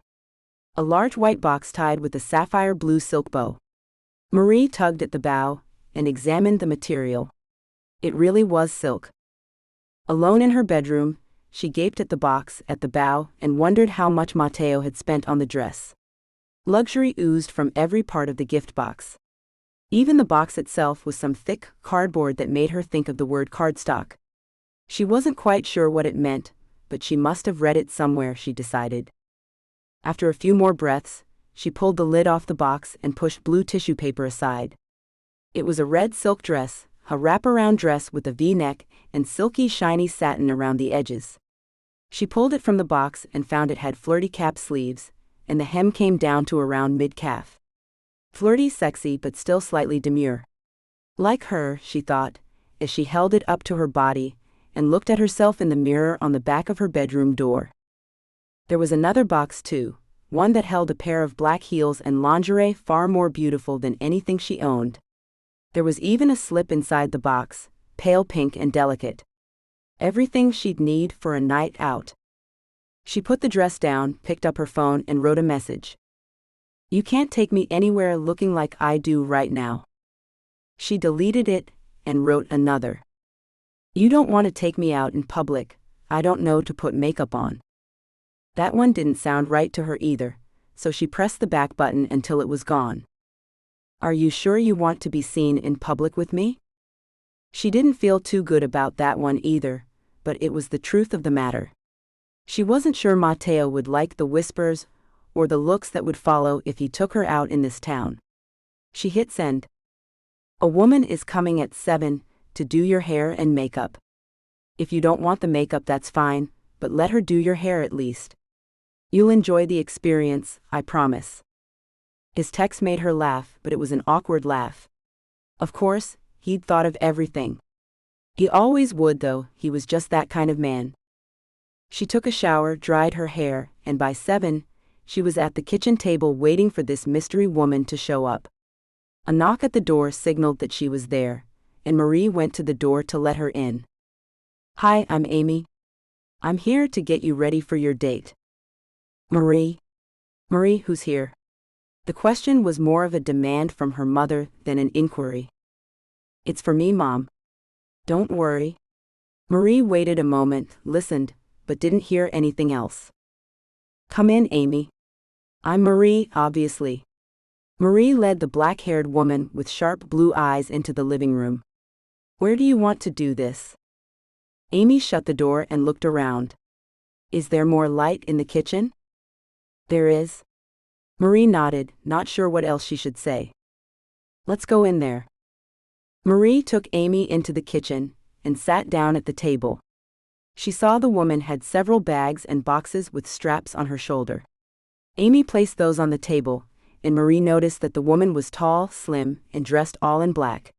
A large white box tied with a sapphire blue silk bow. Marie tugged at the bow and examined the material. It really was silk. Alone in her bedroom, she gaped at the box at the bow and wondered how much Matteo had spent on the dress. Luxury oozed from every part of the gift box. Even the box itself was some thick cardboard that made her think of the word cardstock. She wasn't quite sure what it meant, but she must have read it somewhere, she decided. After a few more breaths, she pulled the lid off the box and pushed blue tissue paper aside. It was a red silk dress, a wraparound dress with a V-neck and silky shiny satin around the edges. She pulled it from the box and found it had flirty cap sleeves, and the hem came down to around mid-calf. Flirty, sexy, but still slightly demure. Like her, she thought, as she held it up to her body and looked at herself in the mirror on the back of her bedroom door. There was another box too, one that held a pair of black heels and lingerie far more beautiful than anything she owned. There was even a slip inside the box, pale pink and delicate. Everything she'd need for a night out. She put the dress down, picked up her phone and wrote a message. "You can't take me anywhere looking like I do right now." She deleted it and wrote another. "You don't want to take me out in public, I don't know to put makeup on." That one didn't sound right to her either, so she pressed the back button until it was gone. "Are you sure you want to be seen in public with me?" She didn't feel too good about that one either, but it was the truth of the matter. She wasn't sure Matteo would like the whispers or the looks that would follow if he took her out in this town. She hit send. "A woman is coming at 7 to do your hair and makeup. If you don't want the makeup, that's fine, but let her do your hair at least. You'll enjoy the experience, I promise." His text made her laugh, but it was an awkward laugh. Of course, he'd thought of everything. He always would, though, he was just that kind of man. She took a shower, dried her hair, and by 7, she was at the kitchen table waiting for this mystery woman to show up. A knock at the door signaled that she was there, and Marie went to the door to let her in. "Hi, I'm Amy. I'm here to get you ready for your date." "Marie? Marie, who's here?" The question was more of a demand from her mother than an inquiry. "It's for me, Mom. Don't worry." Marie waited a moment, listened, but didn't hear anything else. "Come in, Amy. I'm Marie, obviously." Marie led the black-haired woman with sharp blue eyes into the living room. "Where do you want to do this?" Amy shut the door and looked around. "Is there more light in the kitchen?" "There is." Marie nodded, not sure what else she should say. "Let's go in there." Marie took Amy into the kitchen and sat down at the table. She saw the woman had several bags and boxes with straps on her shoulder. Amy placed those on the table, and Marie noticed that the woman was tall, slim, and dressed all in black.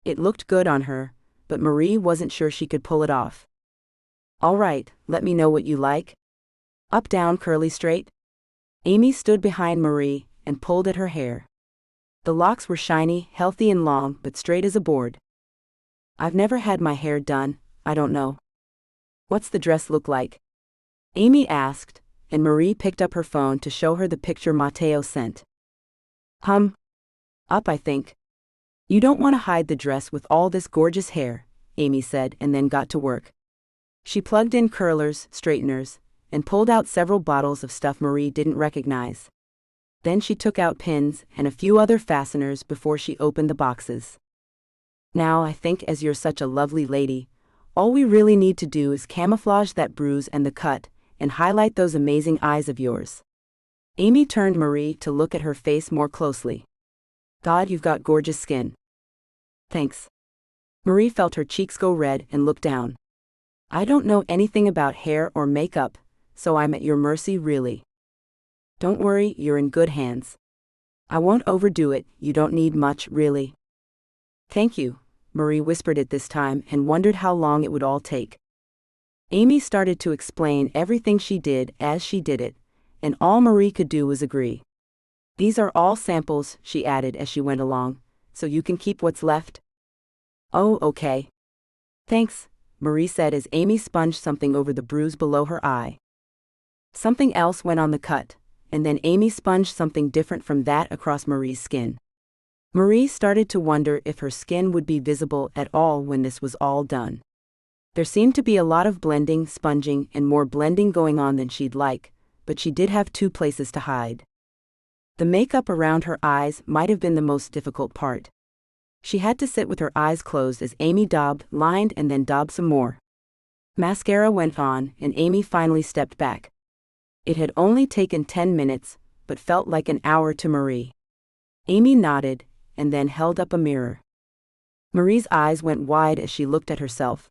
It looked good on her, but Marie wasn't sure she could pull it off. "All right, let me know what you like." "Up, down, curly, straight?" Amy stood behind Marie and pulled at her hair. The locks were shiny, healthy and long, but straight as a board. "I've never had my hair done, I don't know." "What's the dress look like?" Amy asked, and Marie picked up her phone to show her the picture Matteo sent. Up, I think." "You don't want to hide the dress with all this gorgeous hair," Amy said, and then got to work. She plugged in curlers, straighteners, and pulled out several bottles of stuff Marie didn't recognize. Then she took out pins and a few other fasteners before she opened the boxes. Now I think, as you're such a lovely lady, all we really need to do is camouflage that bruise and the cut, and highlight those amazing eyes of yours. Amy turned Marie to look at her face more closely. God, you've got gorgeous skin. Thanks. Marie felt her cheeks go red and looked down. I don't know anything about hair or makeup, so I'm at your mercy really. Don't worry, you're in good hands. I won't overdo it, you don't need much, really. Thank you, Marie whispered it this time and wondered how long it would all take. Amy started to explain everything she did as she did it, and all Marie could do was agree. These are all samples, she added as she went along, so you can keep what's left. Oh, okay. Thanks, Marie said as Amy sponged something over the bruise below her eye. Something else went on the cut, and then Amy sponged something different from that across Marie's skin. Marie started to wonder if her skin would be visible at all when this was all done. There seemed to be a lot of blending, sponging, and more blending going on than she'd like, but she did have 2 places to hide. The makeup around her eyes might have been the most difficult part. She had to sit with her eyes closed as Amy daubed, lined, and then daubed some more. Mascara went on, and Amy finally stepped back. It had only taken 10 minutes, but felt like an hour to Marie. Amy nodded, and then held up a mirror. Marie's eyes went wide as she looked at herself.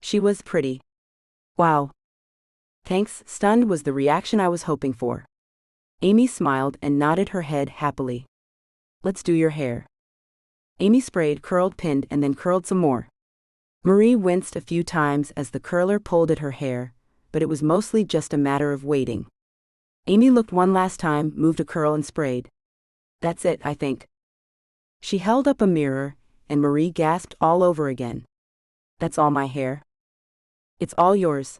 She was pretty. Wow. Thanks, stunned was the reaction I was hoping for. Amy smiled and nodded her head happily. Let's do your hair. Amy sprayed, curled, pinned, and then curled some more. Marie winced a few times as the curler pulled at her hair, but it was mostly just a matter of waiting. Amy looked one last time, moved a curl and sprayed. That's it, I think. She held up a mirror, and Marie gasped all over again. That's all my hair. It's all yours.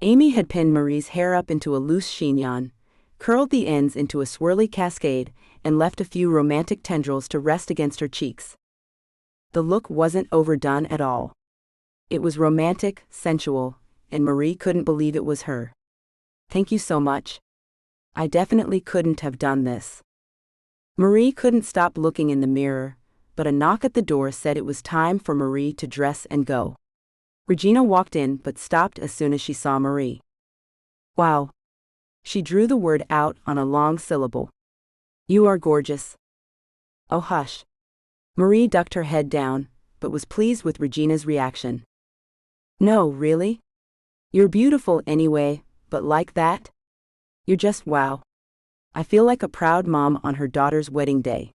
Amy had pinned Marie's hair up into a loose chignon, curled the ends into a swirly cascade, and left a few romantic tendrils to rest against her cheeks. The look wasn't overdone at all. It was romantic, sensual, and Marie couldn't believe it was her. Thank you so much. I definitely couldn't have done this. Marie couldn't stop looking in the mirror, but a knock at the door said it was time for Marie to dress and go. Regina walked in but stopped as soon as she saw Marie. Wow. She drew the word out on a long syllable. You are gorgeous. Oh hush. Marie ducked her head down, but was pleased with Regina's reaction. No, really? You're beautiful anyway, but like that? You're just wow. I feel like a proud mom on her daughter's wedding day.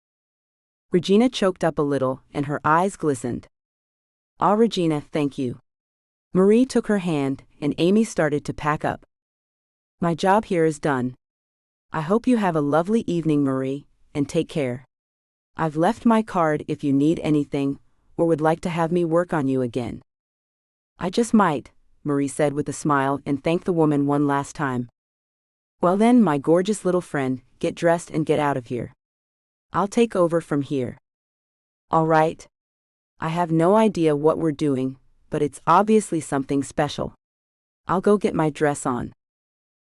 Regina choked up a little, and her eyes glistened. Ah, Regina, thank you. Marie took her hand, and Amy started to pack up. My job here is done. I hope you have a lovely evening, Marie, and take care. I've left my card if you need anything, or would like to have me work on you again. I just might, Marie said with a smile and thanked the woman one last time. Well then, my gorgeous little friend, get dressed and get out of here. I'll take over from here. All right. I have no idea what we're doing, but it's obviously something special. I'll go get my dress on.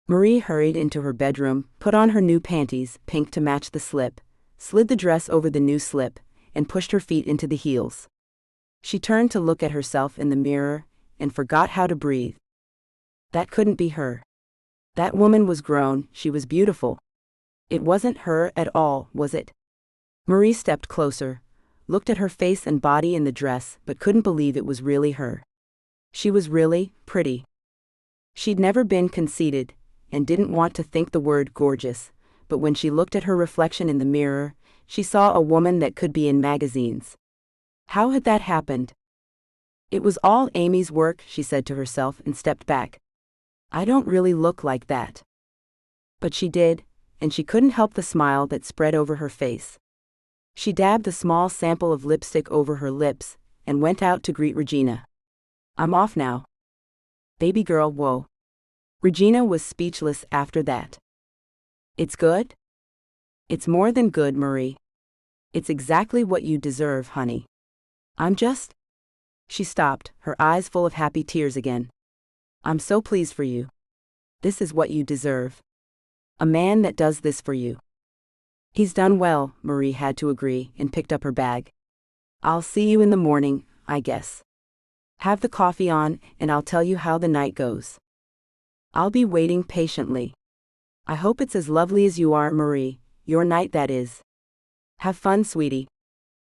Marie hurried into her bedroom, put on her new panties, pink to match the slip, slid the dress over the new slip, and pushed her feet into the heels. She turned to look at herself in the mirror, and forgot how to breathe. That couldn't be her. That woman was grown, she was beautiful. It wasn't her at all, was it? Marie stepped closer, looked at her face and body in the dress, but couldn't believe it was really her. She was really pretty. She'd never been conceited, and didn't want to think the word gorgeous, but when she looked at her reflection in the mirror, she saw a woman that could be in magazines. How had that happened? It was all Amy's work, she said to herself and stepped back. I don't really look like that. But she did, and she couldn't help the smile that spread over her face. She dabbed a small sample of lipstick over her lips, and went out to greet Regina. I'm off now. Baby girl, whoa. Regina was speechless after that. It's good? It's more than good, Marie. It's exactly what you deserve, honey. I'm just... She stopped, her eyes full of happy tears again. I'm so pleased for you. This is what you deserve. A man that does this for you. He's done well, Marie had to agree and picked up her bag. I'll see you in the morning, I guess. Have the coffee on and I'll tell you how the night goes. I'll be waiting patiently. I hope it's as lovely as you are, Marie, your night that is. Have fun, sweetie.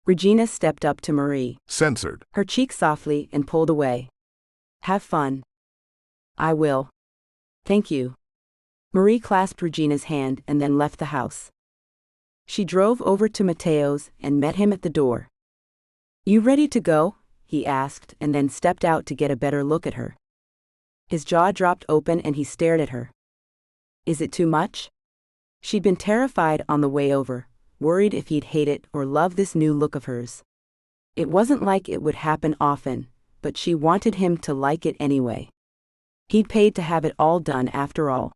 Regina stepped up to Marie. Censored. Her cheek softly and pulled away. Have fun. I will. Thank you. Marie clasped Regina's hand and then left the house. She drove over to Matteo's and met him at the door. You ready to go? He asked and then stepped out to get a better look at her. His jaw dropped open and he stared at her. Is it too much? She'd been terrified on the way over, worried if he'd hate it or love this new look of hers. It wasn't like it would happen often, but she wanted him to like it anyway. He'd paid to have it all done after all.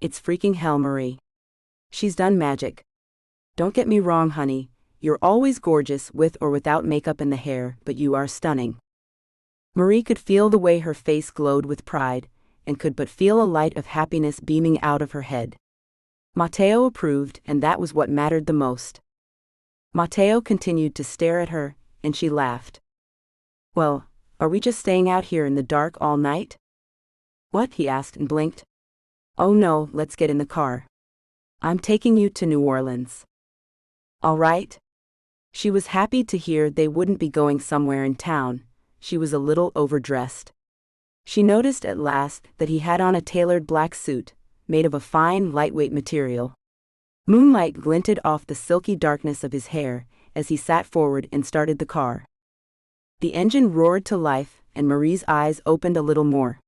It's freaking hell, Marie. She's done magic. Don't get me wrong, honey, you're always gorgeous with or without makeup and the hair, but you are stunning. Marie could feel the way her face glowed with pride, and could but feel a light of happiness beaming out of her head. Matteo approved, and that was what mattered the most. Matteo continued to stare at her, and she laughed. Well, are we just staying out here in the dark all night? What? He asked and blinked. Oh no, let's get in the car. I'm taking you to New Orleans. All right. She was happy to hear they wouldn't be going somewhere in town. She was a little overdressed. She noticed at last that he had on a tailored black suit, made of a fine, lightweight material. Moonlight glinted off the silky darkness of his hair as he sat forward and started the car. The engine roared to life, and Marie's eyes opened a little more.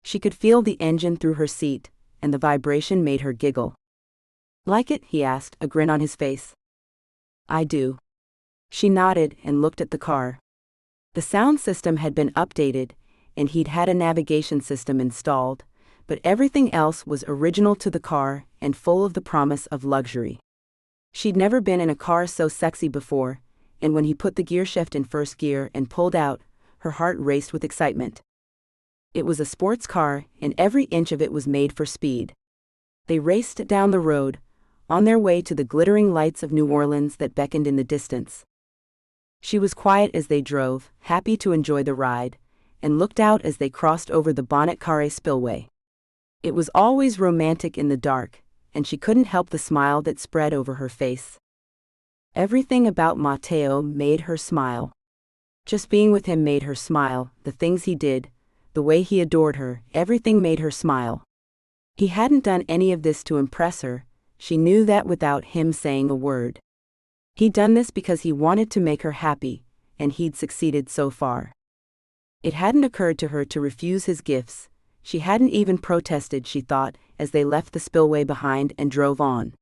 She could feel the engine through her seat, and the vibration made her giggle. Like it? He asked, a grin on his face. I do. She nodded and looked at the car. The sound system had been updated, and he'd had a navigation system installed, but everything else was original to the car and full of the promise of luxury. She'd never been in a car so sexy before, and when he put the gearshift in first gear and pulled out, her heart raced with excitement. It was a sports car, and every inch of it was made for speed. They raced down the road, on their way to the glittering lights of New Orleans that beckoned in the distance. She was quiet as they drove, happy to enjoy the ride, and looked out as they crossed over the Bonnet Carré spillway. It was always romantic in the dark, and she couldn't help the smile that spread over her face. Everything about Matteo made her smile. Just being with him made her smile, the things he did, the way he adored her, everything made her smile. He hadn't done any of this to impress her, she knew that without him saying a word. He'd done this because he wanted to make her happy, and he'd succeeded so far. It hadn't occurred to her to refuse his gifts. She hadn't even protested, she thought, as they left the spillway behind and drove on.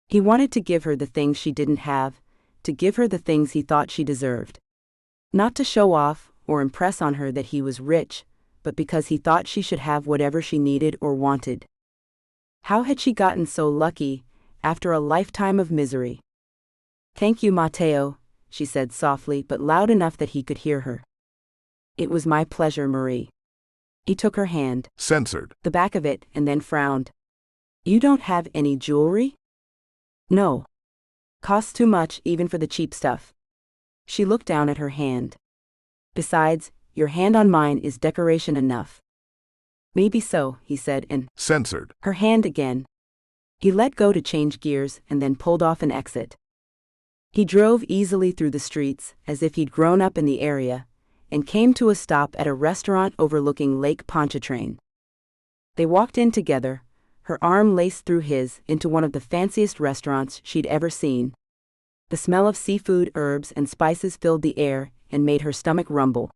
He wanted to give her the things she didn't have, to give her the things he thought she deserved. Not to show off or impress on her that he was rich, but because he thought she should have whatever she needed or wanted. How had she gotten so lucky, after a lifetime of misery? Thank you, Matteo, she said softly but loud enough that he could hear her. It was my pleasure, Marie. He took her hand, Censored. the back of it, and then frowned. You don't have any jewelry? No. Costs too much even for the cheap stuff. She looked down at her hand. Besides, your hand on mine is decoration enough. Maybe so, he said, and Censored. her hand again. He let go to change gears and then pulled off an exit. He drove easily through the streets, as if he'd grown up in the area, and came to a stop at a restaurant overlooking Lake Pontchartrain. They walked in together, her arm laced through his, into one of the fanciest restaurants she'd ever seen. The smell of seafood, herbs, and spices filled the air and made her stomach rumble.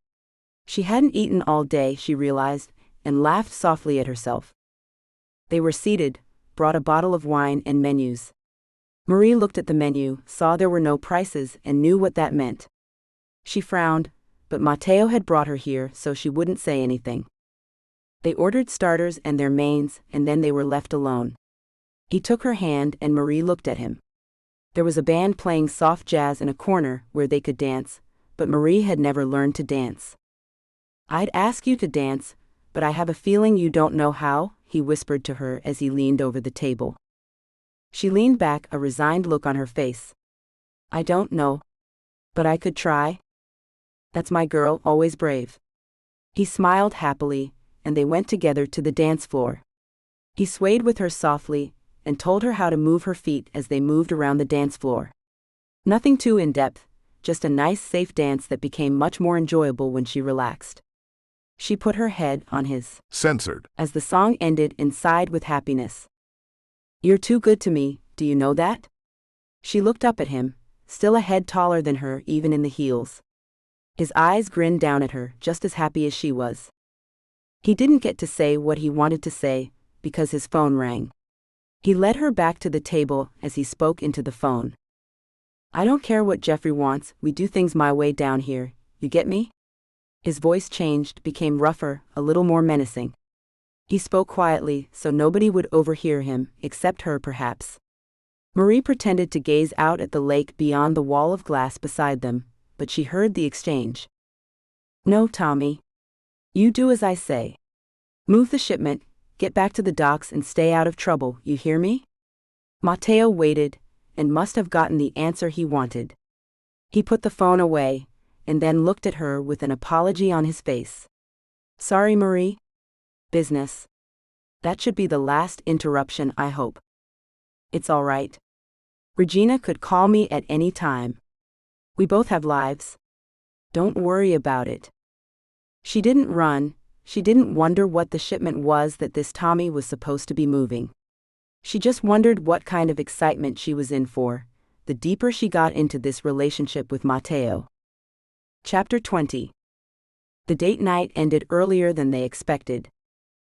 She hadn't eaten all day, she realized, and laughed softly at herself. They were seated, brought a bottle of wine and menus. Marie looked at the menu, saw there were no prices, and knew what that meant. She frowned, but Matteo had brought her here, so she wouldn't say anything. They ordered starters and their mains, and then they were left alone. He took her hand and Marie looked at him. There was a band playing soft jazz in a corner where they could dance, but Marie had never learned to dance. I'd ask you to dance, but I have a feeling you don't know how, he whispered to her as he leaned over the table. She leaned back, a resigned look on her face. I don't know. But I could try. That's my girl, always brave. He smiled happily, and they went together to the dance floor. He swayed with her softly, and told her how to move her feet as they moved around the dance floor. Nothing too in-depth, just a nice safe dance that became much more enjoyable when she relaxed. She put her head on his. Censored. As the song ended and sighed with happiness. You're too good to me, do you know that? She looked up at him, still a head taller than her even in the heels. His eyes grinned down at her, just as happy as she was. He didn't get to say what he wanted to say, because his phone rang. He led her back to the table as he spoke into the phone. I don't care what Jeffrey wants, we do things my way down here, you get me? His voice changed, became rougher, a little more menacing. He spoke quietly, so nobody would overhear him, except her perhaps. Marie pretended to gaze out at the lake beyond the wall of glass beside them, but she heard the exchange. No, Tommy. You do as I say. Move the shipment, get back to the docks and stay out of trouble, you hear me? Matteo waited, and must have gotten the answer he wanted. He put the phone away, and then looked at her with an apology on his face. Sorry, Marie. Business. That should be the last interruption, I hope. It's all right. Regina could call me at any time. We both have lives. Don't worry about it. She didn't run, she didn't wonder what the shipment was that this Tommy was supposed to be moving. She just wondered what kind of excitement she was in for, the deeper she got into this relationship with Matteo. Chapter 20. The date night ended earlier than they expected.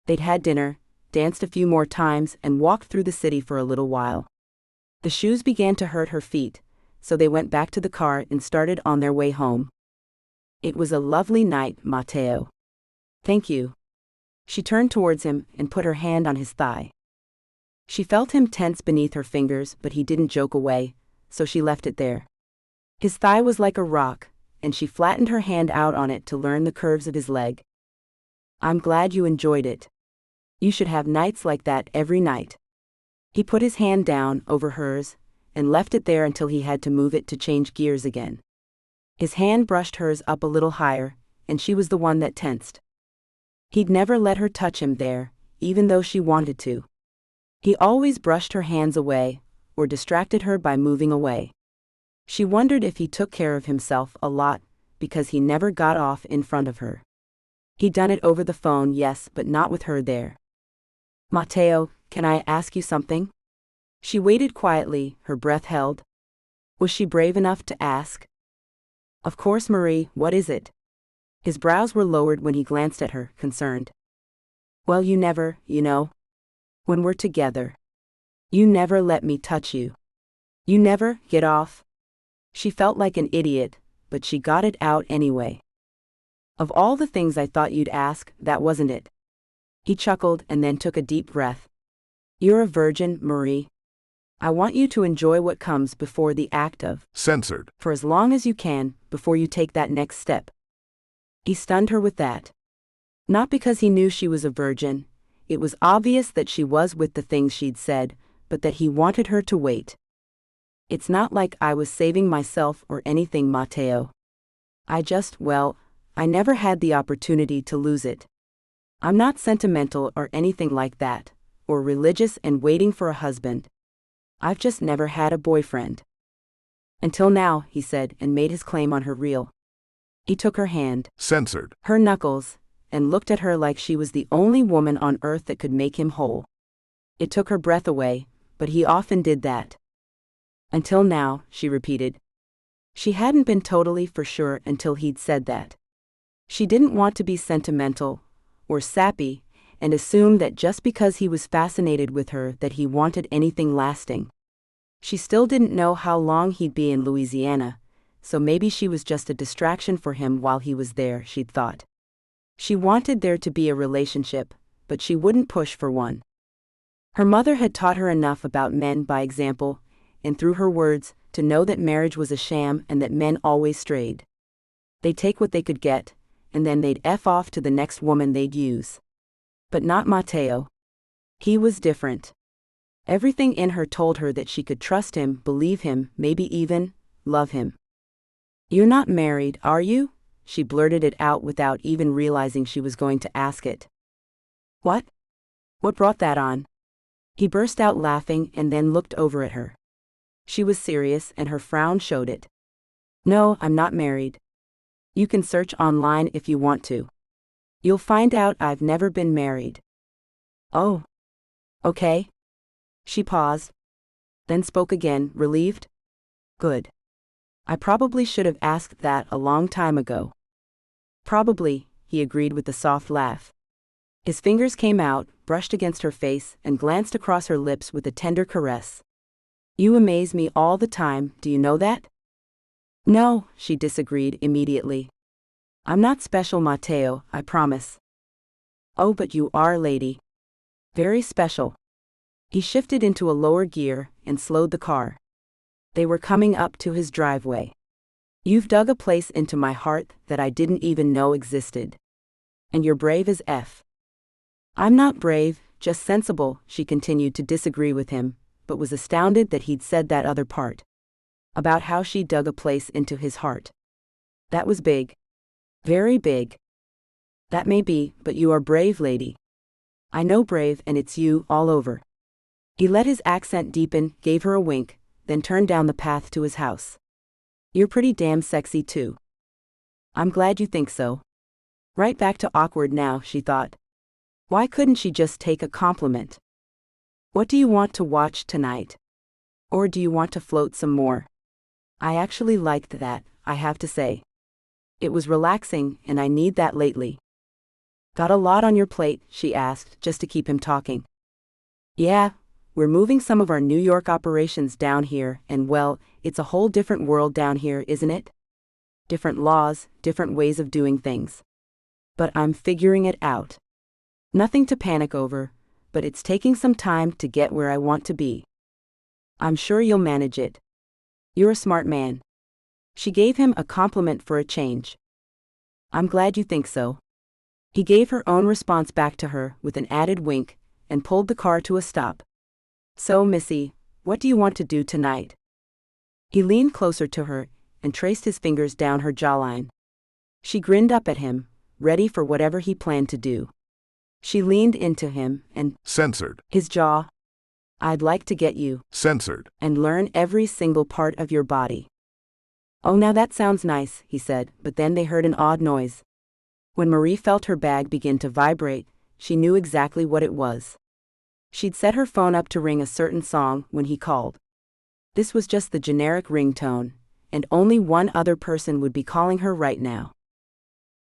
They'd had dinner, danced a few more times, and walked through the city for a little while. The shoes began to hurt her feet, so they went back to the car and started on their way home. It was a lovely night, Matteo. Thank you. She turned towards him and put her hand on his thigh. She felt him tense beneath her fingers, but he didn't joke away, so she left it there. His thigh was like a rock, and she flattened her hand out on it to learn the curves of his leg. I'm glad you enjoyed it. You should have nights like that every night. He put his hand down over hers, and left it there until he had to move it to change gears again. His hand brushed hers up a little higher, and she was the one that tensed. He'd never let her touch him there, even though she wanted to. He always brushed her hands away, or distracted her by moving away. She wondered if he took care of himself a lot, because he never got off in front of her. He'd done it over the phone, yes, but not with her there. Matteo, can I ask you something? She waited quietly, her breath held. Was she brave enough to ask? Of course, Marie, what is it? His brows were lowered when he glanced at her, concerned. Well, you never, when we're together. You never let me touch you. You never get off. She felt like an idiot, but she got it out anyway. Of all the things I thought you'd ask, that wasn't it. He chuckled and then took a deep breath. You're a virgin, Marie. I want you to enjoy what comes before the act of. Censored. For as long as you can, before you take that next step. He stunned her with that. Not because he knew she was a virgin. It was obvious that she was with the things she'd said, but that he wanted her to wait. It's not like I was saving myself or anything, Matteo. I never had the opportunity to lose it. I'm not sentimental or anything like that, or religious and waiting for a husband. I've just never had a boyfriend. Until now, he said, and made his claim on her real. He took her hand. Censored. Her knuckles, and looked at her like she was the only woman on earth that could make him whole. It took her breath away, but he often did that. Until now, she repeated. She hadn't been totally for sure until he'd said that. She didn't want to be sentimental, or sappy, and assumed that just because he was fascinated with her that he wanted anything lasting. She still didn't know how long he'd be in Louisiana, so maybe she was just a distraction for him while he was there, she'd thought. She wanted there to be a relationship, but she wouldn't push for one. Her mother had taught her enough about men by example, and through her words, to know that marriage was a sham and that men always strayed. They'd take what they could get, and then they'd F off to the next woman they'd use. But not Matteo. He was different. Everything in her told her that she could trust him, believe him, maybe even love him. "You're not married, are you?" She blurted it out without even realizing she was going to ask it. "What? What brought that on?" He burst out laughing and then looked over at her. She was serious and her frown showed it. "No, I'm not married. You can search online if you want to. You'll find out I've never been married." "Oh. Okay." She paused, then spoke again, relieved. "Good. I probably should have asked that a long time ago." "Probably," he agreed with a soft laugh. His fingers came out, brushed against her face, and glanced across her lips with a tender caress. "You amaze me all the time, do you know that?" "No," she disagreed immediately. "I'm not special, Matteo, I promise." "Oh, but you are, lady. Very special." He shifted into a lower gear and slowed the car. They were coming up to his driveway. "You've dug a place into my heart that I didn't even know existed. And you're brave as F." "I'm not brave, just sensible," she continued to disagree with him, but was astounded that he'd said that other part. About how she dug a place into his heart. That was big. Very big. "That may be, but you are brave, lady. I know brave, and it's you, all over." He let his accent deepen, gave her a wink, then turned down the path to his house. "You're pretty damn sexy too." "I'm glad you think so." Right back to awkward now, she thought. Why couldn't she just take a compliment? "What do you want to watch tonight? Or do you want to float some more?" I actually liked that, I have to say. It was relaxing, and I need that lately. "Got a lot on your plate?" she asked, just to keep him talking. "Yeah, we're moving some of our New York operations down here, and well, it's a whole different world down here, isn't it? Different laws, different ways of doing things. But I'm figuring it out. Nothing to panic over, but it's taking some time to get where I want to be. I'm sure you'll manage it. You're a smart man." She gave him a compliment for a change. "I'm glad you think so." He gave her own response back to her with an added wink, and pulled the car to a stop. "So, Missy, what do you want to do tonight?" He leaned closer to her and traced his fingers down her jawline. She grinned up at him, ready for whatever he planned to do. She leaned into him and censored his jaw. "I'd like to get you censored and learn every single part of your body." "Oh, now that sounds nice," he said, but then they heard an odd noise. When Marie felt her bag begin to vibrate, she knew exactly what it was. She'd set her phone up to ring a certain song when he called. This was just the generic ringtone, and only one other person would be calling her right now.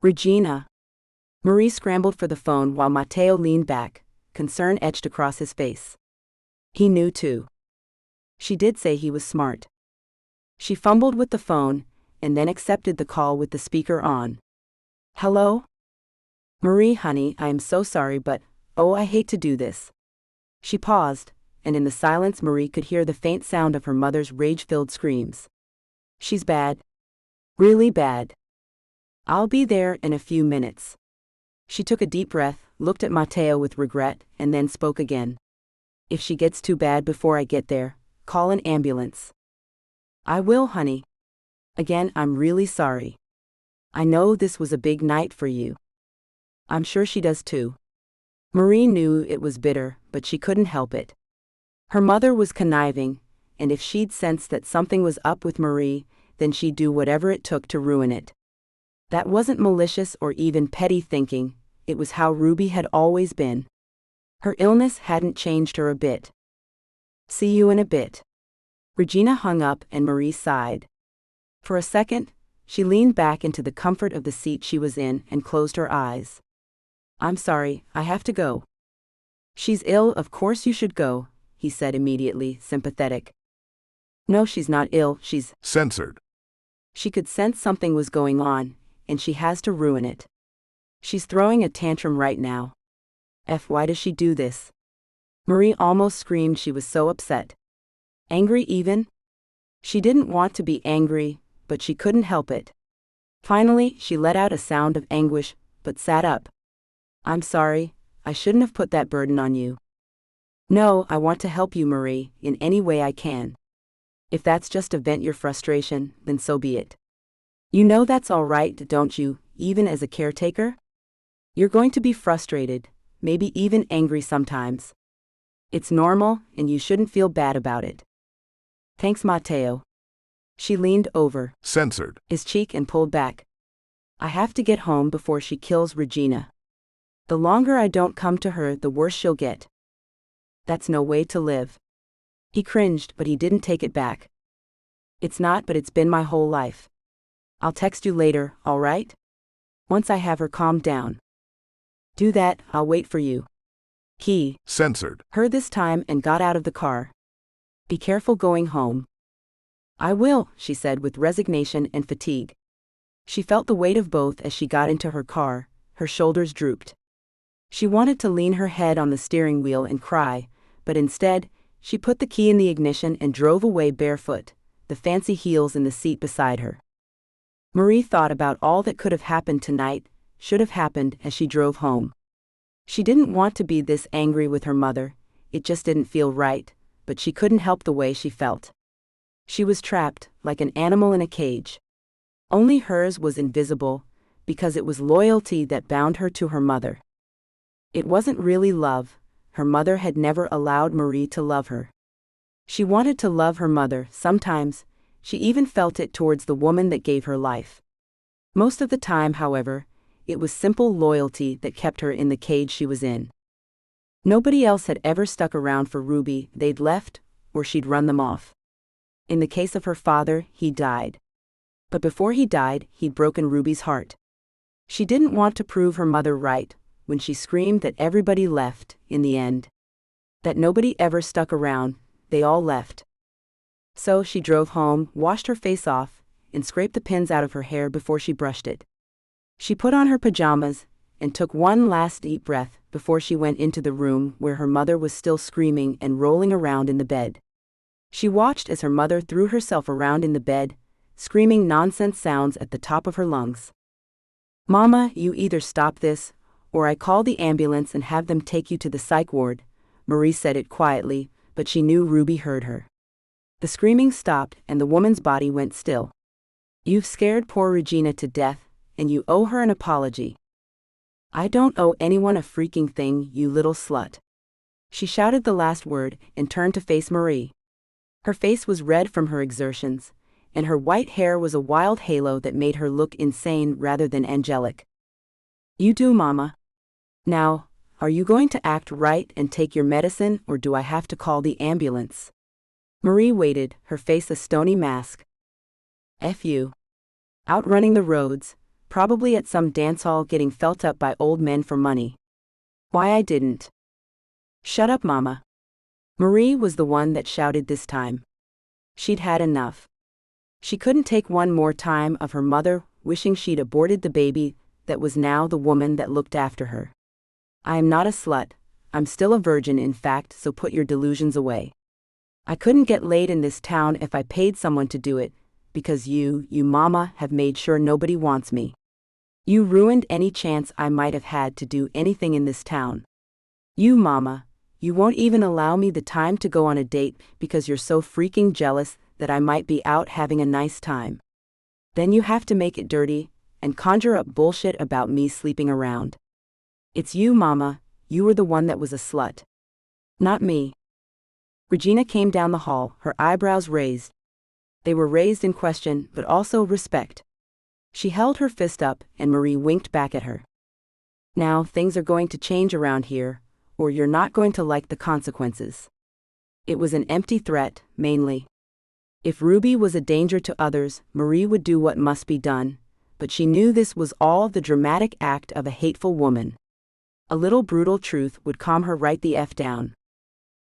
"Regina." Marie scrambled for the phone while Matteo leaned back, concern etched across his face. He knew too. She did say he was smart. She fumbled with the phone, and then accepted the call with the speaker on. "Hello? Marie, honey, I am so sorry, but, oh, I hate to do this." She paused, and in the silence Marie could hear the faint sound of her mother's rage-filled screams. "She's bad. Really bad. I'll be there in a few minutes." She took a deep breath, looked at Matteo with regret, and then spoke again. "If she gets too bad before I get there, call an ambulance." "I will, honey. Again, I'm really sorry. I know this was a big night for you." "I'm sure she does too." Marie knew it was bitter, but she couldn't help it. Her mother was conniving, and if she'd sensed that something was up with Marie, then she'd do whatever it took to ruin it. That wasn't malicious or even petty thinking, it was how Ruby had always been. Her illness hadn't changed her a bit. "See you in a bit." Regina hung up and Marie sighed. For a second, she leaned back into the comfort of the seat she was in and closed her eyes. "I'm sorry, I have to go." "She's ill, of course you should go," he said immediately, sympathetic. "No, she's not ill, she's..." censored She could sense something was going on, and she has to ruin it. "She's throwing a tantrum right now. Why does she do this?" Marie almost screamed, she was so upset. Angry even? She didn't want to be angry, but she couldn't help it. Finally, she let out a sound of anguish, but sat up. "I'm sorry, I shouldn't have put that burden on you." No, I want to help you, Marie, in any way I can. If that's just to vent your frustration, then so be it. You know that's all right, don't you, even as a caretaker? You're going to be frustrated, maybe even angry sometimes. It's normal, and you shouldn't feel bad about it. Thanks, Matteo. She leaned over Censored. his cheek and pulled back. I have to get home before she kills Regina. The longer I don't come to her, the worse she'll get. That's no way to live. He cringed, but he didn't take it back. It's not, but it's been my whole life. I'll text you later, all right? Once I have her calmed down. Do that, I'll wait for you. He Censored. her this time and got out of the car. Be careful going home. I will, she said with resignation and fatigue. She felt the weight of both as she got into her car, her shoulders drooped. She wanted to lean her head on the steering wheel and cry, but instead, she put the key in the ignition and drove away barefoot, the fancy heels in the seat beside her. Marie thought about all that could have happened tonight, should have happened as she drove home. She didn't want to be this angry with her mother, it just didn't feel right, but she couldn't help the way she felt. She was trapped, like an animal in a cage. Only hers was invisible, because it was loyalty that bound her to her mother. It wasn't really love, her mother had never allowed Marie to love her. She wanted to love her mother, sometimes, she even felt it towards the woman that gave her life. Most of the time, however, it was simple loyalty that kept her in the cage she was in. Nobody else had ever stuck around for Ruby, they'd left, or she'd run them off. In the case of her father, he died. But before he died, he'd broken Ruby's heart. She didn't want to prove her mother right, when she screamed that everybody left, in the end. That nobody ever stuck around, they all left. So she drove home, washed her face off, and scraped the pins out of her hair before she brushed it. She put on her pajamas, and took one last deep breath before she went into the room where her mother was still screaming and rolling around in the bed. She watched as her mother threw herself around in the bed, screaming nonsense sounds at the top of her lungs. Mama, you either stop this, or I call the ambulance and have them take you to the psych ward, Marie said it quietly, but she knew Ruby heard her. The screaming stopped and the woman's body went still. You've scared poor Regina to death, and you owe her an apology. I don't owe anyone a freaking thing, you little slut. She shouted the last word and turned to face Marie. Her face was red from her exertions, and her white hair was a wild halo that made her look insane rather than angelic. You do, Mama. Now, are you going to act right and take your medicine, or do I have to call the ambulance? Marie waited, her face a stony mask. F you. Out running the roads, probably at some dance hall getting felt up by old men for money. Why I didn't. Shut up, Mama. Marie was the one that shouted this time. She'd had enough. She couldn't take one more time of her mother wishing she'd aborted the baby that was now the woman that looked after her. I am not a slut, I'm still a virgin in fact, so put your delusions away. I couldn't get laid in this town if I paid someone to do it, because you, Mama, have made sure nobody wants me. You ruined any chance I might have had to do anything in this town. You, Mama, you won't even allow me the time to go on a date because you're so freaking jealous that I might be out having a nice time. Then you have to make it dirty and conjure up bullshit about me sleeping around. It's you, Mama, you were the one that was a slut. Not me. Regina came down the hall, her eyebrows raised. They were raised in question, but also respect. She held her fist up, and Marie winked back at her. Now things are going to change around here, or you're not going to like the consequences. It was an empty threat, mainly. If Ruby was a danger to others, Marie would do what must be done, but she knew this was all the dramatic act of a hateful woman. A little brutal truth would calm her right the F down.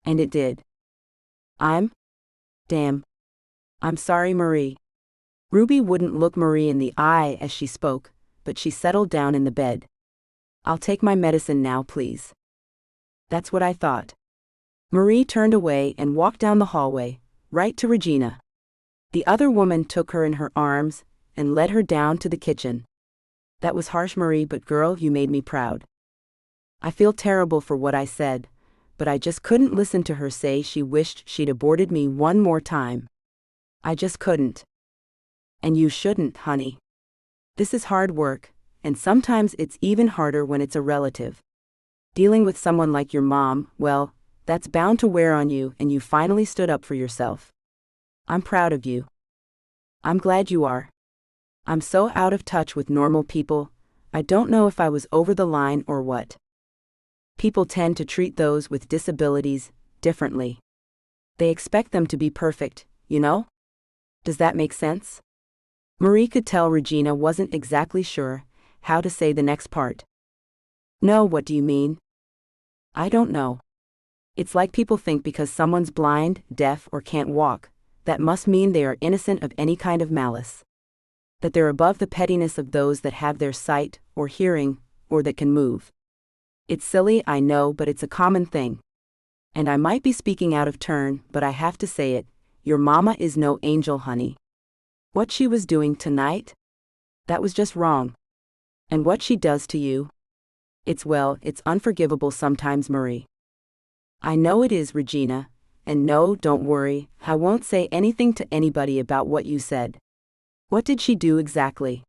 And it did. Damn. I'm sorry, Marie. Ruby wouldn't look Marie in the eye as she spoke, but she settled down in the bed. I'll take my medicine now, please. That's what I thought. Marie turned away and walked down the hallway, right to Regina. The other woman took her in her arms and led her down to the kitchen. That was harsh, Marie, but girl, you made me proud. I feel terrible for what I said, but I just couldn't listen to her say she wished she'd aborted me one more time. I just couldn't. And you shouldn't, honey. This is hard work, and sometimes it's even harder when it's a relative. Dealing with someone like your mom, well, that's bound to wear on you, and you finally stood up for yourself. I'm proud of you. I'm glad you are. I'm so out of touch with normal people, I don't know if I was over the line or what. People tend to treat those with disabilities differently. They expect them to be perfect, you know? Does that make sense? Marie could tell Regina wasn't exactly sure how to say the next part. No, what do you mean? I don't know. It's like people think because someone's blind, deaf, or can't walk, that must mean they are innocent of any kind of malice. That they're above the pettiness of those that have their sight, or hearing, or that can move. It's silly, I know, but it's a common thing. And I might be speaking out of turn, but I have to say it, your mama is no angel, honey. What she was doing tonight? That was just wrong. And what she does to you? It's unforgivable sometimes, Marie. I know it is, Regina, and no, don't worry, I won't say anything to anybody about what you said. What did she do exactly?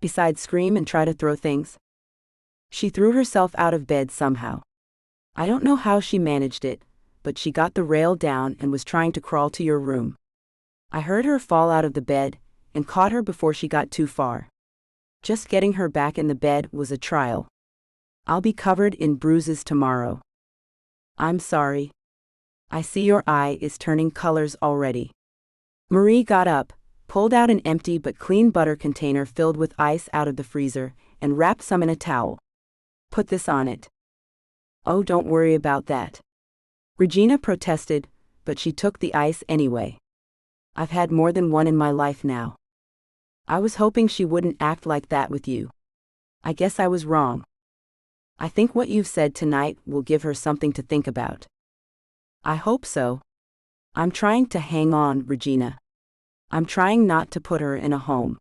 Besides scream and try to throw things? She threw herself out of bed somehow. I don't know how she managed it, but she got the rail down and was trying to crawl to your room. I heard her fall out of the bed, and caught her before she got too far. Just getting her back in the bed was a trial. I'll be covered in bruises tomorrow. I'm sorry. I see your eye is turning colors already. Marie got up, pulled out an empty but clean butter container filled with ice out of the freezer, and wrapped some in a towel. Put this on it. Oh, don't worry about that. Regina protested, but she took the ice anyway. I've had more than one in my life now. I was hoping she wouldn't act like that with you. I guess I was wrong. I think what you've said tonight will give her something to think about. I hope so. I'm trying to hang on, Regina. I'm trying not to put her in a home.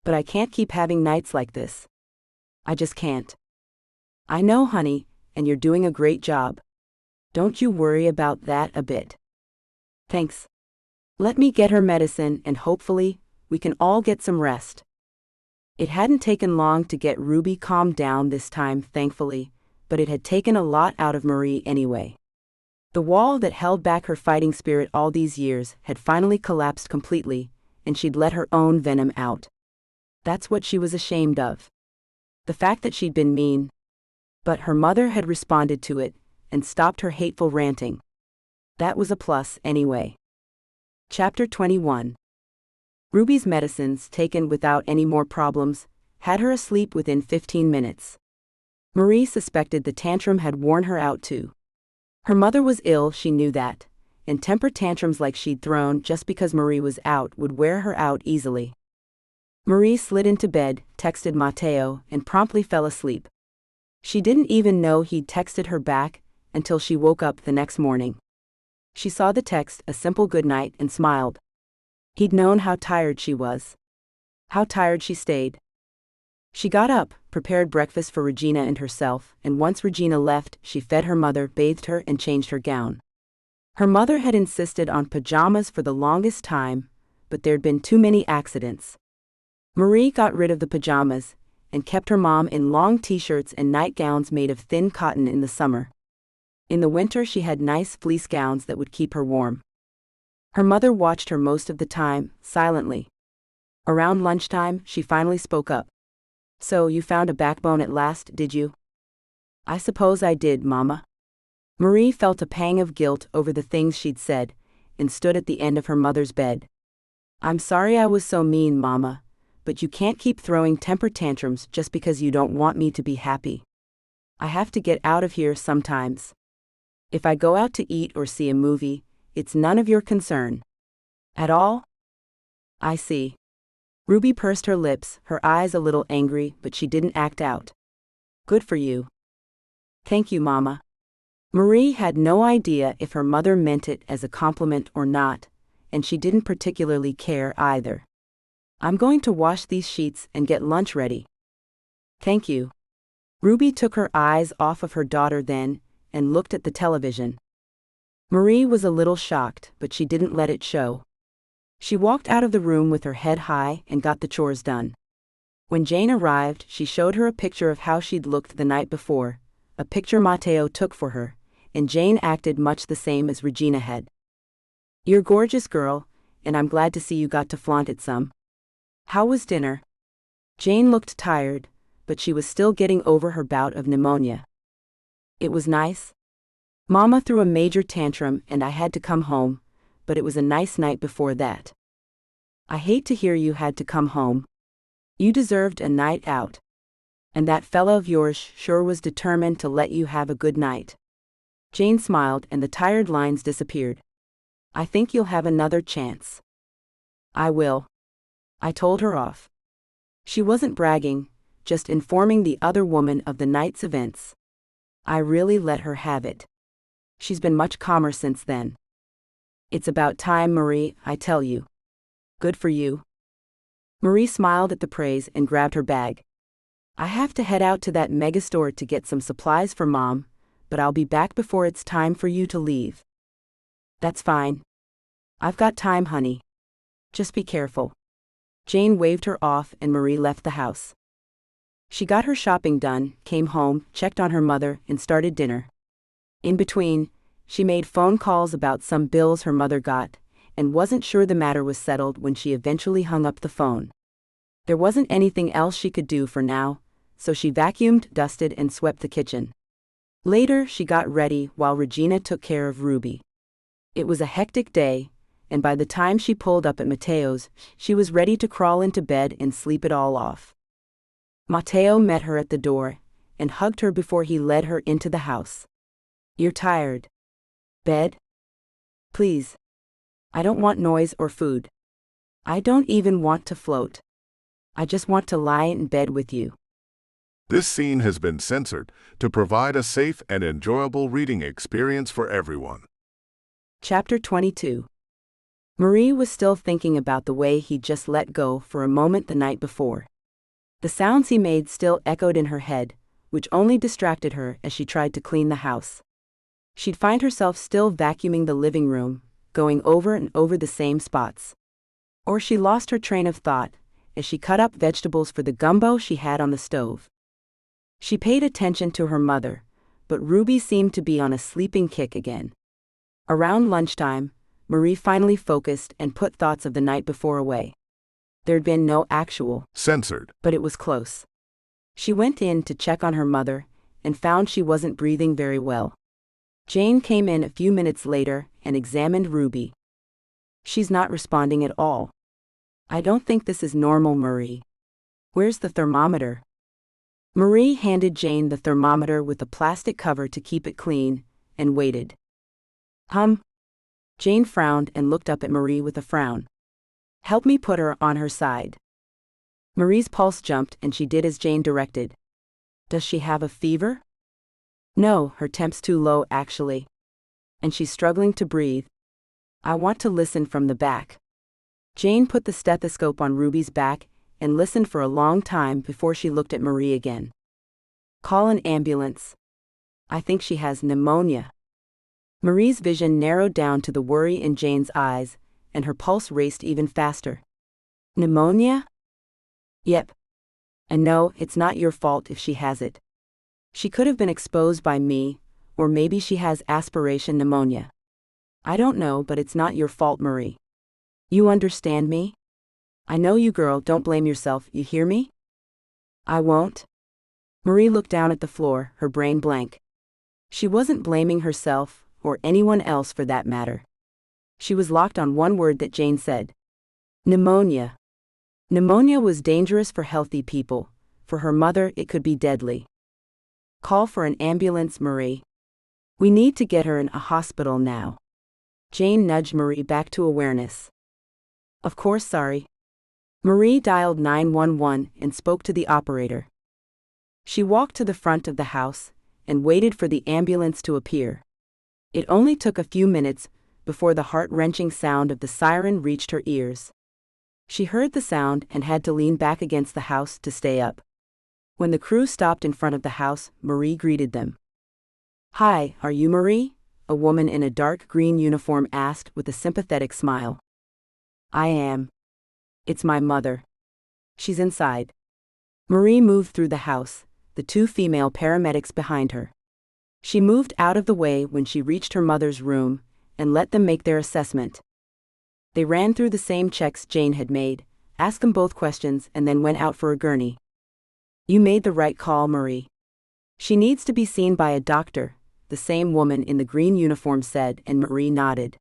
But I can't keep having nights like this. I just can't. I know, honey, and you're doing a great job. Don't you worry about that a bit. Thanks. Let me get her medicine and hopefully, we can all get some rest. It hadn't taken long to get Ruby calmed down this time, thankfully, but it had taken a lot out of Marie anyway. The wall that held back her fighting spirit all these years had finally collapsed completely, and she'd let her own venom out. That's what she was ashamed of. The fact that she'd been mean. But her mother had responded to it, and stopped her hateful ranting. That was a plus anyway. Chapter 21. Ruby's medicines, taken without any more problems, had her asleep within 15 minutes. Marie suspected the tantrum had worn her out too. Her mother was ill, she knew that, and temper tantrums like she'd thrown just because Marie was out would wear her out easily. Marie slid into bed, texted Matteo, and promptly fell asleep. She didn't even know he'd texted her back until she woke up the next morning. She saw the text, a simple goodnight, and smiled. He'd known how tired she was. How tired she stayed. She got up, prepared breakfast for Regina and herself, and once Regina left, she fed her mother, bathed her, and changed her gown. Her mother had insisted on pajamas for the longest time, but there'd been too many accidents. Marie got rid of the pajamas, and kept her mom in long t-shirts and nightgowns made of thin cotton in the summer. In the winter she had nice fleece gowns that would keep her warm. Her mother watched her most of the time, silently. Around lunchtime, she finally spoke up. So you found a backbone at last, did you? I suppose I did, Mama. Marie felt a pang of guilt over the things she'd said, and stood at the end of her mother's bed. I'm sorry I was so mean, Mama, but you can't keep throwing temper tantrums just because you don't want me to be happy. I have to get out of here sometimes. If I go out to eat or see a movie, it's none of your concern. At all? I see. Ruby pursed her lips, her eyes a little angry, but she didn't act out. Good for you. Thank you, Mama. Marie had no idea if her mother meant it as a compliment or not, and she didn't particularly care either. I'm going to wash these sheets and get lunch ready. Thank you. Ruby took her eyes off of her daughter then, and looked at the television. Marie was a little shocked, but she didn't let it show. She walked out of the room with her head high and got the chores done. When Jane arrived, she showed her a picture of how she'd looked the night before, a picture Matteo took for her, and Jane acted much the same as Regina had. "You're gorgeous, girl, and I'm glad to see you got to flaunt it some. How was dinner?" Jane looked tired, but she was still getting over her bout of pneumonia. "It was nice. Mama threw a major tantrum and I had to come home, but it was a nice night before that." "I hate to hear you had to come home. You deserved a night out. And that fella of yours sure was determined to let you have a good night." Jane smiled and the tired lines disappeared. "I think you'll have another chance." "I will." I told her off. She wasn't bragging, just informing the other woman of the night's events. I really let her have it. She's been much calmer since then. "It's about time, Marie, I tell you." "Good for you." Marie smiled at the praise and grabbed her bag. "I have to head out to that mega store to get some supplies for Mom, but I'll be back before it's time for you to leave." "That's fine. I've got time, honey. Just be careful." Jane waved her off and Marie left the house. She got her shopping done, came home, checked on her mother, and started dinner. In between, she made phone calls about some bills her mother got, and wasn't sure the matter was settled when she eventually hung up the phone. There wasn't anything else she could do for now, so she vacuumed, dusted, and swept the kitchen. Later, she got ready while Regina took care of Ruby. It was a hectic day, and by the time she pulled up at Matteo's, she was ready to crawl into bed and sleep it all off. Matteo met her at the door and hugged her before he led her into the house. "You're tired. Bed? Please. I don't want noise or food. I don't even want to float. I just want to lie in bed with you." This scene has been censored to provide a safe and enjoyable reading experience for everyone. Chapter 22. Marie was still thinking about the way he'd just let go for a moment the night before. The sounds he made still echoed in her head, which only distracted her as she tried to clean the house. She'd find herself still vacuuming the living room, going over and over the same spots. Or she lost her train of thought as she cut up vegetables for the gumbo she had on the stove. She paid attention to her mother, but Ruby seemed to be on a sleeping kick again. Around lunchtime, Marie finally focused and put thoughts of the night before away. There'd been no actual Censored. but it was close. She went in to check on her mother and found she wasn't breathing very well. Jane came in a few minutes later and examined Ruby. "She's not responding at all. I don't think this is normal, Marie. Where's the thermometer?" Marie handed Jane the thermometer with a plastic cover to keep it clean, and waited. Jane frowned and looked up at Marie with a frown. "Help me put her on her side." Marie's pulse jumped and she did as Jane directed. "Does she have a fever?" "No, her temp's too low actually. And she's struggling to breathe. I want to listen from the back." Jane put the stethoscope on Ruby's back and listened for a long time before she looked at Marie again. "Call an ambulance. I think she has pneumonia." Marie's vision narrowed down to the worry in Jane's eyes, and her pulse raced even faster. "Pneumonia?" "Yep. And no, it's not your fault if she has it. She could have been exposed by me, or maybe she has aspiration pneumonia. I don't know, but it's not your fault, Marie. You understand me? I know you, girl, don't blame yourself, you hear me?" "I won't." Marie looked down at the floor, her brain blank. She wasn't blaming herself, or anyone else for that matter. She was locked on one word that Jane said. Pneumonia. Pneumonia was dangerous for healthy people. For her mother, it could be deadly. "Call for an ambulance, Marie. We need to get her in a hospital now." Jane nudged Marie back to awareness. "Of course, sorry." Marie dialed 911 and spoke to the operator. She walked to the front of the house and waited for the ambulance to appear. It only took a few minutes before the heart-wrenching sound of the siren reached her ears. She heard the sound and had to lean back against the house to stay up. When the crew stopped in front of the house, Marie greeted them. Hi, are you Marie? A woman in a dark green uniform asked with a sympathetic smile. I am. It's my mother. She's inside. Marie moved through the house, the two female paramedics behind her. She moved out of the way when she reached her mother's room and let them make their assessment. They ran through the same checks Jane had made, asked them both questions, and then went out for a gurney. You made the right call, Marie. She needs to be seen by a doctor, the same woman in the green uniform said, and Marie nodded.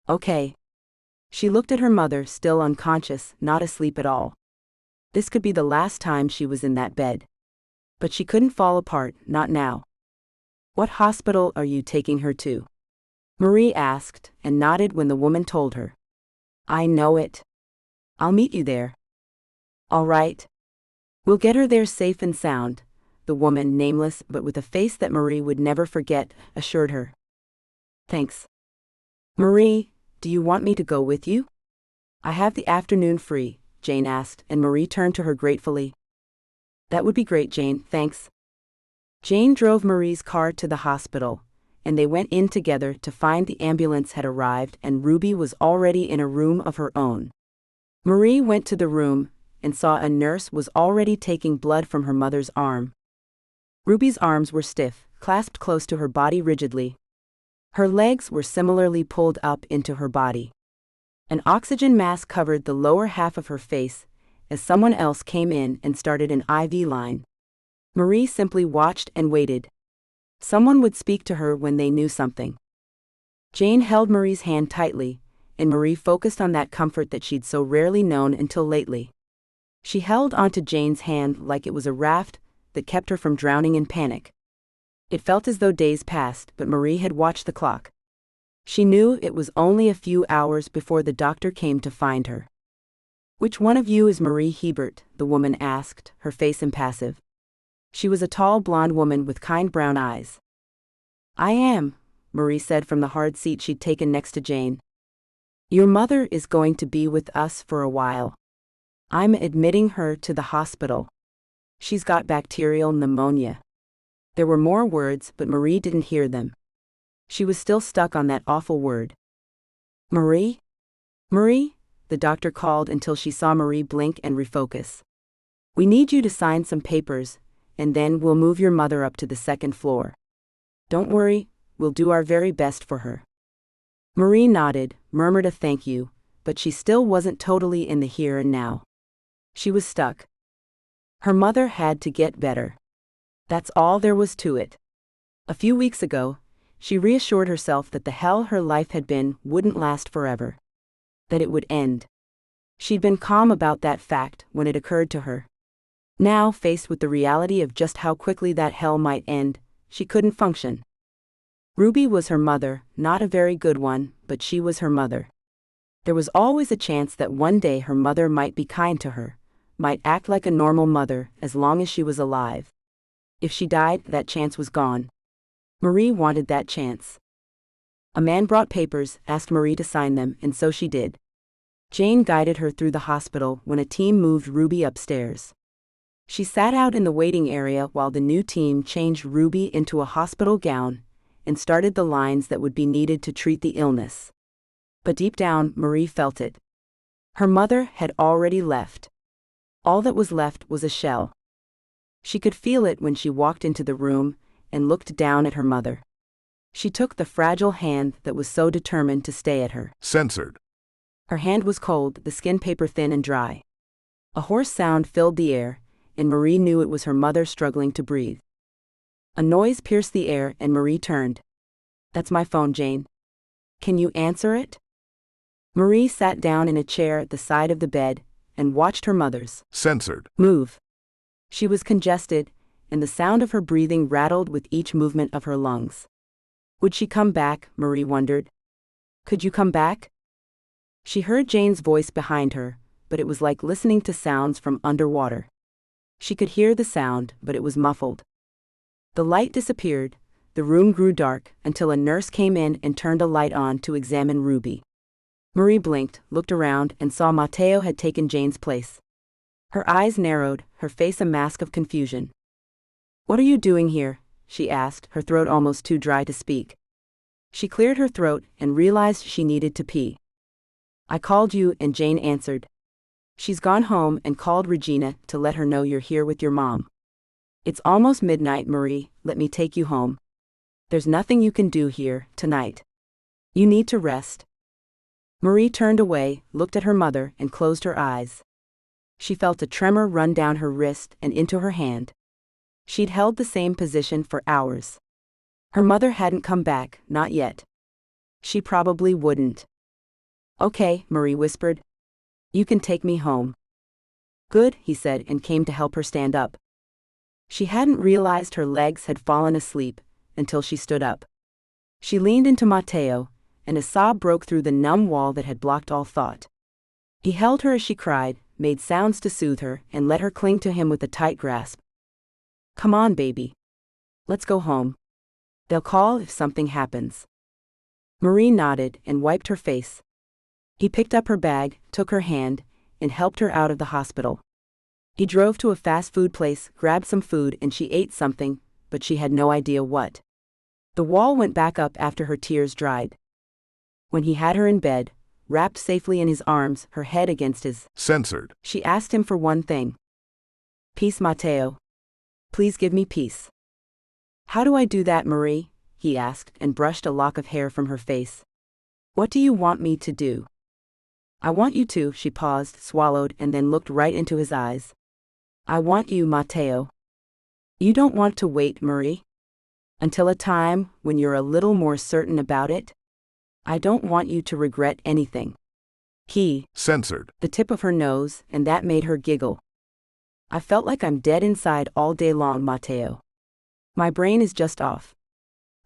Okay. She looked at her mother, still unconscious, not asleep at all. This could be the last time she was in that bed. But she couldn't fall apart, not now. What hospital are you taking her to? Marie asked, and nodded when the woman told her. I know it. I'll meet you there. All right. We'll get her there safe and sound, the woman, nameless but with a face that Marie would never forget, assured her. Thanks. Marie, do you want me to go with you? I have the afternoon free, Jane asked, and Marie turned to her gratefully. That would be great, Jane, thanks. Jane drove Marie's car to the hospital, and they went in together to find the ambulance had arrived and Ruby was already in a room of her own. Marie went to the room and saw a nurse was already taking blood from her mother's arm. Ruby's arms were stiff, clasped close to her body rigidly. Her legs were similarly pulled up into her body. An oxygen mask covered the lower half of her face as someone else came in and started an IV line. Marie simply watched and waited. Someone would speak to her when they knew something. Jane held Marie's hand tightly, and Marie focused on that comfort that she'd so rarely known until lately. She held onto Jane's hand like it was a raft that kept her from drowning in panic. It felt as though days passed, but Marie had watched the clock. She knew it was only a few hours before the doctor came to find her. Which one of you is Marie Hebert? The woman asked, her face impassive. She was a tall blonde woman with kind brown eyes. I am, Marie said from the hard seat she'd taken next to Jane. Your mother is going to be with us for a while. I'm admitting her to the hospital. She's got bacterial pneumonia. There were more words, but Marie didn't hear them. She was still stuck on that awful word. Marie? Marie? The doctor called until she saw Marie blink and refocus. We need you to sign some papers, and then we'll move your mother up to the second floor. Don't worry, we'll do our very best for her. Marie nodded, murmured a thank you, but she still wasn't totally in the here and now. She was stuck. Her mother had to get better. That's all there was to it. A few weeks ago, she reassured herself that the hell her life had been wouldn't last forever. That it would end. She'd been calm about that fact when it occurred to her. Now, faced with the reality of just how quickly that hell might end, she couldn't function. Ruby was her mother, not a very good one, but she was her mother. There was always a chance that one day her mother might be kind to her, might act like a normal mother as long as she was alive. If she died, that chance was gone. Marie wanted that chance. A man brought papers, asked Marie to sign them, and so she did. Jane guided her through the hospital when a team moved Ruby upstairs. She sat out in the waiting area while the new team changed Ruby into a hospital gown and started the lines that would be needed to treat the illness. But deep down, Marie felt it. Her mother had already left. All that was left was a shell. She could feel it when she walked into the room and looked down at her mother. She took the fragile hand that was so determined to stay at her. Censored. Her hand was cold, the skin paper thin and dry. A hoarse sound filled the air, and Marie knew it was her mother struggling to breathe. A noise pierced the air and Marie turned. That's my phone, Jane. Can you answer it? Marie sat down in a chair at the side of the bed and watched her mother's Censored. move. She was congested, and the sound of her breathing rattled with each movement of her lungs. Would she come back, Marie wondered. Could you come back? She heard Jane's voice behind her, but it was like listening to sounds from underwater. She could hear the sound, but it was muffled. The light disappeared, the room grew dark, until a nurse came in and turned a light on to examine Ruby. Marie blinked, looked around, and saw Mateo had taken Jane's place. Her eyes narrowed, her face a mask of confusion. What are you doing here? she asked, her throat almost too dry to speak. She cleared her throat and realized she needed to pee. I called you and Jane answered. She's gone home and called Regina to let her know you're here with your mom. It's almost midnight, Marie, let me take you home. There's nothing you can do here, tonight. You need to rest. Marie turned away, looked at her mother, and closed her eyes. She felt a tremor run down her wrist and into her hand. She'd held the same position for hours. Her mother hadn't come back, not yet. She probably wouldn't. Okay, Marie whispered. You can take me home. Good, he said, and came to help her stand up. She hadn't realized her legs had fallen asleep until she stood up. She leaned into Matteo, and a sob broke through the numb wall that had blocked all thought. He held her as she cried, made sounds to soothe her, and let her cling to him with a tight grasp. Come on, baby. Let's go home. They'll call if something happens. Marie nodded and wiped her face. He picked up her bag, took her hand, and helped her out of the hospital. He drove to a fast food place, grabbed some food, and she ate something, but she had no idea what. The wall went back up after her tears dried. When he had her in bed, wrapped safely in his arms, her head against his, Censored. She asked him for one thing. Peace, Matteo. Please give me peace. How do I do that, Marie? He asked and brushed a lock of hair from her face. What do you want me to do? I want you to, she paused, swallowed, and then looked right into his eyes. I want you, Matteo. You don't want to wait, Marie? Until a time when you're a little more certain about it? I don't want you to regret anything. He Censored. The tip of her nose, and that made her giggle. I felt like I'm dead inside all day long, Matteo. My brain is just off.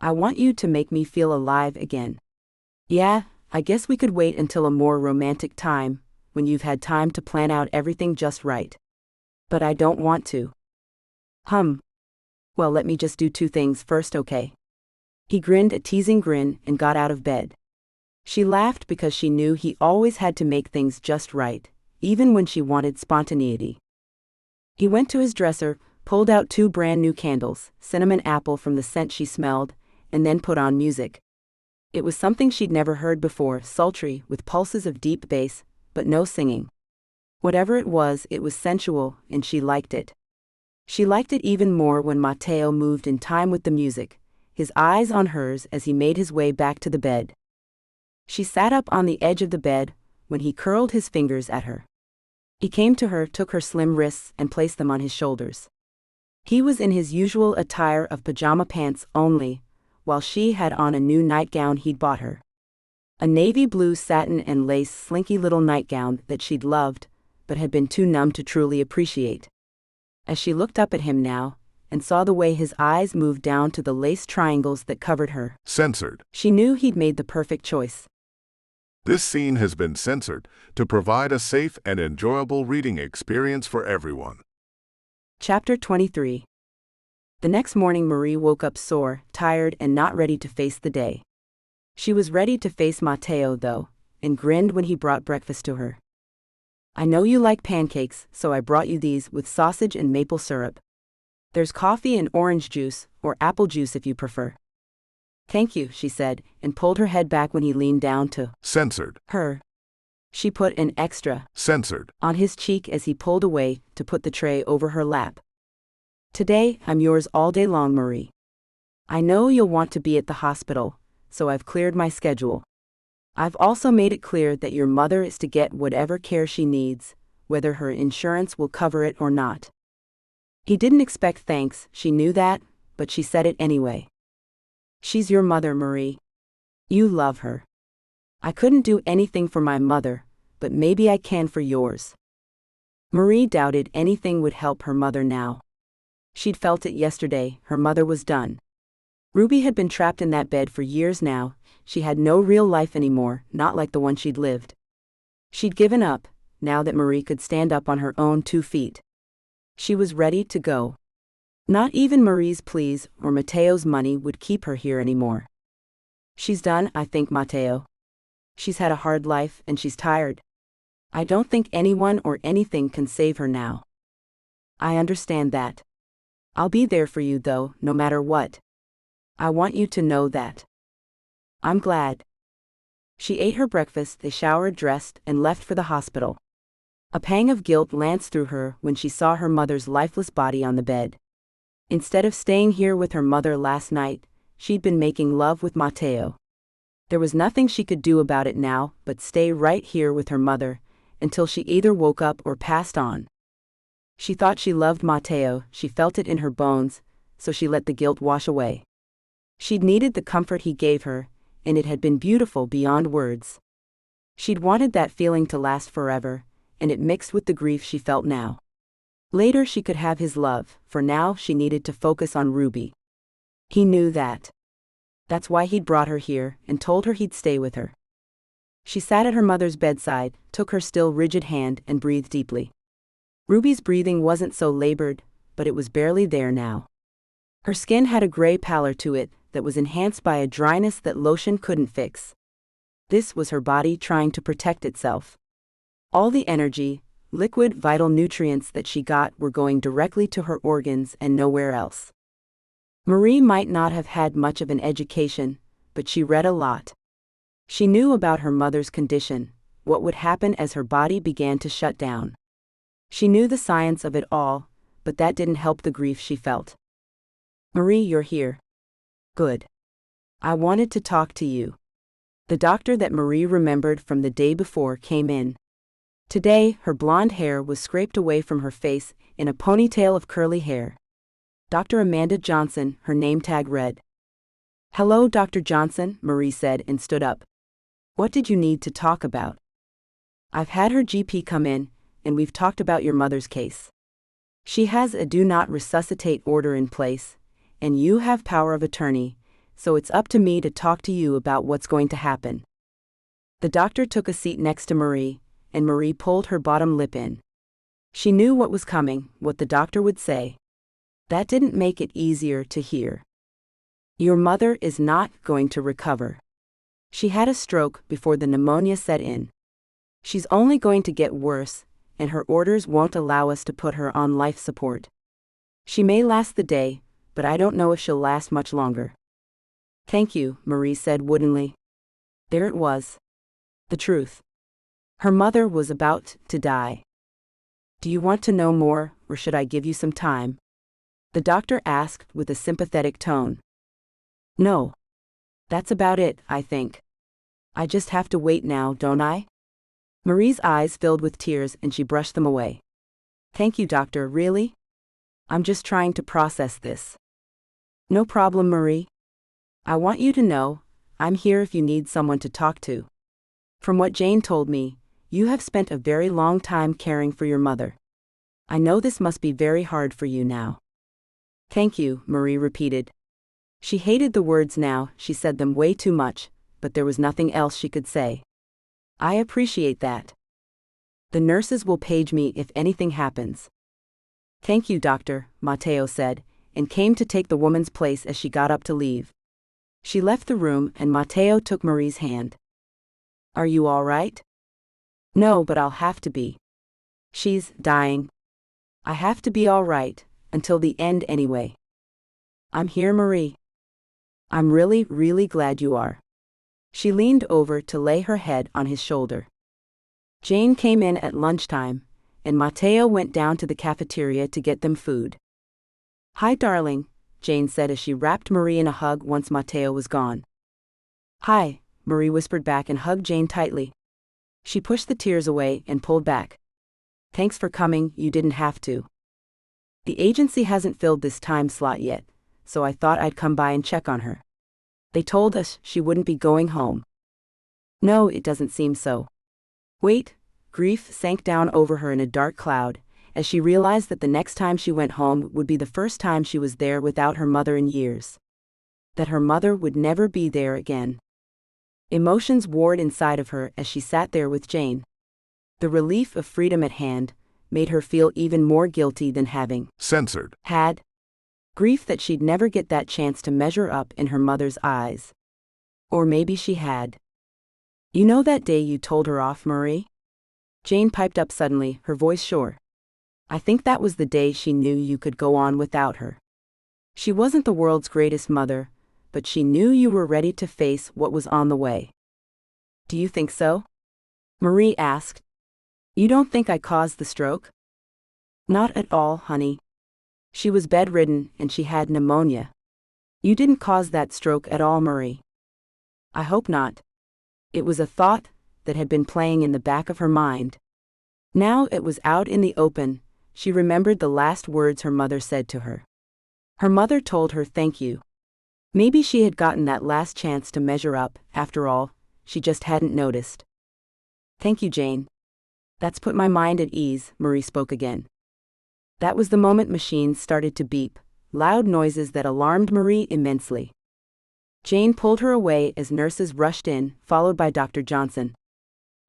I want you to make me feel alive again. Yeah, I guess we could wait until a more romantic time, when you've had time to plan out everything just right. But I don't want to. Well, let me just do two things first, okay? He grinned a teasing grin and got out of bed. She laughed because she knew he always had to make things just right, even when she wanted spontaneity. He went to his dresser, pulled out 2 brand new candles, cinnamon apple from the scent she smelled, and then put on music. It was something she'd never heard before, sultry, with pulses of deep bass, but no singing. Whatever it was sensual, and she liked it. She liked it even more when Matteo moved in time with the music, his eyes on hers as he made his way back to the bed. She sat up on the edge of the bed when he curled his fingers at her. He came to her, took her slim wrists, and placed them on his shoulders. He was in his usual attire of pajama pants only, while she had on a new nightgown he'd bought her. A navy blue satin and lace slinky little nightgown that she'd loved, but had been too numb to truly appreciate. As she looked up at him now, and saw the way his eyes moved down to the lace triangles that covered her, Censored. She knew he'd made the perfect choice. This scene has been censored to provide a safe and enjoyable reading experience for everyone. Chapter 23. The next morning Marie woke up sore, tired, and not ready to face the day. She was ready to face Matteo, though, and grinned when he brought breakfast to her. I know you like pancakes, so I brought you these with sausage and maple syrup. There's coffee and orange juice, or apple juice if you prefer. Thank you, she said, and pulled her head back when he leaned down to Censored. her. She put an extra Censored on his cheek as he pulled away to put the tray over her lap. Today, I'm yours all day long, Marie. I know you'll want to be at the hospital, so I've cleared my schedule. I've also made it clear that your mother is to get whatever care she needs, whether her insurance will cover it or not. He didn't expect thanks, she knew that, but she said it anyway. She's your mother, Marie. You love her. I couldn't do anything for my mother, but maybe I can for yours. Marie doubted anything would help her mother now. She'd felt it yesterday, her mother was done. Ruby had been trapped in that bed for years now, she had no real life anymore, not like the one she'd lived. She'd given up, now that Marie could stand up on her own 2 feet. She was ready to go. Not even Marie's pleas or Matteo's money would keep her here anymore. She's done, I think, Matteo. She's had a hard life and she's tired. I don't think anyone or anything can save her now. I understand that. I'll be there for you though, no matter what. I want you to know that. I'm glad. She ate her breakfast, they showered, dressed, and left for the hospital. A pang of guilt lanced through her when she saw her mother's lifeless body on the bed. Instead of staying here with her mother last night, she'd been making love with Matteo. There was nothing she could do about it now but stay right here with her mother, until she either woke up or passed on. She thought she loved Matteo, she felt it in her bones, so she let the guilt wash away. She'd needed the comfort he gave her, and it had been beautiful beyond words. She'd wanted that feeling to last forever, and it mixed with the grief she felt now. Later she could have his love, for now she needed to focus on Ruby. He knew that. That's why he'd brought her here and told her he'd stay with her. She sat at her mother's bedside, took her still rigid hand and breathed deeply. Ruby's breathing wasn't so labored, but it was barely there now. Her skin had a gray pallor to it that was enhanced by a dryness that lotion couldn't fix. This was her body trying to protect itself. All the energy, liquid vital nutrients that she got were going directly to her organs and nowhere else. Marie might not have had much of an education, but she read a lot. She knew about her mother's condition, what would happen as her body began to shut down. She knew the science of it all, but that didn't help the grief she felt. Marie, you're here. Good. I wanted to talk to you. The doctor that Marie remembered from the day before came in. Today, her blonde hair was scraped away from her face in a ponytail of curly hair. Dr. Amanda Johnson, her name tag read. Hello, Dr. Johnson, Marie said and stood up. What did you need to talk about? I've had her GP come in, and we've talked about your mother's case. She has a do not resuscitate order in place, and you have power of attorney, so it's up to me to talk to you about what's going to happen. The doctor took a seat next to Marie, and Marie pulled her bottom lip in. She knew what was coming, what the doctor would say. That didn't make it easier to hear. Your mother is not going to recover. She had a stroke before the pneumonia set in. She's only going to get worse, and her orders won't allow us to put her on life support. She may last the day, but I don't know if she'll last much longer. Thank you, Marie said woodenly. There it was. The truth. Her mother was about to die. Do you want to know more, or should I give you some time? The doctor asked with a sympathetic tone. No. That's about it, I think. I just have to wait now, don't I? Marie's eyes filled with tears and she brushed them away. Thank you, doctor, really? I'm just trying to process this. No problem, Marie. I want you to know, I'm here if you need someone to talk to. From what Jane told me, you have spent a very long time caring for your mother. I know this must be very hard for you now. Thank you, Marie repeated. She hated the words now, she said them way too much, but there was nothing else she could say. I appreciate that. The nurses will page me if anything happens. Thank you, doctor, Matteo said, and came to take the woman's place as she got up to leave. She left the room and Matteo took Marie's hand. Are you all right? No, but I'll have to be. She's dying. I have to be all right, until the end anyway. I'm here, Marie. I'm really, really glad you are. She leaned over to lay her head on his shoulder. Jane came in at lunchtime, and Matteo went down to the cafeteria to get them food. Hi, darling, Jane said as she wrapped Marie in a hug once Matteo was gone. Hi, Marie whispered back and hugged Jane tightly. She pushed the tears away and pulled back. Thanks for coming, you didn't have to. The agency hasn't filled this time slot yet, so I thought I'd come by and check on her. They told us she wouldn't be going home. No, it doesn't seem so. Wait, grief sank down over her in a dark cloud, as she realized that the next time she went home would be the first time she was there without her mother in years. That her mother would never be there again. Emotions warred inside of her as she sat there with Jane. The relief of freedom at hand made her feel even more guilty than having censored. Had grief that she'd never get that chance to measure up in her mother's eyes. Or maybe she had. You know that day you told her off, Marie? Jane piped up suddenly, her voice sure. I think that was the day she knew you could go on without her. She wasn't the world's greatest mother, but she knew you were ready to face what was on the way. Do you think so? Marie asked. You don't think I caused the stroke? Not at all, honey. She was bedridden and she had pneumonia. You didn't cause that stroke at all, Marie. I hope not. It was a thought that had been playing in the back of her mind. Now it was out in the open. She remembered the last words her mother said to her. Her mother told her thank you. Maybe she had gotten that last chance to measure up, after all, she just hadn't noticed. Thank you, Jane. That's put my mind at ease, Marie spoke again. That was the moment machines started to beep, loud noises that alarmed Marie immensely. Jane pulled her away as nurses rushed in, followed by Dr. Johnson.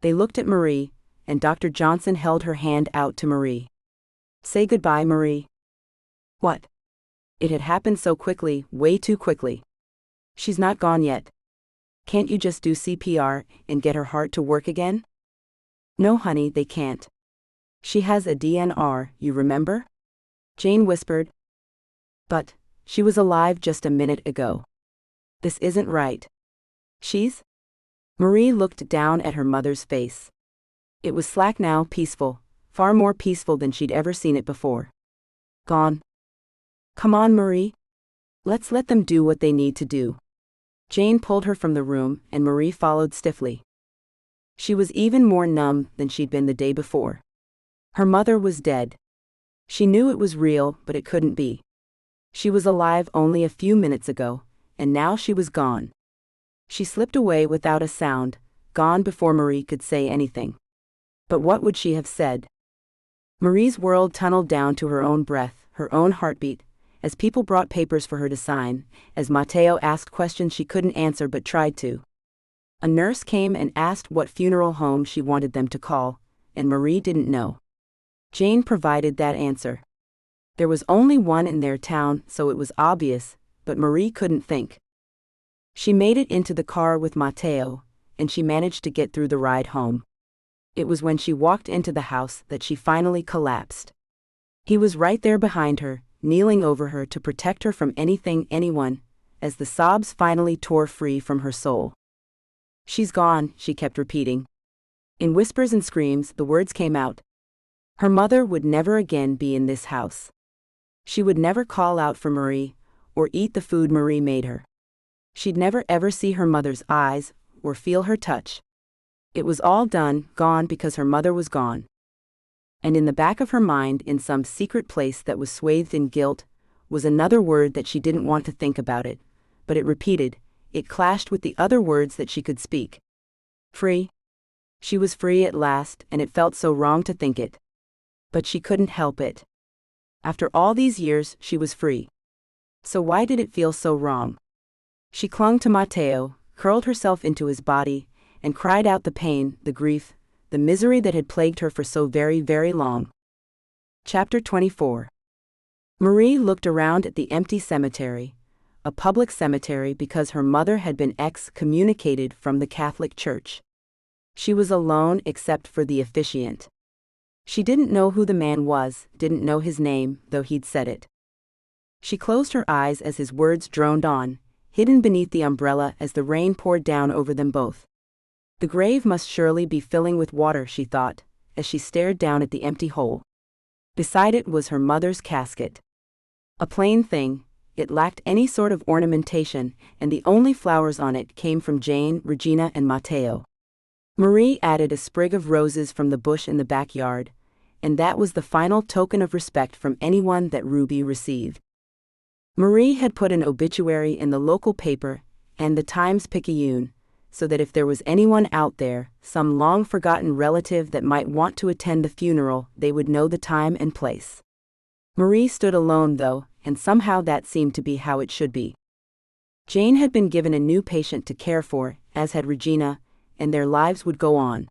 They looked at Marie, and Dr. Johnson held her hand out to Marie. Say goodbye, Marie. What? It had happened so quickly, way too quickly. She's not gone yet. Can't you just do CPR and get her heart to work again? No, honey, they can't. She has a DNR, you remember? Jane whispered. But she was alive just a minute ago. This isn't right. She's? Marie looked down at her mother's face. It was slack now, peaceful, far more peaceful than she'd ever seen it before. Gone. Come on, Marie. Let's let them do what they need to do. Jane pulled her from the room, and Marie followed stiffly. She was even more numb than she'd been the day before. Her mother was dead. She knew it was real, but it couldn't be. She was alive only a few minutes ago, and now she was gone. She slipped away without a sound, gone before Marie could say anything. But what would she have said? Marie's world tunneled down to her own breath, her own heartbeat, as people brought papers for her to sign, as Matteo asked questions she couldn't answer but tried to. A nurse came and asked what funeral home she wanted them to call, and Marie didn't know. Jane provided that answer. There was only one in their town, so it was obvious, but Marie couldn't think. She made it into the car with Matteo, and she managed to get through the ride home. It was when she walked into the house that she finally collapsed. He was right there behind her, kneeling over her to protect her from anything, anyone, as the sobs finally tore free from her soul. She's gone, she kept repeating. In whispers and screams, the words came out. Her mother would never again be in this house. She would never call out for Marie, or eat the food Marie made her. She'd never ever see her mother's eyes, or feel her touch. It was all done, gone because her mother was gone. And in the back of her mind, in some secret place that was swathed in guilt, was another word that she didn't want to think about it, but it repeated, it clashed with the other words that she could speak. Free. She was free at last, and it felt so wrong to think it. But she couldn't help it. After all these years, she was free. So why did it feel so wrong? She clung to Matteo, curled herself into his body, and cried out the pain, the grief, the misery that had plagued her for so very, very long. Chapter 24. Marie looked around at the empty cemetery, a public cemetery because her mother had been excommunicated from the Catholic Church. She was alone except for the officiant. She didn't know who the man was, didn't know his name, though he'd said it. She closed her eyes as his words droned on, hidden beneath the umbrella as the rain poured down over them both. The grave must surely be filling with water, she thought, as she stared down at the empty hole. Beside it was her mother's casket. A plain thing, it lacked any sort of ornamentation, and the only flowers on it came from Jane, Regina, and Matteo. Marie added a sprig of roses from the bush in the backyard, and that was the final token of respect from anyone that Ruby received. Marie had put an obituary in the local paper and the Times-Picayune, so that if there was anyone out there, some long-forgotten relative that might want to attend the funeral, they would know the time and place. Marie stood alone, though, and somehow that seemed to be how it should be. Jane had been given a new patient to care for, as had Regina, and their lives would go on.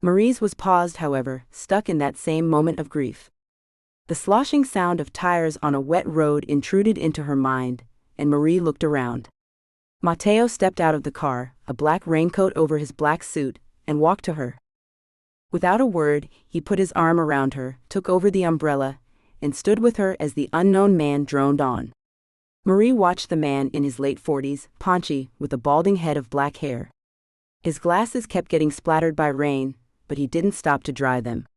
Marie's was paused, however, stuck in that same moment of grief. The sloshing sound of tires on a wet road intruded into her mind, and Marie looked around. Matteo stepped out of the car, a black raincoat over his black suit, and walked to her. Without a word, he put his arm around her, took over the umbrella, and stood with her as the unknown man droned on. Marie watched the man in his late 40s, paunchy, with a balding head of black hair. His glasses kept getting splattered by rain, but he didn't stop to dry them.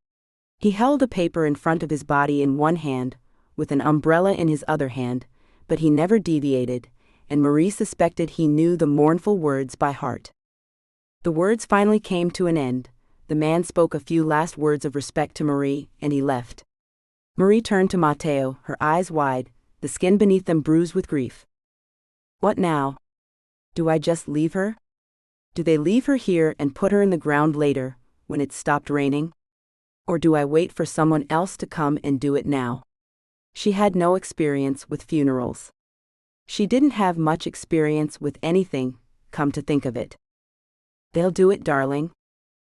He held a paper in front of his body in one hand, with an umbrella in his other hand, but he never deviated, and Marie suspected he knew the mournful words by heart. The words finally came to an end. The man spoke a few last words of respect to Marie, and he left. Marie turned to Matteo, her eyes wide, the skin beneath them bruised with grief. What now? Do I just leave her? Do they leave her here and put her in the ground later, when it's stopped raining? Or do I wait for someone else to come and do it now? She had no experience with funerals. She didn't have much experience with anything, come to think of it. They'll do it, darling.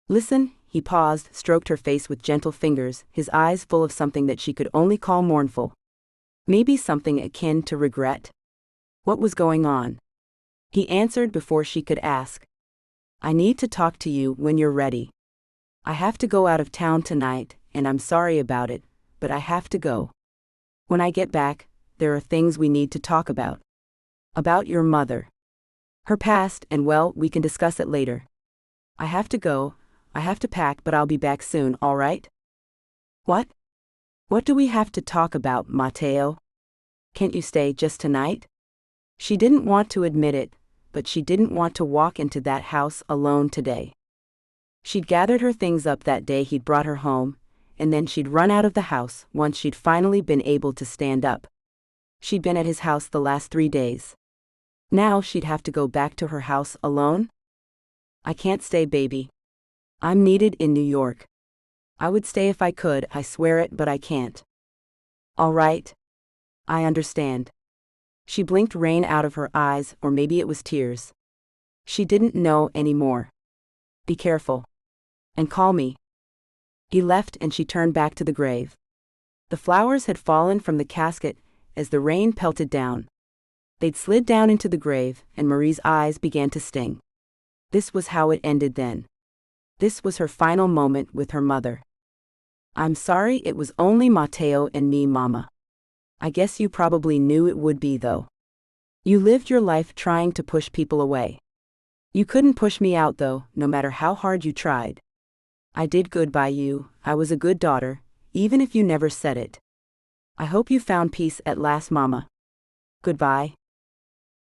Listen, he paused, stroked her face with gentle fingers, his eyes full of something that she could only call mournful. Maybe something akin to regret. What was going on? He answered before she could ask. I need to talk to you when you're ready. I have to go out of town tonight, and I'm sorry about it, but I have to go. When I get back, there are things we need to talk about. About your mother. Her past, and well, we can discuss it later. I have to go, I have to pack, but I'll be back soon, all right? What? What do we have to talk about, Matteo? Can't you stay just tonight? She didn't want to admit it, but she didn't want to walk into that house alone today. She'd gathered her things up that day he'd brought her home, and then she'd run out of the house once she'd finally been able to stand up. She'd been at his house the last 3 days. Now she'd have to go back to her house alone? I can't stay, baby. I'm needed in New York. I would stay if I could, I swear it, but I can't. All right. I understand. She blinked rain out of her eyes, or maybe it was tears. She didn't know anymore. Be careful. And call me. He left and she turned back to the grave. The flowers had fallen from the casket as the rain pelted down. They'd slid down into the grave, and Marie's eyes began to sting. This was how it ended then. This was her final moment with her mother. I'm sorry it was only Matteo and me, Mama. I guess you probably knew it would be, though. You lived your life trying to push people away. You couldn't push me out, though, no matter how hard you tried. I did good by you, I was a good daughter, even if you never said it. I hope you found peace at last, Mama. Goodbye.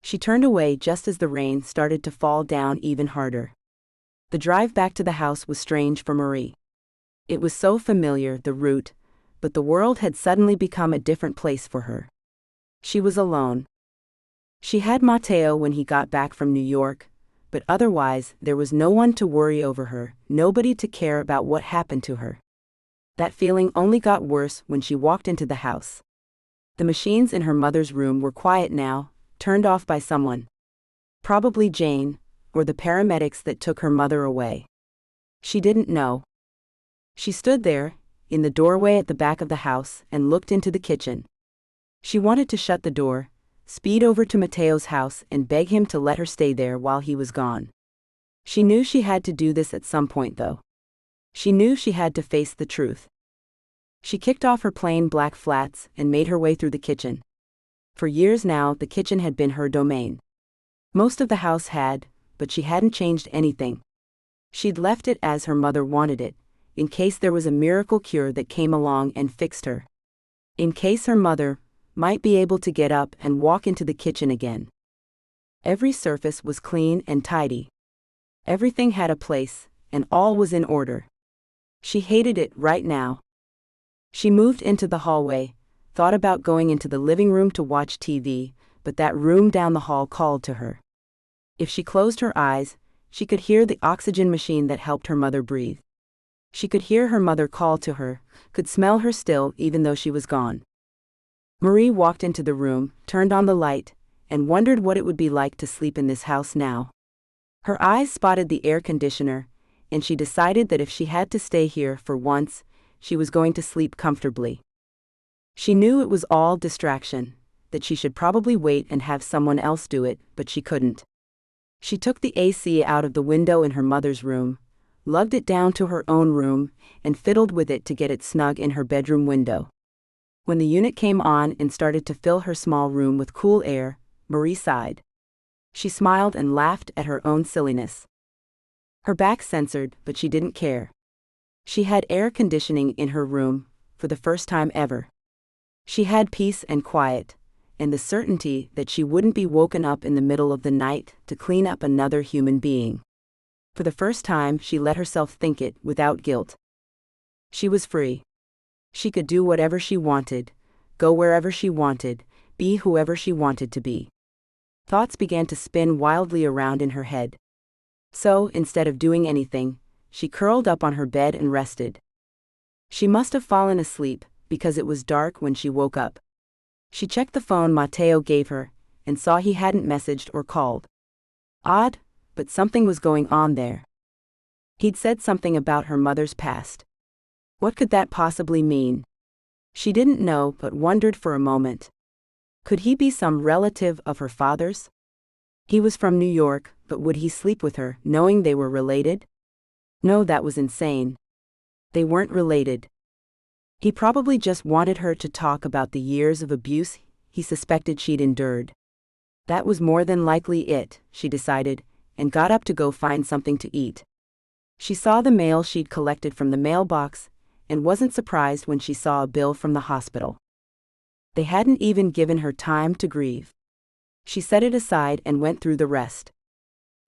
She turned away just as the rain started to fall down even harder. The drive back to the house was strange for Marie. It was so familiar, the route, but the world had suddenly become a different place for her. She was alone. She had Matteo when he got back from New York, but otherwise there was no one to worry over her, nobody to care about what happened to her. That feeling only got worse when she walked into the house. The machines in her mother's room were quiet now, turned off by someone. Probably Jane, or the paramedics that took her mother away. She didn't know. She stood there, in the doorway at the back of the house, and looked into the kitchen. She wanted to shut the door, speed over to Matteo's house and beg him to let her stay there while he was gone. She knew she had to do this at some point, though. She knew she had to face the truth. She kicked off her plain black flats and made her way through the kitchen. For years now, the kitchen had been her domain. Most of the house had, but she hadn't changed anything. She'd left it as her mother wanted it, in case there was a miracle cure that came along and fixed her. In case her mother might be able to get up and walk into the kitchen again. Every surface was clean and tidy. Everything had a place, and all was in order. She hated it right now. She moved into the hallway, thought about going into the living room to watch TV, but that room down the hall called to her. If she closed her eyes, she could hear the oxygen machine that helped her mother breathe. She could hear her mother call to her, could smell her still even though she was gone. Marie walked into the room, turned on the light, and wondered what it would be like to sleep in this house now. Her eyes spotted the air conditioner, and she decided that if she had to stay here for once, she was going to sleep comfortably. She knew it was all distraction, that she should probably wait and have someone else do it, but she couldn't. She took the AC out of the window in her mother's room, lugged it down to her own room, and fiddled with it to get it snug in her bedroom window. When the unit came on and started to fill her small room with cool air, Marie sighed. She smiled and laughed at her own silliness. Her back censored, but she didn't care. She had air conditioning in her room, for the first time ever. She had peace and quiet, and the certainty that she wouldn't be woken up in the middle of the night to clean up another human being. For the first time, she let herself think it without guilt. She was free. She could do whatever she wanted, go wherever she wanted, be whoever she wanted to be. Thoughts began to spin wildly around in her head. So, instead of doing anything, she curled up on her bed and rested. She must have fallen asleep, because it was dark when she woke up. She checked the phone Matteo gave her, and saw he hadn't messaged or called. Odd, but something was going on there. He'd said something about her mother's past. What could that possibly mean? She didn't know, but wondered for a moment. Could he be some relative of her father's? He was from New York, but would he sleep with her, knowing they were related? No, that was insane. They weren't related. He probably just wanted her to talk about the years of abuse he suspected she'd endured. That was more than likely it, she decided, and got up to go find something to eat. She saw the mail she'd collected from the mailbox, and wasn't surprised when she saw a bill from the hospital. They hadn't even given her time to grieve. She set it aside and went through the rest.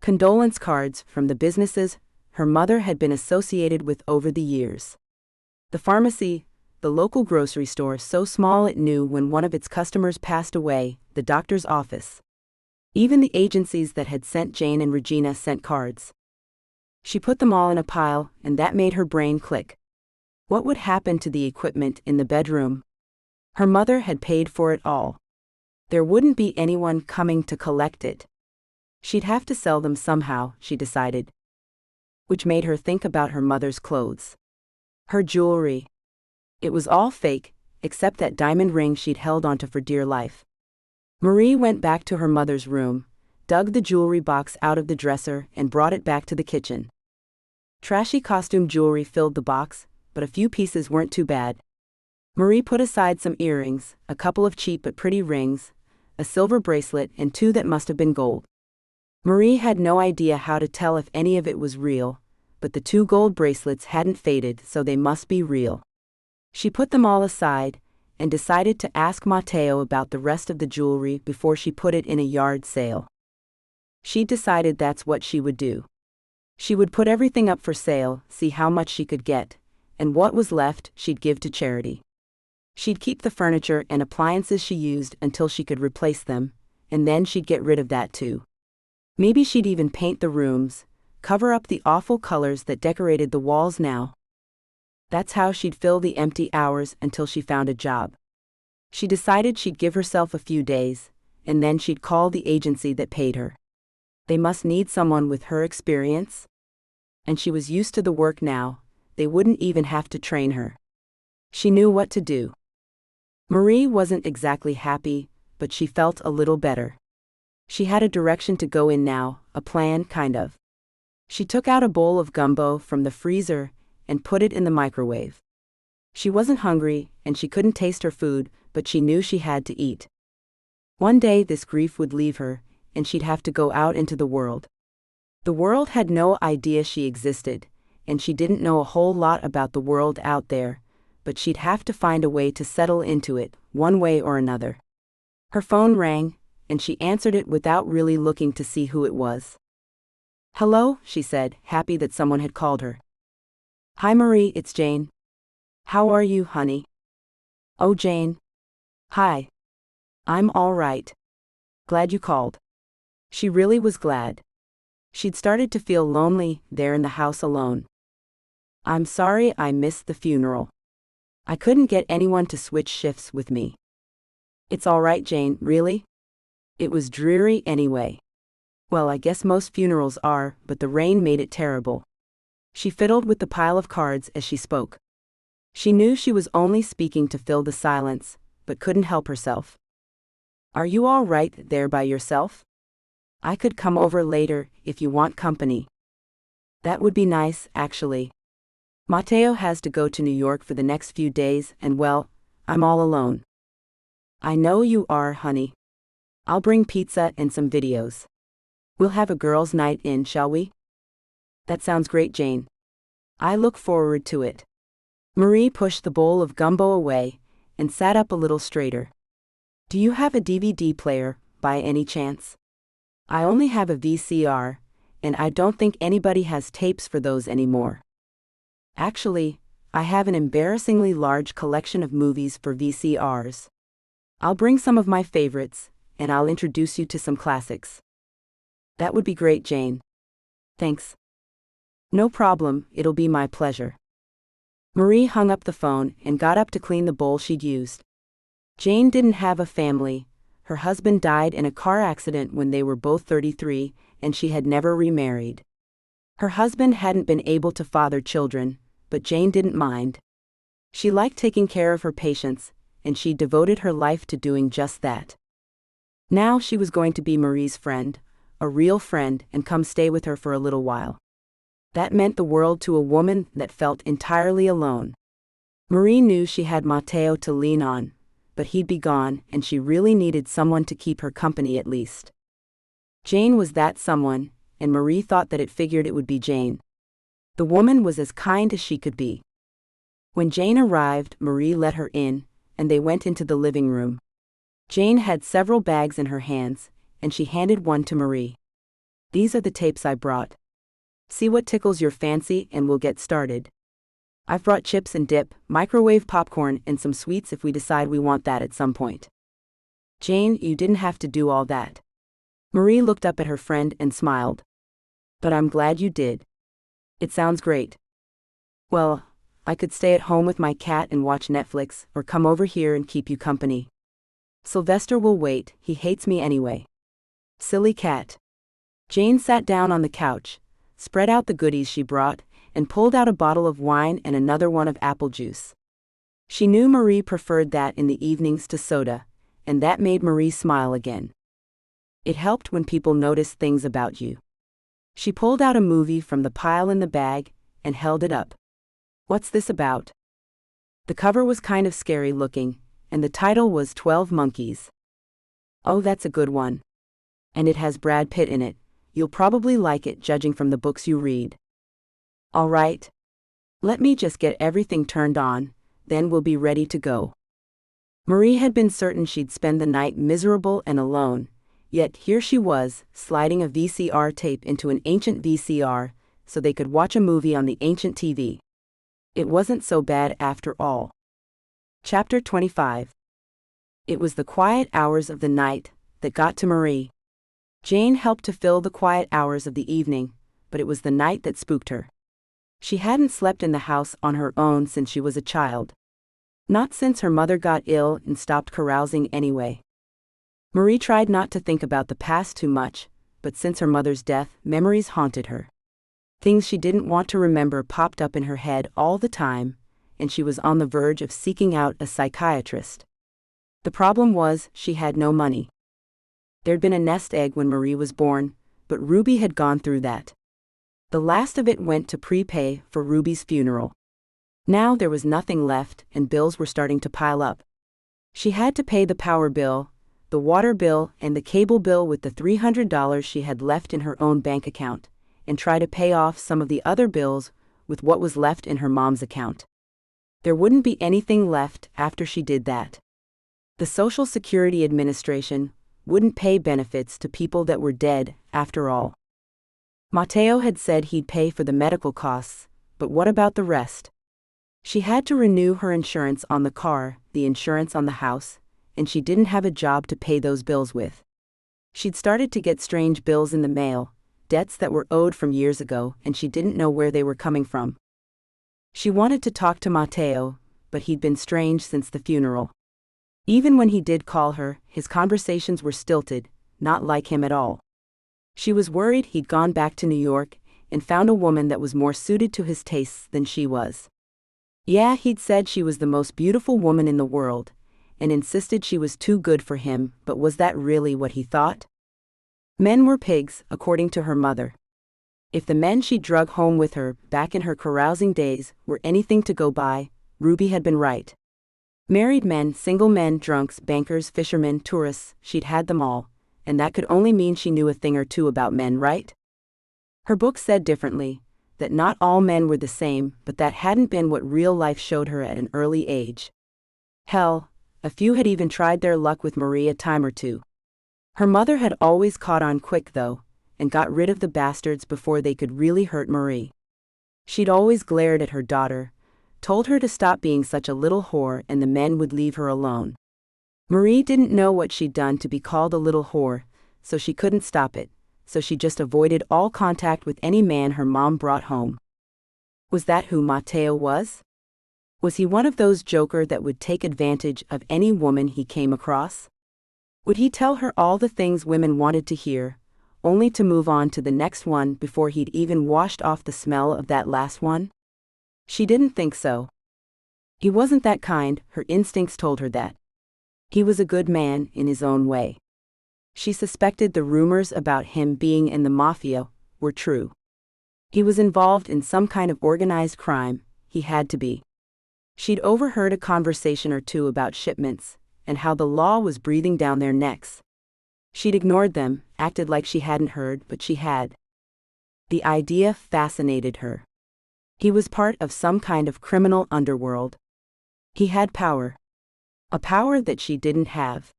Condolence cards from the businesses her mother had been associated with over the years. The pharmacy, the local grocery store so small it knew when one of its customers passed away, the doctor's office. Even the agencies that had sent Jane and Regina sent cards. She put them all in a pile, and that made her brain click. What would happen to the equipment in the bedroom? Her mother had paid for it all. There wouldn't be anyone coming to collect it. She'd have to sell them somehow, she decided. Which made her think about her mother's clothes. Her jewelry. It was all fake, except that diamond ring she'd held onto for dear life. Marie went back to her mother's room, dug the jewelry box out of the dresser and brought it back to the kitchen. Trashy costume jewelry filled the box, but a few pieces weren't too bad. Marie put aside some earrings, a couple of cheap but pretty rings, a silver bracelet, and two that must have been gold. Marie had no idea how to tell if any of it was real, but the two gold bracelets hadn't faded, so they must be real. She put them all aside, and decided to ask Matteo about the rest of the jewelry before she put it in a yard sale. She'd decided that's what she would do. She would put everything up for sale, see how much she could get, and what was left she'd give to charity. She'd keep the furniture and appliances she used until she could replace them, and then she'd get rid of that too. Maybe she'd even paint the rooms, cover up the awful colors that decorated the walls now. That's how she'd fill the empty hours until she found a job. She decided she'd give herself a few days, and then she'd call the agency that paid her. They must need someone with her experience. And she was used to the work now, they wouldn't even have to train her. She knew what to do. Marie wasn't exactly happy, but she felt a little better. She had a direction to go in now, a plan, kind of. She took out a bowl of gumbo from the freezer and put it in the microwave. She wasn't hungry, and she couldn't taste her food, but she knew she had to eat. One day this grief would leave her, and she'd have to go out into the world. The world had no idea she existed, and she didn't know a whole lot about the world out there, but she'd have to find a way to settle into it, one way or another. Her phone rang, and she answered it without really looking to see who it was. "Hello," she said, happy that someone had called her. "Hi Marie, it's Jane. How are you, honey?" "Oh Jane. Hi. I'm all right. Glad you called." She really was glad. She'd started to feel lonely, there in the house alone. "I'm sorry I missed the funeral. I couldn't get anyone to switch shifts with me." "It's all right, Jane, really? It was dreary anyway." "Well, I guess most funerals are, but the rain made it terrible." She fiddled with the pile of cards as she spoke. She knew she was only speaking to fill the silence, but couldn't help herself. "Are you all right there by yourself? I could come over later if you want company." "That would be nice, actually. Matteo has to go to New York for the next few days, and well, I'm all alone. I know you are, honey. I'll bring pizza and some videos. We'll have a girls' night in, shall we? That sounds great, Jane. I look forward to it. Marie pushed the bowl of gumbo away and sat up a little straighter. Do you have a DVD player, by any chance? I only have a VCR, and I don't think anybody has tapes for those anymore. Actually, I have an embarrassingly large collection of movies for VCRs. I'll bring some of my favorites, and I'll introduce you to some classics. That would be great, Jane. Thanks. No problem, it'll be my pleasure. Marie hung up the phone and got up to clean the bowl she'd used. Jane didn't have a family. Her husband died in a car accident when they were both 33, and she had never remarried. Her husband hadn't been able to father children, but Jane didn't mind. She liked taking care of her patients, and she devoted her life to doing just that. Now she was going to be Marie's friend, a real friend, and come stay with her for a little while. That meant the world to a woman that felt entirely alone. Marie knew she had Matteo to lean on, but he'd be gone, and she really needed someone to keep her company at least. Jane was that someone, and Marie thought that it figured it would be Jane. The woman was as kind as she could be. When Jane arrived, Marie let her in, and they went into the living room. Jane had several bags in her hands, and she handed one to Marie. These are the tapes I brought. See what tickles your fancy and we'll get started. I've brought chips and dip, microwave popcorn, and some sweets if we decide we want that at some point. Jane, you didn't have to do all that. Marie looked up at her friend and smiled. But I'm glad you did. It sounds great. Well, I could stay at home with my cat and watch Netflix, or come over here and keep you company. Sylvester will wait, he hates me anyway. Silly cat. Jane sat down on the couch, spread out the goodies she brought, and pulled out a bottle of wine and another one of apple juice. She knew Marie preferred that in the evenings to soda, and that made Marie smile again. It helped when people noticed things about you. She pulled out a movie from the pile in the bag and held it up. What's this about? The cover was kind of scary looking, and the title was 12 Monkeys. Oh, that's a good one. And it has Brad Pitt in it. You'll probably like it judging from the books you read. All right. Let me just get everything turned on, then we'll be ready to go. Marie had been certain she'd spend the night miserable and alone, yet here she was, sliding a VCR tape into an ancient VCR, so they could watch a movie on the ancient TV. It wasn't so bad after all. Chapter 25. It was the quiet hours of the night that got to Marie. Jane helped to fill the quiet hours of the evening, but it was the night that spooked her. She hadn't slept in the house on her own since she was a child. Not since her mother got ill and stopped carousing anyway. Marie tried not to think about the past too much, but since her mother's death, memories haunted her. Things she didn't want to remember popped up in her head all the time, and she was on the verge of seeking out a psychiatrist. The problem was, she had no money. There'd been a nest egg when Marie was born, but Ruby had gone through that. The last of it went to prepay for Ruby's funeral. Now there was nothing left, and bills were starting to pile up. She had to pay the power bill, the water bill, and the cable bill with the $300 she had left in her own bank account, and try to pay off some of the other bills with what was left in her mom's account. There wouldn't be anything left after she did that. The Social Security Administration wouldn't pay benefits to people that were dead, after all. Matteo had said he'd pay for the medical costs, but what about the rest? She had to renew her insurance on the car, the insurance on the house, and she didn't have a job to pay those bills with. She'd started to get strange bills in the mail, debts that were owed from years ago, and she didn't know where they were coming from. She wanted to talk to Matteo, but he'd been strange since the funeral. Even when he did call her, his conversations were stilted, not like him at all. She was worried he'd gone back to New York and found a woman that was more suited to his tastes than she was. Yeah, he'd said she was the most beautiful woman in the world, and insisted she was too good for him, but was that really what he thought? Men were pigs, according to her mother. If the men she drug home with her back in her carousing days were anything to go by, Ruby had been right. Married men, single men, drunks, bankers, fishermen, tourists, she'd had them all, and that could only mean she knew a thing or two about men, right? Her book said differently, that not all men were the same, but that hadn't been what real life showed her at an early age. Hell, a few had even tried their luck with Marie a time or two. Her mother had always caught on quick though, and got rid of the bastards before they could really hurt Marie. She'd always glared at her daughter, told her to stop being such a little whore and the men would leave her alone. Marie didn't know what she'd done to be called a little whore, so she couldn't stop it, so she just avoided all contact with any man her mom brought home. Was that who Matteo was? Was he one of those jokers that would take advantage of any woman he came across? Would he tell her all the things women wanted to hear, only to move on to the next one before he'd even washed off the smell of that last one? She didn't think so. He wasn't that kind, her instincts told her that. He was a good man in his own way. She suspected the rumors about him being in the Mafia were true. He was involved in some kind of organized crime, he had to be. She'd overheard a conversation or two about shipments, and how the law was breathing down their necks. She'd ignored them, acted like she hadn't heard, but she had. The idea fascinated her. He was part of some kind of criminal underworld. He had power. A power that she didn't have.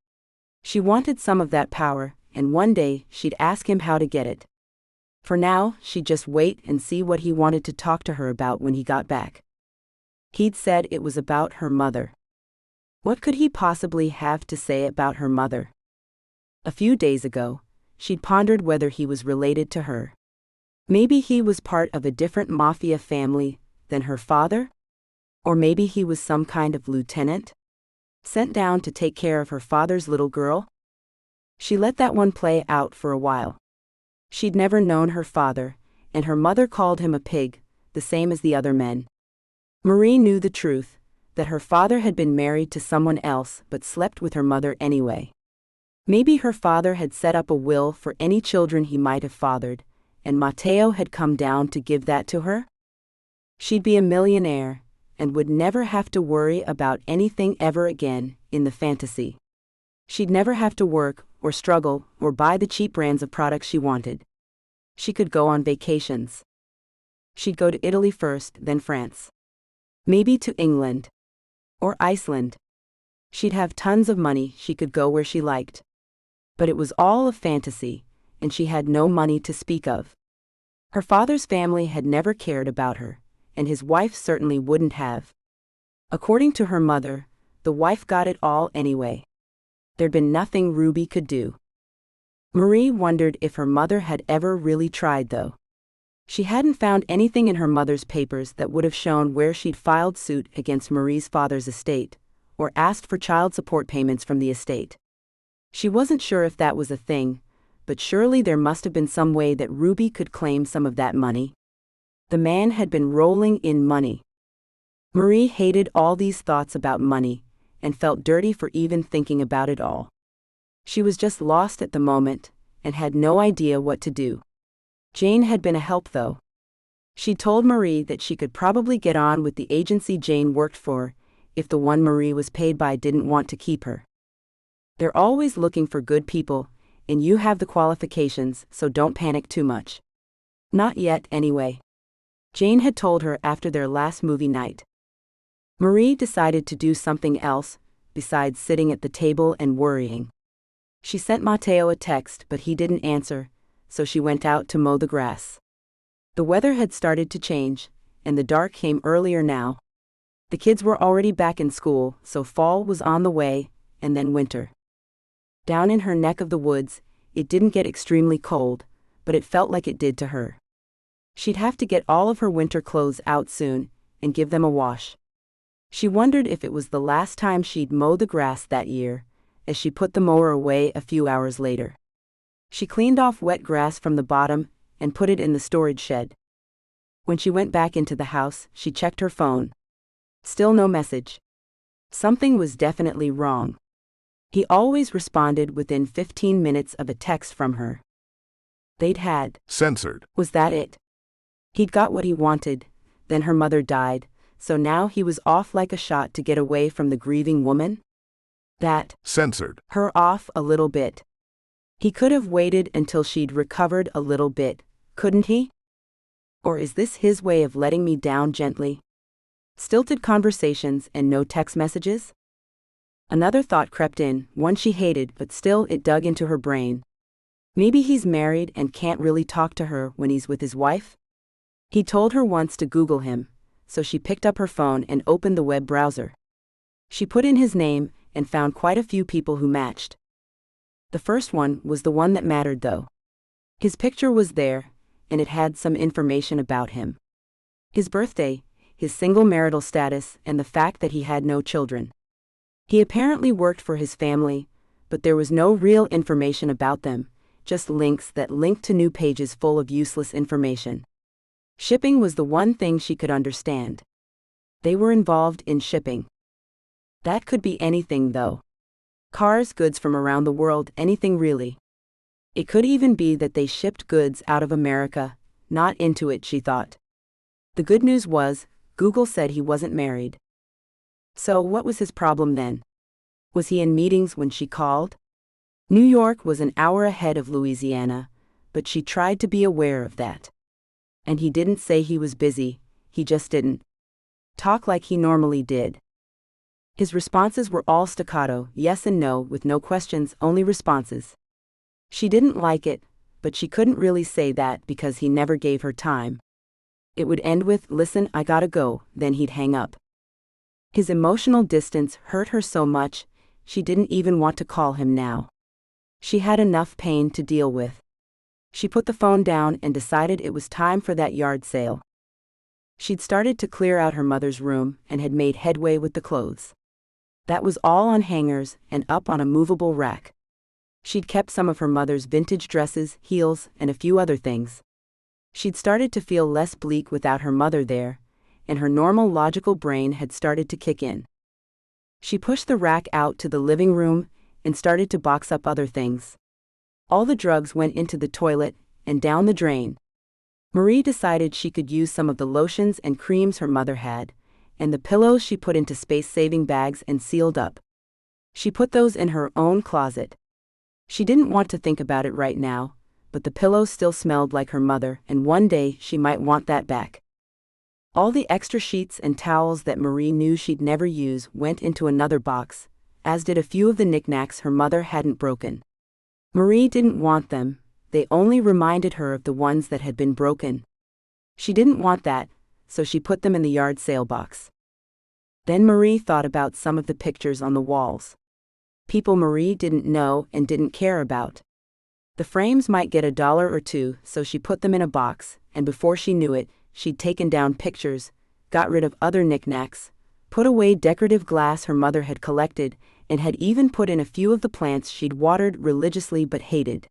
She wanted some of that power, and one day she'd ask him how to get it. For now, she'd just wait and see what he wanted to talk to her about when he got back. He'd said it was about her mother. What could he possibly have to say about her mother? A few days ago, she'd pondered whether he was related to her. Maybe he was part of a different mafia family than her father? Or maybe he was some kind of lieutenant, sent down to take care of her father's little girl? She let that one play out for a while. She'd never known her father, and her mother called him a pig, the same as the other men. Marie knew the truth, that her father had been married to someone else but slept with her mother anyway. Maybe her father had set up a will for any children he might have fathered, and Matteo had come down to give that to her? She'd be a millionaire, and would never have to worry about anything ever again in the fantasy. She'd never have to work, or struggle, or buy the cheap brands of products she wanted. She could go on vacations. She'd go to Italy first, then France. Maybe to England. Or Iceland. She'd have tons of money, she could go where she liked. But it was all a fantasy, and she had no money to speak of. Her father's family had never cared about her, and his wife certainly wouldn't have. According to her mother, the wife got it all anyway. There'd been nothing Ruby could do. Marie wondered if her mother had ever really tried though. She hadn't found anything in her mother's papers that would have shown where she'd filed suit against Marie's father's estate, or asked for child support payments from the estate. She wasn't sure if that was a thing, but surely there must have been some way that Ruby could claim some of that money. The man had been rolling in money. Marie hated all these thoughts about money, and felt dirty for even thinking about it all. She was just lost at the moment, and had no idea what to do. Jane had been a help though. She told Marie that she could probably get on with the agency Jane worked for, if the one Marie was paid by didn't want to keep her. They're always looking for good people, and you have the qualifications, so don't panic too much. Not yet, anyway. Jane had told her after their last movie night. Marie decided to do something else, besides sitting at the table and worrying. She sent Matteo a text, but he didn't answer, so she went out to mow the grass. The weather had started to change, and the dark came earlier now. The kids were already back in school, so fall was on the way, and then winter. Down in her neck of the woods, it didn't get extremely cold, but it felt like it did to her. She'd have to get all of her winter clothes out soon, and give them a wash. She wondered if it was the last time she'd mow the grass that year, as she put the mower away a few hours later. She cleaned off wet grass from the bottom, and put it in the storage shed. When she went back into the house, she checked her phone. Still no message. Something was definitely wrong. He always responded within 15 minutes of a text from her. They'd had censored. Was that it? He'd got what he wanted, then her mother died, so now he was off like a shot to get away from the grieving woman? That censored her off a little bit. He could have waited until she'd recovered a little bit, couldn't he? Or is this his way of letting me down gently? Stilted conversations and no text messages? Another thought crept in, one she hated, but still it dug into her brain. Maybe he's married and can't really talk to her when he's with his wife? He told her once to Google him, so she picked up her phone and opened the web browser. She put in his name and found quite a few people who matched. The first one was the one that mattered though. His picture was there, and it had some information about him. His birthday, his single marital status, and the fact that he had no children. He apparently worked for his family, but there was no real information about them, just links that linked to new pages full of useless information. Shipping was the one thing she could understand. They were involved in shipping. That could be anything though. Cars, goods from around the world, anything really. It could even be that they shipped goods out of America, not into it, she thought. The good news was, Google said he wasn't married. So what was his problem then? Was he in meetings when she called? New York was an hour ahead of Louisiana, but she tried to be aware of that. And he didn't say he was busy, he just didn't talk like he normally did. His responses were all staccato, yes and no, with no questions, only responses. She didn't like it, but she couldn't really say that because he never gave her time. It would end with, "Listen, I gotta go," then he'd hang up. His emotional distance hurt her so much, she didn't even want to call him now. She had enough pain to deal with. She put the phone down and decided it was time for that yard sale. She'd started to clear out her mother's room and had made headway with the clothes. That was all on hangers and up on a movable rack. She'd kept some of her mother's vintage dresses, heels, and a few other things. She'd started to feel less bleak without her mother there, and her normal logical brain had started to kick in. She pushed the rack out to the living room and started to box up other things. All the drugs went into the toilet and down the drain. Marie decided she could use some of the lotions and creams her mother had, and the pillows she put into space-saving bags and sealed up. She put those in her own closet. She didn't want to think about it right now, but the pillows still smelled like her mother, and one day she might want that back. All the extra sheets and towels that Marie knew she'd never use went into another box, as did a few of the knickknacks her mother hadn't broken. Marie didn't want them, they only reminded her of the ones that had been broken. She didn't want that, so she put them in the yard sale box. Then Marie thought about some of the pictures on the walls. People Marie didn't know and didn't care about. The frames might get $1 or $2, so she put them in a box, and before she knew it, she'd taken down pictures, got rid of other knickknacks, put away decorative glass her mother had collected, and had even put in a few of the plants she'd watered religiously but hated.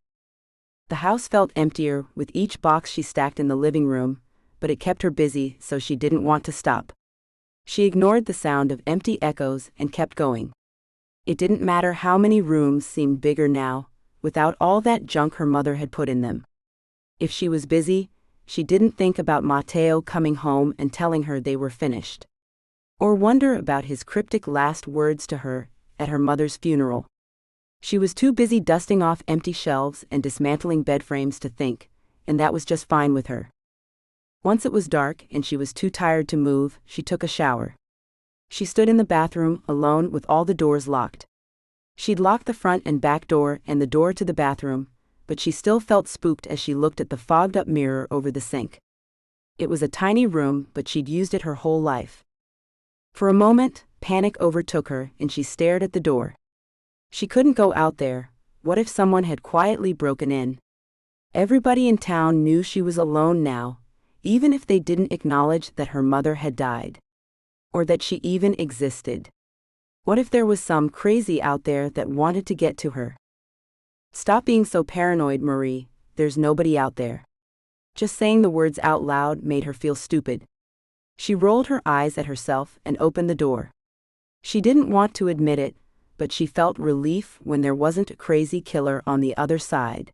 The house felt emptier with each box she stacked in the living room, but it kept her busy, so she didn't want to stop. She ignored the sound of empty echoes and kept going. It didn't matter how many rooms seemed bigger now, without all that junk her mother had put in them. If she was busy, she didn't think about Matteo coming home and telling her they were finished. Or wonder about his cryptic last words to her at her mother's funeral. She was too busy dusting off empty shelves and dismantling bed frames to think, and that was just fine with her. Once it was dark and she was too tired to move, she took a shower. She stood in the bathroom alone with all the doors locked. She'd locked the front and back door and the door to the bathroom, but she still felt spooked as she looked at the fogged-up mirror over the sink. It was a tiny room, but she'd used it her whole life. For a moment, panic overtook her and she stared at the door. She couldn't go out there. What if someone had quietly broken in? Everybody in town knew she was alone now, even if they didn't acknowledge that her mother had died. Or that she even existed. What if there was some crazy out there that wanted to get to her? Stop being so paranoid, Marie, there's nobody out there. Just saying the words out loud made her feel stupid. She rolled her eyes at herself and opened the door. She didn't want to admit it, but she felt relief when there wasn't a crazy killer on the other side.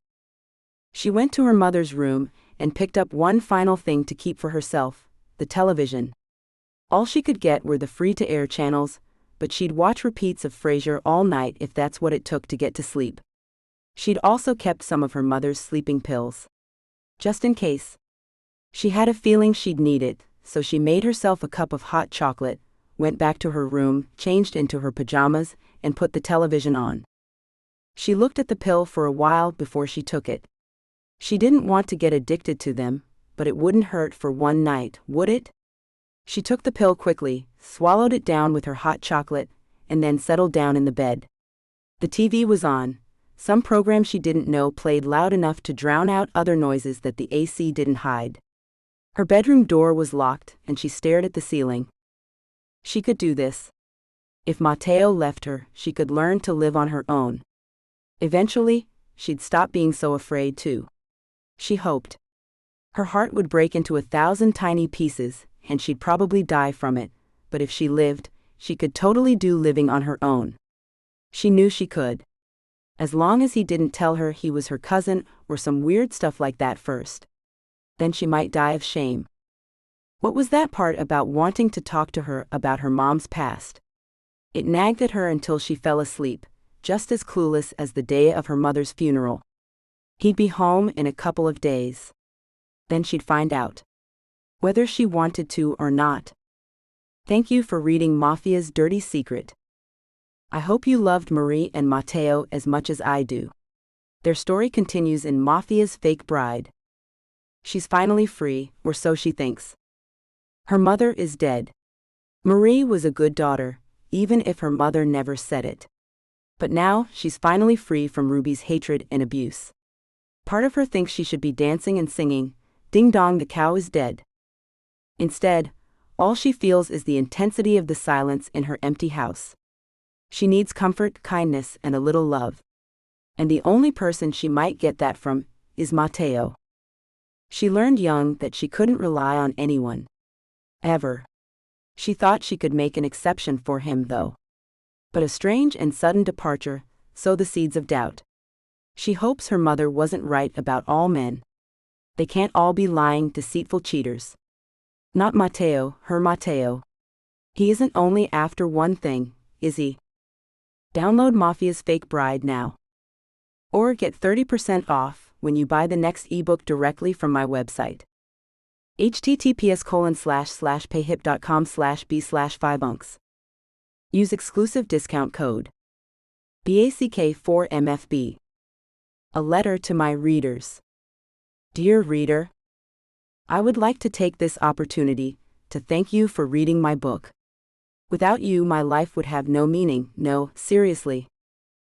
She went to her mother's room and picked up one final thing to keep for herself, the television. All she could get were the free-to-air channels, but she'd watch repeats of Frasier all night if that's what it took to get to sleep. She'd also kept some of her mother's sleeping pills, just in case. She had a feeling she'd need it, so she made herself a cup of hot chocolate, went back to her room, changed into her pajamas, and put the television on. She looked at the pill for a while before she took it. She didn't want to get addicted to them, but it wouldn't hurt for one night, would it? She took the pill quickly, swallowed it down with her hot chocolate, and then settled down in the bed. The TV was on. Some program she didn't know played loud enough to drown out other noises that the AC didn't hide. Her bedroom door was locked, and she stared at the ceiling. She could do this. If Mateo left her, she could learn to live on her own. Eventually, she'd stop being so afraid too. She hoped. Her heart would break into 1,000 tiny pieces, and she'd probably die from it, but if she lived, she could totally do living on her own. She knew she could. As long as he didn't tell her he was her cousin or some weird stuff like that first. Then she might die of shame. What was that part about wanting to talk to her about her mom's past? It nagged at her until she fell asleep, just as clueless as the day of her mother's funeral. He'd be home in a couple of days. Then she'd find out. Whether she wanted to or not. Thank you for reading Mafia's Dirty Secret. I hope you loved Marie and Mateo as much as I do. Their story continues in Mafia's Fake Bride. She's finally free, or so she thinks. Her mother is dead. Marie was a good daughter, even if her mother never said it. But now, she's finally free from Ruby's hatred and abuse. Part of her thinks she should be dancing and singing, "Ding dong, the cow is dead." Instead, all she feels is the intensity of the silence in her empty house. She needs comfort, kindness, and a little love. And the only person she might get that from is Mateo. She learned young that she couldn't rely on anyone. Ever. She thought she could make an exception for him, though. But a strange and sudden departure sowed the seeds of doubt. She hopes her mother wasn't right about all men. They can't all be lying, deceitful cheaters. Not Mateo, her Mateo. He isn't only after one thing, is he? Download Mafia's Fake Bride now. Or get 30% off when you buy the next ebook directly from my website. https://payhip.com/b/5unks. Use exclusive discount code BACK4MFB. A letter to my readers. Dear reader, I would like to take this opportunity to thank you for reading my book. Without you, my life would have no meaning. No, seriously.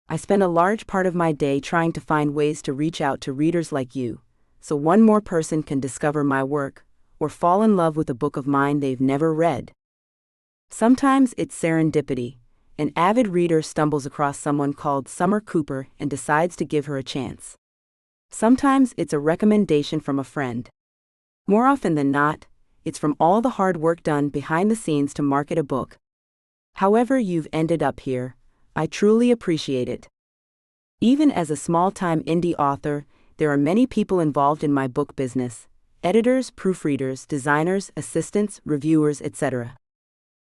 I spend a large part of my day trying to find ways to reach out to readers like you, so one more person can discover my work, or fall in love with a book of mine they've never read. Sometimes it's serendipity. An avid reader stumbles across someone called Summer Cooper and decides to give her a chance. Sometimes it's a recommendation from a friend. More often than not, it's from all the hard work done behind the scenes to market a book. However you've ended up here, I truly appreciate it. Even as a small-time indie author, there are many people involved in my book business: editors, proofreaders, designers, assistants, reviewers, etc.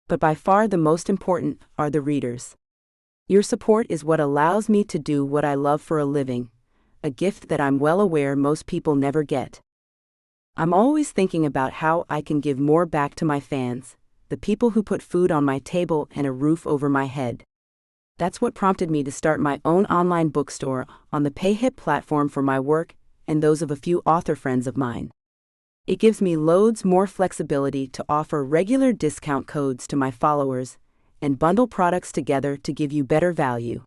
But by far the most important are the readers. Your support is what allows me to do what I love for a living, a gift that I'm well aware most people never get. I'm always thinking about how I can give more back to my fans, the people who put food on my table and a roof over my head. That's what prompted me to start my own online bookstore on the PayHip platform for my work and those of a few author friends of mine. It gives me loads more flexibility to offer regular discount codes to my followers and bundle products together to give you better value.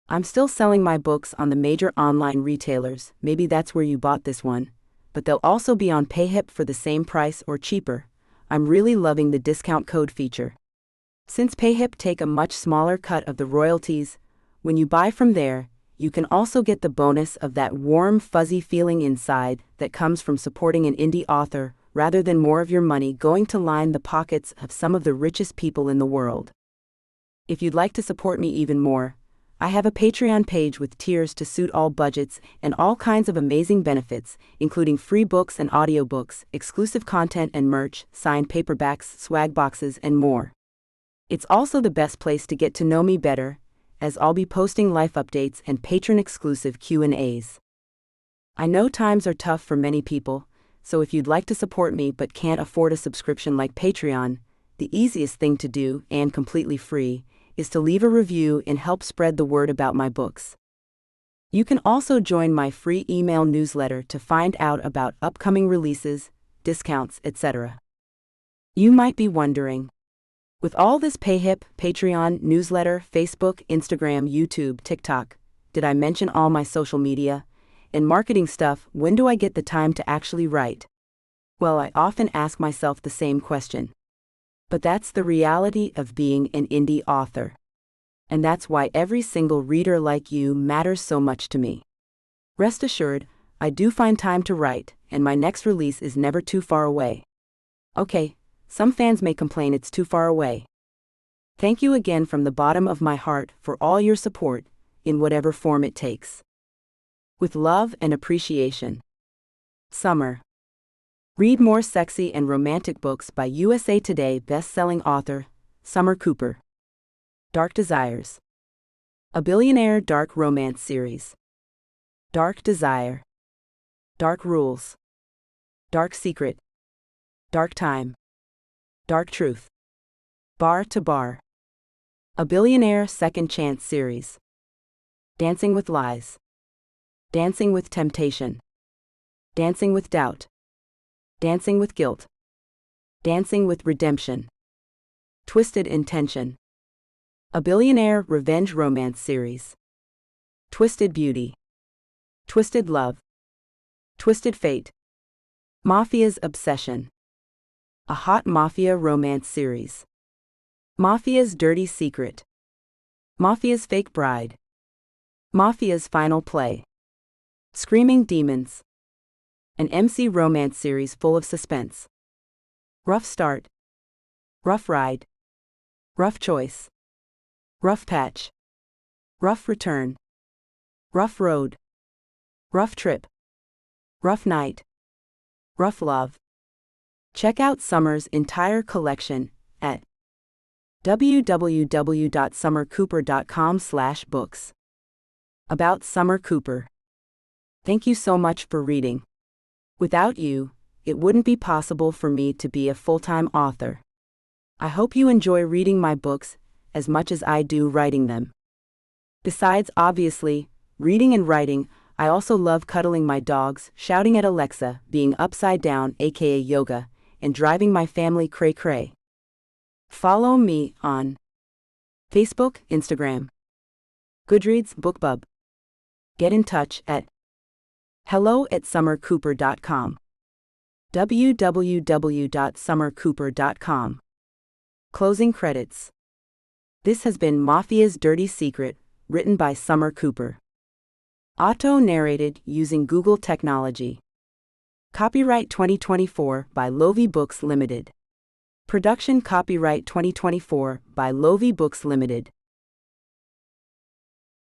I'm still selling my books on the major online retailers, maybe that's where you bought this one, but they'll also be on PayHip for the same price or cheaper. I'm really loving the discount code feature. Since PayHip take a much smaller cut of the royalties, when you buy from there, you can also get the bonus of that warm, fuzzy feeling inside that comes from supporting an indie author, rather than more of your money going to line the pockets of some of the richest people in the world. If you'd like to support me even more, I have a Patreon page with tiers to suit all budgets and all kinds of amazing benefits, including free books and audiobooks, exclusive content and merch, signed paperbacks, swag boxes, and more. It's also the best place to get to know me better, as I'll be posting life updates and patron-exclusive Q&As. I know times are tough for many people, so if you'd like to support me but can't afford a subscription like Patreon, the easiest thing to do, and completely free, is to leave a review and help spread the word about my books. You can also join my free email newsletter to find out about upcoming releases, discounts, etc. You might be wondering, with all this PayHip, Patreon, newsletter, Facebook, Instagram, YouTube, TikTok, did I mention all my social media and marketing stuff? When do I get the time to actually write? Well, I often ask myself the same question. But that's the reality of being an indie author. And that's why every single reader like you matters so much to me. Rest assured, I do find time to write, and my next release is never too far away. Okay, some fans may complain it's too far away. Thank you again from the bottom of my heart for all your support, in whatever form it takes. With love and appreciation. Summer. Read more sexy and romantic books by USA Today best-selling author, Summer Cooper. Dark Desires. A billionaire dark romance series. Dark Desire. Dark Rules. Dark Secret. Dark Time. Dark Truth. Bar to Bar. A billionaire second chance series. Dancing with Lies. Dancing with Temptation. Dancing with Doubt. Dancing with Guilt. Dancing with Redemption. Twisted Intention. A billionaire revenge romance series. Twisted Beauty. Twisted Love. Twisted Fate. Mafia's Obsession. A hot mafia romance series. Mafia's Dirty Secret. Mafia's Fake Bride. Mafia's Final Play. Screaming Demons. An MC romance series full of suspense. Rough Start. Rough Ride. Rough Choice. Rough Patch. Rough Return. Rough Road. Rough Trip. Rough Night. Rough Love. Check out Summer's entire collection at www.summercooper.com/books. About Summer Cooper. Thank you so much for reading. Without you, it wouldn't be possible for me to be a full-time author. I hope you enjoy reading my books as much as I do writing them. Besides, obviously, reading and writing, I also love cuddling my dogs, shouting at Alexa, being upside down, aka yoga, and driving my family cray-cray. Follow me on Facebook, Instagram, Goodreads, BookBub. Get in touch at hello@summercooper.com. www.summercooper.com. Closing credits. This has been Mafia's Dirty Secret, written by Summer Cooper. Auto-narrated using Google technology. Copyright 2024 by Lovie Books Limited. Production copyright 2024 by Lovie Books Limited.